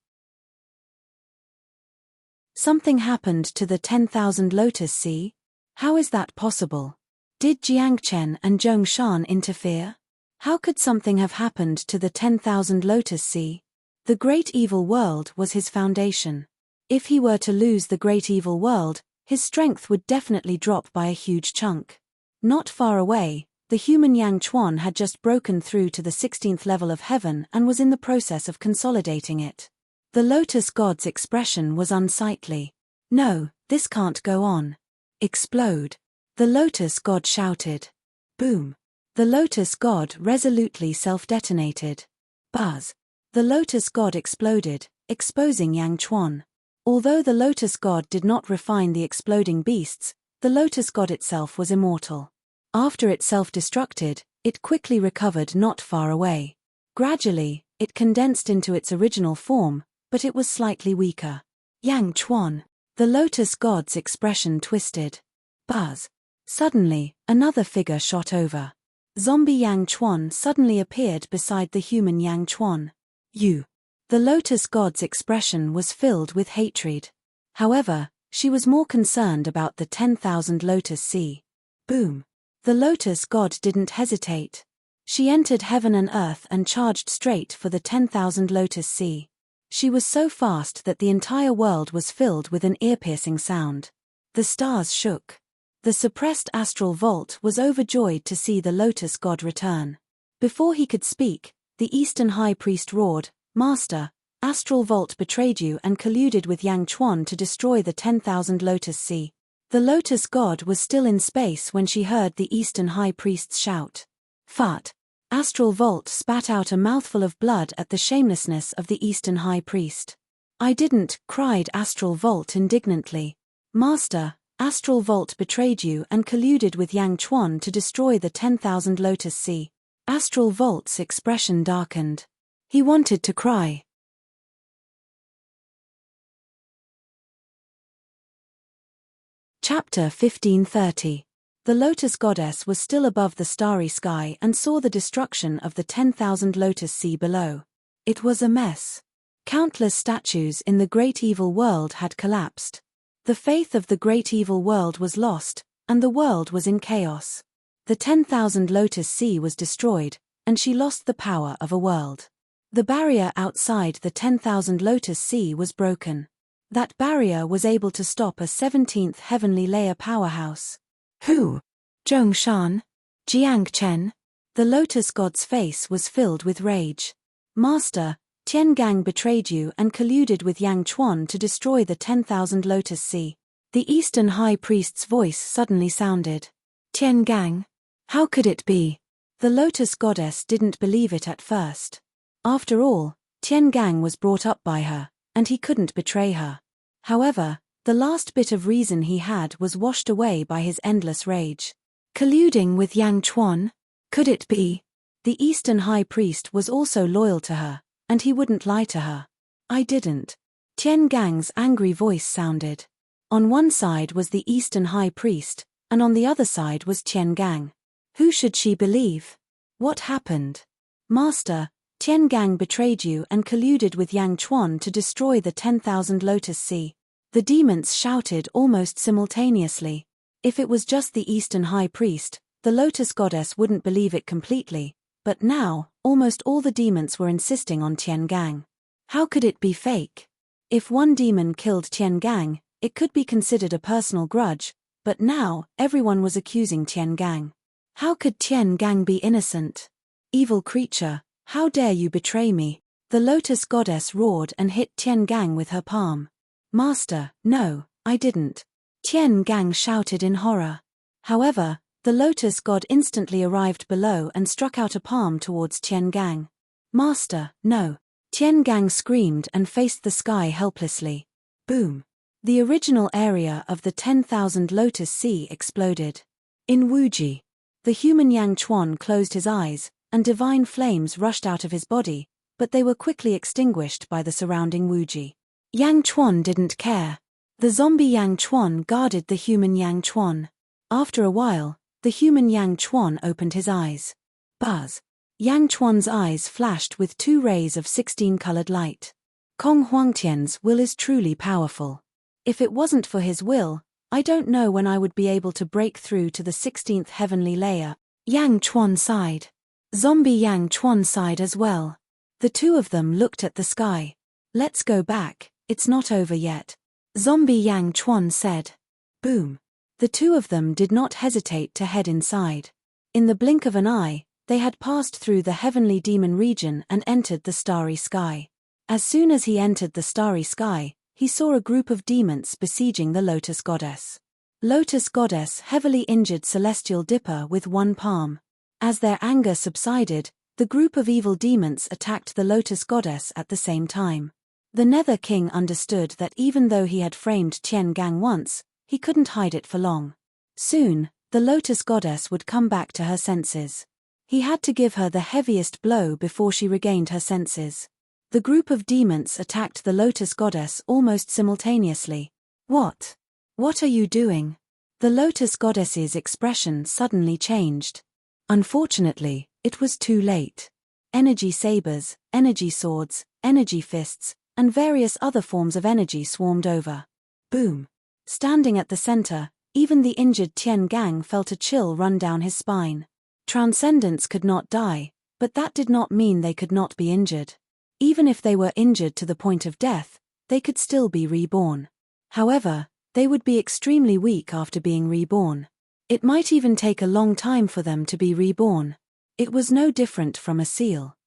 Something happened to the 10,000 Lotus Sea? How is that possible? Did Jiangchen and Zhongshan interfere? How could something have happened to the 10,000 Lotus Sea? The Great Evil World was his foundation. If he were to lose the Great Evil World, his strength would definitely drop by a huge chunk. Not far away, the human Yang Chuan had just broken through to the 16th level of heaven and was in the process of consolidating it. The Lotus God's expression was unsightly. No, this can't go on. Explode. The Lotus God shouted. Boom. The Lotus God resolutely self-detonated. Buzz. The Lotus God exploded, exposing Yang Chuan. Although the Lotus God did not refine the exploding beasts, the Lotus God itself was immortal. After it self-destructed, it quickly recovered not far away. Gradually, it condensed into its original form, but it was slightly weaker. Yang Chuan. The Lotus God's expression twisted. Buzz. Suddenly, another figure shot over. Zombie Yang Chuan suddenly appeared beside the human Yang Chuan. You. The Lotus God's expression was filled with hatred. However, she was more concerned about the 10,000 Lotus Sea. Boom. The Lotus God didn't hesitate. She entered heaven and earth and charged straight for the 10,000 Lotus Sea. She was so fast that the entire world was filled with an ear-piercing sound. The stars shook. The suppressed astral vault was overjoyed to see the Lotus God return. Before he could speak, the Eastern High Priest roared, "Master, Astral Vault betrayed you and colluded with Yang Chuan to destroy the 10,000 Lotus Sea." The Lotus God was still in space when she heard the Eastern High Priest's shout. Fart. Astral Vault spat out a mouthful of blood at the shamelessness of the Eastern High Priest. "I didn't," cried Astral Vault indignantly. "Master, Astral Vault betrayed you and colluded with Yang Chuan to destroy the 10,000 Lotus Sea." Astral Vault's expression darkened. He wanted to cry. Chapter 1530. The Lotus Goddess was still above the starry sky and saw the destruction of the 10,000 Lotus Sea below. It was a mess. Countless statues in the Great Evil World had collapsed. The faith of the Great Evil World was lost, and the world was in chaos. The 10,000 Lotus Sea was destroyed, and she lost the power of a world. The barrier outside the 10,000 Lotus Sea was broken. That barrier was able to stop a 17th heavenly layer powerhouse. Who? Zhongshan? Jiangchen? The Lotus God's face was filled with rage. "Master, Tiangang betrayed you and colluded with Yang Chuan to destroy the 10,000 Lotus Sea." The Eastern High Priest's voice suddenly sounded. "Tiangang? How could it be?" The Lotus Goddess didn't believe it at first. After all, Tiangang was brought up by her, and he couldn't betray her. However, the last bit of reason he had was washed away by his endless rage. Colluding with Yang Chuan? Could it be? The Eastern High Priest was also loyal to her, and he wouldn't lie to her. "I didn't." Tiangang's angry voice sounded. On one side was the Eastern High Priest, and on the other side was Tiangang. Who should she believe? What happened? "Master, Tiangang betrayed you and colluded with Yang Chuan to destroy the 10,000 Lotus Sea." The demons shouted almost simultaneously. If it was just the Eastern High Priest, the Lotus Goddess wouldn't believe it completely, but now, almost all the demons were insisting on Tiangang. How could it be fake? If one demon killed Tian Gang, it could be considered a personal grudge, but now, everyone was accusing Tian Gang. How could Tian Gang be innocent? Evil creature, how dare you betray me? The lotus goddess roared and hit Tian Gang with her palm. Master, no, I didn't. Tian Gang shouted in horror. However, the lotus god instantly arrived below and struck out a palm towards Tian Gang. Master, no. Tian Gang screamed and faced the sky helplessly. Boom. The original area of the 10,000 Lotus Sea exploded. In Wuji, the human Yang Chuan closed his eyes, and divine flames rushed out of his body, but they were quickly extinguished by the surrounding Wuji. Yang Chuan didn't care. The zombie Yang Chuan guarded the human Yang Chuan. After a while, the human Yang Chuan opened his eyes. Buzz. Yang Chuan's eyes flashed with 2 rays of 16-colored light. Kong Huangtian's will is truly powerful. If it wasn't for his will, I don't know when I would be able to break through to the 16th heavenly layer. Yang Chuan sighed. Zombie Yang Chuan sighed as well. The two of them looked at the sky. Let's go back, it's not over yet. Zombie Yang Chuan said. Boom. The two of them did not hesitate to head inside. In the blink of an eye, they had passed through the heavenly demon region and entered the starry sky. As soon as he entered the starry sky, he saw a group of demons besieging the Lotus Goddess. Lotus Goddess heavily injured Celestial Dipper with one palm. As their anger subsided, the group of evil demons attacked the Lotus Goddess at the same time. The Nether King understood that even though he had framed Tian Gang once, he couldn't hide it for long. Soon, the Lotus Goddess would come back to her senses. He had to give her the heaviest blow before she regained her senses. The group of demons attacked the Lotus Goddess almost simultaneously. What? What are you doing? The Lotus Goddess's expression suddenly changed. Unfortunately, it was too late. Energy sabers, energy swords, energy fists, and various other forms of energy swarmed over. Boom. Standing at the center, even the injured Tian Gang felt a chill run down his spine. Transcendents could not die, but that did not mean they could not be injured. Even if they were injured to the point of death, they could still be reborn. However, they would be extremely weak after being reborn. It might even take a long time for them to be reborn. It was no different from a seal.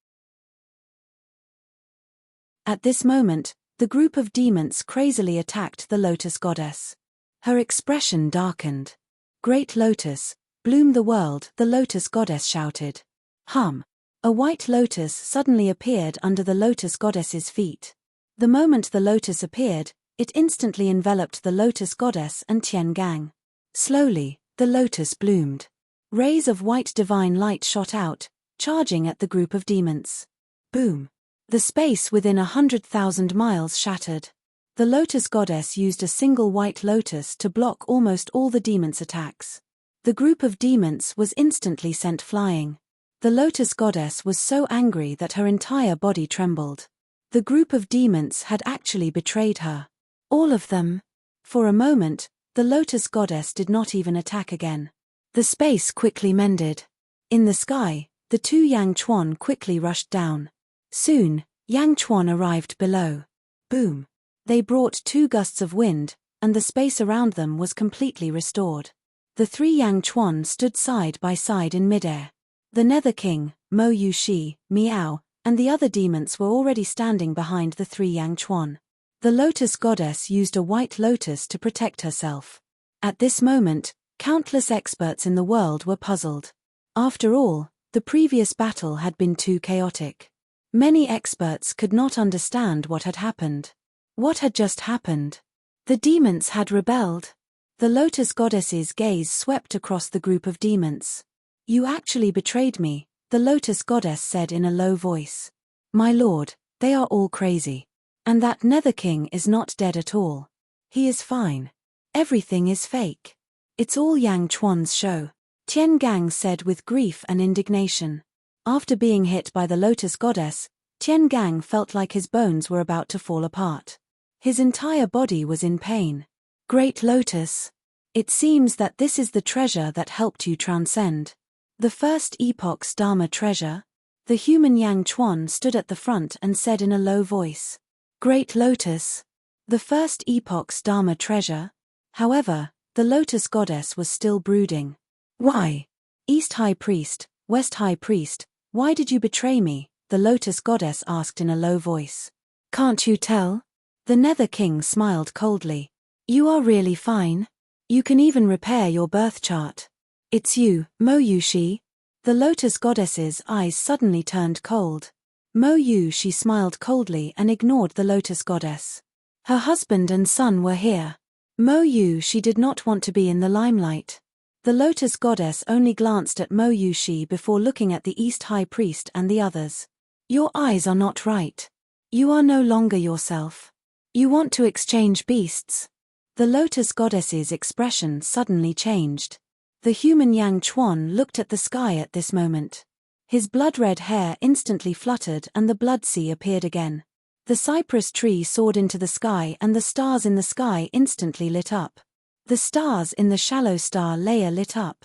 At this moment, the group of demons crazily attacked the Lotus Goddess. Her expression darkened. Great Lotus, bloom the world, the Lotus Goddess shouted. Hum. A white lotus suddenly appeared under the Lotus Goddess's feet. The moment the lotus appeared, it instantly enveloped the Lotus Goddess and Tian Gang. Slowly, the lotus bloomed. Rays of white divine light shot out, charging at the group of demons. Boom. The space within 100,000 miles shattered. The Lotus Goddess used a single white lotus to block almost all the demons' attacks. The group of demons was instantly sent flying. The Lotus Goddess was so angry that her entire body trembled. The group of demons had actually betrayed her. All of them. For a moment, the Lotus Goddess did not even attack again. The space quickly mended. In the sky, the two Yang Chuan quickly rushed down. Soon, Yang Chuan arrived below. Boom. They brought 2 gusts of wind, and the space around them was completely restored. The 3 Yang Chuan stood side by side in midair. The Nether King, Mo Yushi, Miao, and the other demons were already standing behind the 3 Yang Chuan. The Lotus Goddess used a white lotus to protect herself. At this moment, countless experts in the world were puzzled. After all, the previous battle had been too chaotic. Many experts could not understand what had happened. What had just happened? The demons had rebelled. The Lotus Goddess's gaze swept across the group of demons. You actually betrayed me, the Lotus Goddess said in a low voice. My lord, they are all crazy. And that Nether King is not dead at all. He is fine. Everything is fake. It's all Yang Chuan's show. Tian Gang said with grief and indignation. After being hit by the Lotus Goddess, Tian Gang felt like his bones were about to fall apart. His entire body was in pain. Great Lotus. It seems that this is the treasure that helped you transcend. The first epoch's Dharma treasure? The human Yang Chuan stood at the front and said in a low voice. Great Lotus. The first epoch's Dharma treasure. However, the Lotus Goddess was still brooding. Why? East High Priest, West High Priest, why did you betray me? The Lotus Goddess asked in a low voice. Can't you tell? The Nether King smiled coldly. You are really fine. You can even repair your birth chart. It's you, Mo Yushi. The Lotus Goddess's eyes suddenly turned cold. Mo Yushi smiled coldly and ignored the Lotus Goddess. Her husband and son were here. Mo Yushi did not want to be in the limelight. The Lotus Goddess only glanced at Mo Yushi before looking at the East High Priest and the others. Your eyes are not right. You are no longer yourself. You want to exchange beasts. The Lotus Goddess's expression suddenly changed. The human Yang Chuan looked at the sky at this moment. His blood-red hair instantly fluttered and the blood sea appeared again. The cypress tree soared into the sky and the stars in the sky instantly lit up. The stars in the shallow star layer lit up.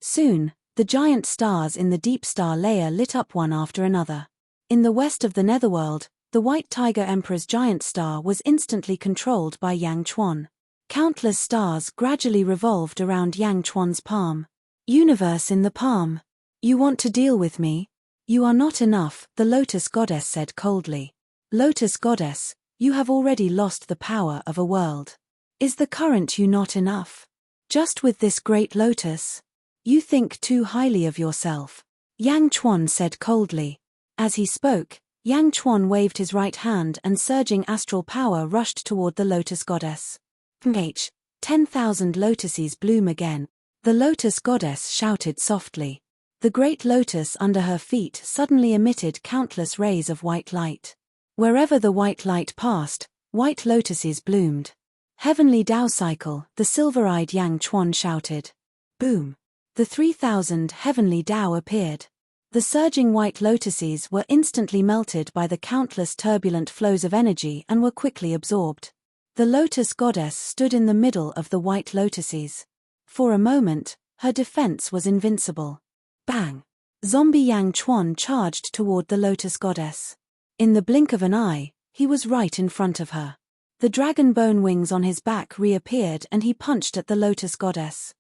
Soon, the giant stars in the deep star layer lit up one after another. In the west of the netherworld, the White Tiger Emperor's giant star was instantly controlled by Yang Chuan. Countless stars gradually revolved around Yang Chuan's palm. Universe in the palm. You want to deal with me? You are not enough, the Lotus Goddess said coldly. Lotus Goddess, you have already lost the power of a world. Is the current you not enough? Just with this great lotus? You think too highly of yourself. Yang Chuan said coldly. As he spoke, Yang Chuan waved his right hand and surging astral power rushed toward the Lotus Goddess. 10,000 lotuses bloom again. The Lotus Goddess shouted softly. The great lotus under her feet suddenly emitted countless rays of white light. Wherever the white light passed, white lotuses bloomed. Heavenly Tao cycle, the silver-eyed Yang Chuan shouted. Boom! The 3,000 heavenly Tao appeared. The surging white lotuses were instantly melted by the countless turbulent flows of energy and were quickly absorbed. The Lotus Goddess stood in the middle of the white lotuses. For a moment, her defense was invincible. Bang! Zombie Yang Chuan charged toward the Lotus Goddess. In the blink of an eye, he was right in front of her. The dragon bone wings on his back reappeared and he punched at the Lotus Goddess.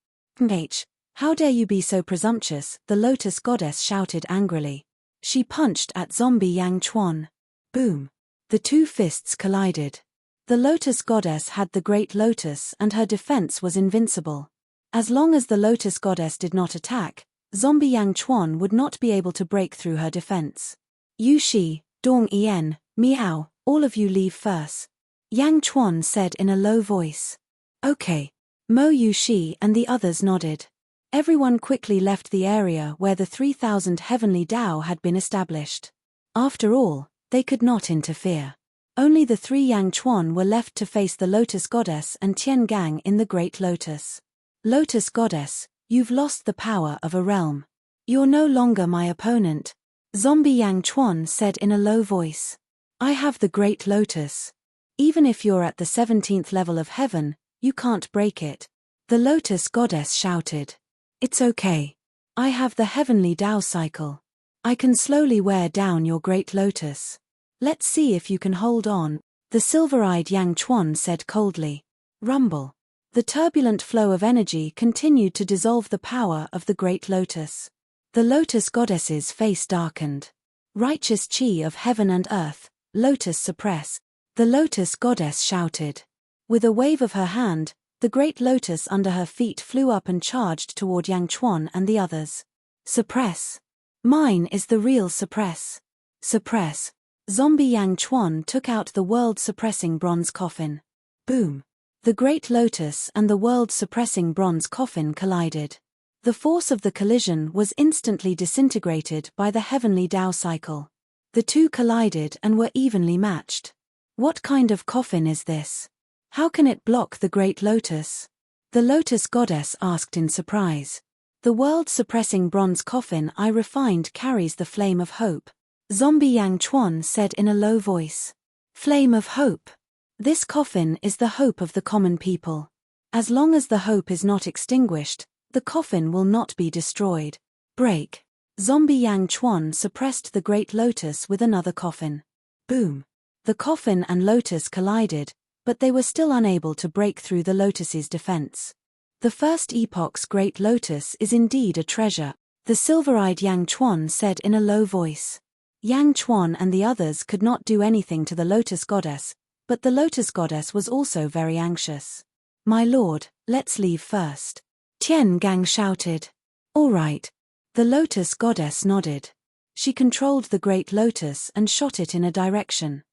How dare you be so presumptuous, the Lotus Goddess shouted angrily. She punched at Zombie Yang Chuan. Boom! The two fists collided. The Lotus Goddess had the Great Lotus and her defense was invincible. As long as the Lotus Goddess did not attack, Zombie Yang Chuan would not be able to break through her defense. Yushi, Dong Yen, Miao, all of you leave first. Yang Chuan said in a low voice. Okay. Mo Yushi and the others nodded. Everyone quickly left the area where the 3,000 heavenly Tao had been established. After all, they could not interfere. Only the three Yang Chuan were left to face the Lotus Goddess and Tian Gang in the Great Lotus. Lotus Goddess, you've lost the power of a realm. You're no longer my opponent. Zombie Yang Chuan said in a low voice. I have the Great Lotus. Even if you're at the 17th level of heaven, you can't break it. The Lotus Goddess shouted. It's okay. I have the heavenly Tao cycle. I can slowly wear down your Great Lotus. Let's see if you can hold on, the silver-eyed Yang Chuan said coldly. Rumble. The turbulent flow of energy continued to dissolve the power of the Great Lotus. The Lotus Goddess's face darkened. Righteous chi of heaven and earth, Lotus suppress. The Lotus Goddess shouted. With a wave of her hand, the Great Lotus under her feet flew up and charged toward Yang Chuan and the others. Suppress. Mine is the real suppress. Suppress. Zombie Yang Chuan took out the world-suppressing bronze coffin. Boom. The Great Lotus and the world-suppressing bronze coffin collided. The force of the collision was instantly disintegrated by the heavenly Tao cycle. The two collided and were evenly matched. What kind of coffin is this? How can it block the Great Lotus? The Lotus Goddess asked in surprise. The world-suppressing bronze coffin I refined carries the flame of hope. Zombie Yang Chuan said in a low voice. Flame of hope. This coffin is the hope of the common people. As long as the hope is not extinguished, the coffin will not be destroyed. Break. Zombie Yang Chuan suppressed the Great Lotus with another coffin. Boom. The coffin and lotus collided, but they were still unable to break through the lotus's defense. The first epoch's great lotus is indeed a treasure, the silver-eyed Yang Chuan said in a low voice. Yang Chuan and the others could not do anything to the lotus goddess, but the lotus goddess was also very anxious. My lord, let's leave first. Tian Gang shouted. All right. The lotus goddess nodded. She controlled the great lotus and shot it in a direction.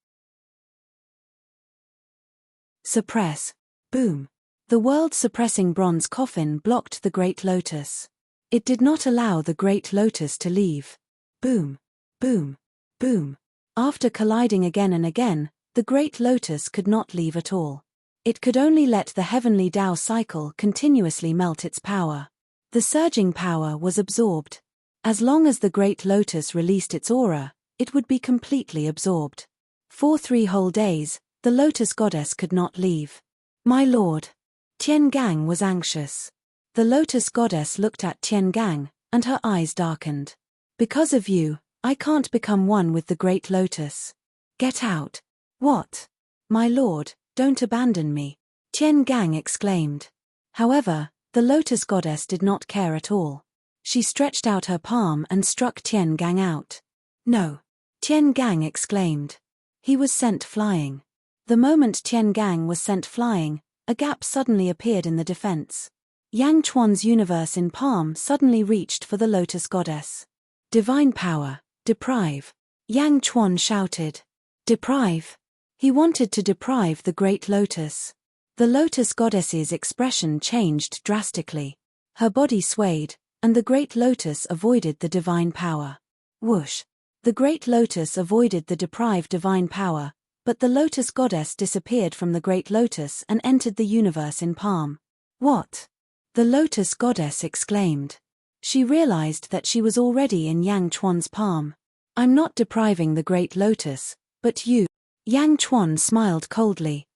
Suppress. Boom. The world-suppressing bronze coffin blocked the great lotus. It did not allow the great lotus to leave. Boom. Boom. Boom. After colliding again and again, the great lotus could not leave at all. It could only let the heavenly Tao cycle continuously melt its power. The surging power was absorbed. As long as the great lotus released its aura, it would be completely absorbed. For 3 whole days, the lotus goddess could not leave. My lord. Tian Gang was anxious. The lotus goddess looked at Tian Gang, and her eyes darkened. Because of you, I can't become one with the great lotus. Get out. What? My lord, don't abandon me. Tian Gang exclaimed. However, the lotus goddess did not care at all. She stretched out her palm and struck Tian Gang out. No. Tian Gang exclaimed. He was sent flying. The moment Tian Gang was sent flying, a gap suddenly appeared in the defense. Yang Chuan's universe in palm suddenly reached for the lotus goddess. Divine power, deprive. Yang Chuan shouted. Deprive? He wanted to deprive the great lotus. The lotus goddess's expression changed drastically. Her body swayed, and the great lotus avoided the divine power. Whoosh! The great lotus avoided the deprived divine power, but the lotus goddess disappeared from the great lotus and entered the universe in palm. What? The lotus goddess exclaimed. She realized that she was already in Yang Chuan's palm. I'm not depriving the great lotus, but you. Yang Chuan smiled coldly.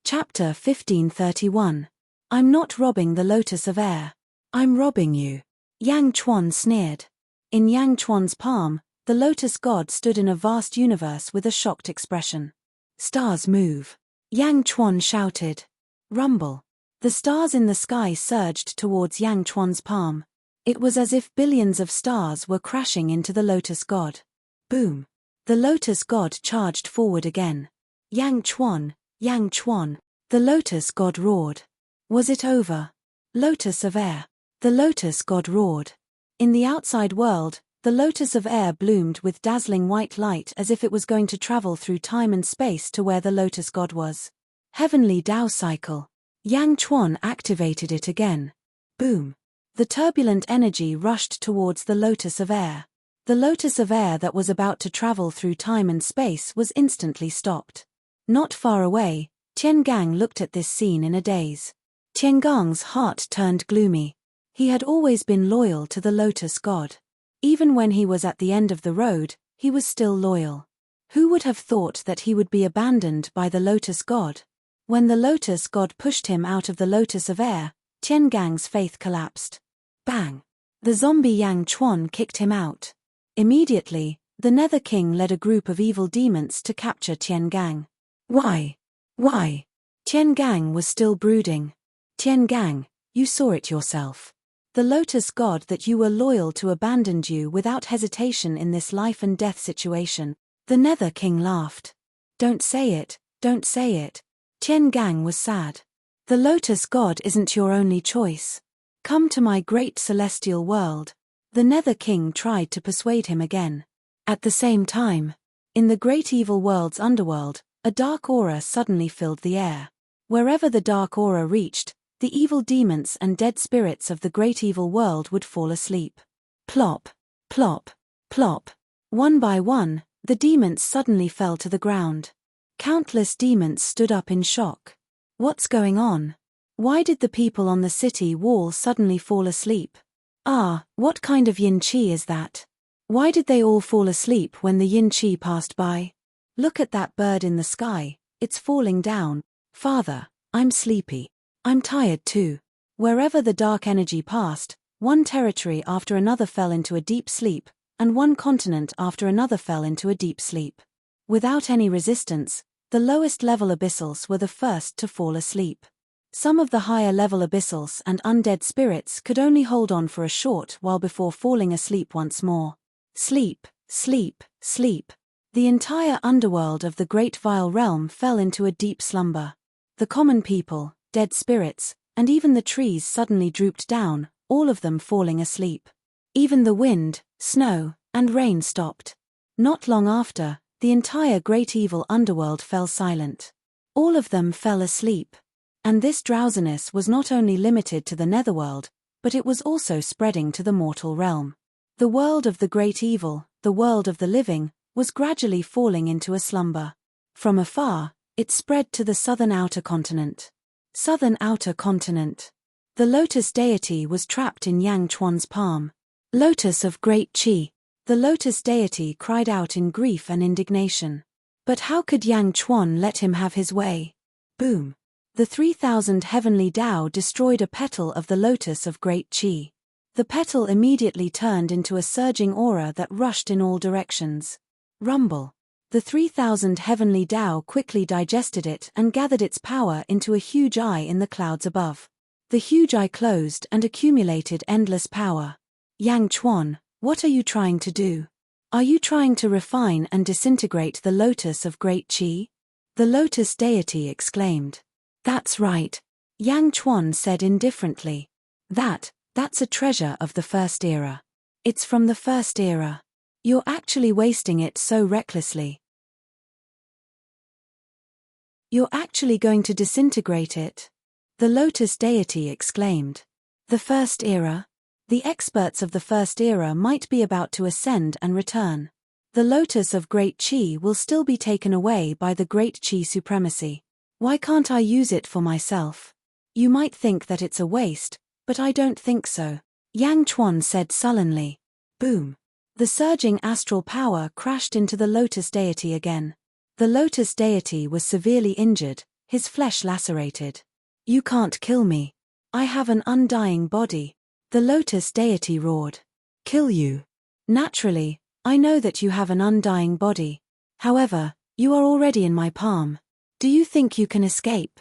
Chapter 1531. I'm not robbing the lotus of air. I'm robbing you. Yang Chuan sneered. In Yang Chuan's palm, the lotus god stood in a vast universe with a shocked expression. Stars move. Yang Chuan shouted. Rumble. The stars in the sky surged towards Yang Chuan's palm. It was as if billions of stars were crashing into the lotus god. Boom. The lotus god charged forward again. Yang Chuan, Yang Chuan. The lotus god roared. Was it over? Lotus of air. The lotus god roared. In the outside world, the lotus of air bloomed with dazzling white light as if it was going to travel through time and space to where the lotus god was. Heavenly Tao cycle. Yang Chuan activated it again. Boom. The turbulent energy rushed towards the lotus of air. The lotus of air that was about to travel through time and space was instantly stopped. Not far away, Tian Gang looked at this scene in a daze. Tian Gang's heart turned gloomy. He had always been loyal to the lotus god. Even when he was at the end of the road, he was still loyal. Who would have thought that he would be abandoned by the lotus god? When the lotus god pushed him out of the lotus of air, Tian Gang's faith collapsed. Bang! The zombie Yang Chuan kicked him out. Immediately, the Nether King led a group of evil demons to capture Tian Gang. Why? Why? Tian Gang was still brooding. Tian Gang, you saw it yourself. The lotus god that you were loyal to abandoned you without hesitation in this life and death situation. The Nether King laughed. Don't say it, don't say it. Tian Gang was sad. The lotus god isn't your only choice. Come to my great celestial world. The Nether King tried to persuade him again. At the same time, in the great evil world's underworld, a dark aura suddenly filled the air. Wherever the dark aura reached, the evil demons and dead spirits of the great evil world would fall asleep. Plop, plop, plop. One by one, the demons suddenly fell to the ground. Countless demons stood up in shock. What's going on? Why did the people on the city wall suddenly fall asleep? Ah, what kind of yin qi is that? Why did they all fall asleep when the yin qi passed by? Look at that bird in the sky, it's falling down. Father, I'm sleepy. I'm tired too. Wherever the dark energy passed, One territory after another fell into a deep sleep, and one continent after another fell into a deep sleep. Without any resistance, the lowest level abyssals were the first to fall asleep. Some of the higher level abyssals and undead spirits could only hold on for a short while before falling asleep once more. Sleep, sleep, sleep. The entire underworld of the Great Vile Realm fell into a deep slumber. The common people, dead spirits, and even the trees suddenly drooped down, all of them falling asleep. Even the wind, snow, and rain stopped. Not long after, the entire great evil underworld fell silent. All of them fell asleep. And this drowsiness was not only limited to the netherworld, but it was also spreading to the mortal realm. The world of the great evil, the world of the living, was gradually falling into a slumber. From afar, it spread to the southern outer continent. Southern outer continent. The lotus deity was trapped in Yang Chuan's palm. Lotus of great chi. The lotus deity cried out in grief and indignation. But how could Yang Chuan let him have his way? Boom. The 3,000 heavenly Tao destroyed a petal of the lotus of great chi. The petal immediately turned into a surging aura that rushed in all directions. Rumble. The 3,000 heavenly Tao quickly digested it and gathered its power into a huge eye in the clouds above. The huge eye closed and accumulated endless power. Yang Chuan, what are you trying to do? Are you trying to refine and disintegrate the lotus of great chi? The lotus deity exclaimed. That's right. Yang Chuan said indifferently. That's a treasure of the first era. It's from the first era. You're actually wasting it so recklessly. You're actually going to disintegrate it? The lotus deity exclaimed. The first era? The experts of the first era might be about to ascend and return. The lotus of great chi will still be taken away by the great chi supremacy. Why can't I use it for myself? You might think that it's a waste, but I don't think so. Yang Chuan said sullenly. Boom. The surging astral power crashed into the lotus deity again. The lotus deity was severely injured, his flesh lacerated. You can't kill me. I have an undying body. The lotus deity roared. Kill you? Naturally, I know that you have an undying body. However, you are already in my palm. Do you think you can escape?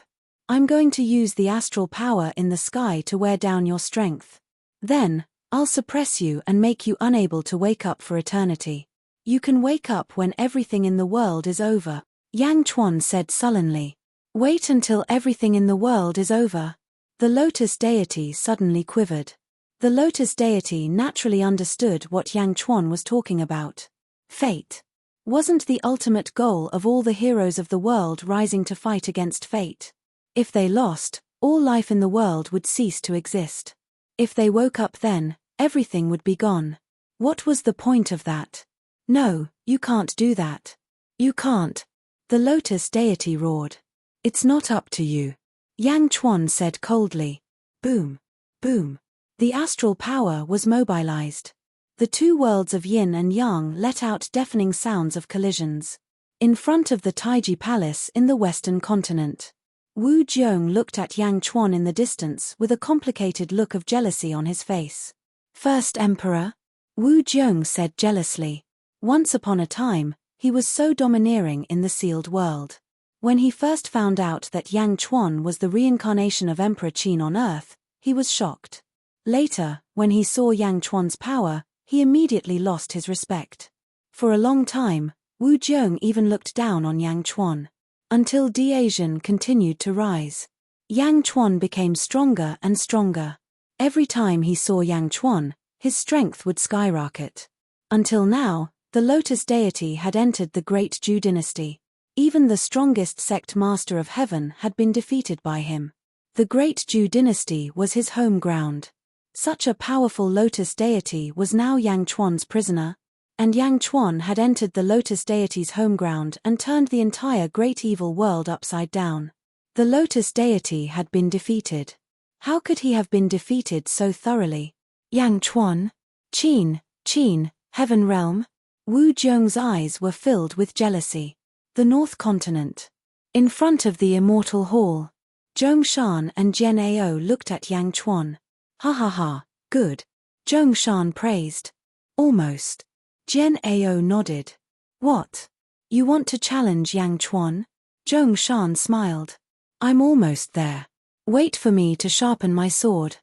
I'm going to use the astral power in the sky to wear down your strength. Then, I'll suppress you and make you unable to wake up for eternity. You can wake up when everything in the world is over. Yang Chuan said sullenly. Wait until everything in the world is over. The lotus deity suddenly quivered. The lotus deity naturally understood what Yang Chuan was talking about. Fate. Wasn't the ultimate goal of all the heroes of the world rising to fight against fate? If they lost, all life in the world would cease to exist. If they woke up then, everything would be gone. What was the point of that? No, you can't do that. You can't. The lotus deity roared. It's not up to you. Yang Chuan said coldly. Boom. Boom. The astral power was mobilized. The two worlds of yin and yang let out deafening sounds of collisions. In front of the Taiji Palace in the western continent. Wu Jiong looked at Yang Chuan in the distance with a complicated look of jealousy on his face. First Emperor? Wu Jiong said jealously. Once upon a time, he was so domineering in the sealed world. When he first found out that Yang Chuan was the reincarnation of Emperor Qin on Earth, he was shocked. Later, when he saw Yang Chuan's power, he immediately lost his respect. For a long time, Wu Jiong even looked down on Yang Chuan. Until Diazhen continued to rise. Yang Chuan became stronger and stronger. Every time he saw Yang Chuan, his strength would skyrocket. Until now, the lotus deity had entered the great Zhu dynasty. Even the strongest sect master of heaven had been defeated by him. The great Zhu dynasty was his home ground. Such a powerful lotus deity was now Yang Chuan's prisoner. And Yang Chuan had entered the lotus deity's home ground and turned the entire great evil world upside down. The lotus deity had been defeated. How could he have been defeated so thoroughly? Yang Chuan? Qin, heaven realm? Wu Jiong's eyes were filled with jealousy. The North Continent. In front of the Immortal Hall. Zhongshan and Jian Ao looked at Yang Chuan. Ha ha ha, good, Zhongshan praised. Almost. Jian Ao nodded. What? You want to challenge Yang Chuan? Zhongshan smiled. I'm almost there. Wait for me to sharpen my sword.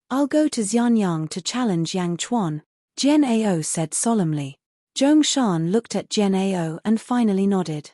I'll go to Xianyang to challenge Yang Chuan, Jian Ao said solemnly. Zhongshan looked at Jian Ao and finally nodded.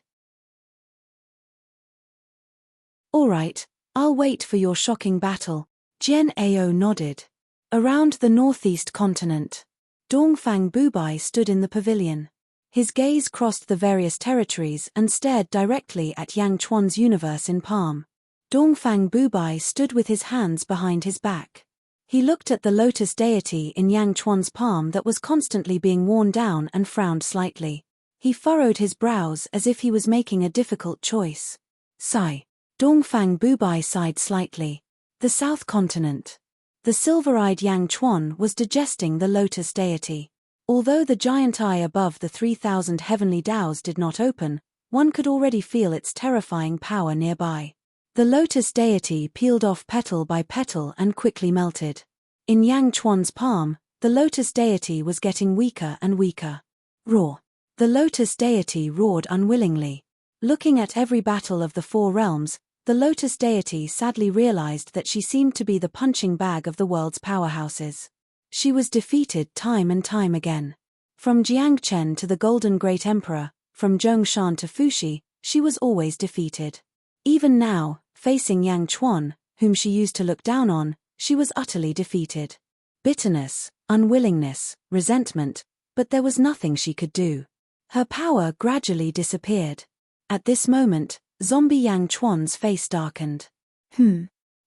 All right, I'll wait for your shocking battle. Jian Ao nodded. Around the northeast continent, Dongfang Bubai stood in the pavilion. His gaze crossed the various territories and stared directly at Yang Chuan's universe in palm. Dongfang Bubai stood with his hands behind his back. He looked at the lotus deity in Yang Chuan's palm that was constantly being worn down and frowned slightly. He furrowed his brows as if he was making a difficult choice. Sigh. Dongfang Bubai sighed slightly. The South Continent. The silver-eyed Yang Chuan was digesting the lotus deity. Although the giant eye above the 3,000 heavenly Daos did not open, one could already feel its terrifying power nearby. The lotus deity peeled off petal by petal and quickly melted. In Yang Chuan's palm, the lotus deity was getting weaker and weaker. Roar. The lotus deity roared unwillingly. Looking at every battle of the four realms, the lotus deity sadly realized that she seemed to be the punching bag of the world's powerhouses. She was defeated time and time again. From Jiangchen to the Golden Great Emperor, from Zhongshan to Fuxi, she was always defeated. Even now, facing Yang Chuan, whom she used to look down on, she was utterly defeated. Bitterness, unwillingness, resentment, but there was nothing she could do. Her power gradually disappeared. At this moment, Zombie Yang Chuan's face darkened.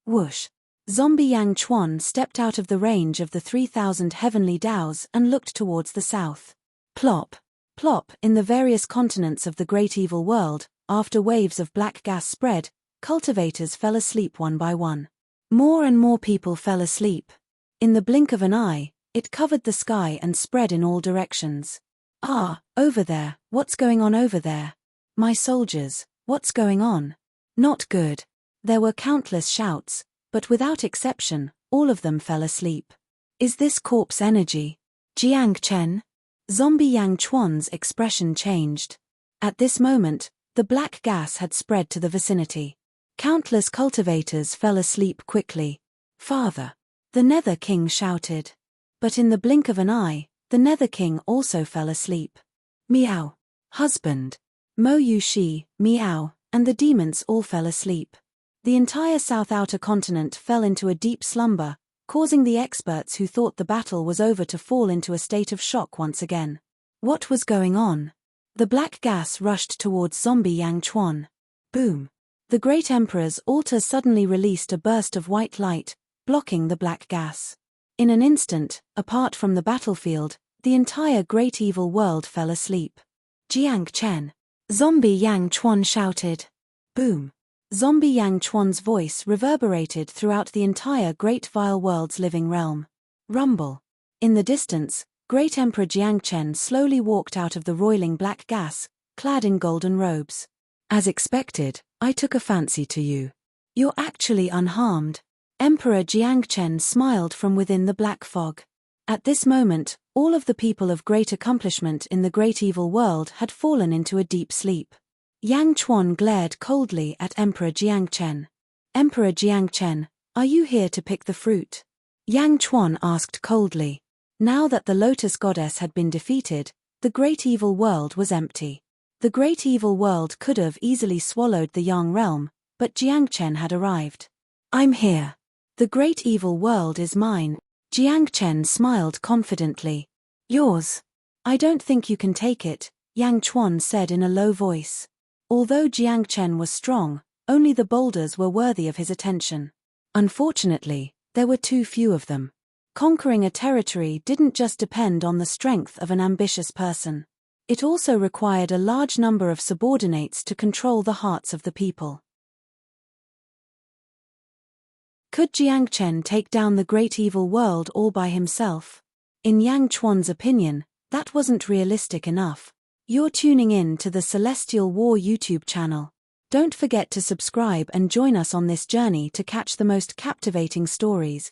Whoosh. Zombie Yang Chuan stepped out of the range of the 3,000 heavenly Daos and looked towards the south. Plop. Plop. In the various continents of the great evil world, after waves of black gas spread, cultivators fell asleep one by one. More and more people fell asleep. In the blink of an eye, it covered the sky and spread in all directions. Ah, over there, what's going on over there? My soldiers, what's going on? Not good. There were countless shouts, but without exception, all of them fell asleep. Is this corpse energy? Jiang Chen? Zombie Yang Chuan's expression changed. At this moment, the black gas had spread to the vicinity. Countless cultivators fell asleep quickly. Father! The Nether King shouted. But in the blink of an eye, the Nether King also fell asleep. Meow! Husband! Mo Yushi, Meow, and the demons all fell asleep. The entire South Outer Continent fell into a deep slumber, causing the experts who thought the battle was over to fall into a state of shock once again. What was going on? The black gas rushed towards Zombie Yang Chuan. Boom! The Great Emperor's altar suddenly released a burst of white light, blocking the black gas. In an instant, apart from the battlefield, the entire great evil world fell asleep. Jiang Chen! Zombie Yang Chuan shouted. Boom! Zombie Yang Chuan's voice reverberated throughout the entire great vile world's living realm. Rumble. In the distance, Great Emperor Jiangchen slowly walked out of the roiling black gas, clad in golden robes. As expected, I took a fancy to you. You're actually unharmed. Emperor Jiangchen smiled from within the black fog. At this moment, all of the people of great accomplishment in the great evil world had fallen into a deep sleep. Yang Chuan glared coldly at Emperor Jiangchen. Emperor Jiangchen, are you here to pick the fruit? Yang Chuan asked coldly. Now that the Lotus Goddess had been defeated, the great evil world was empty. The great evil world could have easily swallowed the Yang realm, but Jiangchen had arrived. I'm here. The great evil world is mine. Jiangchen smiled confidently. Yours. I don't think you can take it, Yang Chuan said in a low voice. Although Jiangchen was strong, only the boulders were worthy of his attention. Unfortunately, there were too few of them. Conquering a territory didn't just depend on the strength of an ambitious person. It also required a large number of subordinates to control the hearts of the people. Could Jiangchen take down the great evil world all by himself? In Yang Chuan's opinion, that wasn't realistic enough. You're tuning in to the Celestial War YouTube channel. Don't forget to subscribe and join us on this journey to catch the most captivating stories.